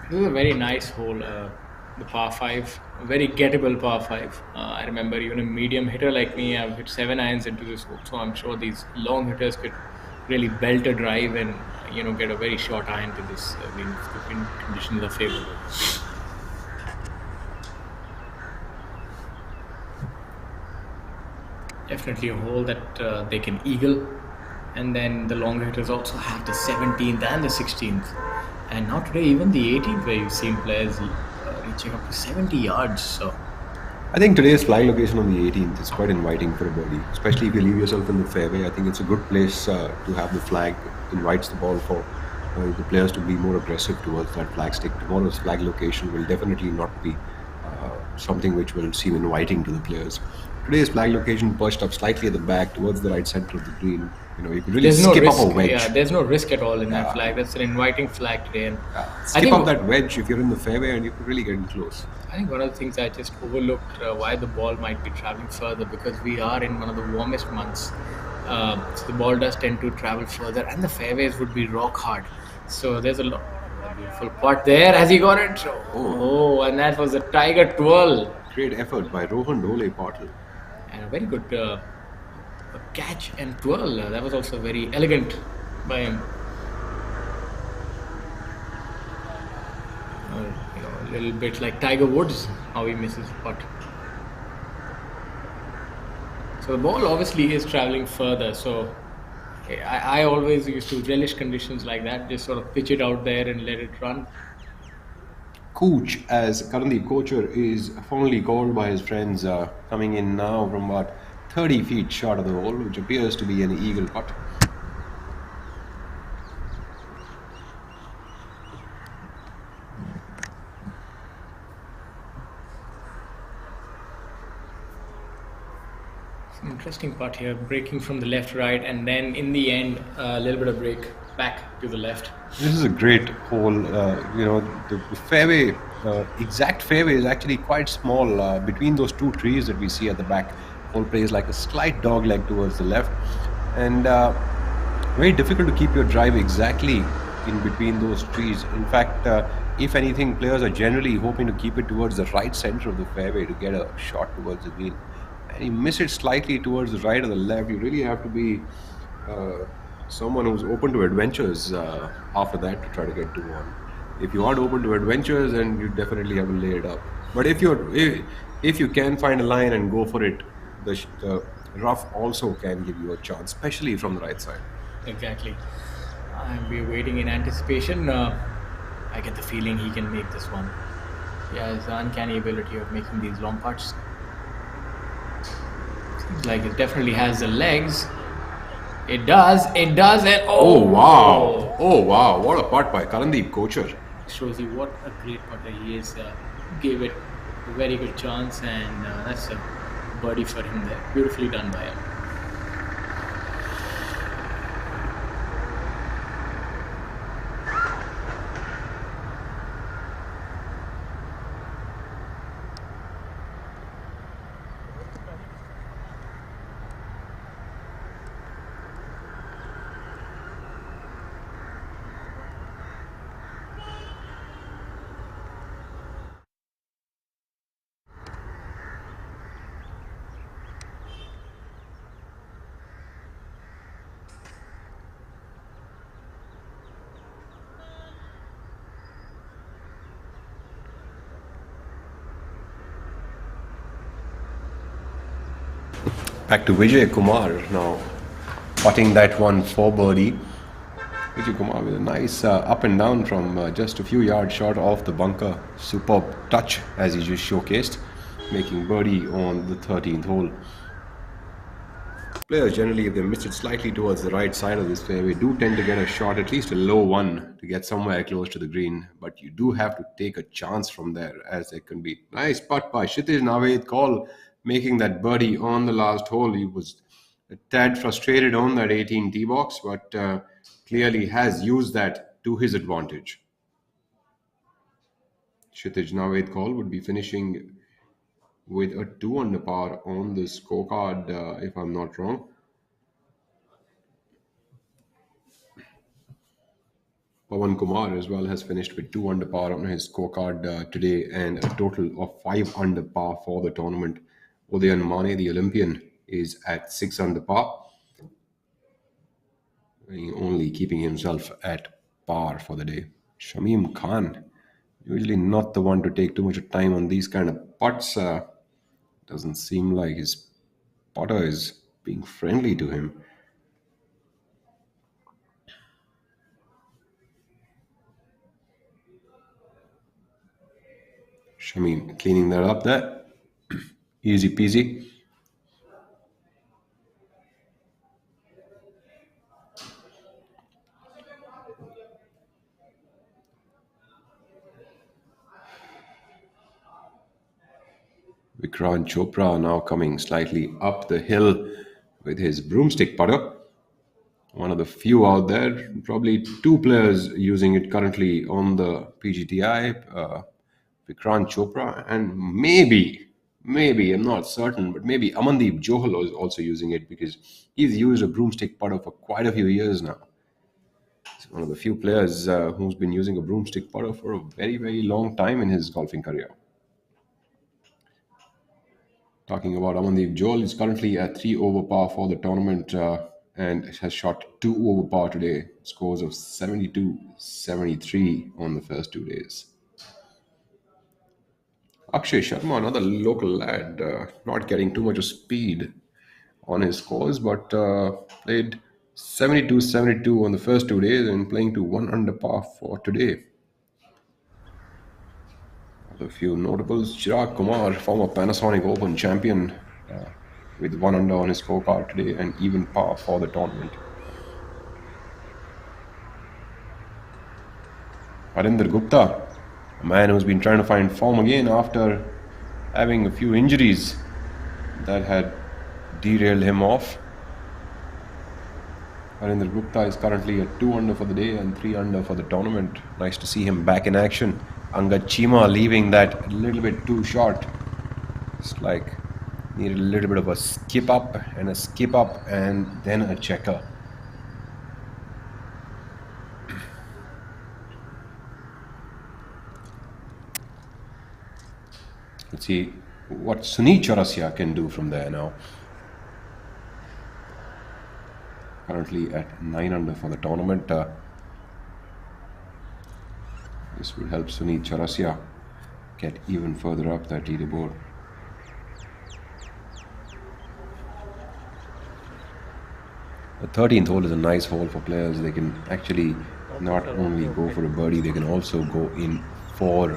This is a very nice hole, the par 5, a very gettable par 5. I remember even a medium hitter like me, I've hit 7 irons into this hole, so I'm sure these long hitters could really belt a drive and get a very short iron to this if the wind conditions are favorable. Definitely a hole that they can eagle, and then the longer hitters also have the 17th and the 16th, and now today even the 18th, where you've seen players reaching up to 70 yards. So I think today's flying location on the 18th is quite inviting for a birdie, especially if you leave yourself in the fairway. I think it's a good place to have the flag. Invites the ball for the players to be more aggressive towards that flag stick. Tomorrow's flag location will definitely not be something which will seem inviting to the players. Today's flag location perched up slightly at the back towards the right center of the green. You could really there's no skip risk. up a wedge. Yeah, there's no risk at all in that flag. That's an inviting flag today, and I Skip think up that wedge if you're in the fairway and you could really get in close. I think one of the things I just overlooked why the ball might be traveling further, because we are in one of the warmest months. So the ball does tend to travel further, and the fairways would be rock hard. So there's a beautiful putt there. Has he got it? Oh, and that was a tiger twirl. Great effort by Rohan Dole Patil. And a very good catch and twirl. That was also very elegant by him. A little bit like Tiger Woods, how he misses the putt. So the ball obviously is traveling further. So I always used to relish conditions like that. Just sort of pitch it out there and let it run. Cooch, as Karandeep Kochar is fondly called by his friends, coming in now from about 30 feet short of the hole, which appears to be an eagle putt. Some interesting putt here, breaking from the left, right, and then in the end, a little bit of break back to the left. This is a great hole. The fairway, exact fairway is actually quite small between those two trees that we see at the back. Hole plays like a slight dog leg towards the left, and very difficult to keep your drive exactly in between those trees. In fact, if anything, players are generally hoping to keep it towards the right center of the fairway to get a shot towards the green. And you miss it slightly towards the right or the left, you really have to be someone who's open to adventures after that to try to get to one. If you aren't open to adventures, then you definitely have to lay it up. But if you can find a line and go for it, the rough also can give you a chance, especially from the right side. Exactly. We're waiting in anticipation. I get the feeling he can make this one. He has the uncanny ability of making these long putts. Seems like it definitely has the legs. It does, and Oh wow, what a putt by Karandeep Kochar. shows you what a great putter he is. Gave it a very good chance, and that's a birdie for him there. Beautifully done by him. Back to Vijay Kumar now, putting that one for birdie. Vijay Kumar with a nice up and down from just a few yards short of the bunker. Superb touch as he just showcased, making birdie on the 13th hole. Players generally, if they miss it slightly towards the right side of this fairway, do tend to get a shot, at least a low one, to get somewhere close to the green. But you do have to take a chance from there, as there can be. Nice putt by Kshitij Naved Kaul, making that birdie on the last hole. He was a tad frustrated on that 18 tee box, but clearly has used that to his advantage. Kshitij Naved Kaul would be finishing with a 2 under par on the scorecard, if I'm not wrong. Pawan Kumar as well has finished with 2 under par on his scorecard today, and a total of 5 under par for the tournament. Udayan Mane, the Olympian, is at 6 under par, only keeping himself at par for the day. Shamim Khan, usually not the one to take too much time on these kind of putts. Doesn't seem like his putter is being friendly to him. Shamim cleaning that up there. Easy peasy. Vikrant Chopra now coming slightly up the hill with his broomstick putter. One of the few out there, probably 2 players using it currently on the PGTI. Vikrant Chopra and maybe, I'm not certain, but maybe Amandeep Johal is also using it, because he's used a broomstick putter for quite a few years now. He's one of the few players who's been using a broomstick putter for a very, very long time in his golfing career. Talking about Amandeep Johal, is currently at 3 over par for the tournament and has shot 2 over par today. Scores of 72, 73 on the first 2 days. Akshay Sharma, another local lad, not getting too much of speed on his scores, but played 72, 72 on the first 2 days and playing to 1 under par for today. A few notables: Chirag Kumar, former Panasonic Open champion, with 1 under on his scorecard today and even par for the tournament. Harinder Gupta, a man who's been trying to find form again after having a few injuries that had derailed him off. Harinder Gupta is currently at 2 under for the day and 3 under for the tournament. Nice to see him back in action. Angad Chima leaving that a little bit too short. It's like needed a little bit of a skip up and then a checker. Let's see what Sunil Chaurasia can do from there now. Currently at 9 under for the tournament. This will help Sunil Chaurasia get even further up that leaderboard. The 13th hole is a nice hole for players. They can actually not only go for a birdie, they can also go in for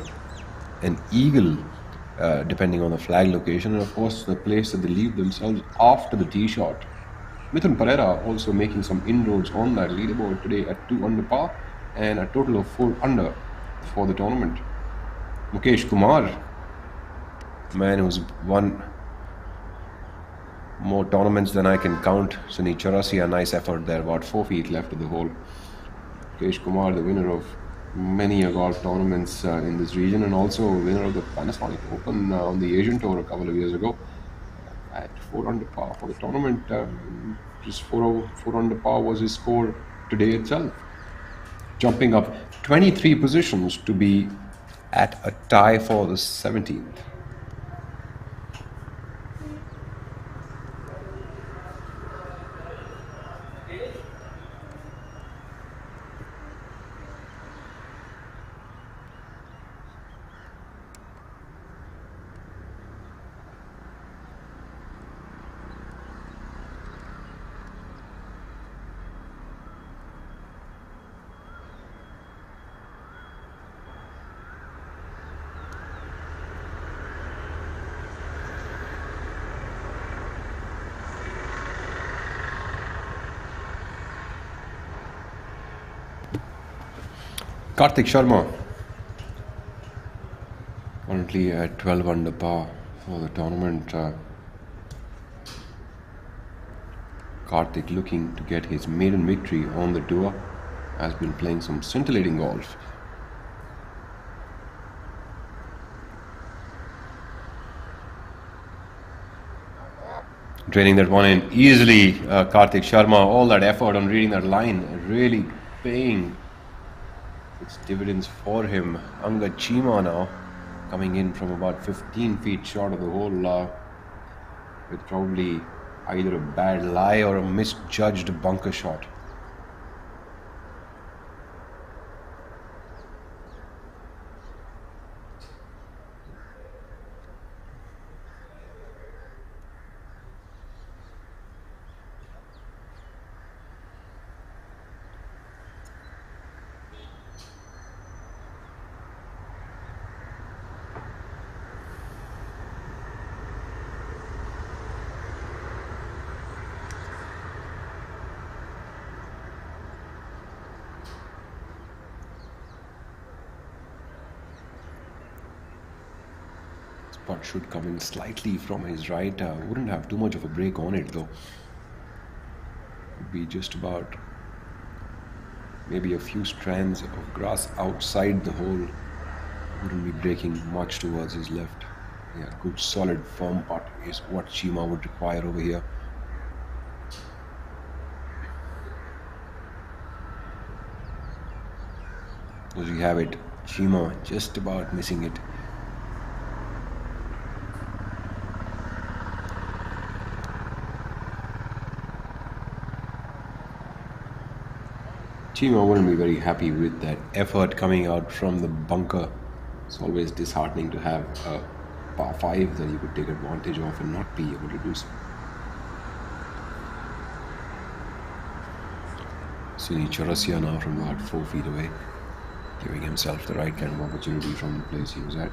an eagle, depending on the flag location, and of course the place that they leave themselves after the tee shot. Mithun Pereira also making some inroads on that leaderboard today at 2 under par and a total of 4 under for the tournament. Mukesh Kumar, a man who's won more tournaments than I can count. Sunil Chaurasia, a nice effort there, about 4 feet left of the hole. Mukesh Kumar, the winner of many golf tournaments in this region, and also winner of the Panasonic Open on the Asian Tour a couple of years ago, at 4 under par for the tournament. Just 4 under par was his score today itself, jumping up 23 positions to be at a tie for the 17th. Karthik Sharma, currently at 12 under par for the tournament. Karthik looking to get his maiden victory on the tour, has been playing some scintillating golf. Draining that one in easily. Karthik Sharma, all that effort on reading that line, really paying its dividends for him. Angad Chima now coming in from about 15 feet short of the hole with probably either a bad lie or a misjudged bunker shot. Putt should come in slightly from his right. Wouldn't have too much of a break on it though. Would be just about maybe a few strands of grass outside the hole. Wouldn't be breaking much towards his left. Yeah, good solid firm putt is what Chima would require over here. There you have it. Chima just about missing it. Chima wouldn't be very happy with that effort coming out from the bunker. It's always disheartening to have a par 5 that you could take advantage of and not be able to do so. Sunil Chaurasia now from about 4 feet away, giving himself the right kind of opportunity from the place he was at.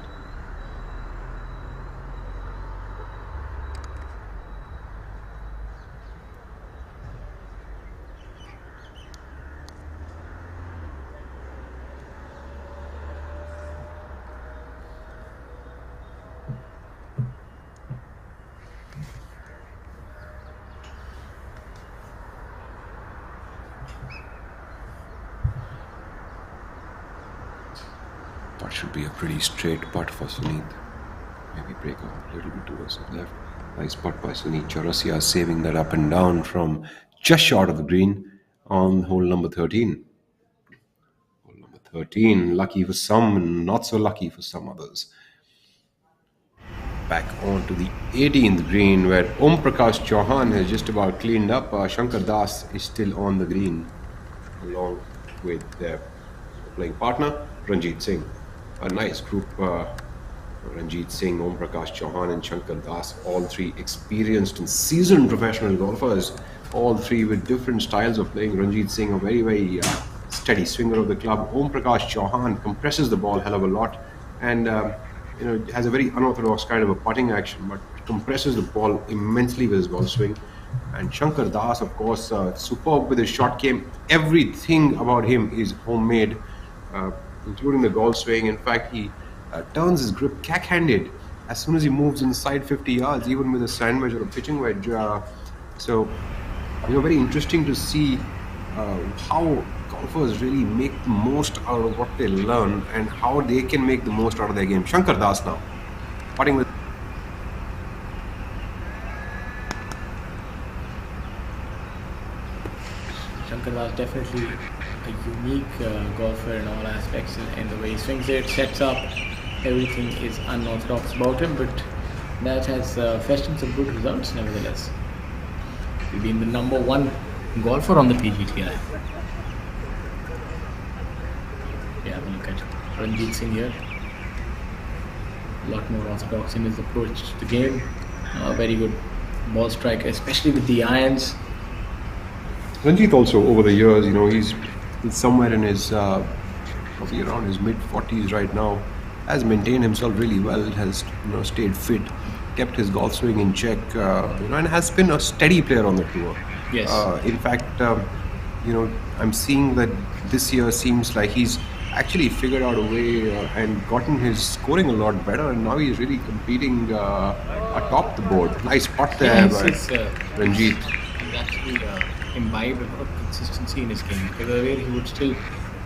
That should be a pretty straight putt for Sunil. Maybe break a little bit towards the left. Nice putt by Sunil Chaurasia, saving that up and down from just short of the green on hole number 13. Hole number 13, lucky for some and not so lucky for some others. Back on to the 18th green where Om Prakash Chauhan has just about cleaned up. Shankar Das is still on the green along with their playing partner Ranjit Singh. A nice group, Ranjit Singh, Om Prakash Chauhan and Shankar Das, all three experienced and seasoned professional golfers, all three with different styles of playing. Ranjit Singh, a very steady swinger of the club. Om Prakash Chauhan compresses the ball hell of a lot and has a very unorthodox kind of a putting action, but compresses the ball immensely with his golf swing. And Shankar Das, of course, superb with his shot game. Everything about him is homemade, including the golf swing. In fact, he turns his grip cack-handed as soon as he moves inside 50 yards, even with a sand wedge or a pitching wedge. So, very interesting to see how golfers really make the most out of what they learn and how they can make the most out of their game. Shankar Das now, putting with Shankar Das definitely a unique golfer in all aspects in the way he swings it, sets up. Everything is unorthodox about him, but that has fetched him some good results nevertheless. He's been the #1 golfer on the PGTI. Yeah, have a look at Ranjit Singh here. A lot more orthodox in his approach to the game. Very good ball striker, especially with the irons. Ranjit also over the years, he's somewhere in his probably around his mid-40s right now, has maintained himself really well, has stayed fit, kept his golf swing in check, and has been a steady player on the tour. Yes. In fact, I'm seeing that this year seems like he's actually figured out a way and gotten his scoring a lot better, and now he's really competing atop the board. Nice putt there by Ranjit. He's actually imbibed a lot of consistency in his game, because earlier he would still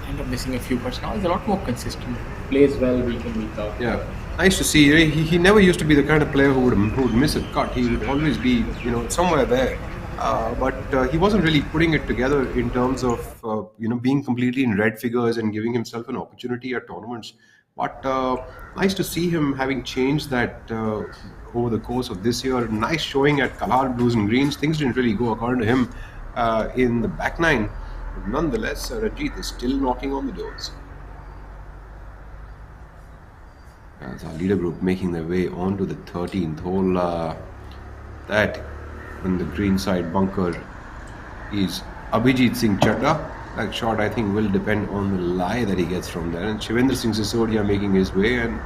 end up missing a few putts. Now he's a lot more consistent, plays well week in, week out. Yeah, Nice to see. He never used to be the kind of player who would miss a cut. He would always be, somewhere there. But he wasn't really putting it together in terms of, being completely in red figures and giving himself an opportunity at tournaments. But nice to see him having changed that over the course of this year. Nice showing at Kalhar Blues and Greens. Things didn't really go according to him in the back nine. But nonetheless, Ranjit is still knocking on the doors. As our leader group making their way onto the 13th hole, that in the green side bunker is Abhijit Singh Chadda. That shot, I think, will depend on the lie that he gets from there. And Shivendra Singh Sisodia making his way, and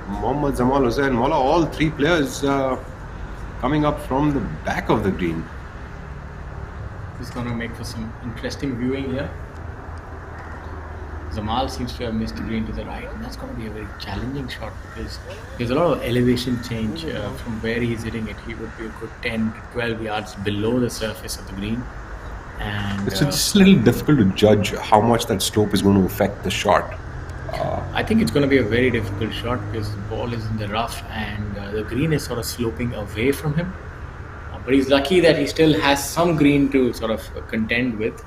Mohammad Zamal Hussain, Mola, all three players coming up from the back of the green. This is going to make for some interesting viewing here. Zamal seems to have missed the green to the right, and that's going to be a very challenging shot because there's a lot of elevation change from where he's hitting it. He would be a good 10 to 12 yards below the surface of the green. And It's just a little difficult to judge how much that slope is going to affect the shot. I think it's going to be a very difficult shot because the ball is in the rough and the green is sort of sloping away from him. But he's lucky that he still has some green to sort of contend with.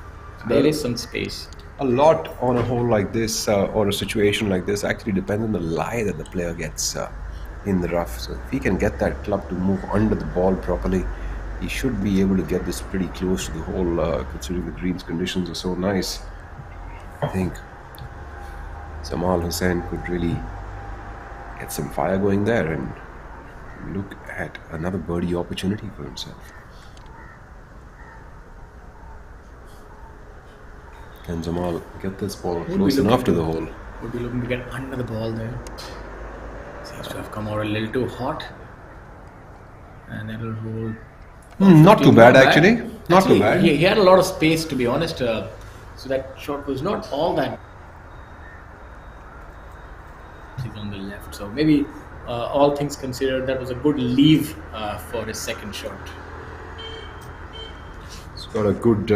There is some space. A lot on a hole like this or a situation like this actually depends on the lie that the player gets in the rough. So if he can get that club to move under the ball properly, he should be able to get this pretty close to the hole, considering the green's conditions are so nice. I think Zamal Hussain could really get some fire going there and look at another birdie opportunity for himself. Can Zamal get this ball close enough to the hole? Would be looking to get under the ball there. Seems to have come out a little too hot. And that'll roll. Not too bad, actually. Not too bad. He had a lot of space, to be honest. So that shot was not all that. He's on the left. So maybe all things considered, that was a good leave for his second shot. He's got a good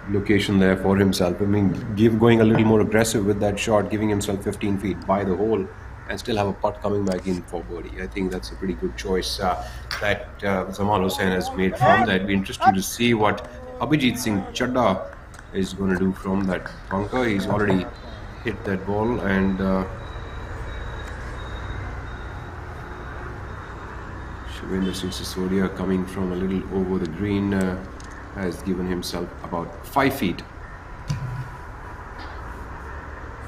location there for himself. I mean, going a little more aggressive with that shot, giving himself 15 feet by the hole, and still have a putt coming back in for birdie. I think that's a pretty good choice that Zamal Hussain has made from that. It'd be interesting to see what Abhijit Singh Chadda is going to do from that bunker. He's already hit that ball, and Shivendra Singh Sisodia coming from a little over the green has given himself about 5 feet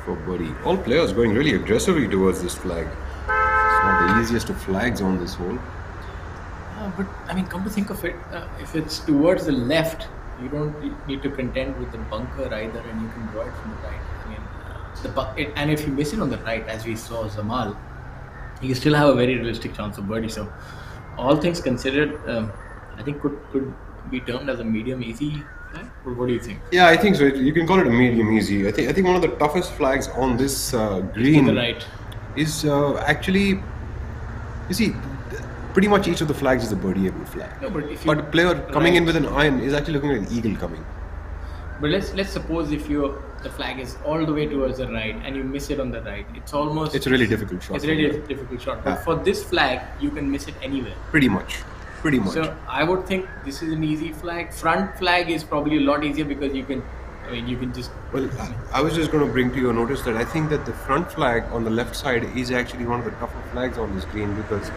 for birdie. All players going really aggressively towards this flag. It's not the easiest of flags on this hole. But I mean, come to think of it, if it's towards the left, you don't need to contend with the bunker either, and you can draw it from the right. I mean, and if you miss it on the right, as we saw Zamal, you still have a very realistic chance of birdie. So, all things considered, I think could be termed as a medium easy flag. Or what do you think? Yeah, I think so. You can call it a medium easy. I think one of the toughest flags on this green To the right. is actually, you see, pretty much each of the flags is a birdieable flag. No, but if you But a player coming in with an iron is actually looking at an eagle coming. But let's suppose if the flag is all the way towards the right and you miss it on the right, it's a really difficult shot. It's a really difficult shot. But for this flag, you can miss it anywhere. Pretty much. So I would think this is an easy flag. Front flag is probably a lot easier because you can just. Well, I was just going to bring to your notice that I think that the front flag on the left side is actually one of the tougher flags on this green because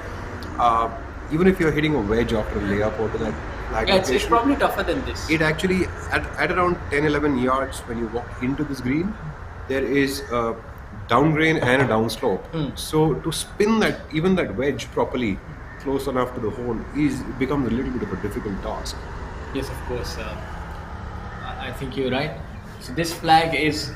even if you're hitting a wedge after a layup or to that flag Yeah, it's location, probably tougher than this. it actually, at around 10-11 yards when you walk into this green, there is a downgrain and a downslope. So to spin even that wedge properly close enough to the hole becomes a little bit of a difficult task. Yes, of course. I think you're right. So this flag is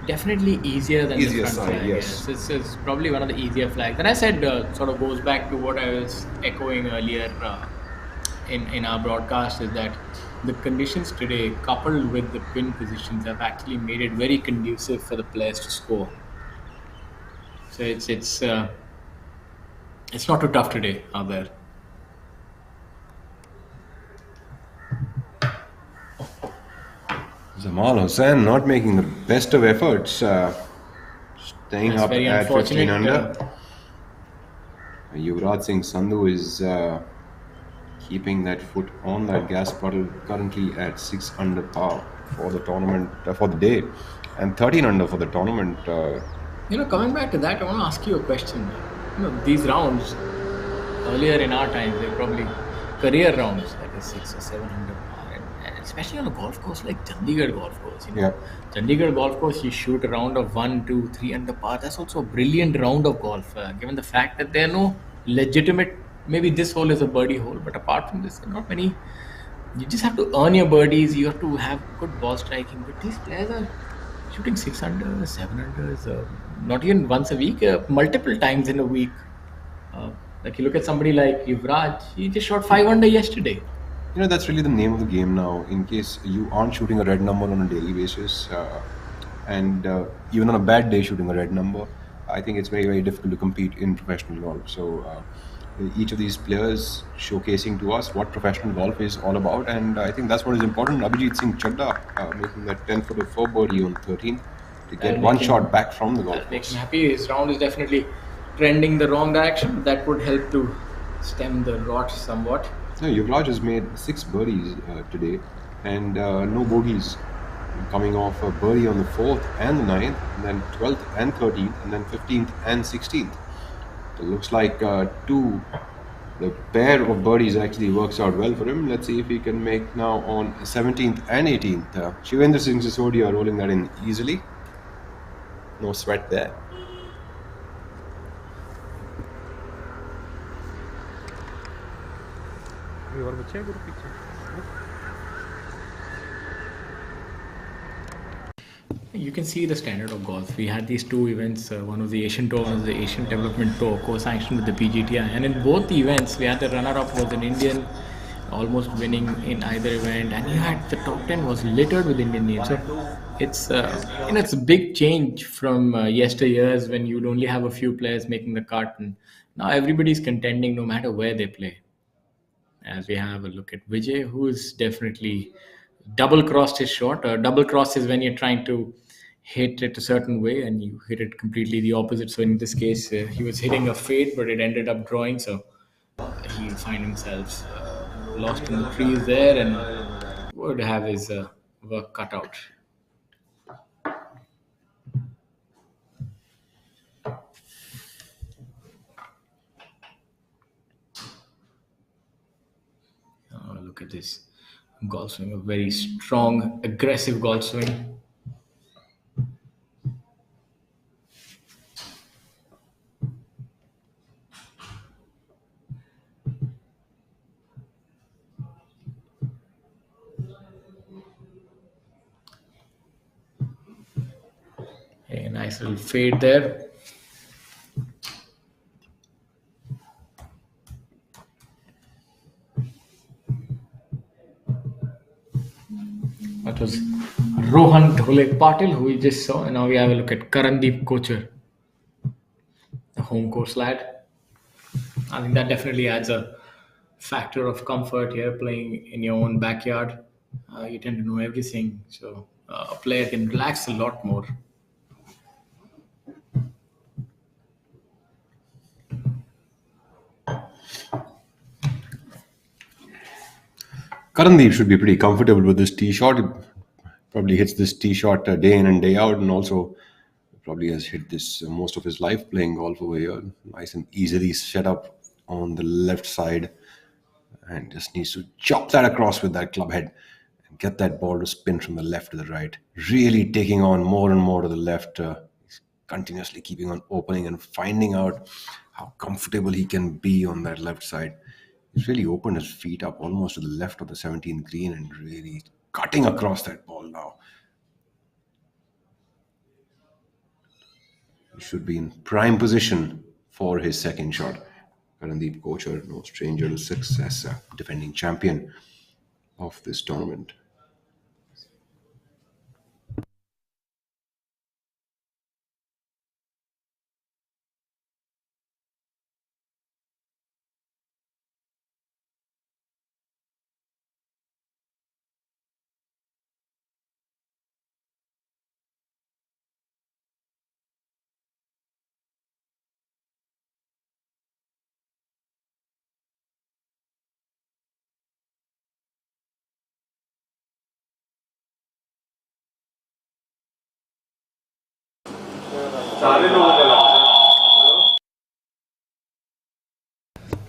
definitely easier than Easier the front side, flag. yes. This is probably one of the easier flags. And I said sort of goes back to what I was echoing earlier in our broadcast is that the conditions today, coupled with the pin positions, have actually made it very conducive for the players to score. So it's not too tough today out there. Zamal Hussain not making the best of efforts. staying That's up very at 15 unfortunate. under. Yuvraj Singh Sandhu is keeping that foot on that gas pedal, currently at 6 under par for the tournament, for the day, and 13 under for the tournament. Coming back to that, I want to ask you a question. These rounds earlier in our times, they were probably career rounds, like a 6 or 7 under par, and especially on a golf course like Chandigarh golf course. Yeah. Chandigarh golf course, you shoot a round of 1, 2, 3 under par. That's also a brilliant round of golf, given the fact that there are no legitimate. Maybe this hole is a birdie hole, but apart from this, there are not many. You just have to earn your birdies. You have to have good ball striking. But these players are shooting 6 under, 7 unders, not even once a week, multiple times in a week. Like you look at somebody like Yuvraj, he just shot 5 under yesterday. That's really the name of the game now. In case you aren't shooting a red number on a daily basis, and even on a bad day shooting a red number, I think it's very, very difficult to compete in professional golf. So each of these players showcasing to us what professional golf is all about, and I think that's what is important. Abhijit Singh Chadda making that 10 foot for birdie on 13 to get That'll one make him- shot back from the golf That makes course. him happy. His round is definitely trending the wrong direction. That would help to stem the rot somewhat. No, Yuvraj has made 6 birdies today, and no bogeys, coming off a birdie on the 4th and the 9th, and then 12th and 13th, and then 15th and 16th. It looks like the pair of birdies actually works out well for him. Let's see if he can make now on 17th and 18th. Shivendra Singh Sisodia rolling that in easily. No sweat there. You can see the standard of golf. We had these two events. One was the Asian Tour, one was the Asian Development Tour, co-sanctioned with the PGTI. And in both the events, we had the runner-up was an Indian, almost winning in either event, and you had the top 10 was littered with Indian names. So it's it's a big change from yesteryears when you'd only have a few players making the cut, and now everybody's contending no matter where they play. As we have a look at Vijay, who's definitely double crossed his shot. Double cross is when you're trying to hit it a certain way and you hit it completely the opposite. So in this case, he was hitting a fade, but it ended up drawing. So he'll find himself lost in the trees there and would have his work cut out. Look at this golf swing, a very strong, aggressive golf swing. A nice little fade there. That was Rohan Dhole Patil, who we just saw. And now we have a look at Karandeep Kochar, the home course lad. I think that definitely adds a factor of comfort here, playing in your own backyard. You tend to know everything, so a player can relax a lot more. Karandeep should be pretty comfortable with this tee shot. He probably hits this tee shot day in and day out, and also probably has hit this most of his life playing golf over here. Nice and easily set up on the left side, and just needs to chop that across with that club head and get that ball to spin from the left to the right. Really taking on more and more to the left, continuously keeping on opening and finding out how comfortable he can be on that left side. He's really opened his feet up almost to the left of the 17th green and really cutting across that ball now. He should be in prime position for his second shot. Karandeep Kochar, no stranger to success, defending champion of this tournament.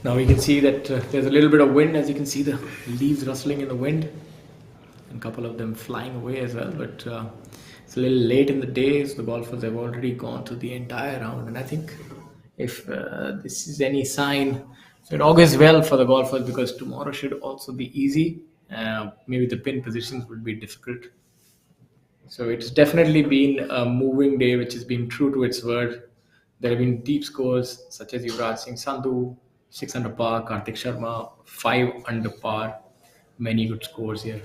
Now we can see that there's a little bit of wind, as you can see the leaves rustling in the wind, and a couple of them flying away as well. But it's a little late in the day, so the golfers have already gone through the entire round. And I think if this is any sign, so it augurs well for the golfers, because tomorrow should also be easy. Maybe the pin positions would be difficult. So it's definitely been a moving day, which has been true to its word. There have been deep scores such as Yuvraj Singh Sandhu, 6 under par, Kartik Sharma, 5 under par. Many good scores here.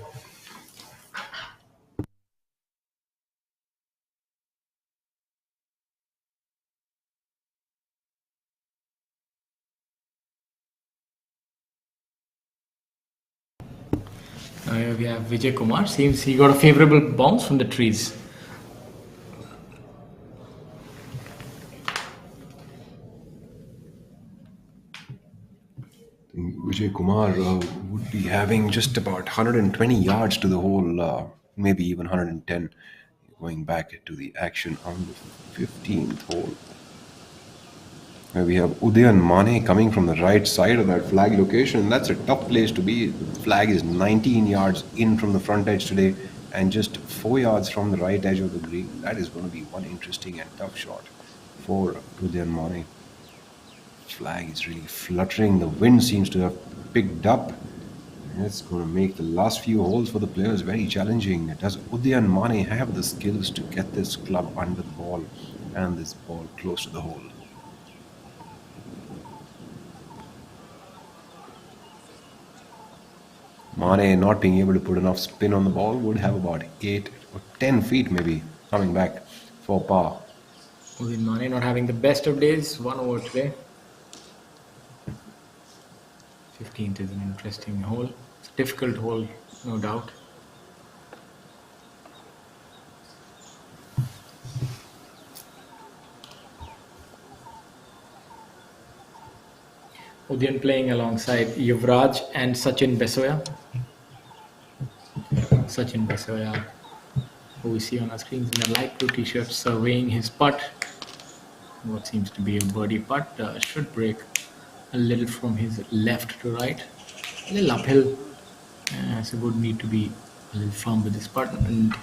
Here we have Vijay Kumar. Seems he got a favorable bounce from the trees. Vijay Kumar would be having just about 120 yards to the hole, maybe even 110, going back to the action on the 15th hole. We have Udayan Mane coming from the right side of that flag location. That's a tough place to be. The flag is 19 yards in from the front edge today and just 4 yards from the right edge of the green. That is going to be one interesting and tough shot for Udayan Mane. Flag is really fluttering. The wind seems to have picked up. It's going to make the last few holes for the players very challenging. Does Udayan Mane have the skills to get this club under the ball and this ball close to the hole? Mane not being able to put enough spin on the ball, would have about 8 or 10 feet maybe coming back for par. Udayan Mane not having the best of days, 1 over today. 15th is an interesting hole. It's a difficult hole, no doubt. Udayan playing alongside Yuvraj and Sachin Besoya. Sachin Besoya, who we see on our screens in a light blue t-shirt, surveying his putt. What seems to be a birdie putt, should break a little from his left to right. A little uphill, so would need to be a little firm with this putt. And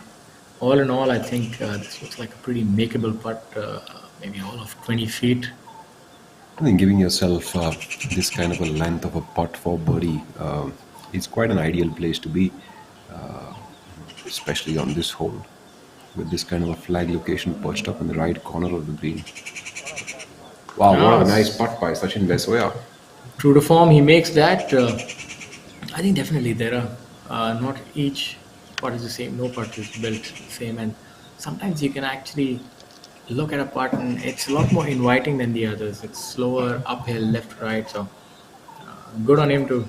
all in all, I think this looks like a pretty makeable putt, maybe all of 20 feet. I think giving yourself this kind of a length of a putt for birdie is quite an ideal place to be, especially on this hole, with this kind of a flag location perched up in the right corner of the green. Wow, what a nice putt by Sachin Besoya. True to form, he makes that. I think definitely there are not each putt is the same. No putt is built the same, and sometimes you can actually look at a putt and it's a lot more inviting than the others. It's slower, uphill, left, right. So good on him to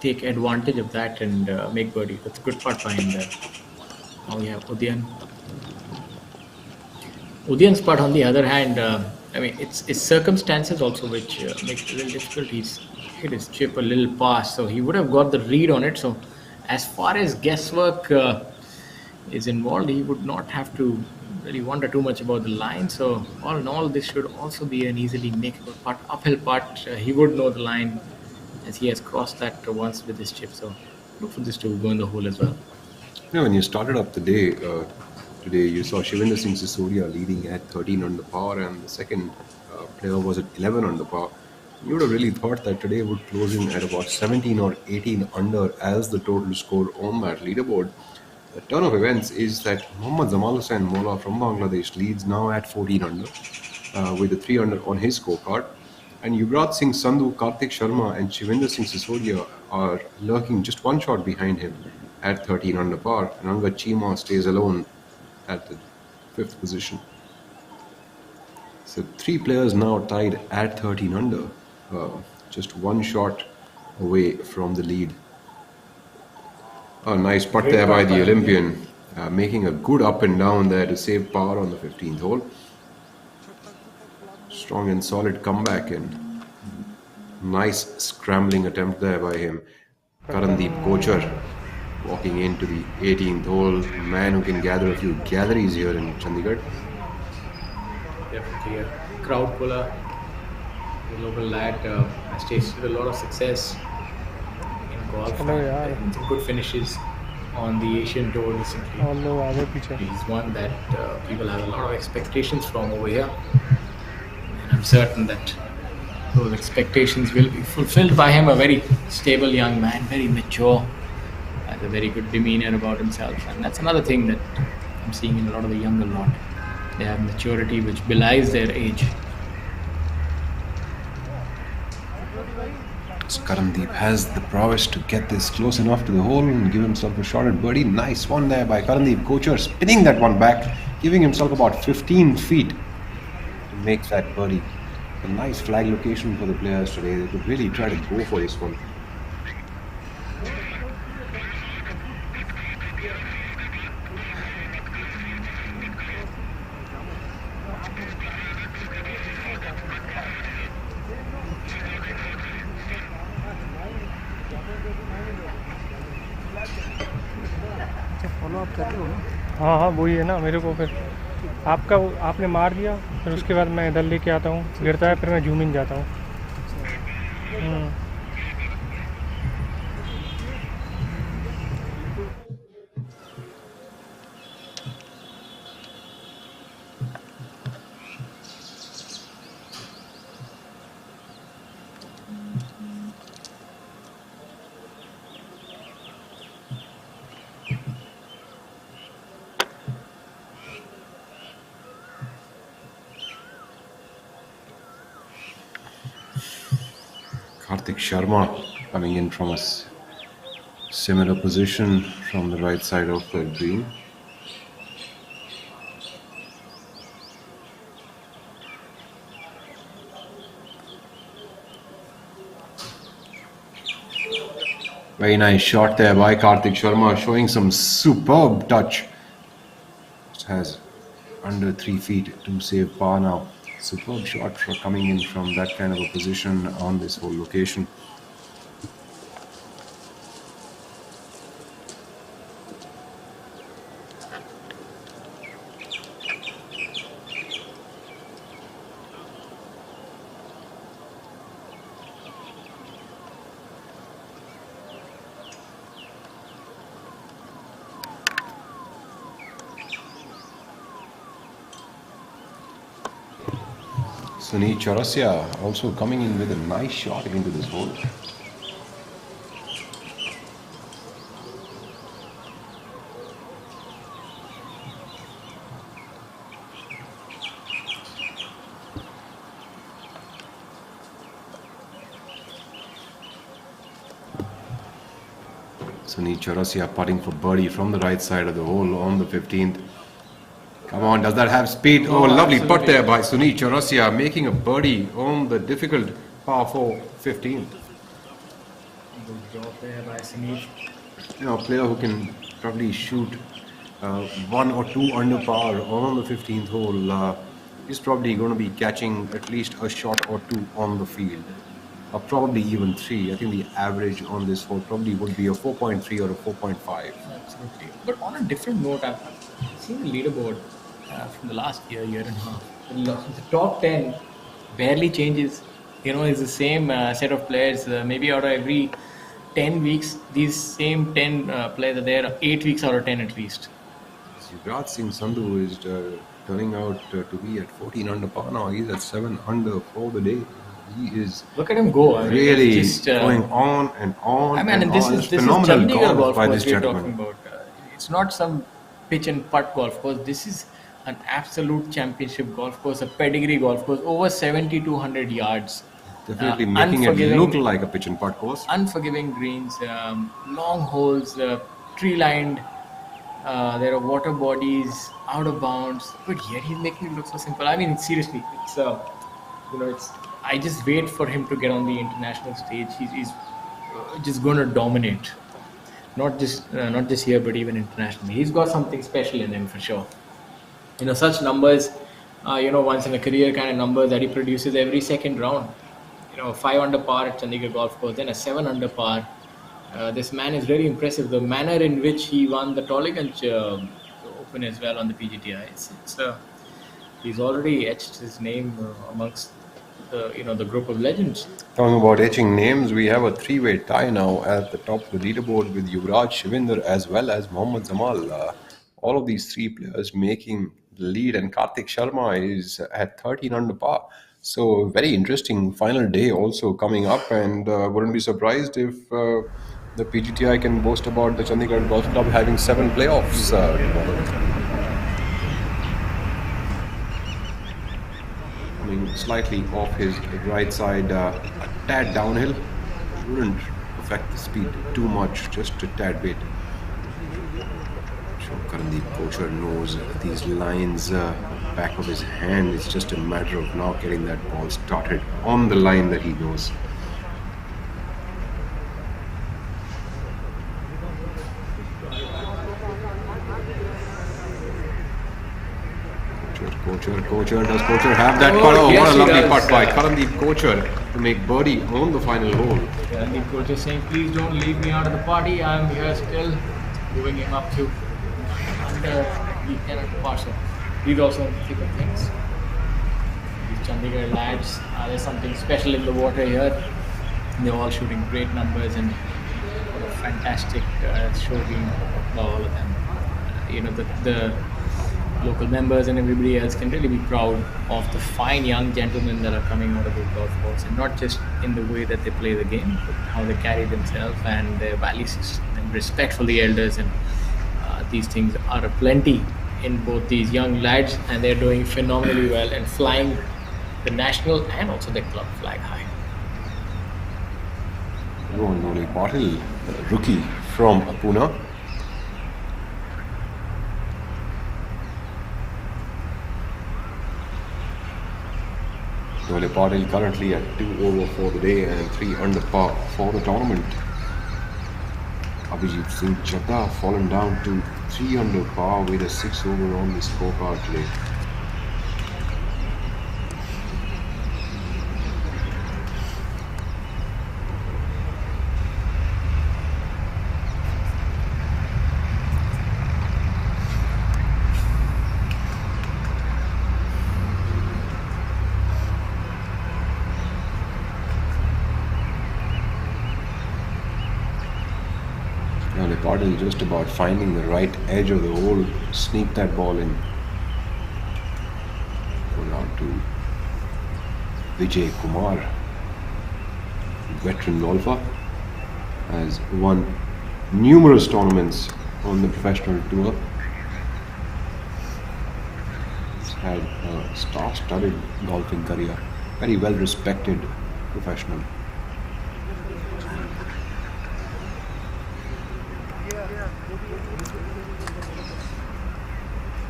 take advantage of that and make birdie. That's a good putt by him there. Now we have Udayan. Udayan's putt, on the other hand, I mean, it's circumstances also which make it a little difficult. He's hit his chip a little past, so he would have got the read on it. So as far as guesswork is involved, he would not have to really wonder too much about the line. So all in all, this should also be an easily makeable putt, uphill putt. He would know the line as he has crossed that once with his chip. So look for this to go in the hole as well. You know, when you started up the day, today you saw Shivendra Singh Sisodia leading at 13 under par, and the second player was at 11 under par. You would have really thought that today would close in at about 17 or 18 under as the total score on that leaderboard. The turn of events is that Mohammad Zamal Hussain Mola from Bangladesh leads now at 14 under with a 3 under on his scorecard. And Yuvraj Singh Sandhu, Kartik Sharma and Shivendra Singh Sisodia are lurking just 1 shot behind him at 13 under par. And Angad Chima stays alone at the 5th position. So 3 players now tied at 13 under, just 1 shot away from the lead. A nice putt there by the Olympian, making a good up and down there to save par on the 15th hole. Strong and solid comeback and nice scrambling attempt there by him. Karandeep Kochar walking into the 18th hole, a man who can gather a few galleries here in Chandigarh. Definitely a crowd puller. The local lad has tasted a lot of success in golf. चलो यार And some good finishes on the Asian Tour recently. और लोग आगे पीछे He's one that people have a lot of expectations from over here. And I'm certain that those expectations will be fulfilled by him. A very stable young man, very mature, has a very good demeanor about himself. And that's another thing that I'm seeing in a lot of the younger lot. They have maturity which belies their age. Karandeep has the prowess to get this close enough to the hole and give himself a shot at birdie. Nice one there by Karandeep. Kocher spinning that one back, giving himself about 15 feet to make that birdie. A nice flag location for the players today. They could really try to go for this one. Follow आप करते हो ना हाँ हाँ वही है ना मेरे को फिर आपका आपने मार दिया फिर उसके बाद मैं इधर लेके आता हूँ गिरता है फिर मैं जूम इन जाता हूँ Karthik Sharma coming in from a similar position from the right side of the green. Very nice shot there by Karthik Sharma, showing some superb touch. Just has under 3 feet to save par now. Superb shot for coming in from that kind of a position on this whole location. Sunil Chaurasia also coming in with a nice shot into this hole. Sunil Chaurasia putting for birdie from the right side of the hole on the 15th. Come on, does that have speed? Oh, lovely absolutely. putt there by Sunil Chaurasia, making a birdie on the difficult par 4 15th. Good job there by Sunil. You know, a player who can probably shoot 1 or 2 under par on the 15th hole is probably going to be catching at least a shot or 2 on the field. Or probably even 3. I think the average on this hole probably would be a 4.3 or a 4.5. Absolutely. But on a different note, I've seen the leaderboard from the last year and a half. The top 10 barely changes. You know, it's the same set of players. Maybe out of every 10 weeks, these same 10 players are there 8 weeks out of 10 at least. Yuvraj Singh Sandhu is turning out to be at 14 under par now. He's at 7 under for the day. He is Look at him go. I mean, really it's just, going on and on. I mean, and this on. is It's this is phenomenal Chandigarh golf by course this we're talking gentleman. about. It's not some pitch and putt golf course. This is an absolute championship golf course, a pedigree golf course, over 7,200 yards. Definitely making it unforgiving- look like a pitch and putt course. Unforgiving greens, long holes, tree lined. There are water bodies, out of bounds, but yet he's making it look so simple. I mean, seriously, it's it's. I just wait for him to get on the international stage. He's just going to dominate, not just here, but even internationally. He's got something special in him for sure. You know, such numbers, once in a career kind of numbers that he produces every second round. You know, a 5 under par at Chandigarh Golf Course, then a 7 under par. This man is really impressive. The manner in which he won the Tollygunge Open as well on the PGTI, it's He's already etched his name amongst the group of legends. Talking about etching names, we have a three-way tie now at the top of the leaderboard with Yuvraj, Shivinder as well as Mohammad Zamal. All of these three players making the lead, and Karthik Sharma is at 13 under par. So very interesting final day also coming up, and wouldn't be surprised if the PGTI can boast about the Chandigarh Golf Club having 7 playoffs tomorrow. Coming slightly off his right side, a tad downhill. Wouldn't affect the speed too much, just a tad bit. Sure, Karandeep Kochhar knows these lines back of his hand. It's just a matter of now getting that ball started on the line that he knows. Kochhar, does Kochhar have that putt? Oh, yes, what a lovely does. putt by Karandeep Kochhar to make birdie on the final hole. Karandeep Kochhar saying, please don't leave me out of the party. I'm here still, moving him up to under the 10 at the par. So he's also in the thick of things. These Chandigarh lads, there's something special in the water here. They're all shooting great numbers, and what a fantastic show team by all of them. The local members and everybody else can really be proud of the fine young gentlemen that are coming out of the golf course, and not just in the way that they play the game, but how they carry themselves and their value system and respect for the elders. And these things are aplenty in both these young lads, and they're doing phenomenally well and flying the national and also the club flag high. Rohan Patil, rookie from Pune. Rohan Patil currently at 2 over for the day and 3 under par for the tournament. Abhijit Singh Chadha fallen down to 3 under par with a 6 over on the scorecard today. Patil just about finding the right edge of the hole, sneak that ball in. Go down to Vijay Kumar, veteran golfer, has won numerous tournaments on the professional tour. He's had a star-studded golfing career, very well respected professional.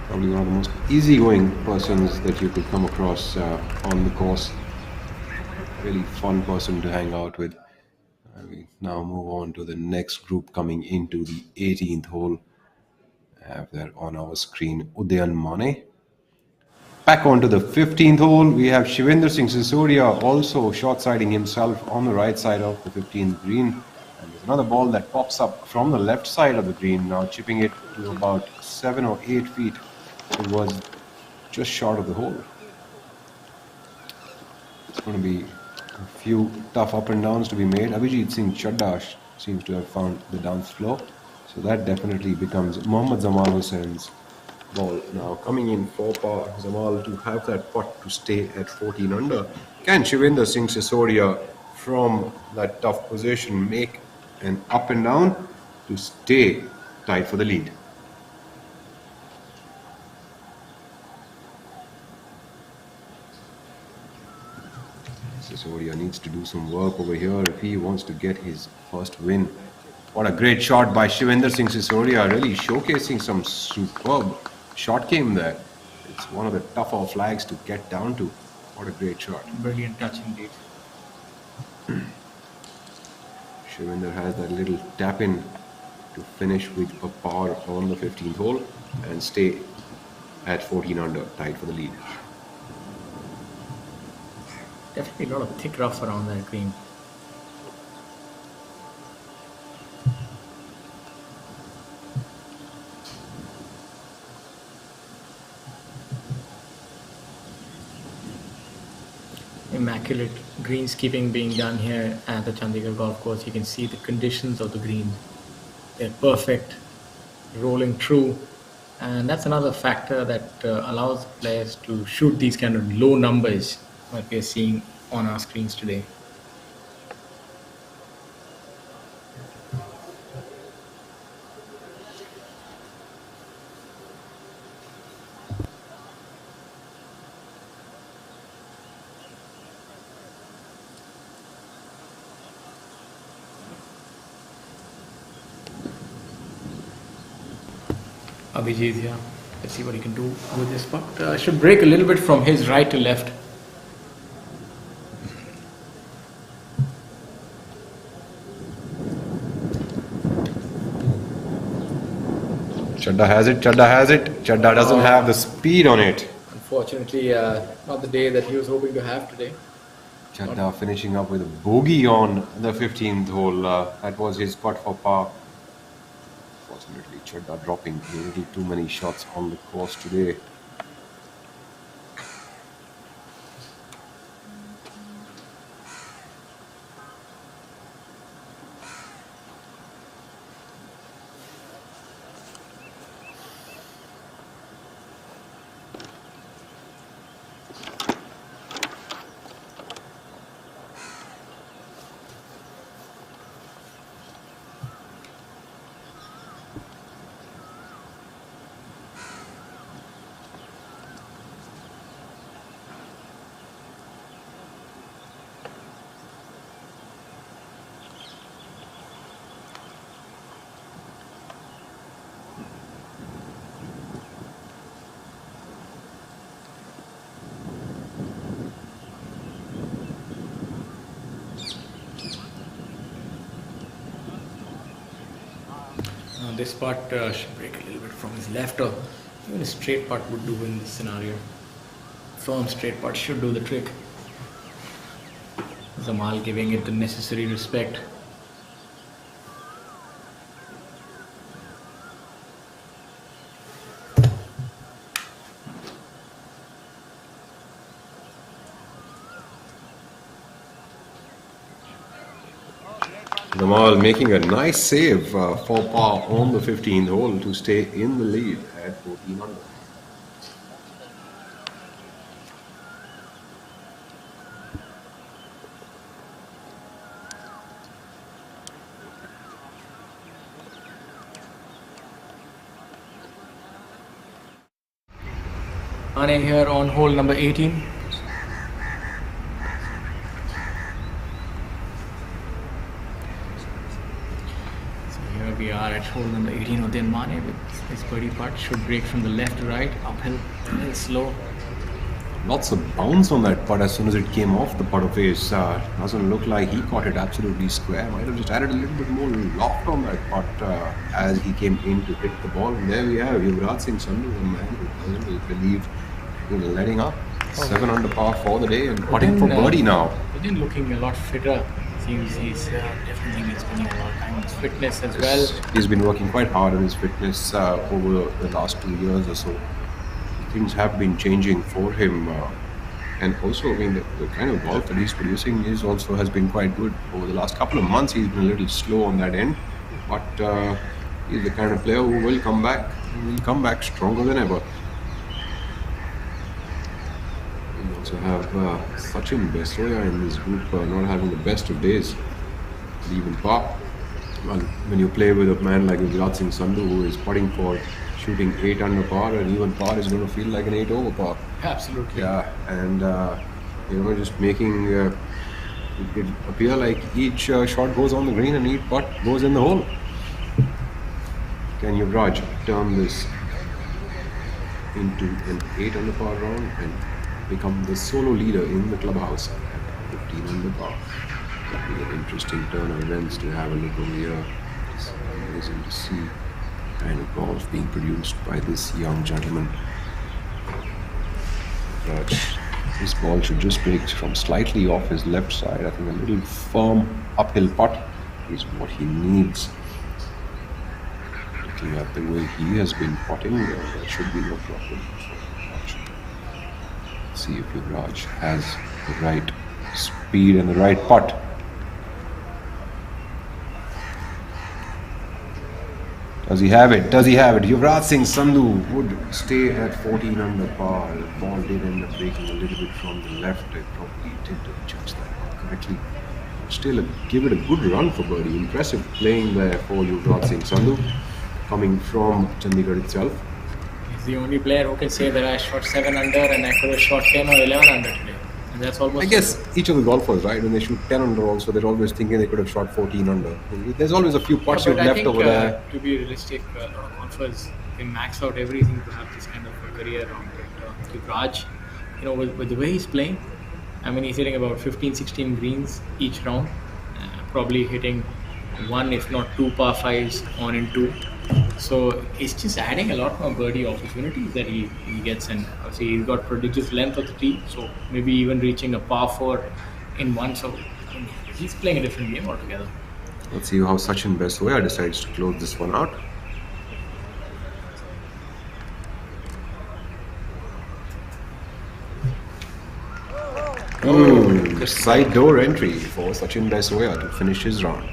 Probably one of the most easygoing persons that you could come across on the course. Really fun person to hang out with. We now move on to the next group coming into the 18th hole. I have there on our screen Udayan Mane. Back onto the 15th hole, we have Shivinder Singh Sisodia also short-siding himself on the right side of the 15th green. And there's another ball that pops up from the left side of the green, now chipping it to about 7 or 8 feet. It was just short of the hole. It's going to be a few tough up and downs to be made. Abhijit Singh Chadha seems to have found the dance floor. So that definitely becomes Mohammad Zamal Hussein's ball. Now coming in for par, Zamal to have that putt to stay at 14 under. Can Shivinder Singh Sisodia from that tough position make an up and down to stay tied for the lead? Sisodia needs to do some work over here if he wants to get his first win. What a great shot by Shivinder Singh Sisodia, really showcasing some superb shot game there. It's one of the tougher flags to get down to. What a great shot. Brilliant touch indeed. Shivinder has that little tap in to finish with a par on the 15th hole and stay at 14 under, tied for the lead. Definitely a lot of thick rough around that green. immaculate greenskeeping being done here at the Chandigarh golf course. You can see the conditions of the green. They're perfect, rolling true. And that's another factor that allows players to shoot these kind of low numbers that we're seeing on our screens today. Abhijit here. Let's see what he can do with this putt. Should break a little bit from his right to left. Chadda has it, Chadda has it. Chadda doesn't have the speed on it. Unfortunately, not the day that he was hoping to have today. Chadda finishing up with a bogey on the 15th hole. That was his putt for par. Fortunately, Chadda dropping a little too many shots on the course today. This putt should break a little bit from his left, or even a straight putt would do in this scenario. Firm straight putt should do the trick. Zamal giving it the necessary respect. Zamal making a nice save for par on the 15th hole to stay in the lead at 14 under. Ane here on hole number 18. We are at hole number 18 of Mane with his birdie putt. Should break from the left to right, uphill, a little slow. Lots of bounce on that putt as soon as it came off the putt of his. Doesn't look like he caught it absolutely square. Might have just added a little bit more loft on that putt as he came in to hit the ball. And there we have Yuvraj Singh Sandhu, a man who doesn't believe in letting up. 7 under par for the day and putting for birdie now. Again, looking a lot fitter. Seems he's definitely spending a lot of time on his fitness as well. He's been working quite hard on his fitness over the last 2 years or so. Things have been changing for him, and also, I mean, the kind of golf that he's producing has been quite good. Over the last couple of months, he's been a little slow on that end, but he's the kind of player who will come back. He will come back stronger than ever. We also have Sachin Besoya in this group, not having the best of days, even par. Well, when you play with a man like Yuvraj Singh Sandhu, who is putting for shooting 8 under par, and even par is going to feel like an 8 over par. Absolutely. Yeah, and just making it appear like each shot goes on the green and each putt goes in the hole. Can Yuvraj turn this into an 8 under par round and become the solo leader in the clubhouse at 15 under par? That will be an interesting turn of events to have a look over here. It's amazing to see the kind of golf being produced by this young gentleman. But this ball should just break from slightly off his left side. I think a little firm uphill putt is what he needs. Looking at the way he has been putting, there should be no problem. See if Yuvraj has the right speed and the right putt. Does he have it? Does he have it? Yuvraj Singh Sandhu would stay at 14 under par. The ball did end up breaking a little bit from the left. I probably didn't judge that one correctly. Still, give it a good run for birdie. Impressive playing there for Yuvraj Singh Sandhu, coming from Chandigarh itself. He's the only player who can say that I shot 7 under and I could have shot 10 or 11 under today. And that's almost. I guess each of the golfers, right, when they shoot 10 under also, they're always thinking they could have shot 14 under. There's always a few putts you've left over there. To be realistic, a lot of golfers they max out everything to have this kind of a career round. But Raj, with the way he's playing, I mean, he's hitting about 15, 16 greens each round, probably hitting 1 if not 2 par 5s on and 2. So it's just adding a lot more birdie opportunities that he gets, and obviously he's got prodigious length of the tee, so maybe even reaching a par 4 in one. So he's playing a different game altogether. Let's see how Sachin Baiswaja decides to close this one out. The side door entry for Sachin Baiswaja to finish his round.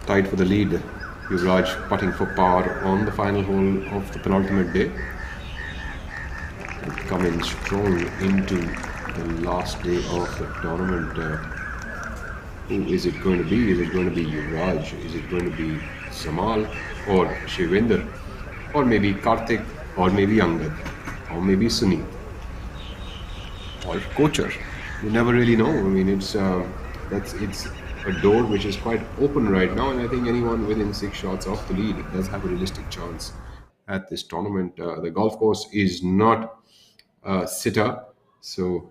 Tied for the lead, Yuvraj putting for par on the final hole of the penultimate day. Coming strong into the last day of the tournament. Who is it going to be? Is it going to be Yuvraj? Is it going to be Zamal or Shivinder? Or maybe Karthik? Or maybe Angad? Or maybe Sunil? Or Kocher? You never really know. I mean, it's a door which is quite open right now, and I think anyone within 6 shots off the lead does have a realistic chance at this tournament. The golf course is not a sitter, so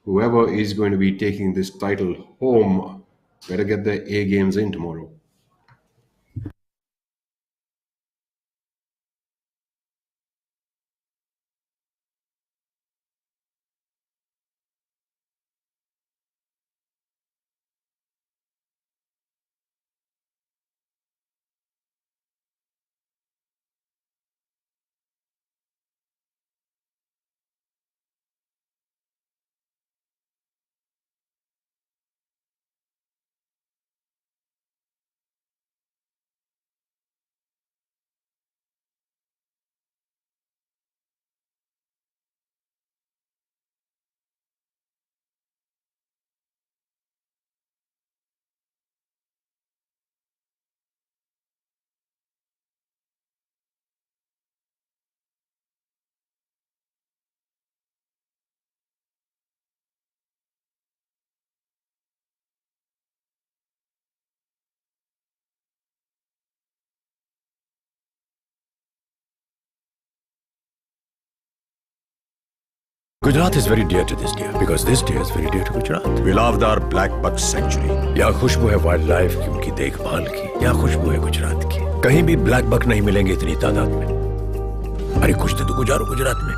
whoever is going to be taking this title home better get their A games in tomorrow. Gujarat is very dear to this deer because this deer is very dear to Gujarat. We love our black buck sanctuary. यहाँ खुशबू है wild life की, उनकी देखभाल की. यहाँ खुशबू है गुजरात की. कहीं भी ब्लैक बक नहीं मिलेंगे इतनी तादाद में. अरे कुछ तो गुजारो गुजरात में.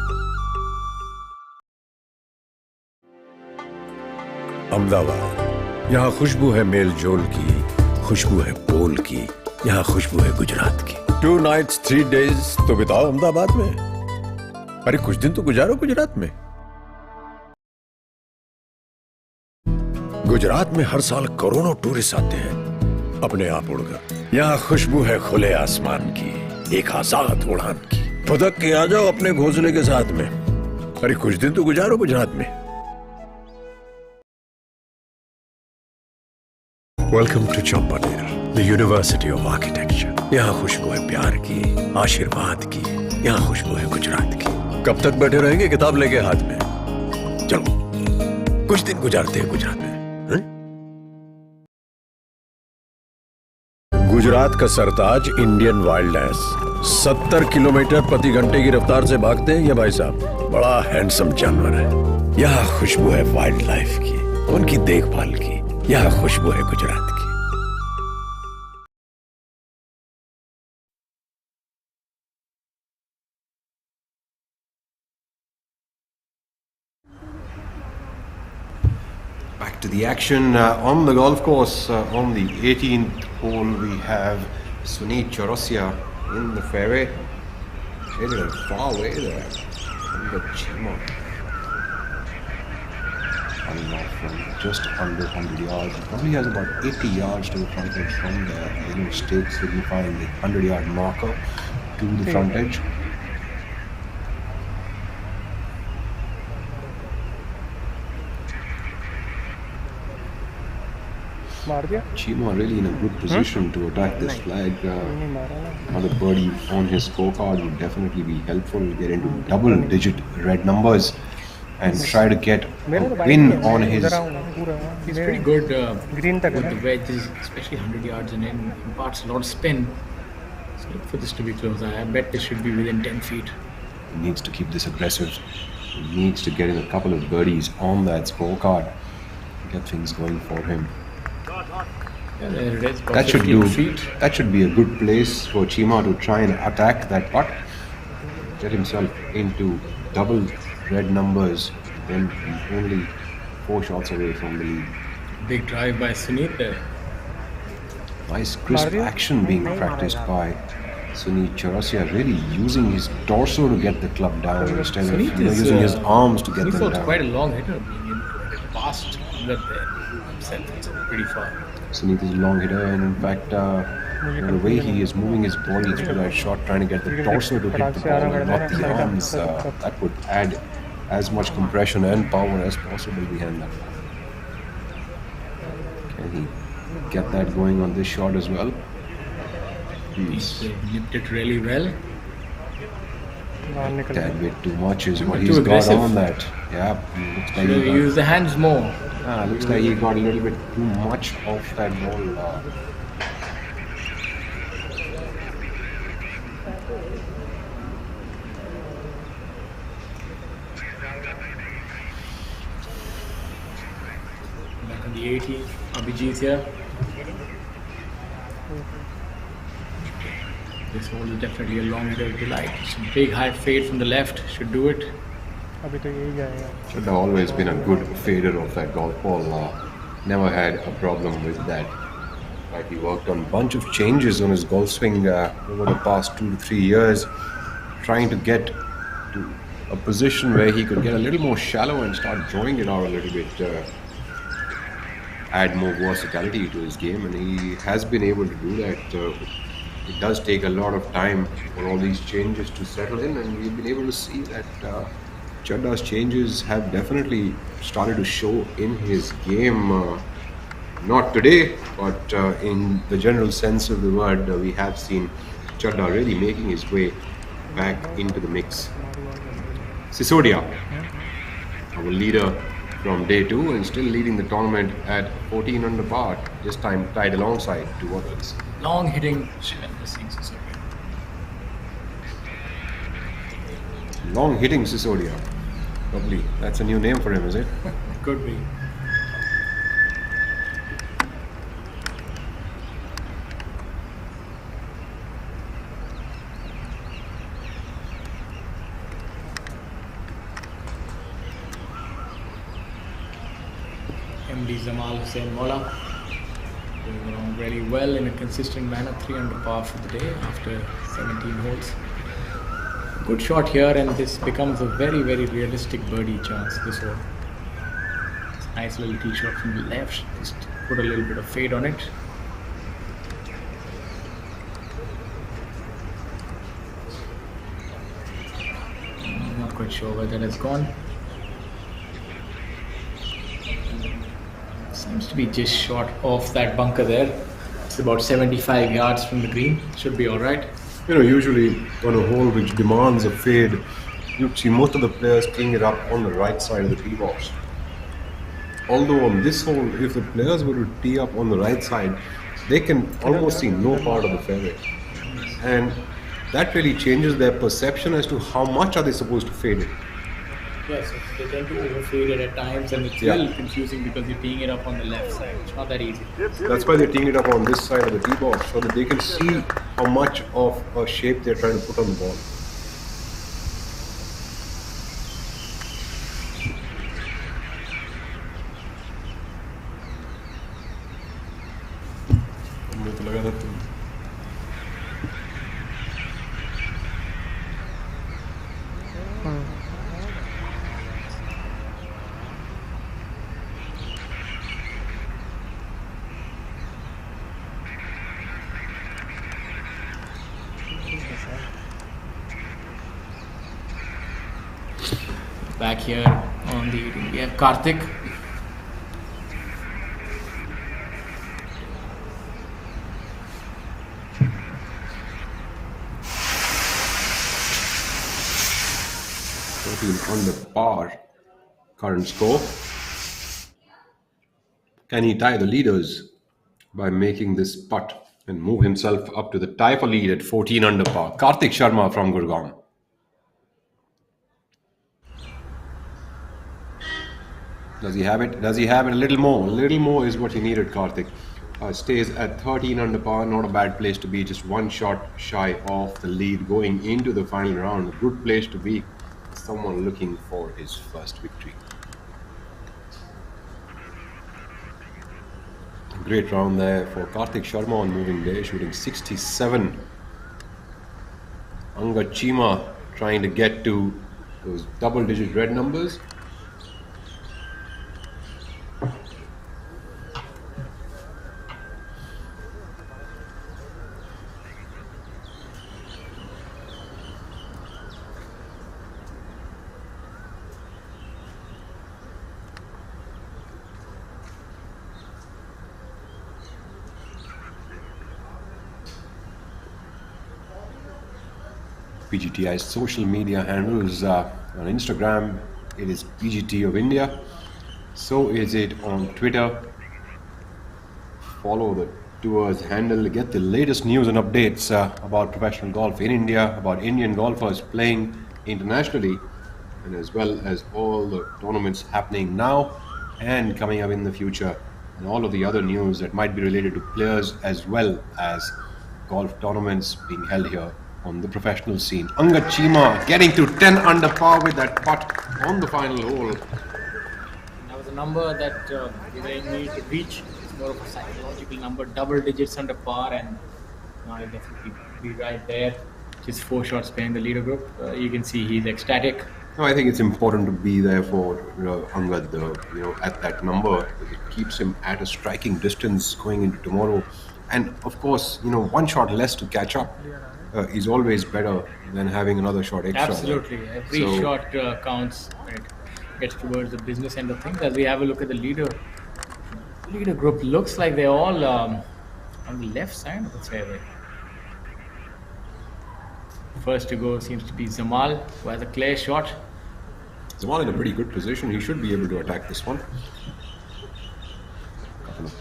अहमदाबाद. यहाँ खुशबू है मेल जोल की, खुशबू है बोल की. यहाँ खुशबू है गुजरात की. 2 nights 3 days तो बिताओ अहमदाबाद में. अरे कुछ दिन तो गुजारो गुजरात में. गुजरात में हर साल करोड़ों टूरिस्ट आते हैं अपने आप उड़कर. यहाँ खुशबू है खुले आसमान की, एक आजाद उड़ान की. फुदक के आ जाओ अपने घोंसले के साथ में. अरे कुछ दिन तो गुजारो गुजरात में. Welcome to Champaner, the university of architecture. यहाँ खुशबू है प्यार की, आशीर्वाद की. यहाँ खुशबू है गुजरात की. कब तक बैठे रहेंगे किताब लेके हाथ में? चलो कुछ दिन गुजारते हैं गुजरात में. गुजरात का सरताज इंडियन वाइल्डनेस 70 किलोमीटर प्रति घंटे की रफ्तार से भागते हैं ये भाई साहब। बड़ा हैंडसम जानवर है। यहाँ खुशबू है वाइल्ड लाइफ की, उनकी देखभाल की। यहाँ खुशबू है गुजरात की। Back to the action on the golf course. On the 18th hole, we have Sunit Chaurasia in the fairway. Shaded it far away there. From the Chima. Coming off from just under 100 yards. He probably has about 80 yards to the front edge from there. Little stake signifying the 100-yard marker to the front edge. मार दिया Chima really in a good position to attack this flag. Another birdie on his scorecard would definitely be helpful. Get into double-digit red numbers and try to get a win on his. He's pretty good green तक with है the wedges, especially 100 yards, and then imparts a lot of spin. So look for this to be close. I bet this should be within 10 feet. He needs to keep this aggressive. He needs to get in a couple of birdies on that scorecard. Get things going for him. Yeah, there it is. about That should 15 do. feet. That should be a good place for Chima to try and attack that putt. Get himself into double red numbers. Then he's only 4 shots away from the lead. Big drive by Sunit there. Nice crisp action being practiced by Sunit Chaurasia, really using his torso to get the club down instead of Sunit is, using his arms to get Sunit's them also down. quite a long hitter, being able to hit it past that there himself. It's pretty far. Sunit is a long hitter, and in fact, the way he is moving his body through that shot, trying to get the torso to hit the ball and not the arms, that would add as much compression and power as possible behind that. Can he get that going on this shot as well? He's Nipped it really well. बाहर निकल tad bit too much is what Too he's got aggressive. on that. Yeah, looks like Should he use the hands more. looks like he got a little bit too much of that ball. Back on the 18th, Abhijit here. This hole is definitely a long hitter if you like. Some big high fade from the left should do it. अभी तो यही जाएगा Should have always been a good fader of that golf ball. Never had a problem with that. Like he worked on a bunch of changes on his golf swing over the past 2 to 3 years, trying to get to a position where he could get a little more shallow and start drawing it out a little bit, add more versatility to his game, and he has been able to do that. It does take a lot of time for all these changes to settle in, and we've been able to see that Chadda's changes have definitely started to show in his game. Not today, but in the general sense of the word, we have seen Chadda really making his way back into the mix. Sisodia, our leader from day 2 and still leading the tournament at 14 under par, this time tied alongside 2 others. Long hitting Shivan Singh Sisodia. Long hitting Sisodia. Probably that's a new name for him, is it? Could be. MD Zamal Hussain Mola doing along really well in a consistent manner, 3 under par for the day after 17 holes. Good shot here, and this becomes a very, very realistic birdie chance. This hole. Nice little tee shot from the left. Just put a little bit of fade on it. Not quite sure where that has gone. Seems to be just short off that bunker there. It's about 75 yards from the green. Should be all right. You know, usually on a hole which demands a fade, you see most of the players clean it up on the right side of the tee box. Although on this hole, if the players were to tee up on the right side, they can almost see no part of the fairway. And that really changes their perception as to how much are they supposed to fade it. Yes, they tend to overfade it at times, and it's Yeah. really confusing because you're teeing it up on the left side. It's not that easy. That's why they're teeing it up on this side of the tee box so that they can see how much of a shape they're trying to put on the ball. मुझे तो लगा था तुम Back here on the we have Karthik. under par current score. Can he tie the leaders by making this putt and move himself up to the tie for lead at 14 under par? Karthik Sharma from Gurgaon. Does he have it? Does he have it? A little more. A little more is what he needed, Karthik. Stays at 13 under par. Not a bad place to be. Just one shot shy of the lead going into the final round. A good place to be. Someone looking for his first victory. Great round there for Karthik Sharma on moving day, shooting 67. Angad Chima trying to get to those double-digit red numbers. PGTI's social media handles on Instagram, it is PGT of India. So is it on Twitter. Follow the tour's handle, get the latest news and updates about professional golf in India, about Indian golfers playing internationally, and as well as all the tournaments happening now and coming up in the future, and all of the other news that might be related to players as well as golf tournaments being held here on the professional scene. Angad Chima getting to 10 under par with that putt on the final hole. That was a number that we really need to reach. It's more of a psychological number, double digits under par, and now he'll definitely be right there. Just 4 shots behind the leader group. You can see he's ecstatic. No, I think it's important to be there for Angad, at that number. It keeps him at a striking distance going into tomorrow. And of course, one shot less to catch up is always better than having another shot extra. Absolutely. Every shot counts when it gets towards the business end of things. As we have a look at the leader group, looks like they're all on the left side of the fairway. First to go seems to be Zamal, who has a clear shot. Zamal in a pretty good position. He should be able to attack this one. A couple of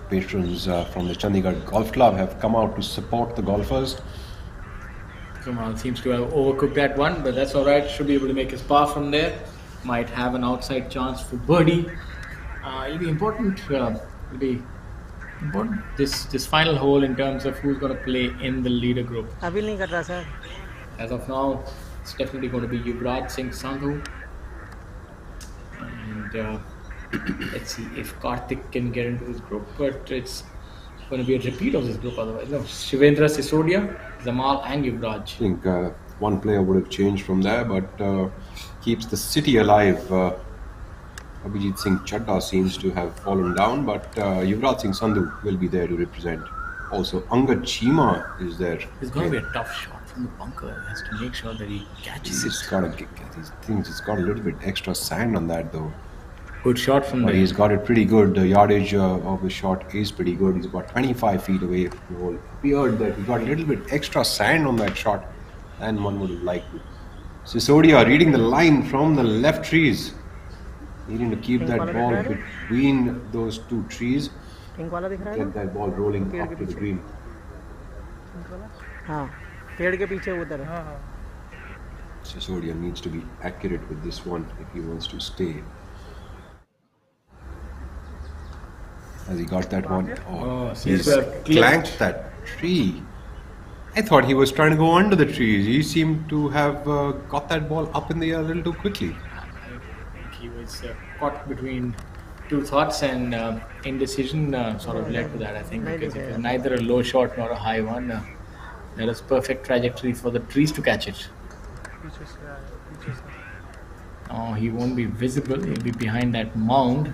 patrons from the Chandigarh Golf Club have come out to support the golfers. Zamal seems to have overcooked that one, but that's alright. Should be able to make his par from there. Might have an outside chance for birdie. It'll be important. This final hole in terms of who's going to play in the leader group. अभी नहीं कर रहा sir. As of now, it's definitely going to be Yuvraj Singh Sandhu. And let's see if Karthik can get into this group, but it's going to be a repeat of this group otherwise. No, Shivendra Sisodia, Zamal and Yuvraj. I think one player would have changed from there, but keeps the city alive. Abhijit Singh Chadda seems to have fallen down, but Yuvraj Singh Sandhu will be there to represent. Also, Angad Chima is there. It's going to be a tough shot from the bunker. He has to make sure that he catches it. He thinks it's got a little bit extra sand on that though. Good shot from But there. he's got it pretty good. The yardage of the shot is pretty good. He's about 25 feet away from the hole. Appeared that he got a little bit extra sand on that shot than one would have liked to. Sisodia reading the line from the left trees. Needing to keep that ball between those two trees. Pink वाला दिख रहा है get that ball rolling पेड़ up के to the पीछे। green. हाँ पेड़ के पीछे उधर है। हाँ हाँ Sisodia needs to be accurate with this one if he wants to stay. Has he got that one? Oh, He's Caesar clanked that tree. I thought he was trying to go under the trees. He seemed to have got that ball up in the air a little too quickly. I think he was caught between two thoughts, and indecision sort of led to that, I think, because it was neither a low shot nor a high one. There was perfect trajectory for the trees to catch it. पीछे से आया पीछे से। Oh, he won't be visible. He'll be behind that mound.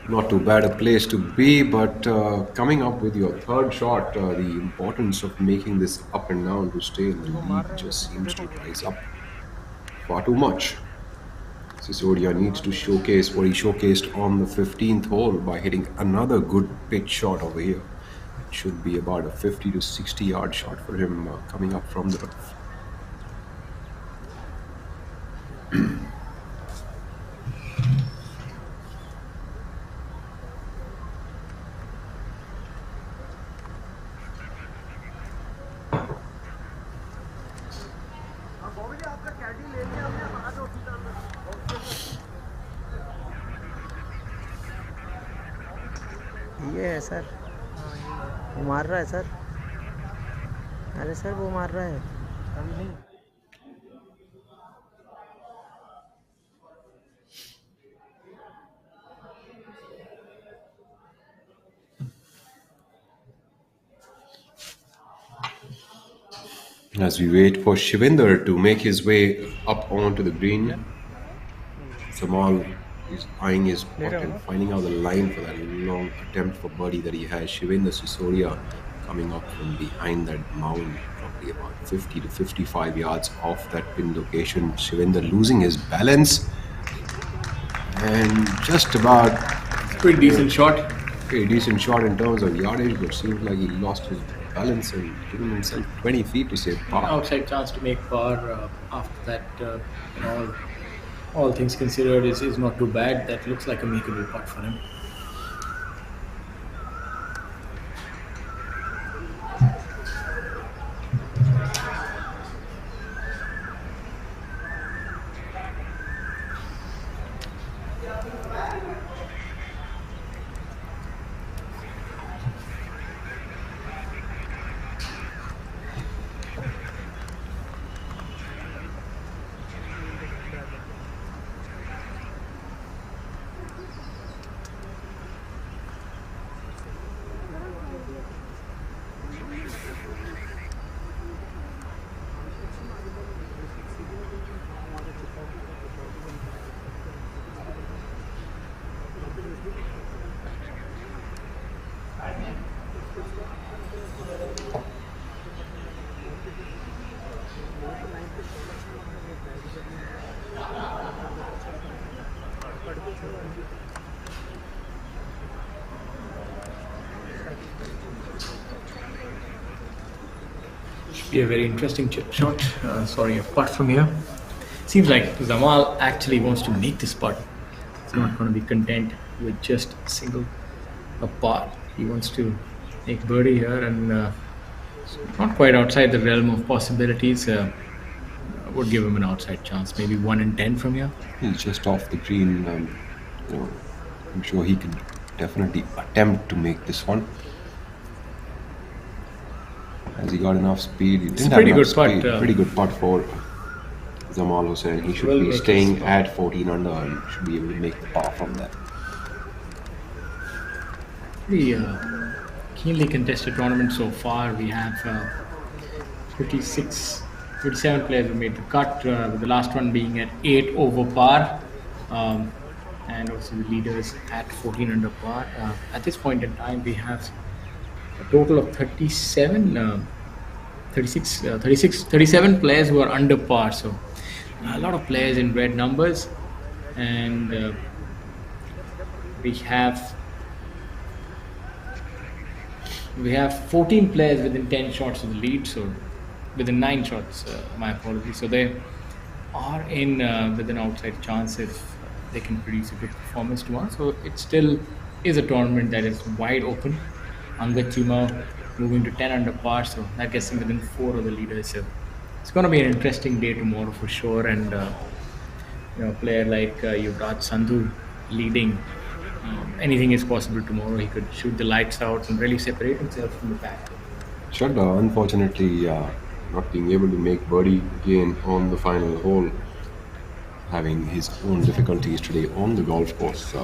Not too bad a place to be, but coming up with your third shot, the importance of making this up and down to stay in the lead just seems to rise up far too much. Sisodia needs to showcase what he showcased on the 15th hole by hitting another good pitch shot over here. It should be about a 50 to 60 yard shot for him coming up from the rough. ये है sir, वो मार रहा है sir. अरे sir वो मार रहा है। अभी नहीं As we wait for Shivinder to make his way up onto the green, Jamal is eyeing his putt and finding out the line for that long attempt for birdie that he has. Shivinder Sisodia coming up from behind that mound, probably about 50 to 55 yards off that pin location. Shivinder losing his balance and just about Pretty decent shot. a decent shot in terms of yardage, but seems like he lost his balance and given himself 20 feet to save par. Outside chance to make par after that. All things considered, is not too bad. That looks like a makeable putt for him. Be a very interesting chip shot. A putt from here. Seems like Jamal actually wants to make this putt. He's not going to be content with just a par. He wants to make birdie here, and not quite outside the realm of possibilities. Would give him an outside chance, maybe 1 in 10 from here. He's just off the green. I'm sure he can definitely attempt to make this one. Has he got enough speed? He didn't have pretty enough good putt, speed. Pretty good putt for Jamal Hussain. He should Will be make staying his at 14 under and should be able to make the par from that. Pretty keenly contested tournament so far. We have 37 players who made the cut, with the last one being at 8 over par. And also the leaders at 14 under par. At this point in time, we have a total of 37 players who are under par. So a lot of players in red numbers, and we have 14 players within 10 shots of the lead, so within 9 shots, my apologies. So they are in with an outside chance if they can produce a good performance tomorrow. So it still is a tournament that is wide open. Angad Chima moving to 10 under par, so that gets him within 4 of the leaders. So it's going to be an interesting day tomorrow for sure. And a player like Yuvraj Sandhu leading, anything is possible tomorrow. He could shoot the lights out and really separate himself from the pack. Shadda, unfortunately, not being able to make birdie again on the final hole, having his own difficulties today on the golf course.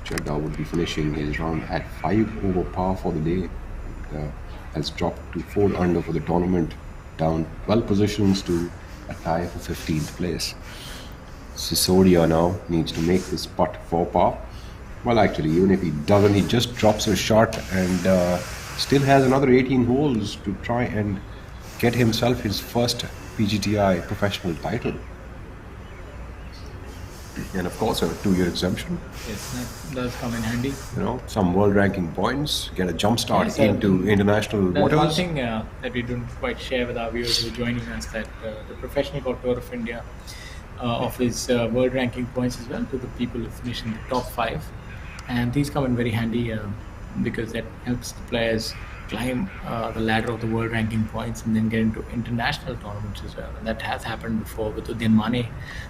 Shadda would be finishing his round at 5 over par for the day. Has dropped to 4 under for the tournament, down 12 positions to a tie for 15th place. Sisodia now needs to make this putt for par. Well, actually, even if he doesn't, he just drops a shot and still has another 18 holes to try and get himself his first PGTI professional title. And of course, a 2-year exemption. Yes, that does come in handy. Some world ranking points, get a jump start Yes, into international There's one waters. thing that we don't quite share with our viewers who are joining us, that the Professional Golf Tour of India offers world ranking points as well to the people who finish in the top 5. And these come in very handy because that helps the players climb the ladder of the world ranking points and then get into international tournaments as well. And that has happened before with Udyan Mane,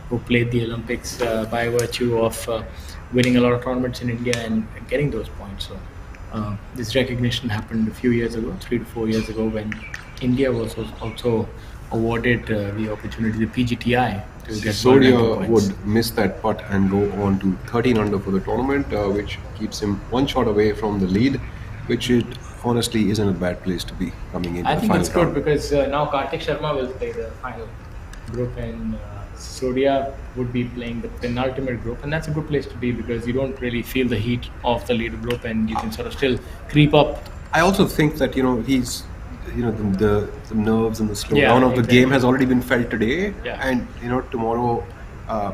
who played the Olympics by virtue of winning a lot of tournaments in India and getting those points. So this recognition happened a few years ago, 3 to 4 years ago, when India was also awarded the opportunity, the PGTI, to get world ranking Sisodia points. would miss that putt and go on to 13 under for the tournament, which keeps him 1 shot away from the lead, which it honestly isn't a bad place to be coming into I the think final it's good round. because now Kartik Sharma will play the final group and Sodia would be playing the penultimate group, and that's a good place to be because you don't really feel the heat of the leader group and you can sort of still creep up. I also think that he's the nerves and the slowdown Yeah, of the exactly. game has already been felt today, Yeah. and tomorrow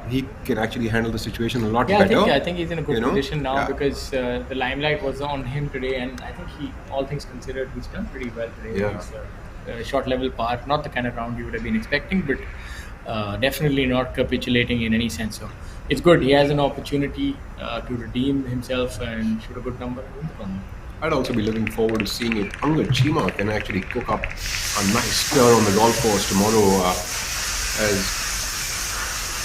he can actually handle the situation a lot Yeah, better. I think he's in a good position now Yeah. because the limelight was on him today, and I think all things considered, he's done pretty well today. Yeah. He's short level par, not the kind of round you would have been expecting, but definitely not capitulating in any sense. So it's good. He has an opportunity to redeem himself and shoot a good number and win the tournament. I'd also be looking forward to seeing if Angad Chima can actually cook up a nice stir on the golf course tomorrow as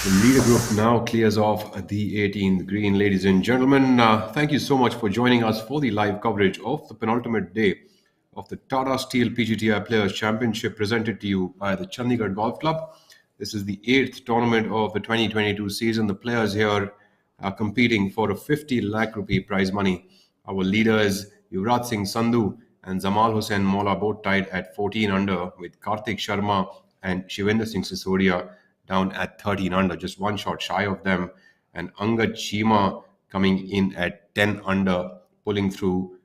the leader group now clears off the 18th green. Ladies and gentlemen, thank you so much for joining us for the live coverage of the penultimate day of the Tata Steel PGTI Players Championship presented to you by the Chandigarh Golf Club. This is the 8th tournament of the 2022 season. The players here are competing for a 50 lakh rupee prize money. Our leaders, Yuvraj Singh Sandhu and Zamal Hussain Mola, both tied at 14 under, with Kartik Sharma and Shivendra Singh Sisodia down at 13 under, just 1 shot shy of them, and Angad Chima coming in at 10 under, pulling through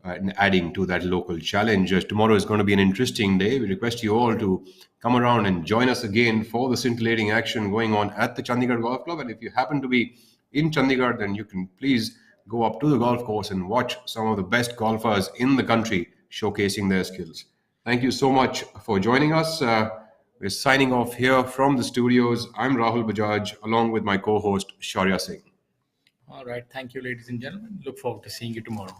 and adding to that local challenge. Tomorrow is going to be an interesting day. We request you all to come around and join us again for the scintillating action going on at the Chandigarh Golf Club. And if you happen to be in Chandigarh, then you can please go up to the golf course and watch some of the best golfers in the country showcasing their skills. Thank you so much for joining us. We're signing off here from the studios. I'm Rahul Bajaj, along with my co-host Shaurya Singh. All right. Thank you, ladies and gentlemen. Look forward to seeing you tomorrow.